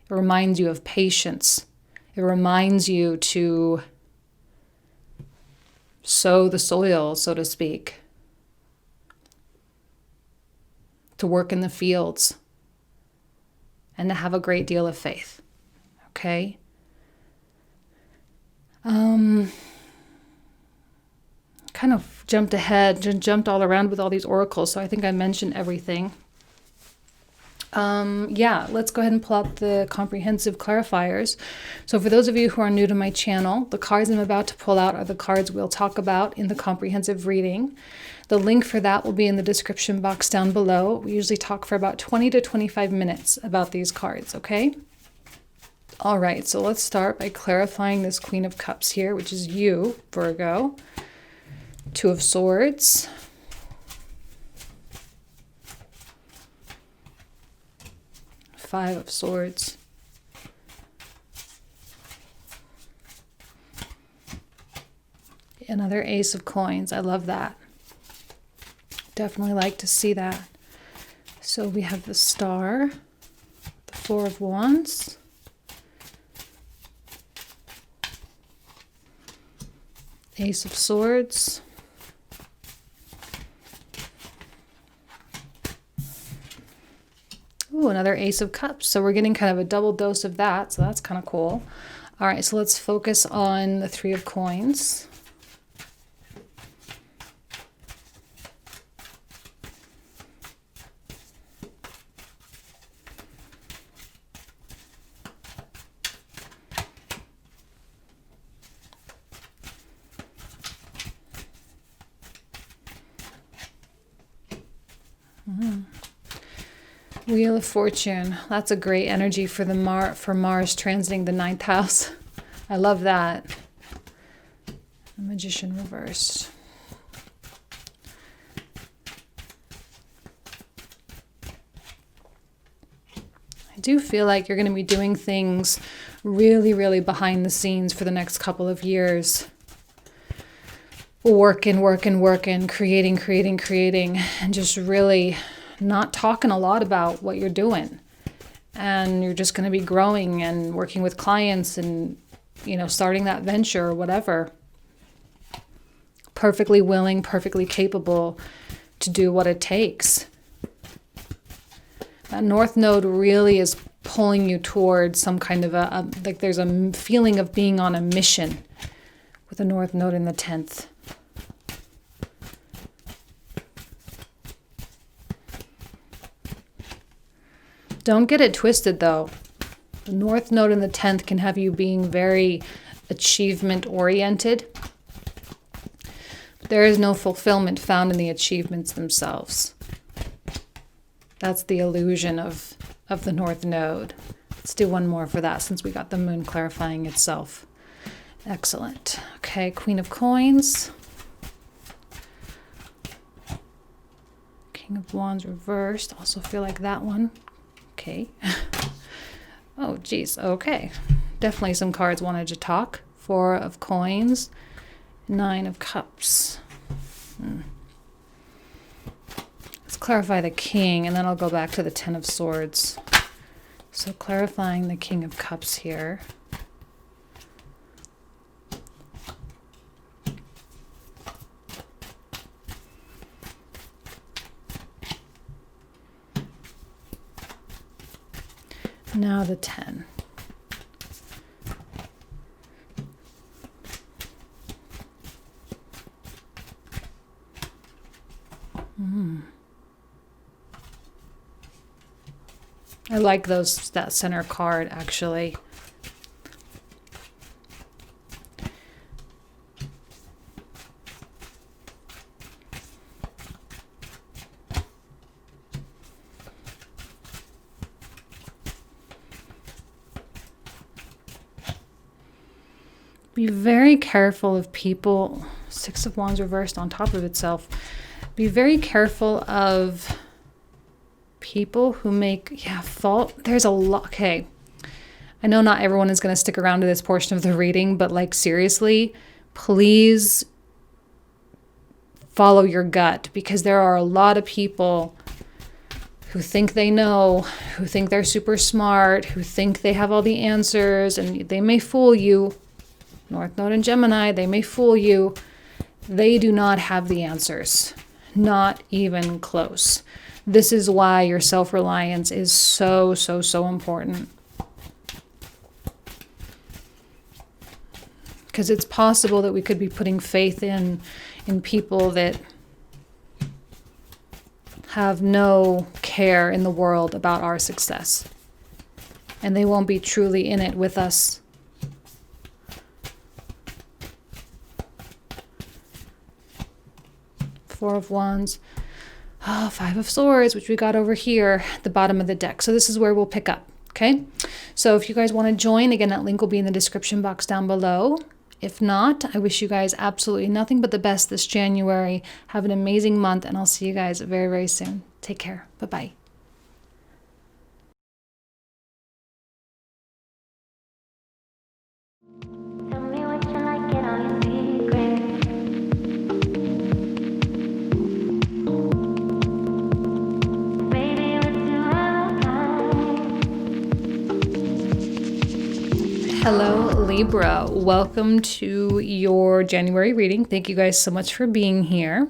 It reminds you of patience. It reminds you to sow the soil, so to speak, to work in the fields, and to have a great deal of faith. Okay? Kind of jumped ahead, jumped all around with all these oracles, so I think I mentioned everything. Let's go ahead and pull out the comprehensive clarifiers. So for those of you who are new to my channel, the cards I'm about to pull out are the cards we'll talk about in the comprehensive reading. The link for that will be in the description box down below. We usually talk for about 20 to 25 minutes about these cards, okay? All right, so let's start by clarifying this Queen of Cups here, which is you, Virgo. Two of Swords. Five of Swords. Another Ace of Coins. I love that. Definitely like to see that. So we have the Star, the Four of Wands, Ace of Swords, ooh, another Ace of Cups. So we're getting kind of a double dose of that, so that's kind of cool. All right, so let's focus on the Three of Coins. Wheel of Fortune. That's a great energy for Mars transiting the 9th house. I love that. The Magician reversed. I do feel like you're going to be doing things really, really behind the scenes for the next couple of years. Working, creating, and just really not talking a lot about what you're doing. And you're just going to be growing and working with clients and, you know, starting that venture or whatever. Perfectly willing, perfectly capable to do what it takes. That North Node really is pulling you towards some kind of like there's a feeling of being on a mission with the North Node in the 10th. Don't get it twisted though. The North Node in the 10th can have you being very achievement oriented. There is no fulfillment found in the achievements themselves. That's the illusion of the North Node. Let's do one more for that since we got the moon clarifying itself. Excellent. Okay, Queen of Coins. King of Wands reversed. Also feel like that one. Okay. Oh, geez. Okay. Definitely some cards wanted to talk. 4 of Coins. 9 of Cups. Let's clarify the King, and then I'll go back to the 10 of Swords. So clarifying the King of Cups here. Now the 10. I like that center card actually. Be very careful of people. 6 of Wands reversed on top of itself. Be very careful of people who make fault. There's a lot. Okay, I know not everyone is going to stick around to this portion of the reading, but like seriously, please follow your gut, because there are a lot of people who think they know, who think they're super smart, who think they have all the answers, and they may fool you. North Node and Gemini, they may fool you. They do not have the answers. Not even close. This is why your self-reliance is so, so, so important. Because it's possible that we could be putting faith in people that have no care in the world about our success. And they won't be truly in it with us. Four of Wands. 5 of Swords, which we got over here at the bottom of the deck. So this is where we'll pick up, okay? So if you guys want to join, again, that link will be in the description box down below. If not, I wish you guys absolutely nothing but the best this January. Have an amazing month, and I'll see you guys very, very soon. Take care. Bye-bye. Hello, Libra. Welcome to your January reading. Thank you guys so much for being here.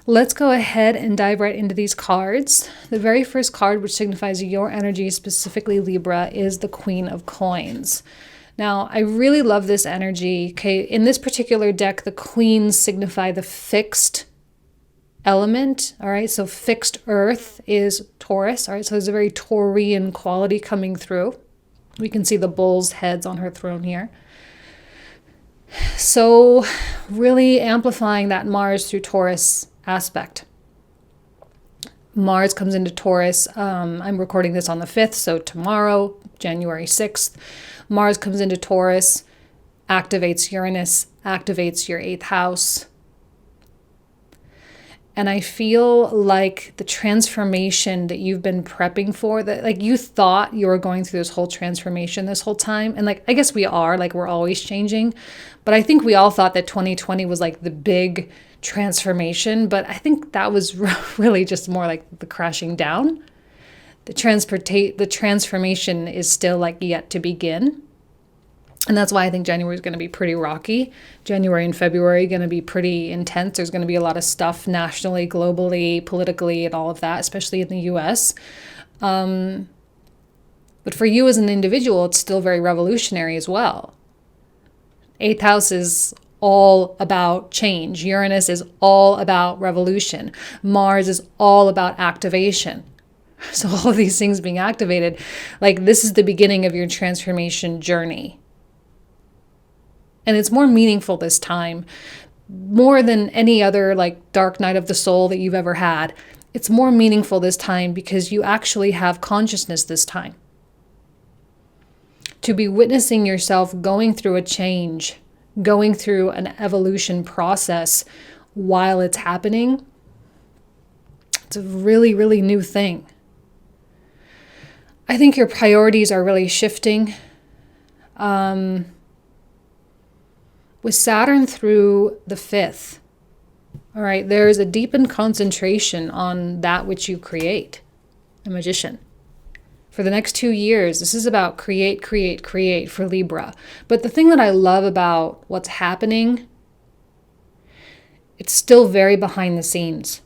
Let's go ahead and dive right into these cards. The very first card, which signifies your energy, specifically Libra, is the Queen of Coins. Now, I really love this energy. Okay, in this particular deck, the queens signify the fixed element. All right, so fixed earth is Taurus. All right, so there's a very Taurian quality coming through. We can see the bull's heads on her throne here. So really amplifying that Mars through Taurus aspect. Mars comes into Taurus. I'm recording this on the 5th, so tomorrow, January 6th, Mars comes into Taurus, activates Uranus, activates your 8th house. And I feel like the transformation that you've been prepping for, that like you thought you were going through this whole transformation this whole time. And like, I guess we are, like we're always changing. But I think we all thought that 2020 was like the big transformation. But I think that was really just more like the crashing down. The transformation is still like yet to begin. And that's why I think January is going to be pretty rocky. January and February are going to be pretty intense. There's going to be a lot of stuff nationally, globally, politically, and all of that, especially in the US. But for you as an individual, it's still very revolutionary as well. 8th house is all about change. Uranus is all about revolution. Mars is all about activation. So all of these things being activated, like this is the beginning of your transformation journey. And it's more meaningful this time, more than any other like dark night of the soul that you've ever had. It's more meaningful this time because you actually have consciousness this time. To be witnessing yourself going through a change, going through an evolution process while it's happening, it's a really, really new thing. I think your priorities are really shifting. With Saturn through the 5th, all right, there is a deepened concentration on that which you create, a magician. For the next 2 years, this is about create, create, create for Libra. But the thing that I love about what's happening, it's still very behind the scenes.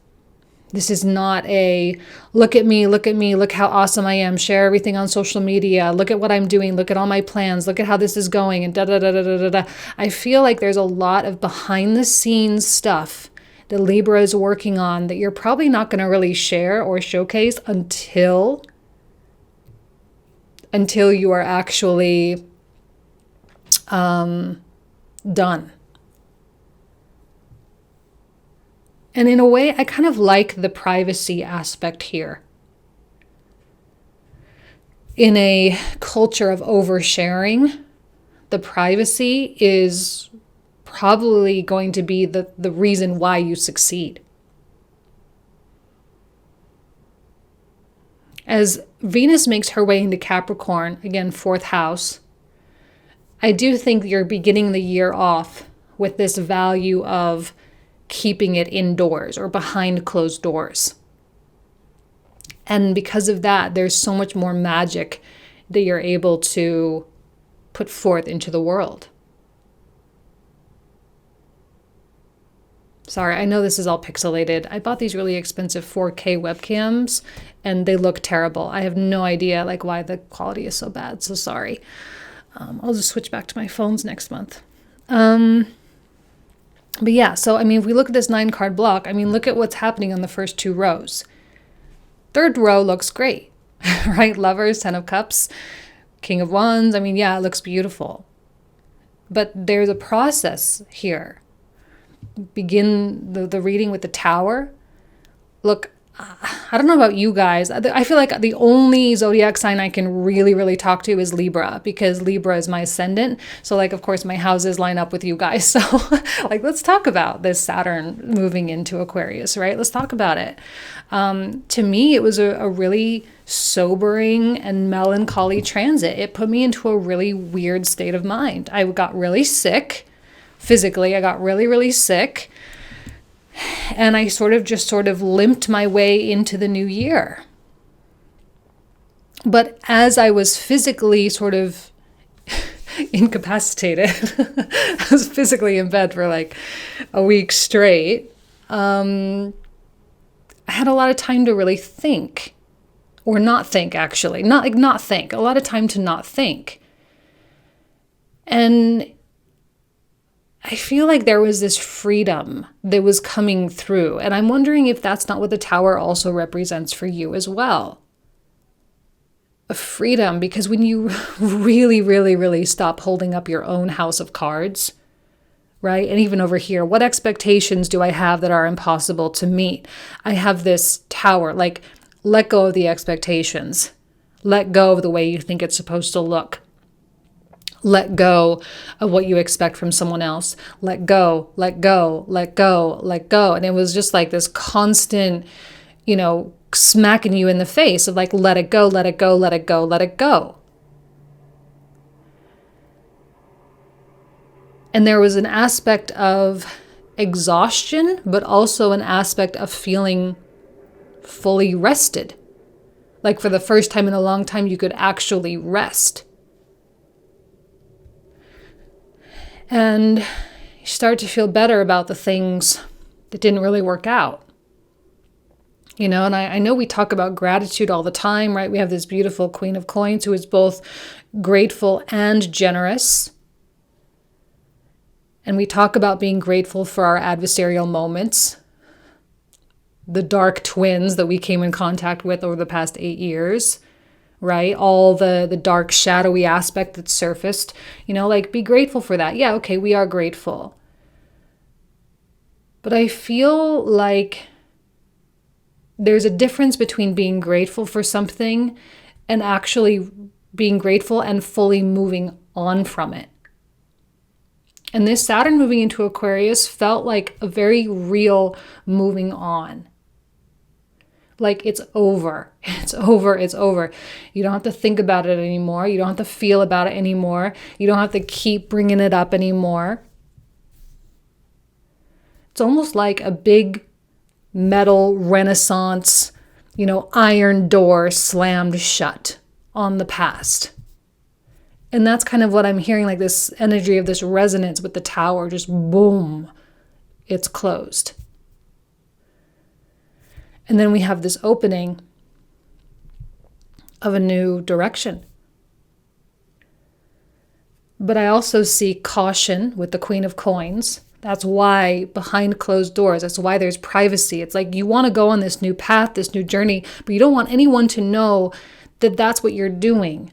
This is not a look at me, look how awesome I am, share everything on social media, look at what I'm doing, look at all my plans, look at how this is going, and da da da da da da. I feel like there's a lot of behind the scenes stuff that Libra is working on that you're probably not going to really share or showcase until you are actually done. And in a way, I kind of like the privacy aspect here. In a culture of oversharing, the privacy is probably going to be the reason why you succeed. As Venus makes her way into Capricorn, again, 4th house, I do think you're beginning the year off with this value of keeping it indoors or behind closed doors. And because of that, there's so much more magic that you're able to put forth into the world. Sorry, I know this is all pixelated. I bought these really expensive 4K webcams and they look terrible. I have no idea like why the quality is so bad. So sorry. I'll just switch back to my phones next month. But yeah, so I mean, if we look at this 9-card block, I mean, look at what's happening on the first 2 rows. 3rd row looks great, right? Lovers, 10 of Cups, King of Wands. I mean, yeah, it looks beautiful. But there's a process here. Begin the reading with the Tower. Look, I don't know about you guys. I feel like the only zodiac sign I can really, really talk to is Libra, because Libra is my ascendant. So like, of course, my houses line up with you guys. So like, let's talk about this Saturn moving into Aquarius, right? Let's talk about it. To me, it was a really sobering and melancholy transit. It put me into a really weird state of mind. I got really sick. Physically, I got really, really sick. And I sort of limped my way into the new year. But as I was physically sort of incapacitated, I was physically in bed for like a week straight, I had a lot of time to really think. Or not think, actually. Not think. A lot of time to not think. And I feel like there was this freedom that was coming through. And I'm wondering if that's not what the Tower also represents for you as well. A freedom, because when you really, really, really stop holding up your own house of cards, right? And even over here, what expectations do I have that are impossible to meet? I have this Tower, like, let go of the expectations. Let go of the way you think it's supposed to look. Let go of what you expect from someone else. Let go, let go, let go, let go. And it was just like this constant, smacking you in the face of like, let it go, let it go, let it go, let it go. And there was an aspect of exhaustion, but also an aspect of feeling fully rested. Like for the first time in a long time, you could actually rest. And you start to feel better about the things that didn't really work out. And I know we talk about gratitude all the time, right? We have this beautiful Queen of Coins who is both grateful and generous. And we talk about being grateful for our adversarial moments, the dark twins that we came in contact with over the past 8 years, right? All the dark, shadowy aspect that surfaced, be grateful for that. Yeah, okay, we are grateful. But I feel like there's a difference between being grateful for something and actually being grateful and fully moving on from it. And this Saturn moving into Aquarius felt like a very real moving on. Like it's over. It's over. It's over. You don't have to think about it anymore. You don't have to feel about it anymore. You don't have to keep bringing it up anymore. It's almost like a big metal Renaissance, iron door slammed shut on the past. And that's kind of what I'm hearing, like this energy of this resonance with the tower, just boom, it's closed. And then we have this opening of a new direction. But I also see caution with the Queen of Coins. That's why behind closed doors, that's why there's privacy. It's like you want to go on this new path, this new journey, but you don't want anyone to know that that's what you're doing.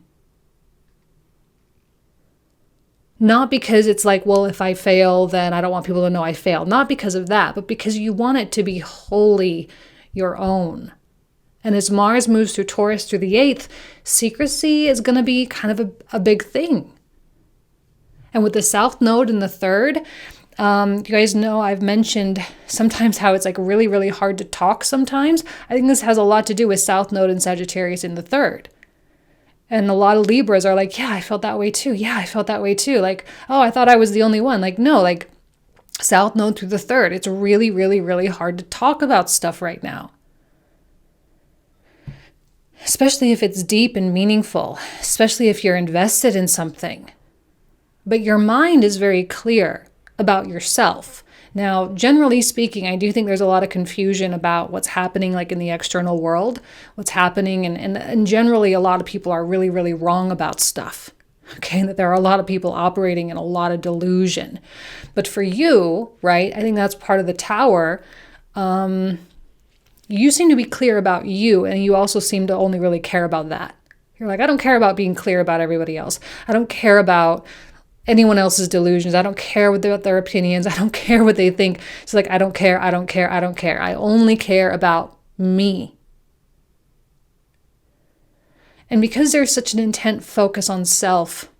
Not because it's like, well, if I fail, then I don't want people to know I failed. Not because of that, but because you want it to be wholly your own. And as Mars moves through Taurus through the 8th, secrecy is going to be kind of a big thing. And with the South Node in the 3rd, you guys know I've mentioned sometimes how it's like really, really hard to talk sometimes. I think this has a lot to do with South Node and Sagittarius in the 3rd. And a lot of Libras are like, yeah, I felt that way too. Yeah, I felt that way too. Like, oh, I thought I was the only one. Like, no, like South Node through the 3rd. It's really, really, really hard to talk about stuff right now. Especially if it's deep and meaningful, especially if you're invested in something. But your mind is very clear about yourself. Now, generally speaking, I do think there's a lot of confusion about what's happening like in the external world, what's happening, and generally a lot of people are really, really wrong about stuff. Okay, that there are a lot of people operating in a lot of delusion. But for you, right, I think that's part of the tower. You seem to be clear about you, and you also seem to only really care about that. You're like, I don't care about being clear about everybody else. I don't care about anyone else's delusions. I don't care about their opinions. I don't care what they think. It's like, I don't care. I don't care. I don't care. I only care about me. And because there's such an intent focus on self,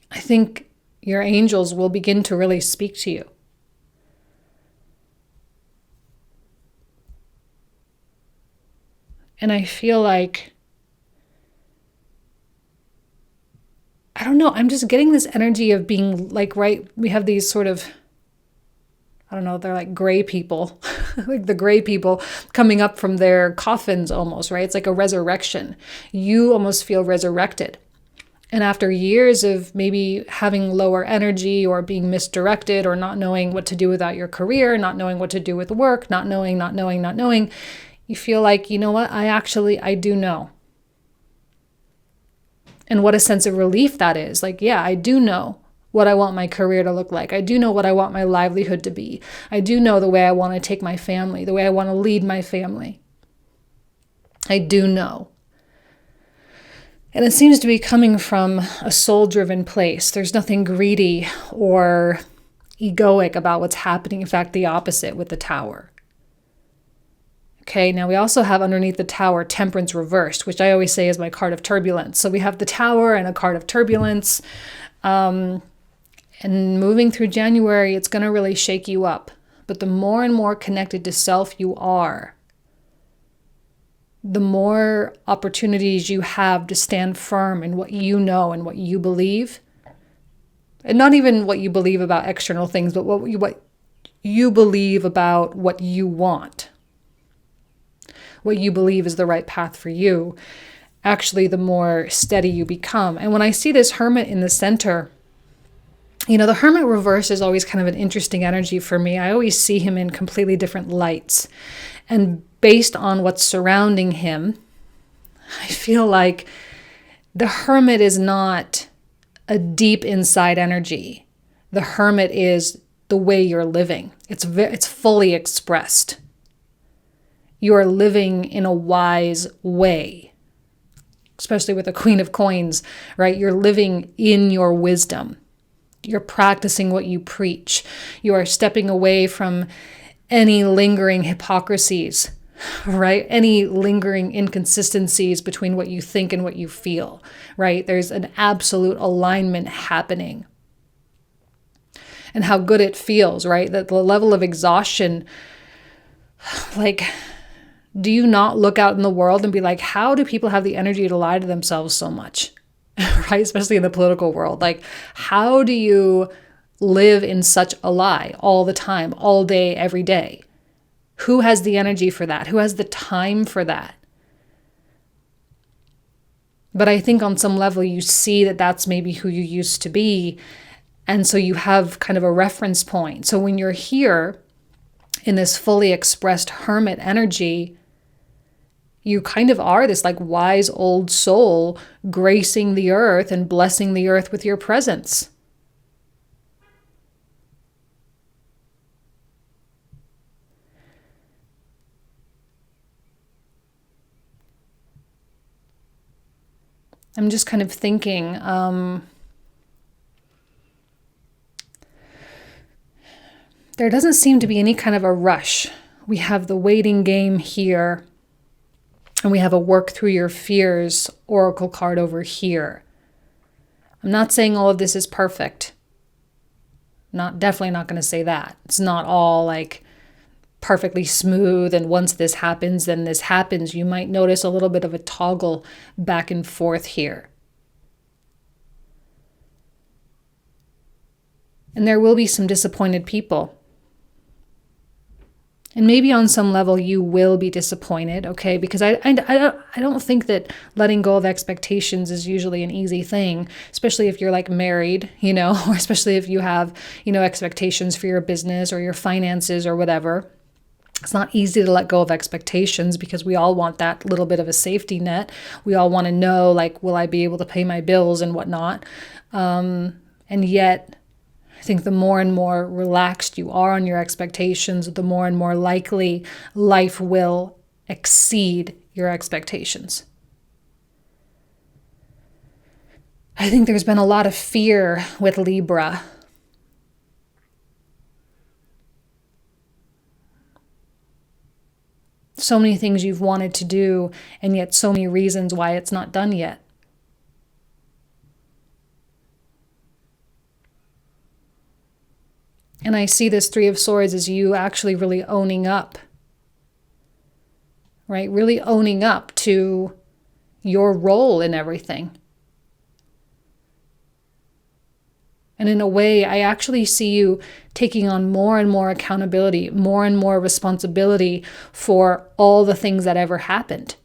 I think your angels will begin to really speak to you. And I feel like, I don't know, I'm just getting this energy of being like, right, we have these sort of, I don't know, they're like gray people, like the gray people coming up from their coffins almost, right? It's like a resurrection. You almost feel resurrected. And after years of maybe having lower energy or being misdirected or not knowing what to do without your career, not knowing what to do with work, not knowing, you feel like, you know what, I do know. And what a sense of relief that is. Like, yeah, I do know what I want my career to look like. I do know what I want my livelihood to be. I do know the way I want to take my family, the way I want to lead my family. I do know. And it seems to be coming from a soul-driven place. There's nothing greedy or egoic about what's happening. In fact, the opposite with the tower. Okay, now we also have underneath the Tower Temperance reversed, which I always say is my card of turbulence. So we have the Tower and a card of turbulence. And moving through January, it's going to really shake you up. But the more and more connected to self you are, the more opportunities you have to stand firm in what you know and what you believe. And not even what you believe about external things, but what you believe about what you want. What you believe is the right path for you. Actually, the more steady you become. And when I see this Hermit in the center, the Hermit reverse is always kind of an interesting energy for me. I always see him in completely different lights. And based on what's surrounding him, I feel like the Hermit is not a deep inside energy. The Hermit is the way you're living. It's fully expressed. You are living in a wise way, especially with the Queen of Coins, right? You're living in your wisdom. You're practicing what you preach. You are stepping away from any lingering hypocrisies, right? Any lingering inconsistencies between what you think and what you feel, right? There's an absolute alignment happening. And how good it feels, right? That the level of exhaustion, do you not look out in the world and be like, how do people have the energy to lie to themselves so much? Right? Especially in the political world. How do you live in such a lie all the time, all day, every day? Who has the energy for that? Who has the time for that? But I think on some level you see that that's maybe who you used to be. And so you have kind of a reference point. So when you're here in this fully expressed Hermit energy, you kind of are this wise old soul gracing the earth and blessing the earth with your presence. I'm just kind of thinking, there doesn't seem to be any kind of a rush. We have the waiting game here. And we have a work through your fears oracle card over here. I'm not saying all of this is perfect. Definitely not going to say that. It's not all perfectly smooth. And once this happens, then this happens. You might notice a little bit of a toggle back and forth here. And there will be some disappointed people. And maybe on some level you will be disappointed, okay? Because I don't think that letting go of expectations is usually an easy thing, especially if you're married, or especially if you have, expectations for your business or your finances or whatever. It's not easy to let go of expectations because we all want that little bit of a safety net. We all want to know, will I be able to pay my bills and whatnot? And yet, I think the more and more relaxed you are on your expectations, the more and more likely life will exceed your expectations. I think there's been a lot of fear with Libra. So many things you've wanted to do, and yet so many reasons why it's not done yet. And I see this Three of Swords as you actually really owning up, right? Really owning up to your role in everything. And in a way, I actually see you taking on more and more accountability, more and more responsibility for all the things that ever happened.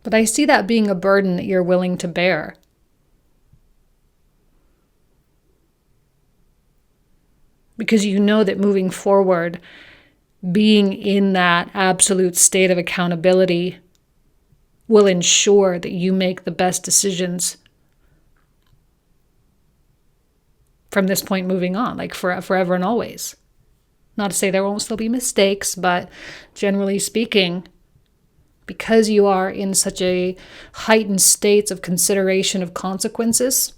But I see that being a burden that you're willing to bear. Because you know that moving forward, being in that absolute state of accountability will ensure that you make the best decisions from this point moving on, forever and always. Not to say there won't still be mistakes, but generally speaking, because you are in such a heightened states of consideration of consequences,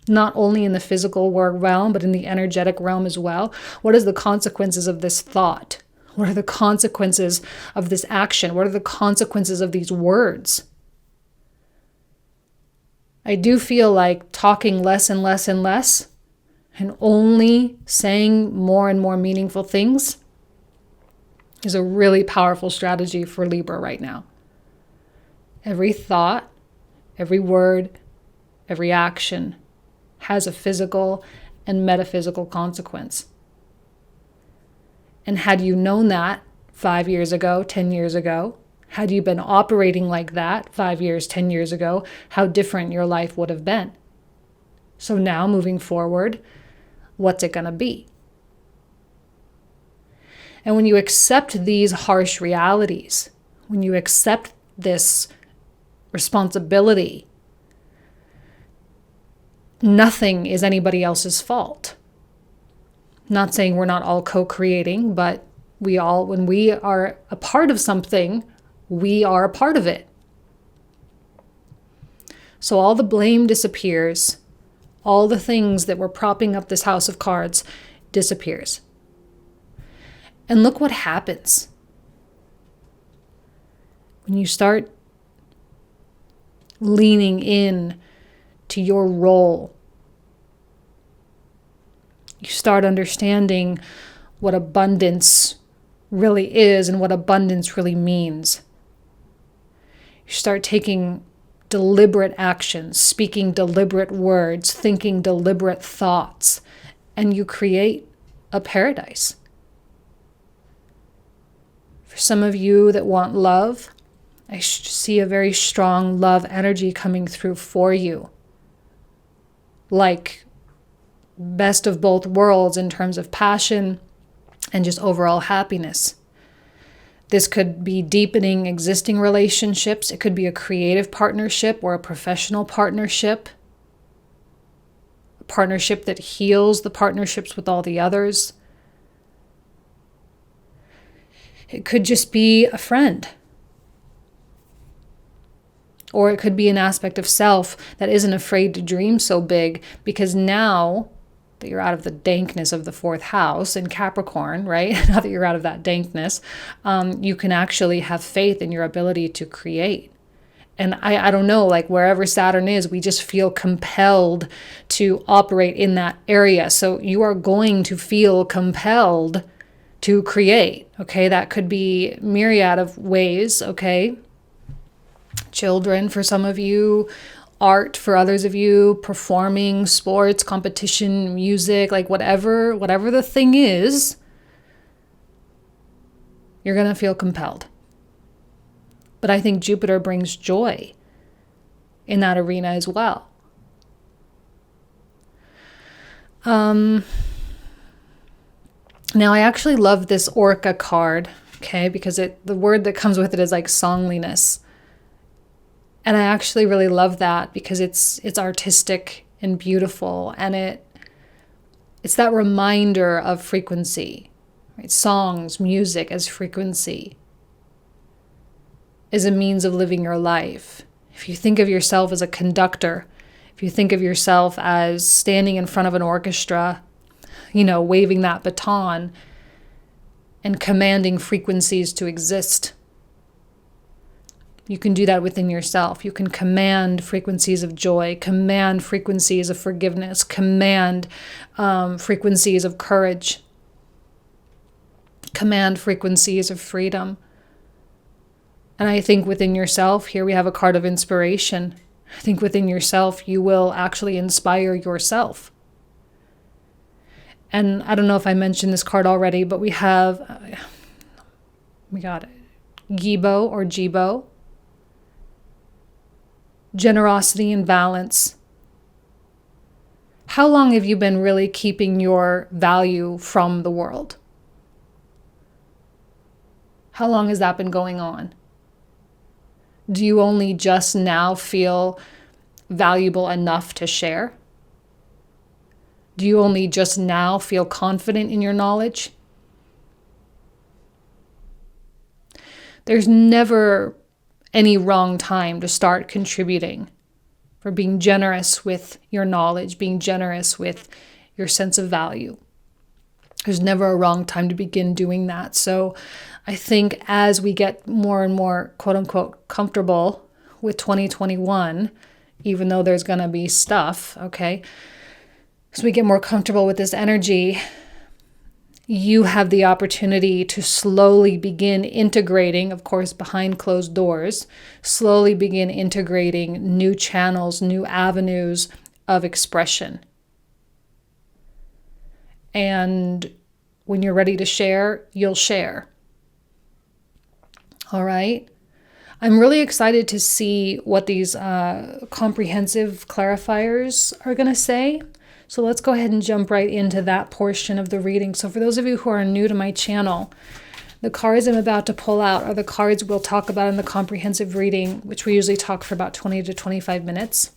not only in the physical realm, but in the energetic realm as well. What is the consequences of this thought? What are the consequences of this action? What are the consequences of these words? I do feel like talking less and less and less and only saying more and more meaningful things is a really powerful strategy for Libra right now. Every thought, every word, every action has a physical and metaphysical consequence. And had you known that 5 years ago, 10 years ago, had you been operating like that 5 years, 10 years ago, how different your life would have been. So now moving forward, what's it going to be? And when you accept these harsh realities, when you accept this responsibility, nothing is anybody else's fault. Not saying we're not all co-creating, but when we are a part of something, we are a part of it. So all the blame disappears. All the things that were propping up this house of cards disappears. And look what happens when you start leaning in to your role. You start understanding what abundance really is and what abundance really means. You start taking deliberate actions, speaking deliberate words, thinking deliberate thoughts, and you create a paradise. For some of you that want love, I see a very strong love energy coming through for you. Like best of both worlds in terms of passion and just overall happiness. This could be deepening existing relationships. It could be a creative partnership or a professional partnership. A partnership that heals the partnerships with all the others. It could just be a friend. Or it could be an aspect of self that isn't afraid to dream so big, because now that you're out of the dankness of the fourth house in Capricorn, right? Now that you're out of that dankness, you can actually have faith in your ability to create. And I don't know, like wherever Saturn is, we just feel compelled to operate in that area. So you are going to feel compelled to create, okay? That could be myriad of ways, okay? Children for some of you, art for others of you, performing, sports, competition, music, like whatever the thing is, you're going to feel compelled. But I think Jupiter brings joy in that arena as well. Now I actually love this Orca card, okay, because the word that comes with it is like songliness. And I actually really love that because it's artistic and beautiful, and it's that reminder of frequency, right? Songs, music as frequency is a means of living your life. If you think of yourself as a conductor, if you think of yourself as standing in front of an orchestra, waving that baton and commanding frequencies to exist, you can do that within yourself. You can command frequencies of joy, command frequencies of forgiveness, command frequencies of courage, command frequencies of freedom. And I think within yourself, here we have a card of inspiration. I think within yourself, you will actually inspire yourself. And I don't know if I mentioned this card already, but we got Gibo or Jibo. Generosity and balance. How long have you been really keeping your value from the world? How long has that been going on? Do you only just now feel valuable enough to share? Do you only just now feel confident in your knowledge? There's never any wrong time to start contributing, for being generous with your knowledge, being generous with your sense of value. There's never a wrong time to begin doing that. So I think as we get more and more, quote unquote, comfortable with 2021, even though there's going to be stuff, okay, as we get more comfortable with this energy, you have the opportunity to slowly begin integrating, of course, behind closed doors, slowly begin integrating new channels, new avenues of expression. And when you're ready to share, you'll share. All right? I'm really excited to see what these comprehensive clarifiers are going to say. So let's go ahead and jump right into that portion of the reading. So for those of you who are new to my channel, the cards I'm about to pull out are the cards we'll talk about in the comprehensive reading, which we usually talk for about 20 to 25 minutes.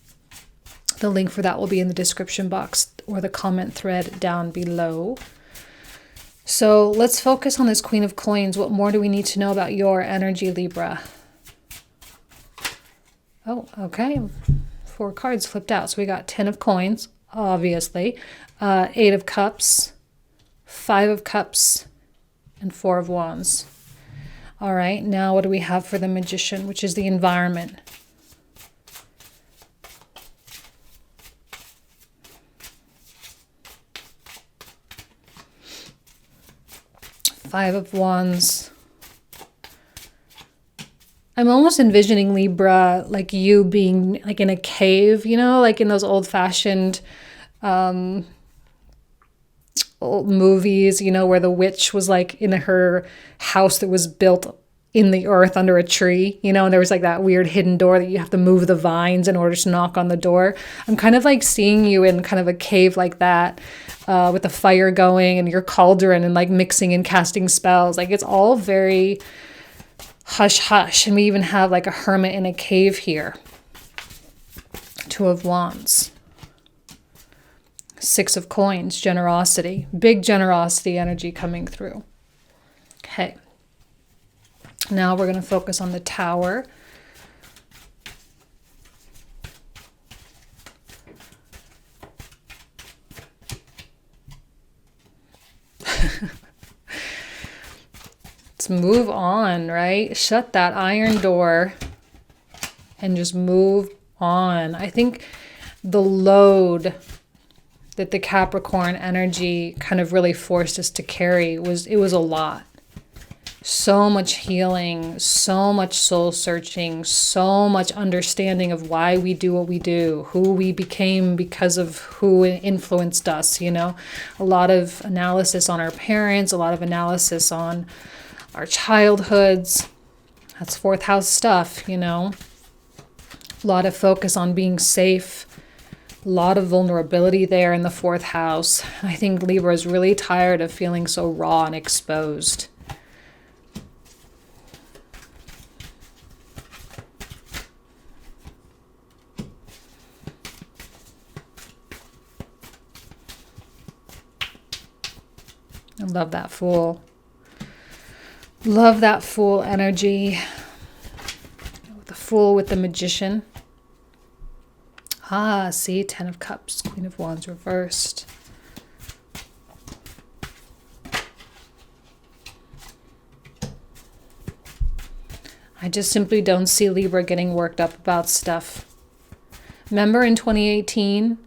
The link for that will be in the description box or the comment thread down below. So let's focus on this Queen of Coins. What more do we need to know about your energy, Libra? Oh, okay. 4 cards flipped out. So we got 10 of Coins, obviously, 8 of Cups, 5 of Cups, and 4 of Wands. All right, now what do we have for the Magician, which is the environment? Five of Wands. I'm almost envisioning, Libra, like you being like in a cave, you know, like in those old-fashioned old movies, you know, where the witch was like in her house that was built in the earth under a tree, you know, and there was like that weird hidden door that you have to move the vines in order to knock on the door. I'm kind of like seeing you in kind of a cave like that, with the fire going and your cauldron and like mixing and casting spells. Like it's all very hush hush. And we even have like a hermit in a cave here. 2 of Wands. 6 of Coins, generosity. Big generosity energy coming through. Okay. Now we're going to focus on the Tower. Let's move on, right? Shut that iron door and just move on. I think the load that the Capricorn energy kind of really forced us to carry was a lot. So much healing, so much soul searching, so much understanding of why we do what we do, who we became because of who influenced us, you know. A lot of analysis on our parents, a lot of analysis on our childhoods. That's 4th house stuff, you know. A lot of focus on being safe. A lot of vulnerability there in the 4th house. I think Libra is really tired of feeling so raw and exposed. I love that Fool. Love that Fool energy. The Fool with the Magician. Ah, see, 10 of Cups, Queen of Wands reversed. I just simply don't see Libra getting worked up about stuff. Remember in 2018,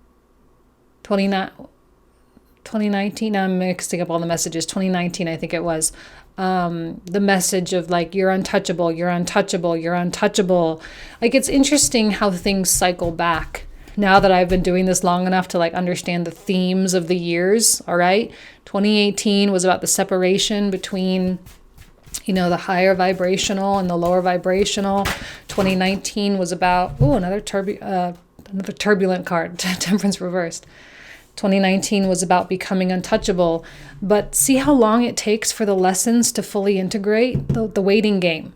2019, I'm mixing up all the messages, 2019 I think it was, the message of like, you're untouchable, you're untouchable, you're untouchable. Like, it's interesting how things cycle back. Now that I've been doing this long enough to like understand the themes of the years, all right? 2018 was about the separation between, you know, the higher vibrational and the lower vibrational. 2019 was about, another turbulent card, Temperance reversed. 2019 was about becoming untouchable. But see how long it takes for the lessons to fully integrate? The waiting game.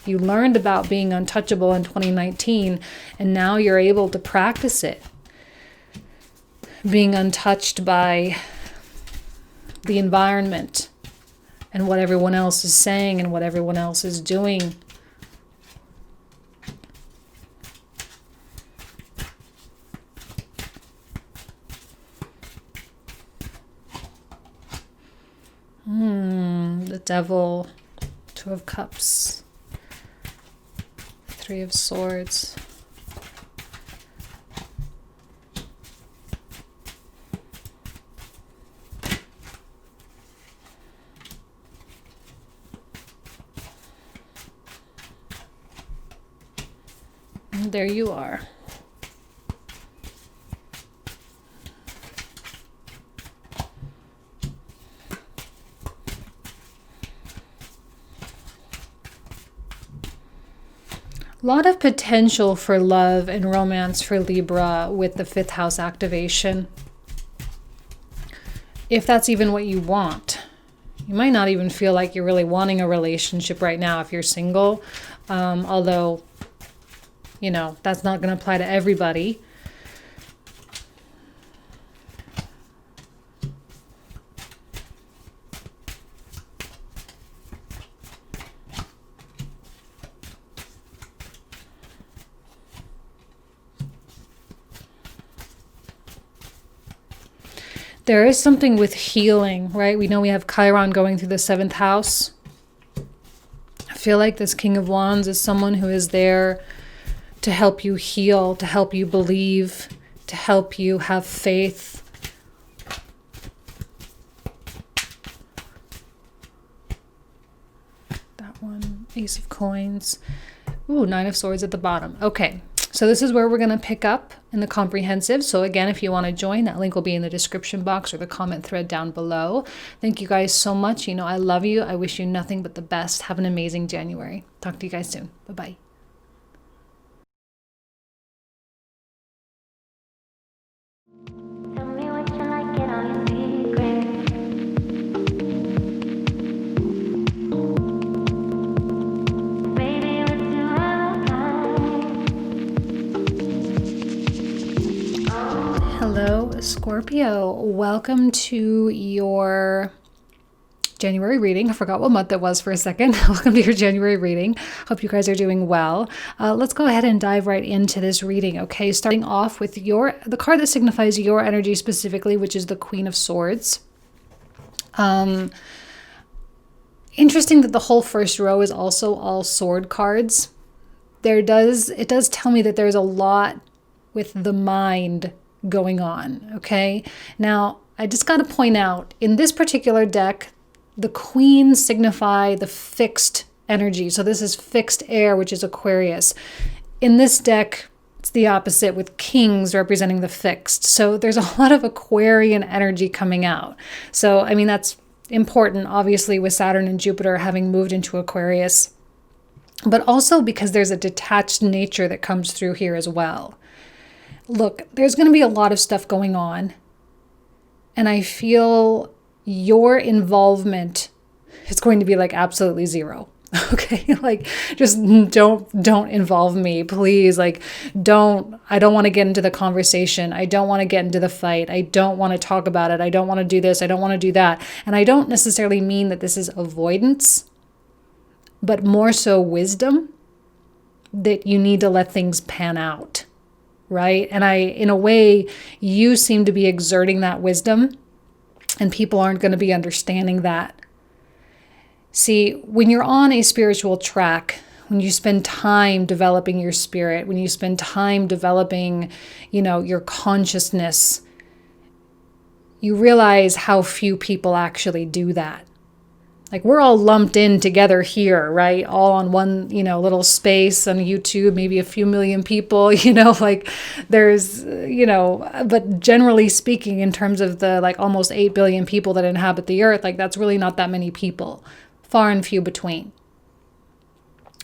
You learned about being untouchable in 2019, and now you're able to practice it. Being untouched by the environment, and what everyone else is saying and what everyone else is doing. The Devil, Two of Cups, Three of Swords. And there you are. A lot of potential for love and romance for Libra with the 5th house activation. If that's even what you want. You might not even feel like you're really wanting a relationship right now if you're single. Although, you know, that's not going to apply to everybody. There is something with healing, right? We know we have Chiron going through the 7th house. I feel like this King of Wands is someone who is there to help you heal, to help you believe, to help you have faith. That one, Ace of Coins. Ooh, Nine of Swords at the bottom. Okay. So this is where we're going to pick up in the comprehensive. So again, if you want to join, that link will be in the description box or the comment thread down below. Thank you guys so much. You know, I love you. I wish you nothing but the best. Have an amazing January. Talk to you guys soon. Bye-bye. Hello, Scorpio. Welcome to your January reading. I forgot what month it was for a second. Welcome to your January reading. Hope you guys are doing well. Let's go ahead and dive right into this reading. Okay, starting off with the card that signifies your energy specifically, which is the Queen of Swords. Interesting that the whole first row is also all sword cards. It does tell me that there's a lot with the mind going on, okay? Now, I just got to point out, in this particular deck, the queens signify the fixed energy. So this is fixed air, which is Aquarius. In this deck, it's the opposite with kings representing the fixed. So there's a lot of Aquarian energy coming out. So, I mean, that's important, obviously, with Saturn and Jupiter having moved into Aquarius, but also because there's a detached nature that comes through here as well. Look, there's going to be a lot of stuff going on, and I feel your involvement is going to be like absolutely zero. Okay, like just don't involve me, please. Like I don't want to get into the conversation. I don't want to get into the fight. I don't want to talk about it. I don't want to do this. I don't want to do that. And I don't necessarily mean that this is avoidance, but more so wisdom, that you need to let things pan out. Right? And in a way, you seem to be exerting that wisdom, and people aren't going to be understanding that. See, when you're on a spiritual track, when you spend time developing your spirit, when you spend time developing, your consciousness, you realize how few people actually do that. Like, we're all lumped in together here, right? All on one, little space on YouTube, maybe a few million people, like there's, but generally speaking, in terms of the like almost 8 billion people that inhabit the earth, like that's really not that many people, far and few between.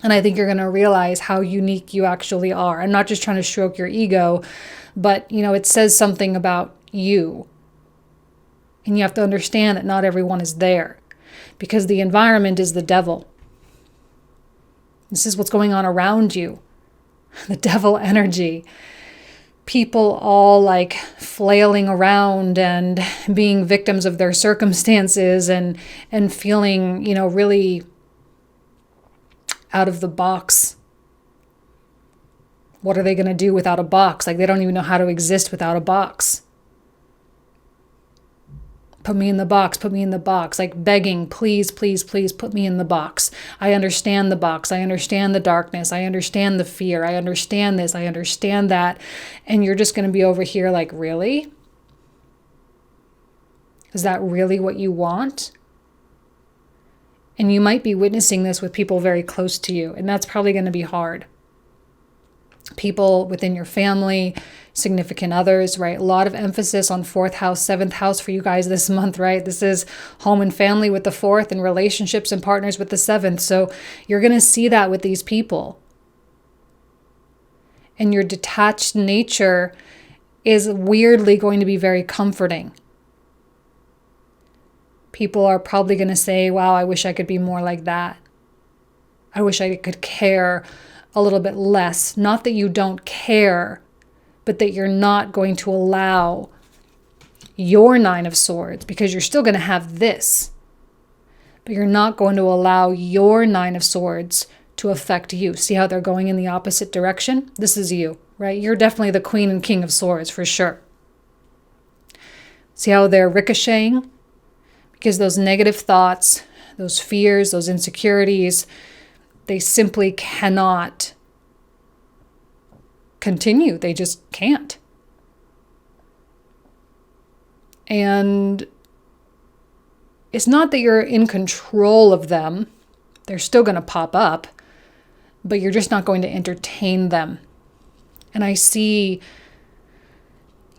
And I think you're going to realize how unique you actually are. I'm not just trying to stroke your ego, but, it says something about you. And you have to understand that not everyone is there. Because the environment is the devil. This is what's going on around you. The devil energy. people all like flailing around and being victims of their circumstances and feeling, really out of the box. What are they going to do without a box? Like, they don't even know how to exist without a box. Put me in the box, put me in the box. Like begging, please, please, please put me in the box. I understand the box. I understand the darkness. I understand the fear. I understand this. I understand that. And you're just going to be over here like, really? Is that really what you want? And you might be witnessing this with people very close to you. And that's probably going to be hard. People within your family, significant others, right? A lot of emphasis on 4th house, 7th house for you guys this month, right? This is home and family with the 4th and relationships and partners with the 7th. So you're going to see that with these people. And your detached nature is weirdly going to be very comforting. People are probably going to say, wow, I wish I could be more like that. I wish I could care a little bit less. Not that you don't care, but that you're not going to allow your 9 of Swords, because you're still going to have this, but you're not going to allow your 9 of Swords to affect you. See how they're going in the opposite direction? This is you, right? You're definitely the Queen and King of Swords for sure. See how they're ricocheting? Because those negative thoughts, those fears, those insecurities, they simply cannot continue. They just can't. And it's not that you're in control of them. They're still going to pop up, but you're just not going to entertain them. And I see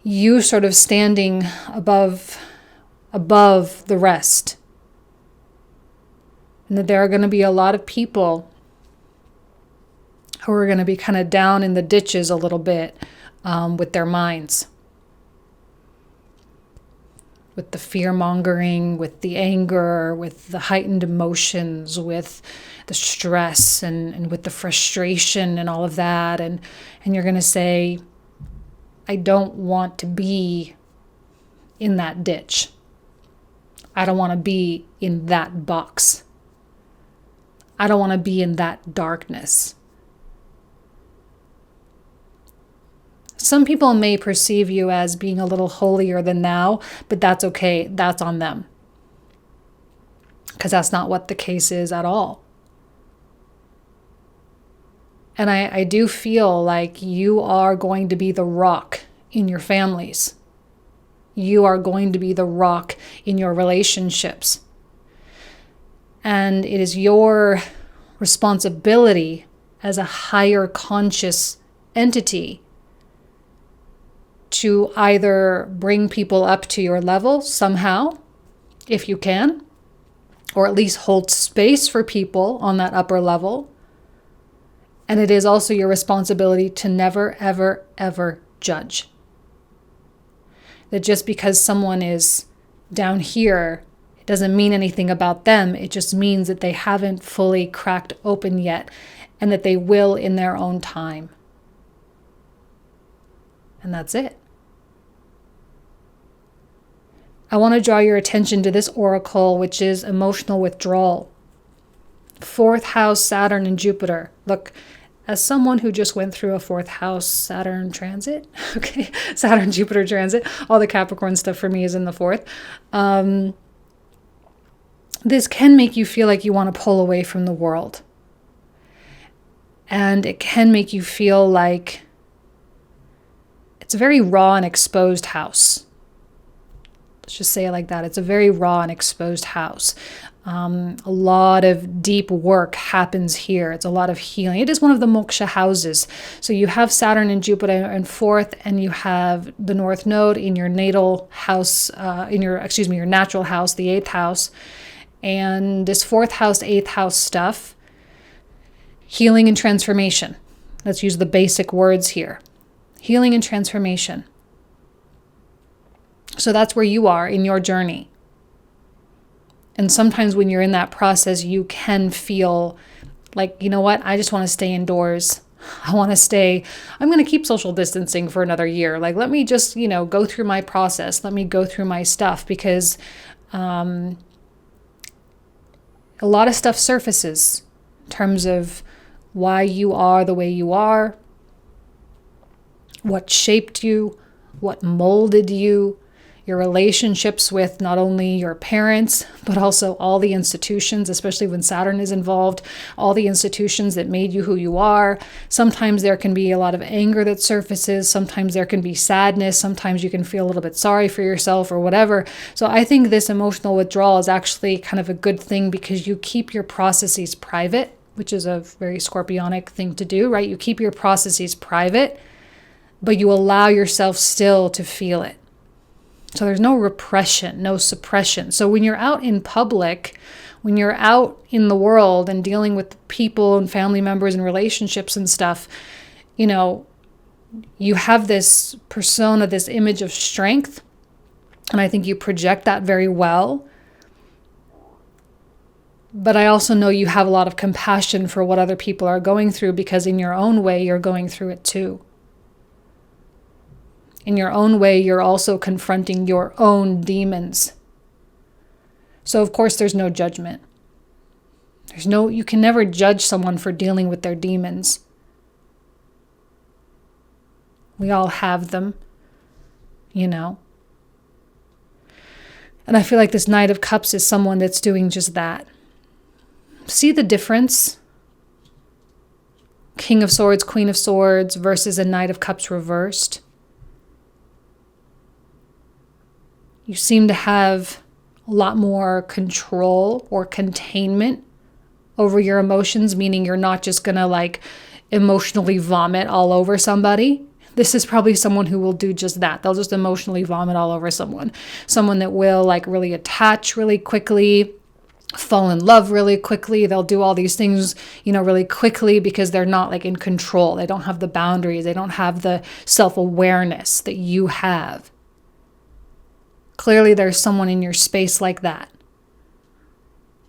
you sort of standing above the rest. And that there are going to be a lot of people who are going to be kind of down in the ditches a little bit with their minds. With the fear-mongering, with the anger, with the heightened emotions, with the stress and with the frustration and all of that. And you're going to say, I don't want to be in that ditch. I don't want to be in that box. I don't want to be in that darkness. Some people may perceive you as being a little holier than thou, but that's okay. That's on them. Because that's not what the case is at all. And I do feel like you are going to be the rock in your families. You are going to be the rock in your relationships. And it is your responsibility as a higher conscious entity to either bring people up to your level somehow, if you can, or at least hold space for people on that upper level. And it is also your responsibility to never, ever, ever judge. That just because someone is down here, it doesn't mean anything about them. It just means that they haven't fully cracked open yet, and that they will in their own time. And that's it. I want to draw your attention to this oracle, which is emotional withdrawal. 4th house, Saturn and Jupiter. Look, as someone who just went through a 4th house Saturn transit, okay, Saturn, Jupiter transit, all the Capricorn stuff for me is in the 4th. This can make you feel like you want to pull away from the world. And it can make you feel like it's a very raw and exposed house. Let's just say it like that. It's a very raw and exposed house. A lot of deep work happens here. It's a lot of healing. It is one of the moksha houses. So you have Saturn and Jupiter in 4th, and you have the North Node in your natal house, your natural house, the 8th house. And this 4th house, 8th house stuff, healing and transformation. Let's use the basic words here. Healing and transformation. So that's where you are in your journey. And sometimes when you're in that process, you can feel like, you know what, I just want to stay indoors. I'm going to keep social distancing for another year. Like, let me just, go through my process. Let me go through my stuff, because a lot of stuff surfaces in terms of why you are the way you are, what shaped you, what molded you, your relationships with not only your parents, but also all the institutions, especially when Saturn is involved, all the institutions that made you who you are. Sometimes there can be a lot of anger that surfaces. Sometimes there can be sadness. Sometimes you can feel a little bit sorry for yourself or whatever. So I think this emotional withdrawal is actually kind of a good thing, because you keep your processes private, which is a very Scorpionic thing to do, right? You keep your processes private, but you allow yourself still to feel it. So there's no repression, no suppression. So when you're out in public, when you're out in the world and dealing with people and family members and relationships and stuff, you have this persona, this image of strength. And I think you project that very well. But I also know you have a lot of compassion for what other people are going through, because in your own way, you're going through it too. In your own way, you're also confronting your own demons. So of course, there's no judgment. You can never judge someone for dealing with their demons. We all have them, And I feel like this Knight of Cups is someone that's doing just that. See the difference? King of Swords, Queen of Swords versus a Knight of Cups reversed. You seem to have a lot more control or containment over your emotions, meaning you're not just going to emotionally vomit all over somebody. This is probably someone who will do just that. They'll just emotionally vomit all over someone. Someone that will really attach really quickly, fall in love really quickly. They'll do all these things, really quickly, because they're not in control. They don't have the boundaries. They don't have the self-awareness that you have. Clearly, there's someone in your space like that.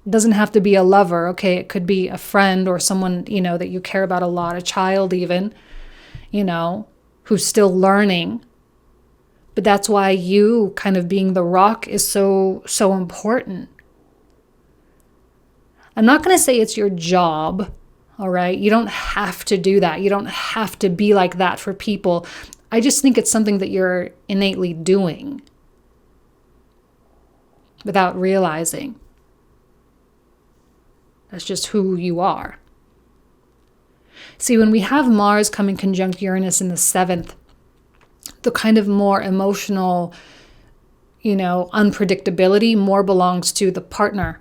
It doesn't have to be a lover, okay? It could be a friend or someone, that you care about a lot, a child even, who's still learning. But that's why you kind of being the rock is so important. I'm not going to say it's your job, all right? You don't have to do that. You don't have to be like that for people. I just think it's something that you're innately doing without realizing. That's just who you are. See, when we have Mars coming conjunct Uranus in the 7th, the kind of more emotional, unpredictability more belongs to the partner,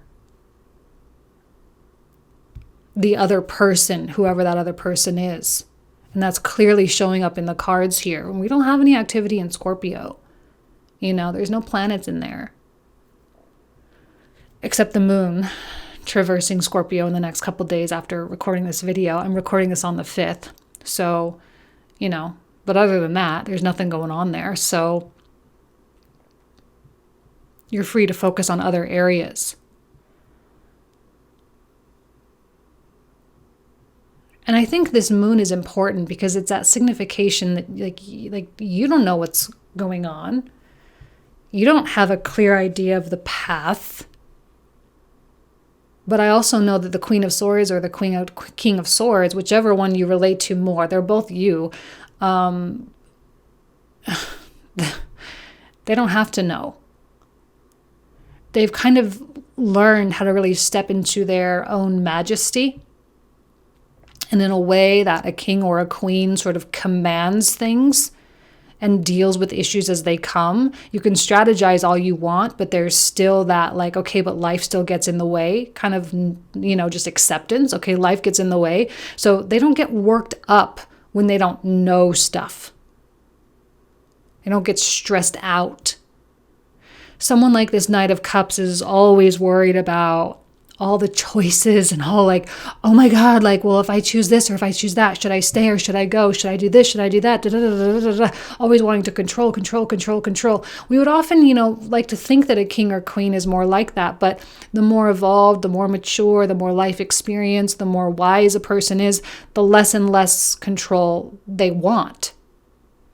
the other person, whoever that other person is. And that's clearly showing up in the cards here. We don't have any activity in Scorpio. There's no planets in there. Except the moon traversing Scorpio in the next couple days after recording this video. I'm recording this on the 5th. So, but other than that, there's nothing going on there. So you're free to focus on other areas. And I think this moon is important because it's that signification that you don't know what's going on. You don't have a clear idea of the path. But I also know that the Queen of Swords or the King of Swords, whichever one you relate to more, they're both you. They don't have to know. They've kind of learned how to really step into their own majesty. And in a way that a king or a queen sort of commands things and deals with issues as they come. You can strategize all you want, but there's still that okay, but life still gets in the way, kind of, just acceptance. Okay, life gets in the way. So they don't get worked up when they don't know stuff. They don't get stressed out. Someone like this Knight of Cups is always worried about all the choices and all like, oh my God, like, well, if I choose this or if I choose that, should I stay or should I go? Should I do this? Should I do that? Da, da, da, da, da, da. Always wanting to control. We would often, like to think that a king or queen is more like that, but the more evolved, the more mature, the more life experience, the more wise a person is, the less and less control they want.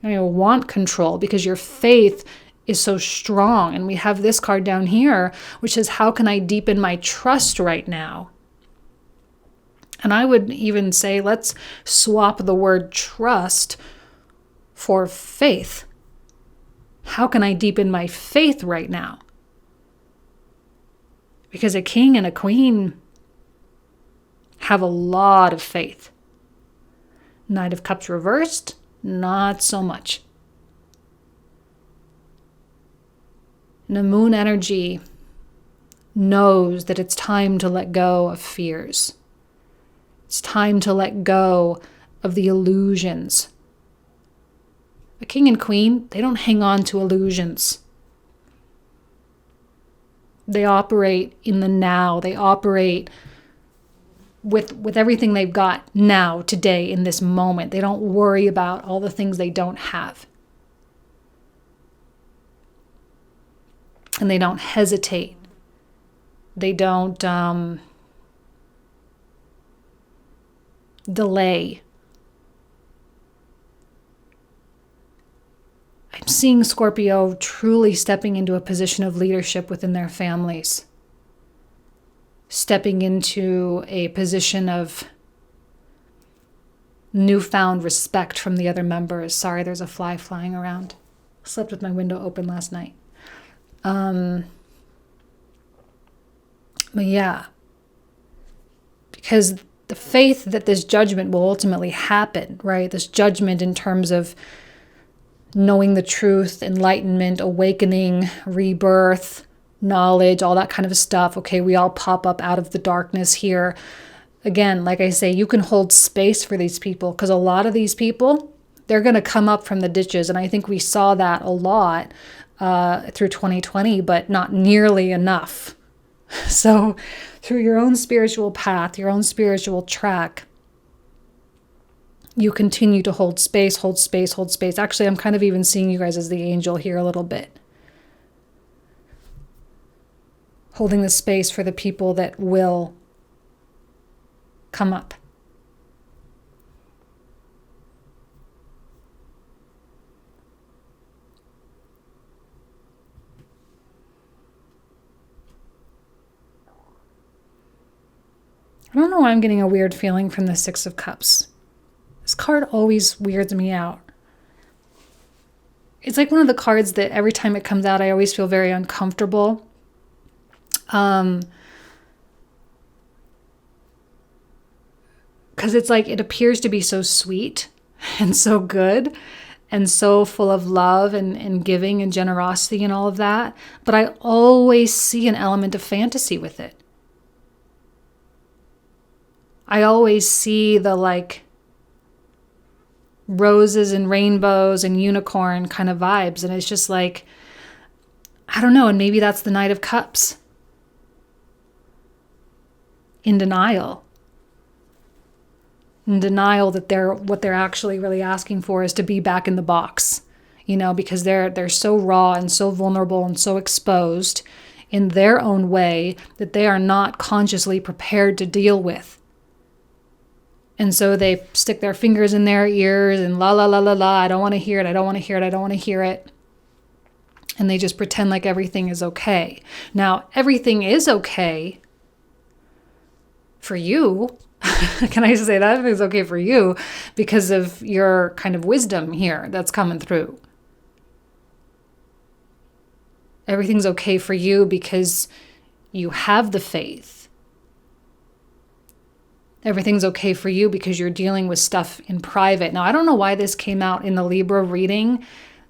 Want control because your faith is so strong. And we have this card down here, which is, how can I deepen my trust right now? And I would even say, let's swap the word trust for faith. How can I deepen my faith right now? Because a king and a queen have a lot of faith. Knight of Cups reversed, not so much. And the moon energy knows that it's time to let go of fears. It's time to let go of the illusions. A king and queen, they don't hang on to illusions. They operate in the now. They operate with everything they've got now, today, in this moment. They don't worry about all the things they don't have. And they don't hesitate. They don't delay. I'm seeing Scorpio truly stepping into a position of leadership within their families. Stepping into a position of newfound respect from the other members. Sorry, there's a fly flying around. Slept with my window open last night. But yeah, because the faith that this judgment will ultimately happen, right? This judgment in terms of knowing the truth, enlightenment, awakening, rebirth, knowledge, all that kind of stuff. Okay, we all pop up out of the darkness here. Again, like I say, you can hold space for these people because a lot of these people, they're going to come up from the ditches. And I think we saw that a lot through 2020, but not nearly enough. So through your own spiritual path, your own spiritual track, you continue to hold space. Actually, I'm kind of even seeing you guys as the angel here a little bit. Holding the space for the people that will come up. I don't know why I'm getting a weird feeling from the Six of Cups. This card always weirds me out. It's like one of the cards that every time it comes out, I always feel very uncomfortable. Because it's like it appears to be so sweet and so good and so full of love and giving and generosity and all of that. But I always see an element of fantasy with it. I always see the like roses and rainbows and unicorn kind of vibes. And it's just like, I don't know. And maybe that's the Knight of Cups. In denial. In denial that what they're actually really asking for is to be back in the box. Because they're so raw and so vulnerable and so exposed in their own way that they are not consciously prepared to deal with. And so they stick their fingers in their ears and la, la, la, la, la. I don't want to hear it. I don't want to hear it. I don't want to hear it. And they just pretend like everything is okay. Now, everything is okay for you. Can I say that? Everything's okay for you because of your kind of wisdom here that's coming through. Everything's okay for you because you have the faith. Everything's okay for you because you're dealing with stuff in private. Now, I don't know why this came out in the Libra reading.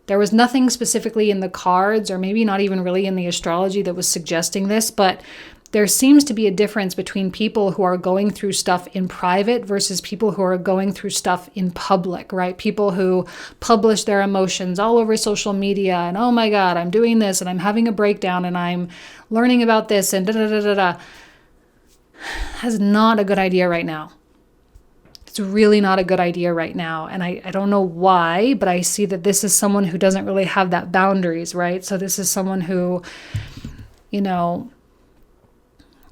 There was nothing specifically in the cards, or maybe not even really in the astrology, that was suggesting this, but there seems to be a difference between people who are going through stuff in private versus people who are going through stuff in public, right? People who publish their emotions all over social media and, oh my God, I'm doing this and I'm having a breakdown and I'm learning about this and da da da da da. is not a good idea right now. It's really not a good idea right now. And I don't know why, but I see that this is someone who doesn't really have that boundaries, right? So this is someone who, you know,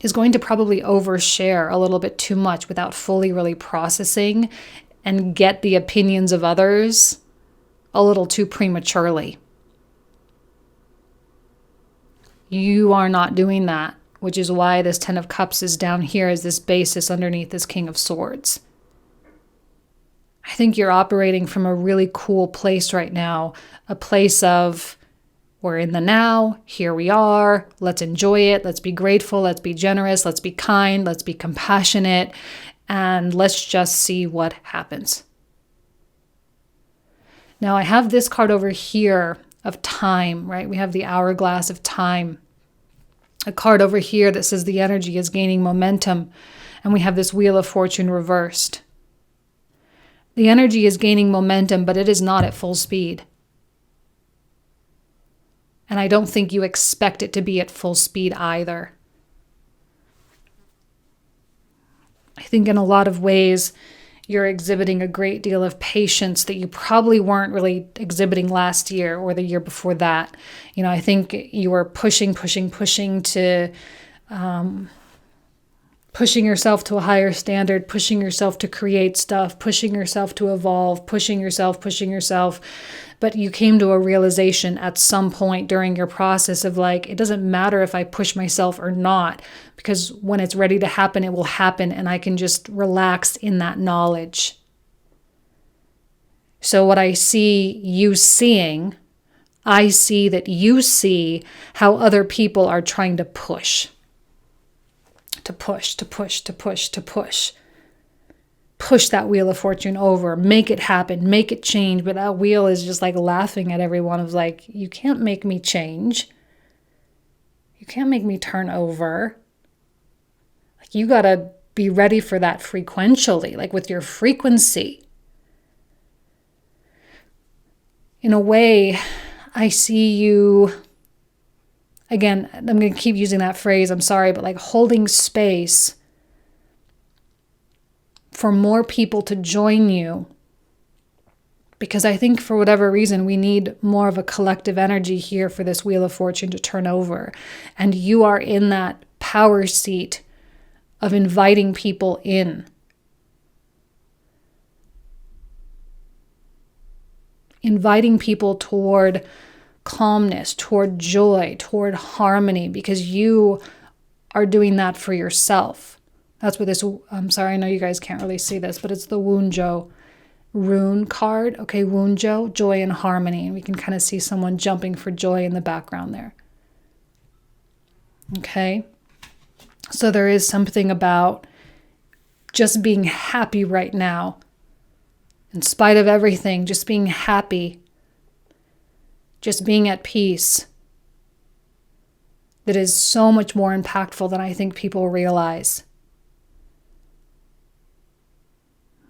is going to probably overshare a little bit too much without fully really processing and get the opinions of others a little too prematurely. You are not doing that, which is why this Ten of Cups is down here as this basis underneath this King of Swords. I think you're operating from a really cool place right now, a place of, we're in the now, here we are, let's enjoy it, let's be grateful, let's be generous, let's be kind, let's be compassionate, and let's just see what happens. Now I have this card over here of time, right? We have the hourglass of time. A card over here that says the energy is gaining momentum, and we have this Wheel of Fortune reversed. The energy is gaining momentum, but it is not at full speed. And I don't think you expect it to be at full speed either. I think in a lot of ways, you're exhibiting a great deal of patience that you probably weren't really exhibiting last year or the year before that. You know, I think you were pushing to pushing yourself to a higher standard, pushing yourself to create stuff, pushing yourself to evolve, pushing yourself. But you came to a realization at some point during your process of like, it doesn't matter if I push myself or not, because when it's ready to happen, it will happen, and I can just relax in that knowledge. So what I see you seeing, I see that you see how other people are trying to push. Push that Wheel of Fortune over, make it happen, make it change. But that wheel is just like laughing at everyone of like, you can't make me change. You can't make me turn over. Like, you got to be ready for that frequentially, like with your frequency. In a way, I see you, again, I'm going to keep using that phrase, I'm sorry, but like holding space for more people to join you. Because I think for whatever reason, we need more of a collective energy here for this Wheel of Fortune to turn over. And you are in that power seat of inviting people in. Inviting people toward calmness, toward joy, toward harmony, because you are doing that for yourself. That's what this, I'm sorry, I know you guys can't really see this, but it's the Wunjo rune card. Okay, Wunjo, joy and harmony. And we can kind of see someone jumping for joy in the background there. Okay. So there is something about just being happy right now. In spite of everything, just being happy. Just being at peace. That is so much more impactful than I think people realize.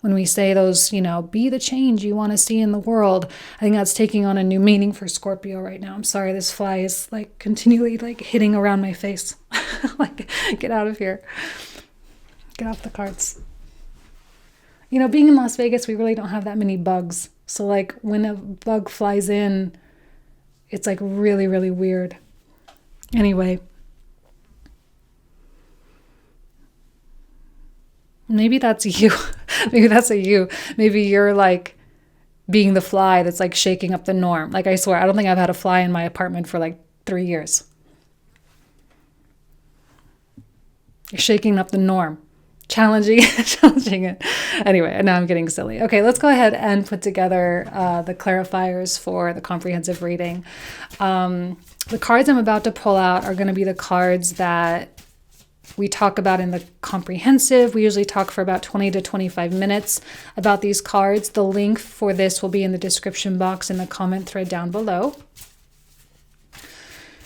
When we say those, be the change you want to see in the world, I think that's taking on a new meaning for Scorpio right now. I'm sorry, this fly is like continually like hitting around my face. Like, get out of here. Get off the cards. Being in Las Vegas, we really don't have that many bugs. So like when a bug flies in, it's like really, really weird. Anyway. Maybe that's you. Maybe that's a you. Maybe you're like being the fly that's like shaking up the norm. Like, I swear, I don't think I've had a fly in my apartment for like 3 years. You're shaking up the norm. Challenging it. Anyway, now I'm getting silly. Okay, let's go ahead and put together the clarifiers for the comprehensive reading. The cards I'm about to pull out are going to be the cards that we talk about in the comprehensive. We usually talk for about 20 to 25 minutes about these cards. The link for this will be in the description box in the comment thread down below.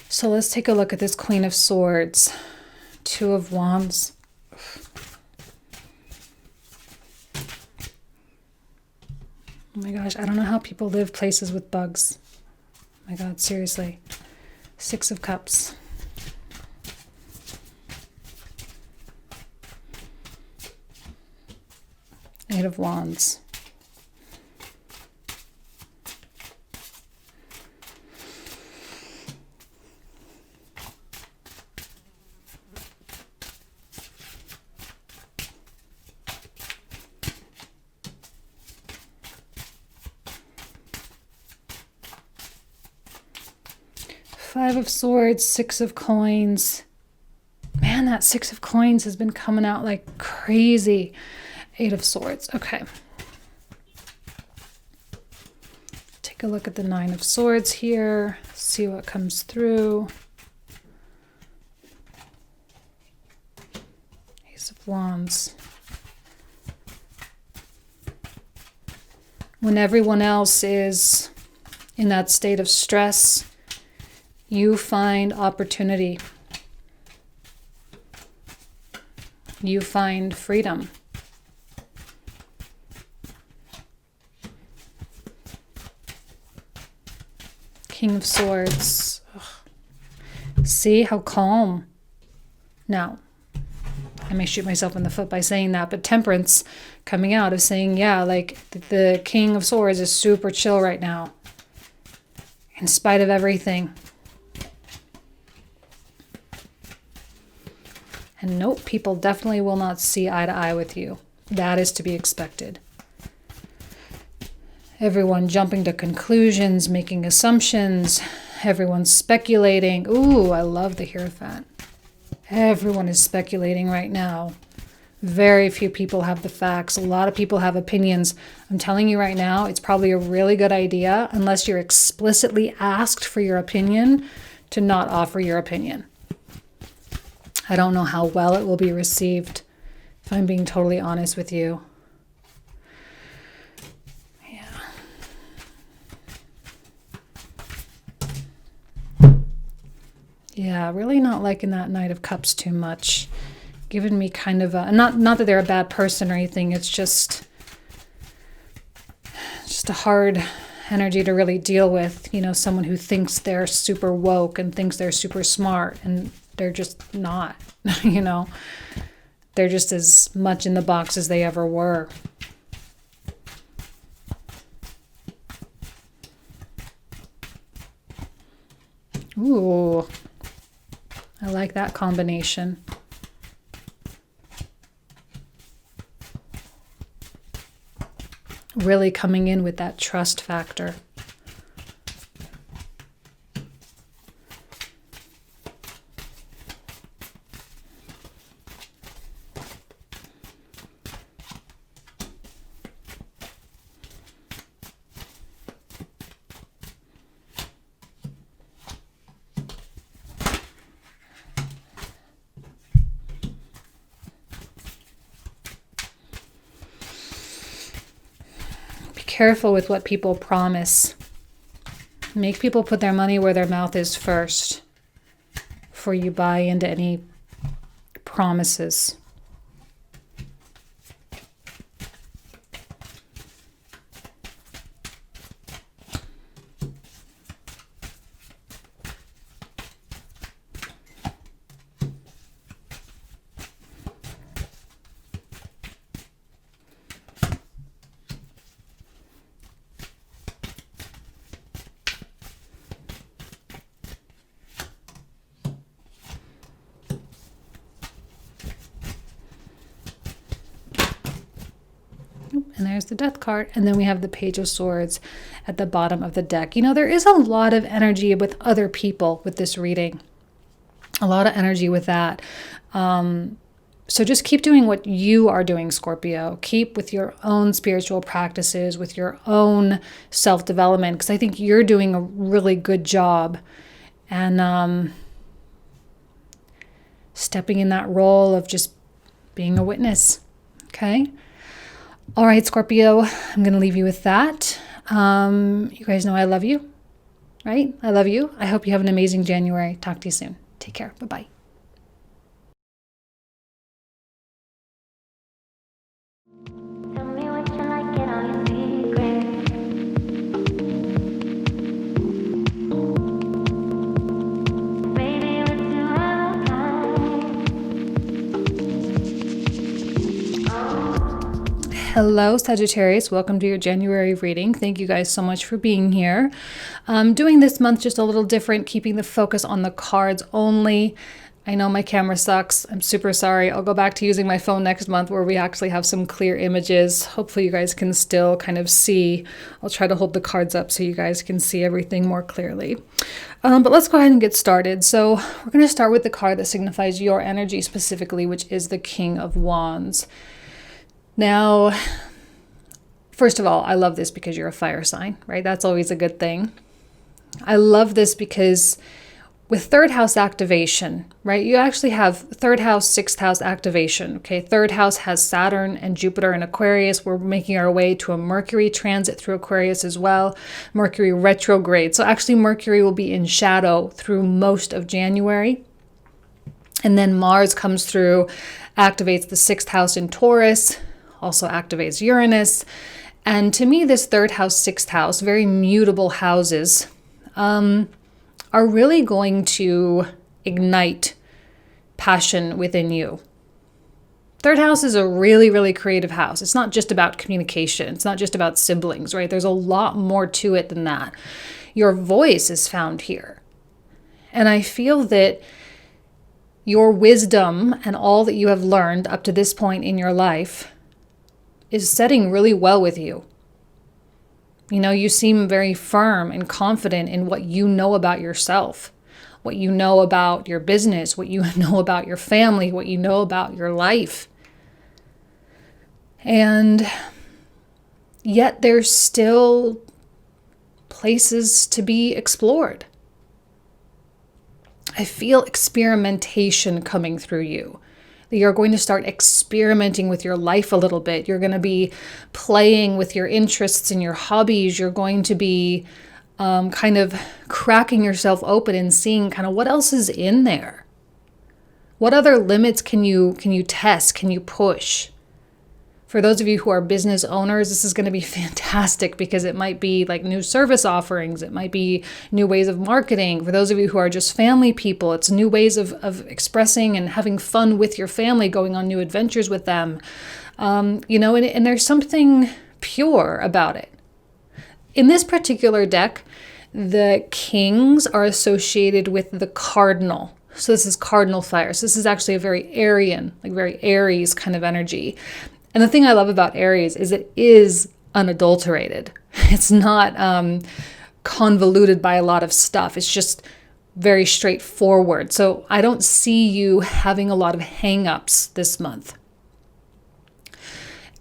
So let's take a look at this Queen of Swords, Two of Wands. Oh my gosh, I don't know how people live places with bugs. Oh my God, seriously. Six of Cups. Eight of Wands. Five of Swords, Six of Coins. Man, that Six of Coins has been coming out like crazy. Eight of Swords. Okay. Take a look at the Nine of Swords here. See what comes through. Ace of Wands. When everyone else is in that state of stress, you find opportunity. You find freedom. King of Swords. Ugh. See how calm. Now, I may shoot myself in the foot by saying that, but Temperance coming out of saying, yeah, like the King of Swords is super chill right now, in spite of everything. And nope, people definitely will not see eye to eye with you. That is to be expected. Everyone jumping to conclusions, making assumptions. Everyone's speculating. Ooh, I love the Hierophant. Everyone is speculating right now. Very few people have the facts. A lot of people have opinions. I'm telling you right now, it's probably a really good idea, unless you're explicitly asked for your opinion, to not offer your opinion. I don't know how well it will be received, if I'm being totally honest with you. Yeah, really not liking that Knight of Cups too much. Giving me kind of a, not that they're a bad person or anything, it's just a hard energy to really deal with. You know, someone who thinks they're super woke and thinks they're super smart, and they're just not, you know. They're just as much in the box as they ever were. Ooh, I like that combination. Really coming in with that trust factor. Careful with what people promise. Make people put their money where their mouth is first before you buy into any promises. And there's the Death card. And then we have the Page of Swords at the bottom of the deck. You know, there is a lot of energy with other people with this reading. A lot of energy with that. So just keep doing what you are doing, Scorpio. Keep with your own spiritual practices, with your own self-development, because I think you're doing a really good job. And stepping in that role of just being a witness. Okay? All right, Scorpio, I'm going to leave you with that. You guys know I love you, right? I love you. I hope you have an amazing January. Talk to you soon. Take care. Bye-bye. Hello, Sagittarius. Welcome to your January reading. Thank you guys so much for being here. Doing this month just a little different, keeping the focus on the cards only. I know my camera sucks. I'm super sorry. I'll go back to using my phone next month where we actually have some clear images. Hopefully you guys can still kind of see. I'll try to hold the cards up so you guys can see everything more clearly. But let's go ahead and get started. So we're going to start with the card that signifies your energy specifically, which is the King of Wands. Now, first of all, I love this because you're a fire sign, right? That's always a good thing. I love this because with third house activation, right? You actually have third house, sixth house activation, okay? Third house has Saturn and Jupiter in Aquarius. We're making our way to a Mercury transit through Aquarius as well, Mercury Retrograde. So actually Mercury will be in shadow through most of January. And then Mars comes through, activates the sixth house in Taurus, also activates Uranus. And to me, this third house, sixth house, very mutable houses, are really going to ignite passion within you. Third house is a really, really creative house. It's not just about communication. It's not just about siblings, right? There's a lot more to it than that. Your voice is found here. And I feel that your wisdom and all that you have learned up to this point in your life is setting really well with you. You know, you seem very firm and confident in what you know about yourself, what you know about your business, what you know about your family, what you know about your life. And yet there's still places to be explored. I feel experimentation coming through you. You're going to start experimenting with your life a little bit. You're going to be playing with your interests and your hobbies. You're going to be kind of cracking yourself open and seeing kind of what else is in there. What other limits can you test? Can you push? For those of you who are business owners, this is going to be fantastic because it might be like new service offerings. It might be new ways of marketing. For those of you who are just family people, it's new ways of expressing and having fun with your family, going on new adventures with them. And there's something pure about it. In this particular deck, the kings are associated with the cardinal. So this is cardinal fire. So this is actually a very Aryan, like very Aries kind of energy. And the thing I love about Aries is it is unadulterated. It's not convoluted by a lot of stuff. It's just very straightforward. So I don't see you having a lot of hang-ups this month.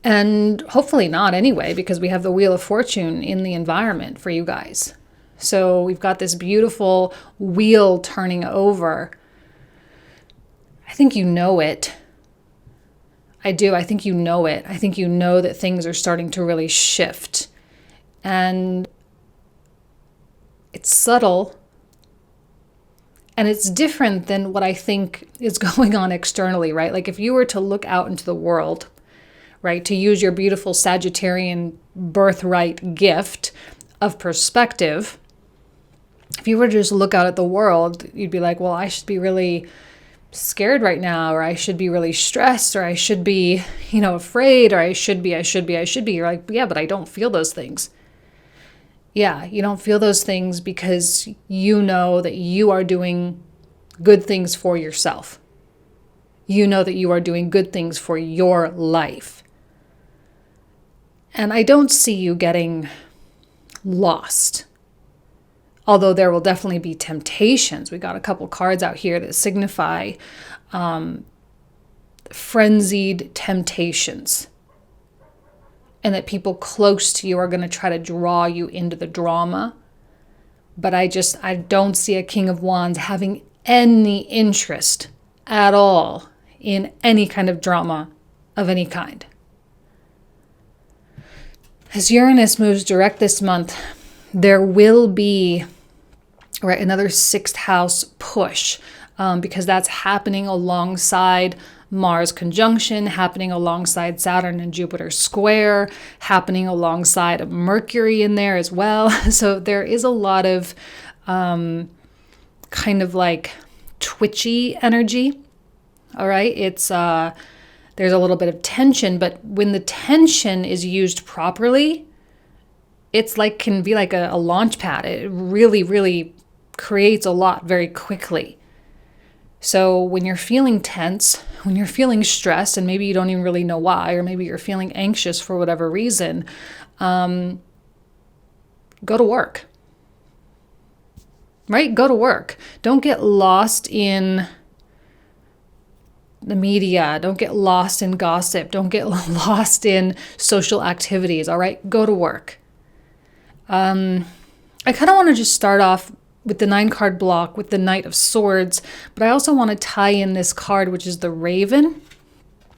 And hopefully not anyway, because we have the Wheel of Fortune in the environment for you guys. So we've got this beautiful wheel turning over. I think you know it. I do. I think you know it. I think you know that things are starting to really shift. And it's subtle. And it's different than what I think is going on externally, right? Like if you were to look out into the world, right, to use your beautiful Sagittarian birthright gift of perspective, if you were to just look out at the world, you'd be like, well, I should be really scared right now, or I should be really stressed, or I should be, afraid, or I should be. You're like, yeah, but I don't feel those things. Yeah, you don't feel those things because you know that you are doing good things for yourself. You know that you are doing good things for your life. And I don't see you getting lost. Although there will definitely be temptations. We got a couple cards out here that signify frenzied temptations. And that people close to you are going to try to draw you into the drama. But I don't see a King of Wands having any interest at all in any kind of drama of any kind. As Uranus moves direct this month, there will be another sixth house push because that's happening alongside Mars conjunction, happening alongside Saturn and Jupiter square, happening alongside Mercury in there as well. So there is a lot of kind of like twitchy energy. All right. It's There's a little bit of tension, but when the tension is used properly, it's like, can be like a launch pad. It really, really creates a lot very quickly. So when you're feeling tense, when you're feeling stressed, and maybe you don't even really know why, or maybe you're feeling anxious for whatever reason, go to work. Right? Go to work. Don't get lost in the media. Don't get lost in gossip. Don't get lost in social activities. All right? Go to work. I kind of want to just start off with the 9-card block with the Knight of Swords, but I also want to tie in this card, which is the Raven.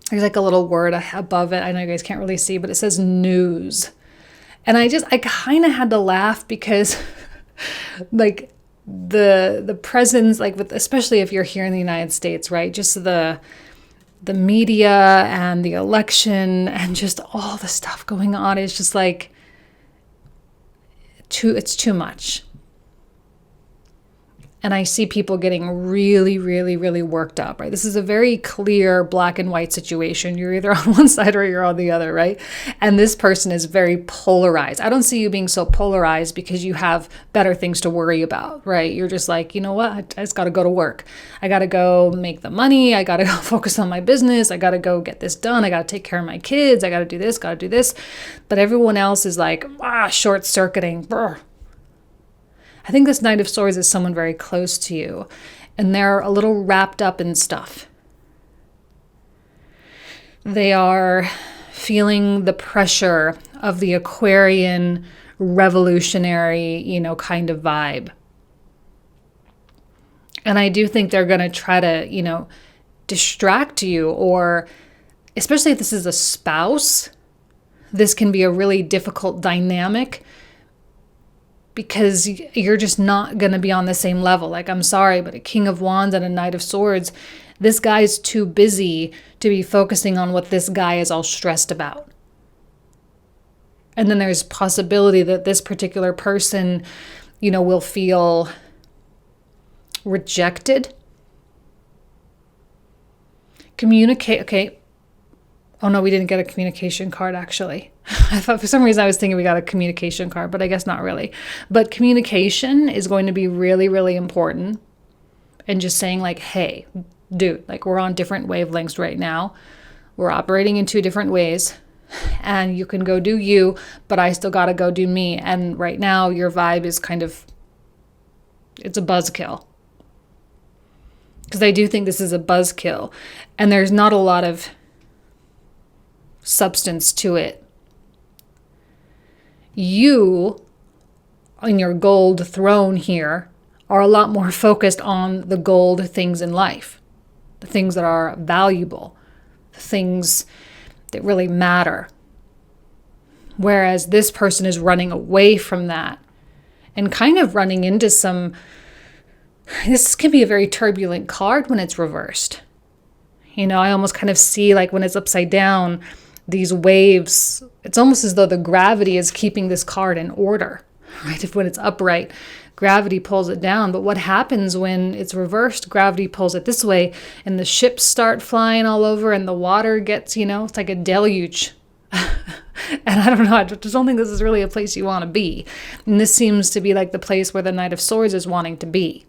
There's like a little word above it. I know you guys can't really see, but it says news. And I kind of had to laugh because like the presence, like with, especially if you're here in the United States, right? Just the media and the election and just all the stuff going on is just like it's too much. And I see people getting really, really, really worked up, right? This is a very clear black and white situation. You're either on one side or you're on the other, right? And this person is very polarized. I don't see you being so polarized because you have better things to worry about, right? You're just like, you know what? I just got to go to work. I got to go make the money. I got to go focus on my business. I got to go get this done. I got to take care of my kids. I got to do this, got to do this. But everyone else is like, short-circuiting. Brr. I think this Knight of Swords is someone very close to you, and they're a little wrapped up in stuff. They are feeling the pressure of the Aquarian revolutionary, kind of vibe. And I do think they're going to try to, distract you, or especially if this is a spouse, this can be a really difficult dynamic because you're just not going to be on the same level. Like, I'm sorry, but a King of Wands and a Knight of Swords, this guy's too busy to be focusing on what this guy is all stressed about. And then there's possibility that this particular person, will feel rejected. Communicate. Okay. Oh no, we didn't get a communication card actually. I thought for some reason I was thinking we got a communication card, but I guess not really. But communication is going to be really, really important. And just saying like, hey, dude, like we're on different wavelengths right now. We're operating in two different ways. And you can go do you, but I still got to go do me. And right now your vibe is it's a buzzkill. Because I do think this is a buzzkill. And there's not a lot of substance to it. You, on your gold throne here, are a lot more focused on the gold things in life, the things that are valuable, the things that really matter. Whereas this person is running away from that and kind of running into this can be a very turbulent card when it's reversed. I almost kind of see like when it's upside down, these waves, it's almost as though the gravity is keeping this card in order, right? If when it's upright, gravity pulls it down. But what happens when it's reversed? Gravity pulls it this way and the ships start flying all over and the water gets, it's like a deluge. And I don't know, I just don't think this is really a place you want to be. And this seems to be like the place where the Knight of Swords is wanting to be.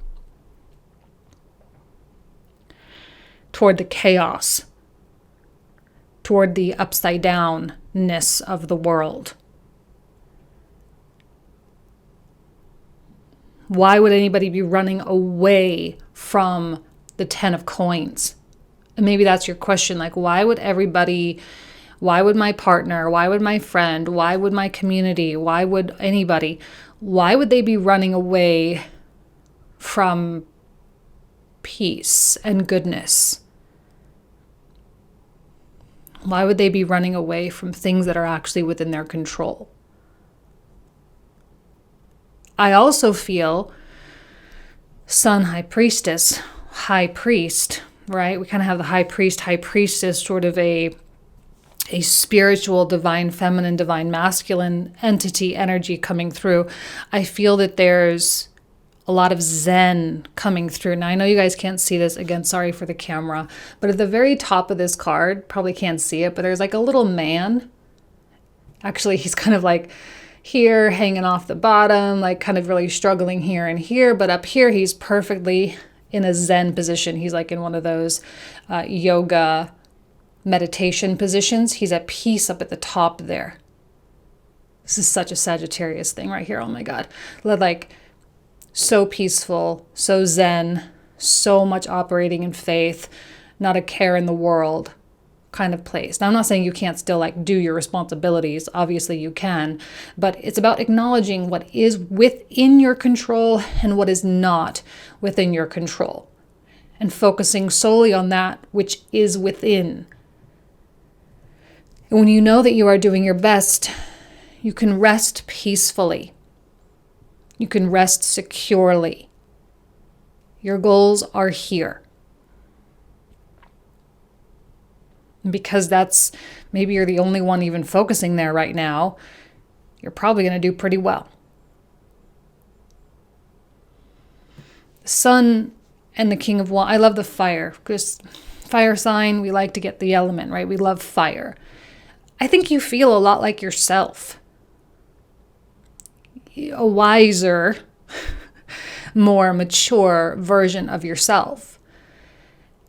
Toward the chaos. Toward the upside downness of the world. Why would anybody be running away from the 10 of coins? And maybe that's your question. Like, why would my partner, why would my friend, why would my community, why would anybody, why would they be running away from peace and goodness? Why would they be running away from things that are actually within their control? I also feel Sun, High Priestess, High Priest, right? We kind of have the High Priest, High Priestess, sort of a spiritual, divine feminine, divine masculine entity energy coming through. I feel that there's a lot of zen coming through. Now, I know you guys can't see this. Again, sorry for the camera. But at the very top of this card, probably can't see it, but there's like a little man. Actually, he's kind of like here, hanging off the bottom, like kind of really struggling here and here. But up here, he's perfectly in a zen position. He's like in one of those yoga meditation positions. He's at peace up at the top there. This is such a Sagittarius thing right here. Oh my God. Like, so peaceful, so zen, so much operating in faith, not a care in the world kind of place. Now, I'm not saying you can't still like do your responsibilities. Obviously you can, but it's about acknowledging what is within your control and what is not within your control, and focusing solely on that which is within. And when you know that you are doing your best, you can rest peacefully. You can rest securely. Your goals are here. And because that's, maybe you're the only one even focusing there right now, you're probably going to do pretty well. The Sun and the King of Wands. I love the fire, because fire sign, we like to get the element, right? We love fire. I think you feel a lot like yourself. A wiser, more mature version of yourself.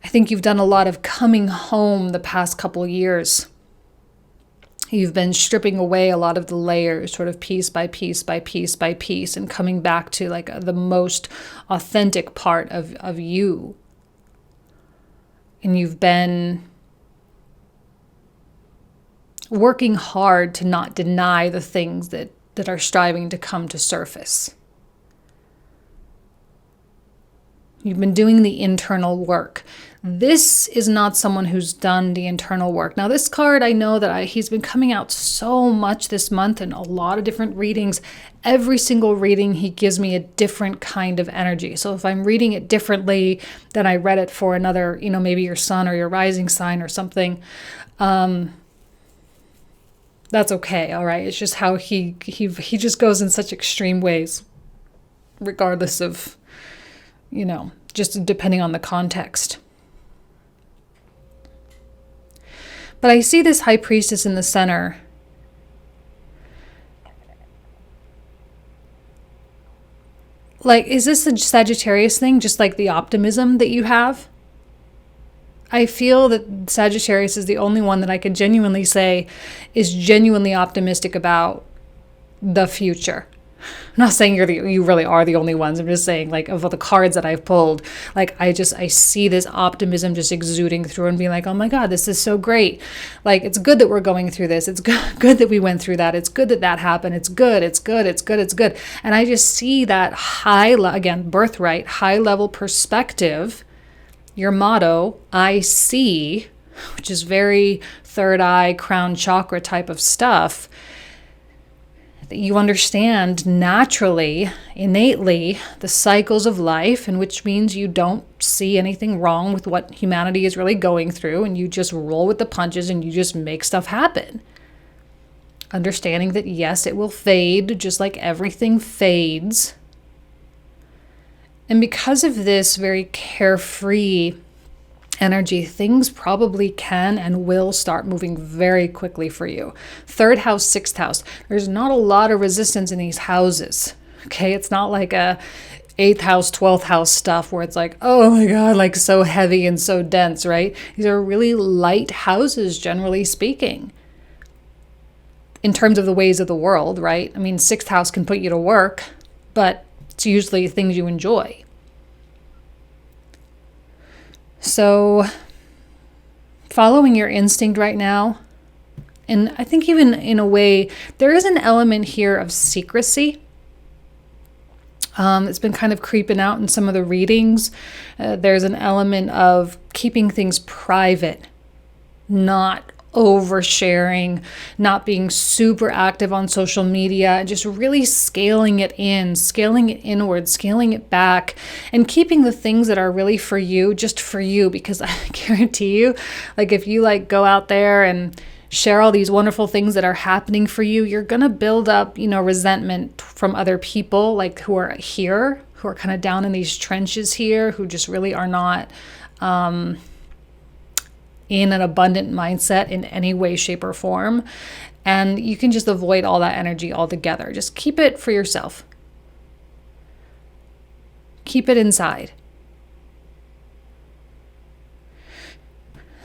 I think you've done a lot of coming home the past couple years. You've been stripping away a lot of the layers, sort of piece by piece by piece by piece, and coming back to like the most authentic part of you. And you've been working hard to not deny the things that are striving to come to surface. You've been doing the internal work. This is not someone who's done the internal work. Now, this card, I know that he's been coming out so much this month in a lot of different readings. Every single reading, he gives me a different kind of energy. So if I'm reading it differently than I read it for another, maybe your sun or your rising sign or something, that's okay, all right? It's just how he just goes in such extreme ways, regardless of, just depending on the context. But I see this High Priestess in the center. Like, is this a Sagittarius thing, just like the optimism that you have? I feel that Sagittarius is the only one that I could genuinely say is genuinely optimistic about the future. I'm not saying you really are the only ones. I'm just saying, like, of all the cards that I've pulled, like, I see this optimism just exuding through and being like, oh my God, this is so great. Like, it's good that we're going through this. It's good that we went through that. It's good that happened. It's good. And I just see that again, birthright, high level perspective. Your motto, I see, which is very third eye, crown chakra type of stuff, that you understand naturally, innately, the cycles of life, and which means you don't see anything wrong with what humanity is really going through, and you just roll with the punches and you just make stuff happen. Understanding that, yes, it will fade, just like everything fades. And because of this very carefree energy, things probably can and will start moving very quickly for you. Third house, sixth house. There's not a lot of resistance in these houses. Okay, it's not like a 8th house, 12th house stuff where it's like, oh my God, like so heavy and so dense, right? These are really light houses, generally speaking, in terms of the ways of the world, right? I mean, 6th house can put you to work, but it's usually things you enjoy. So following your instinct right now, and I think even in a way, there is an element here of secrecy. It's been kind of creeping out in some of the readings. There's an element of keeping things private, not oversharing, not being super active on social media, just really scaling it inward, scaling it back, and keeping the things that are really for you, just for you, because I guarantee you, like if you like go out there and share all these wonderful things that are happening for you, you're going to build up, resentment from other people, like who are here, who are kind of down in these trenches here, who just really are not in an abundant mindset in any way, shape, or form. And you can just avoid all that energy altogether. Just keep it for yourself. Keep it inside.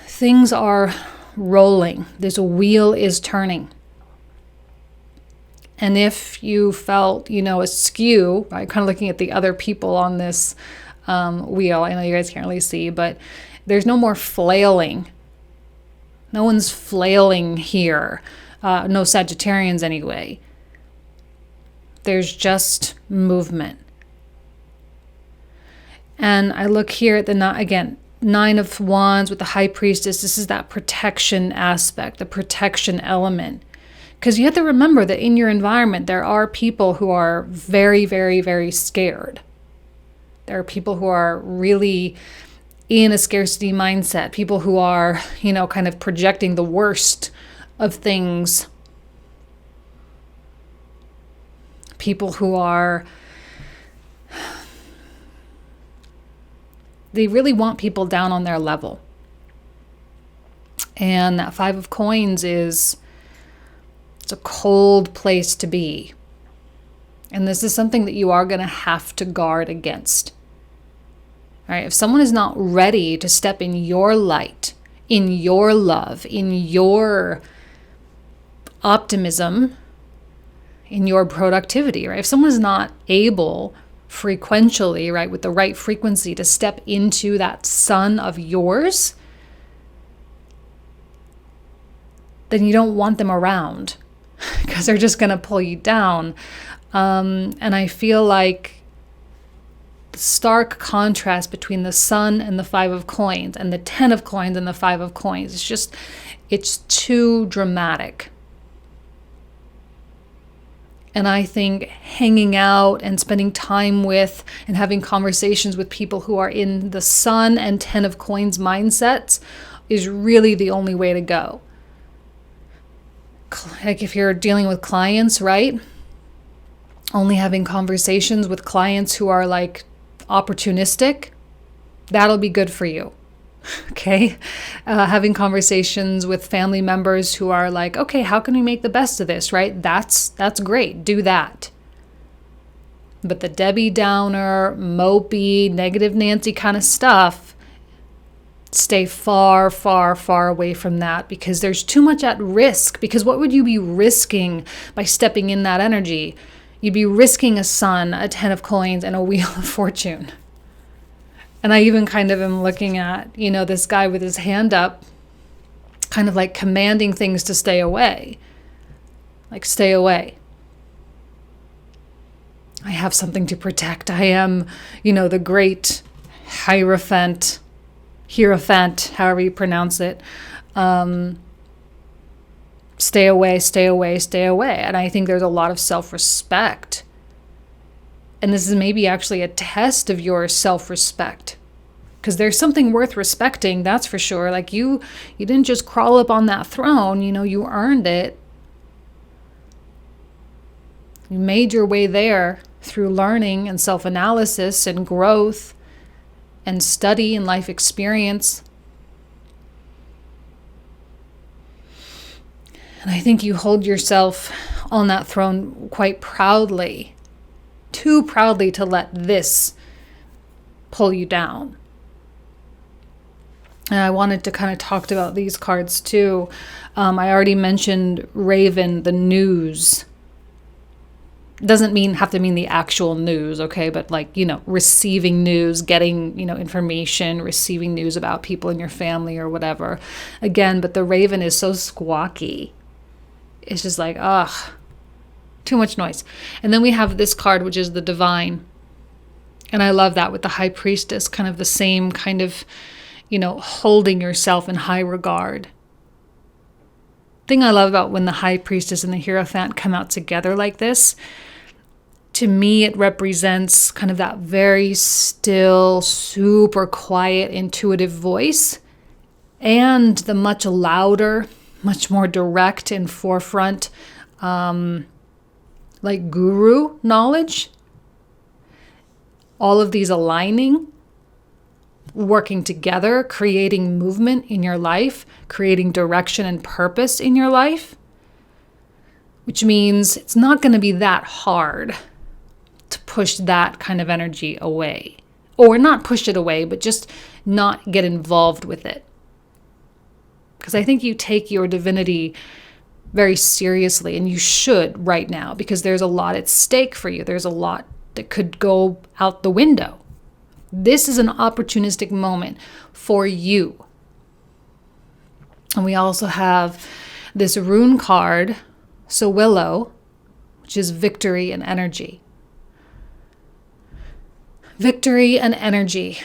Things are rolling. This wheel is turning. And if you felt, askew, right, kind of looking at the other people on this wheel, I know you guys can't really see, but there's no more flailing. No one's flailing here. No Sagittarians anyway. There's just movement. And I look here at the, Nine of Wands with the High Priestess. This is that protection aspect, the protection element. Because you have to remember that in your environment, there are people who are very, very, very scared. There are people who are really in a scarcity mindset. People who are, kind of projecting the worst of things. People who are... They really want people down on their level. And that Five of Coins it's a cold place to be. And this is something that you are going to have to guard against. All right? If someone is not ready to step in your light, in your love, in your optimism, in your productivity, right? If someone is not able frequentially, right, with the right frequency to step into that sun of yours, then you don't want them around because they're just going to pull you down. And I feel like the stark contrast between the sun and the Five of Coins and the 10 of Coins and the Five of Coins, it's too dramatic. And I think hanging out and spending time with and having conversations with people who are in the Sun and 10 of Coins mindsets is really the only way to go. Like if you're dealing with clients, right? Only having conversations with clients who are like opportunistic, that'll be good for you. Okay, having conversations with family members who are like, okay, how can we make the best of this, right? That's great. Do that. But the Debbie Downer, mopey, negative Nancy kind of stuff, stay far, far, far away from that because there's too much at risk. Because what would you be risking by stepping in that energy? You'd be risking a sun, a 10 of Coins, and a Wheel of Fortune. And I even kind of am looking at, this guy with his hand up, kind of like commanding things to stay away. Like, stay away. I have something to protect. I am, the great Hierophant, however you pronounce it. Stay away, stay away, stay away. And I think there's a lot of self-respect. And this is maybe actually a test of your self-respect. Because there's something worth respecting, that's for sure. Like you didn't just crawl up on that throne, you earned it. You made your way there through learning and self-analysis and growth and study and life experience. And I think you hold yourself on that throne quite proudly. Too proudly to let this pull you down. And I wanted to kind of talk about these cards too. I already mentioned Raven, the news. Doesn't have to mean the actual news, okay? But receiving news, getting, information, receiving news about people in your family or whatever. Again, but the Raven is so squawky. It's just like, too much noise. And then we have this card, which is the Divine. And I love that with the High Priestess, kind of the same kind of, holding yourself in high regard. Thing I love about when the High Priestess and the Hierophant come out together like this, to me it represents kind of that very still, super quiet, intuitive voice and the much louder, much more direct and forefront guru knowledge. all of these aligning, working together, creating movement in your life, creating direction and purpose in your life, which means it's not going to be that hard to push that kind of energy away. Or not push it away, but just not get involved with it. Because I think you take your divinity very seriously, and you should right now, because there's a lot at stake for you. There's a lot that could go out the window. This is an opportunistic moment for you. And we also have this rune card, so Willow, which is victory and energy. Victory and energy.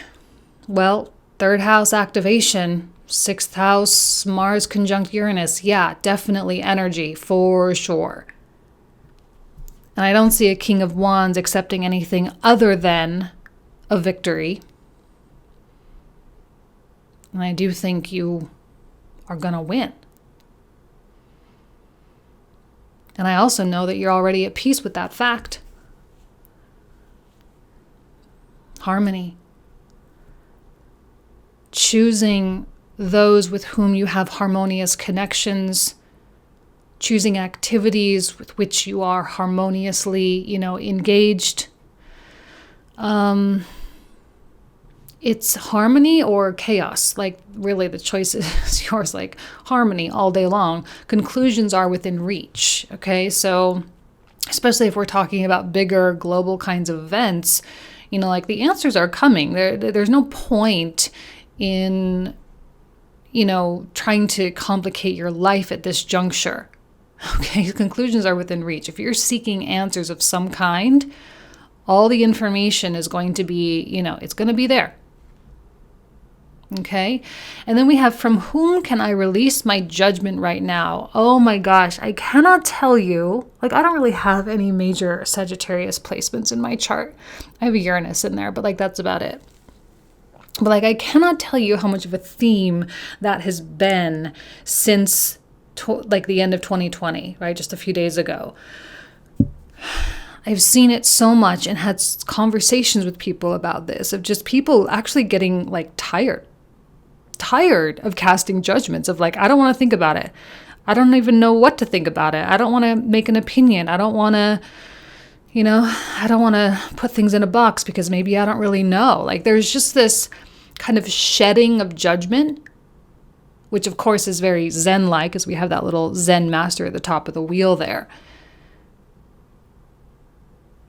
Well, third house activation, sixth house, Mars conjunct Uranus. Yeah, definitely energy for sure. And I don't see a King of Wands accepting anything other than a victory. And I do think you are going to win. And I also know that you're already at peace with that fact. Harmony. Choosing those with whom you have harmonious connections, choosing activities with which you are harmoniously, engaged. It's harmony or chaos. Like, really, the choice is yours. Like, harmony all day long. Conclusions are within reach. Okay, so especially if we're talking about bigger global kinds of events, like the answers are coming. There's no point in, trying to complicate your life at this juncture. Okay, conclusions are within reach. If you're seeking answers of some kind, all the information is going to be, it's going to be there. Okay, and then we have, from whom can I release my judgment right now? Oh my gosh, I cannot tell you. I don't really have any major Sagittarius placements in my chart. I have a Uranus in there, but that's about it. But I cannot tell you how much of a theme that has been since the end of 2020, right? Just a few days ago. I've seen it so much and had conversations with people about this, of just people actually getting tired of casting judgments, of I don't want to think about it. I don't even know what to think about it. I don't want to make an opinion. I don't want to, I don't want to put things in a box because maybe I don't really know. There's just this kind of shedding of judgment, which of course is very Zen-like, as we have that little Zen master at the top of the wheel there.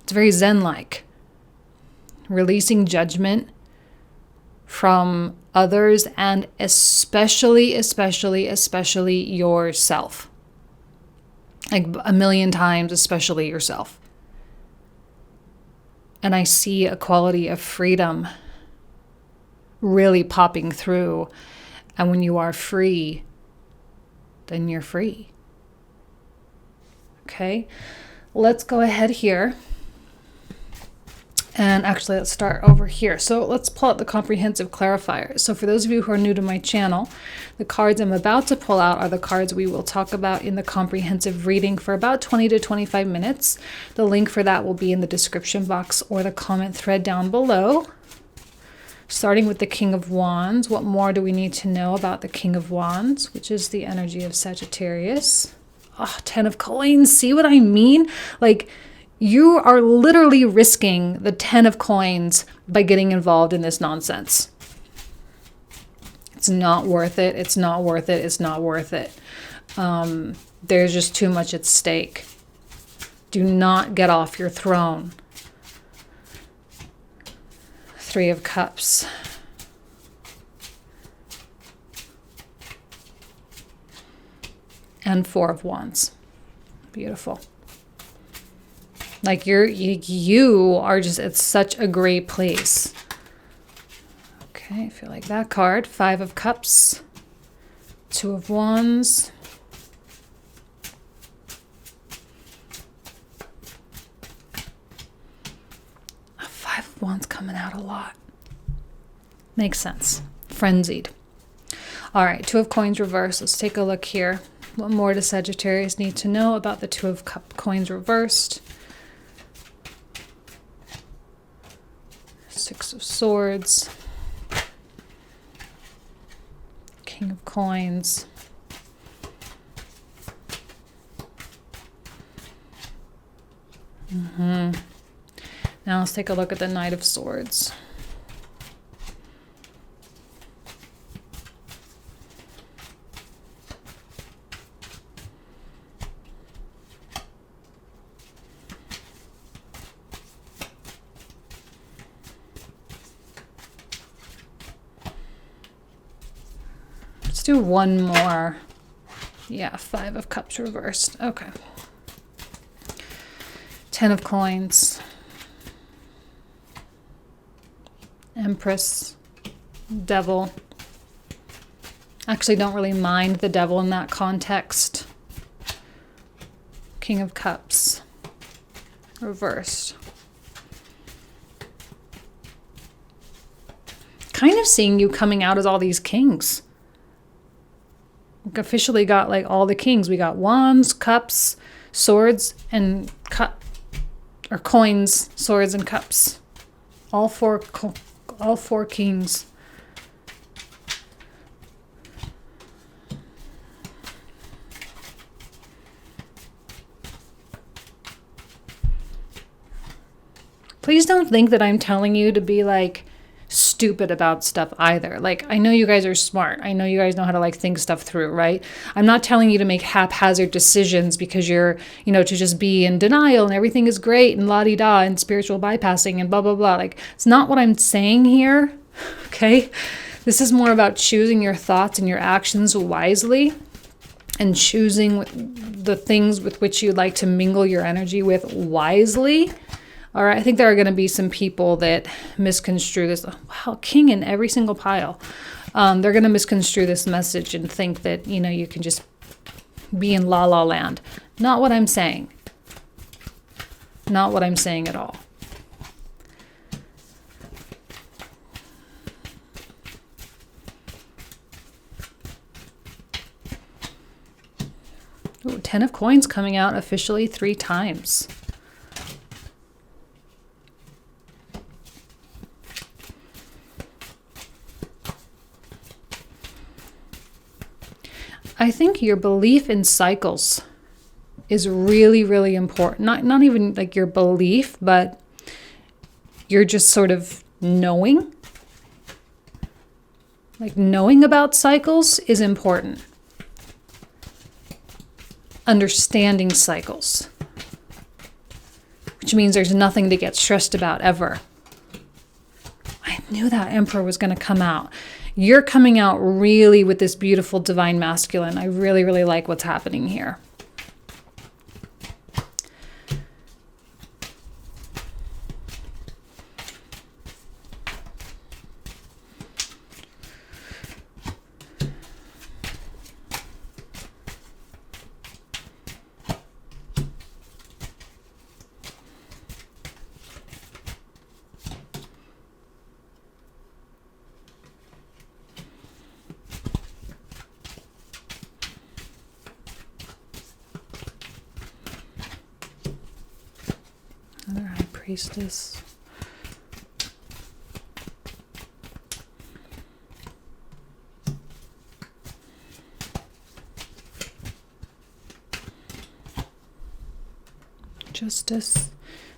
It's very Zen-like. Releasing judgment from others, and especially yourself. A million times, especially yourself. And I see a quality of freedom really popping through. And when you are free, then you're free. Okay, let's go ahead here. And actually, let's start over here. So let's pull out the comprehensive clarifier. So for those of you who are new to my channel, the cards I'm about to pull out are the cards we will talk about in the comprehensive reading for about 20 to 25 minutes. The link for that will be in the description box or the comment thread down below. Starting with the King of Wands, what more do we need to know about the King of Wands, which is the energy of Sagittarius? Oh, 10 of Coins. See what I mean? You are literally risking the 10 of Coins by getting involved in this nonsense. It's not worth it. It's not worth it. It's not worth it. There's just too much at stake. Do not get off your throne. 3 of Cups. And 4 of Wands. Beautiful. You are just at such a great place. Okay, I feel like that card. 5 of Cups. 2 of Wands. A 5 of Wands coming out a lot. Makes sense. Frenzied. All right, 2 of Coins reversed. Let's take a look here. What more does Sagittarius need to know about the 2 of Coins reversed? Six of Swords, King of Coins, now let's take a look at the Knight of Swords. Let's do one more. Yeah, Five of Cups reversed. Okay. Ten of Coins. Empress. Devil. Actually, don't really mind the devil in that context. King of Cups. Reversed. Kind of seeing you coming out as all these kings. Officially got like all the kings. We got wands, cups, swords, and coins, swords, and cups. All four kings. Please don't think that I'm telling you to be like stupid about stuff either. Like, I know you guys are smart. I know you guys know how to like think stuff through, right? I'm not telling you to make haphazard decisions because you're, to just be in denial and everything is great and la-di-da and spiritual bypassing and blah, blah, blah. Like, it's not what I'm saying here, okay? This is more about choosing your thoughts and your actions wisely and choosing the things with which you'd like to mingle your energy with wisely. All right, I think there are going to be some people that misconstrue this. Wow, king in every single pile. They're going to misconstrue this message and think that, you can just be in la la land. Not what I'm saying. Not what I'm saying at all. Ooh, 10 of Coins coming out officially 3 times. I think your belief in cycles is really, really important. Not even like your belief, but you're just sort of knowing. Like knowing about cycles is important. Understanding cycles, which means there's nothing to get stressed about ever. I knew that Emperor was going to come out. You're coming out really with this beautiful divine masculine. I really, really like what's happening here. Another High Priestess. Justice.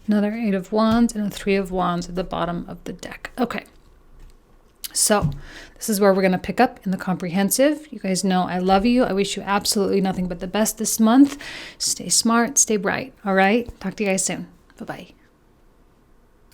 Another 8 of Wands and a 3 of Wands at the bottom of the deck. Okay. So this is where we're going to pick up in the comprehensive. You guys know I love you. I wish you absolutely nothing but the best this month. Stay smart, stay bright. All right. Talk to you guys soon. Bye-bye.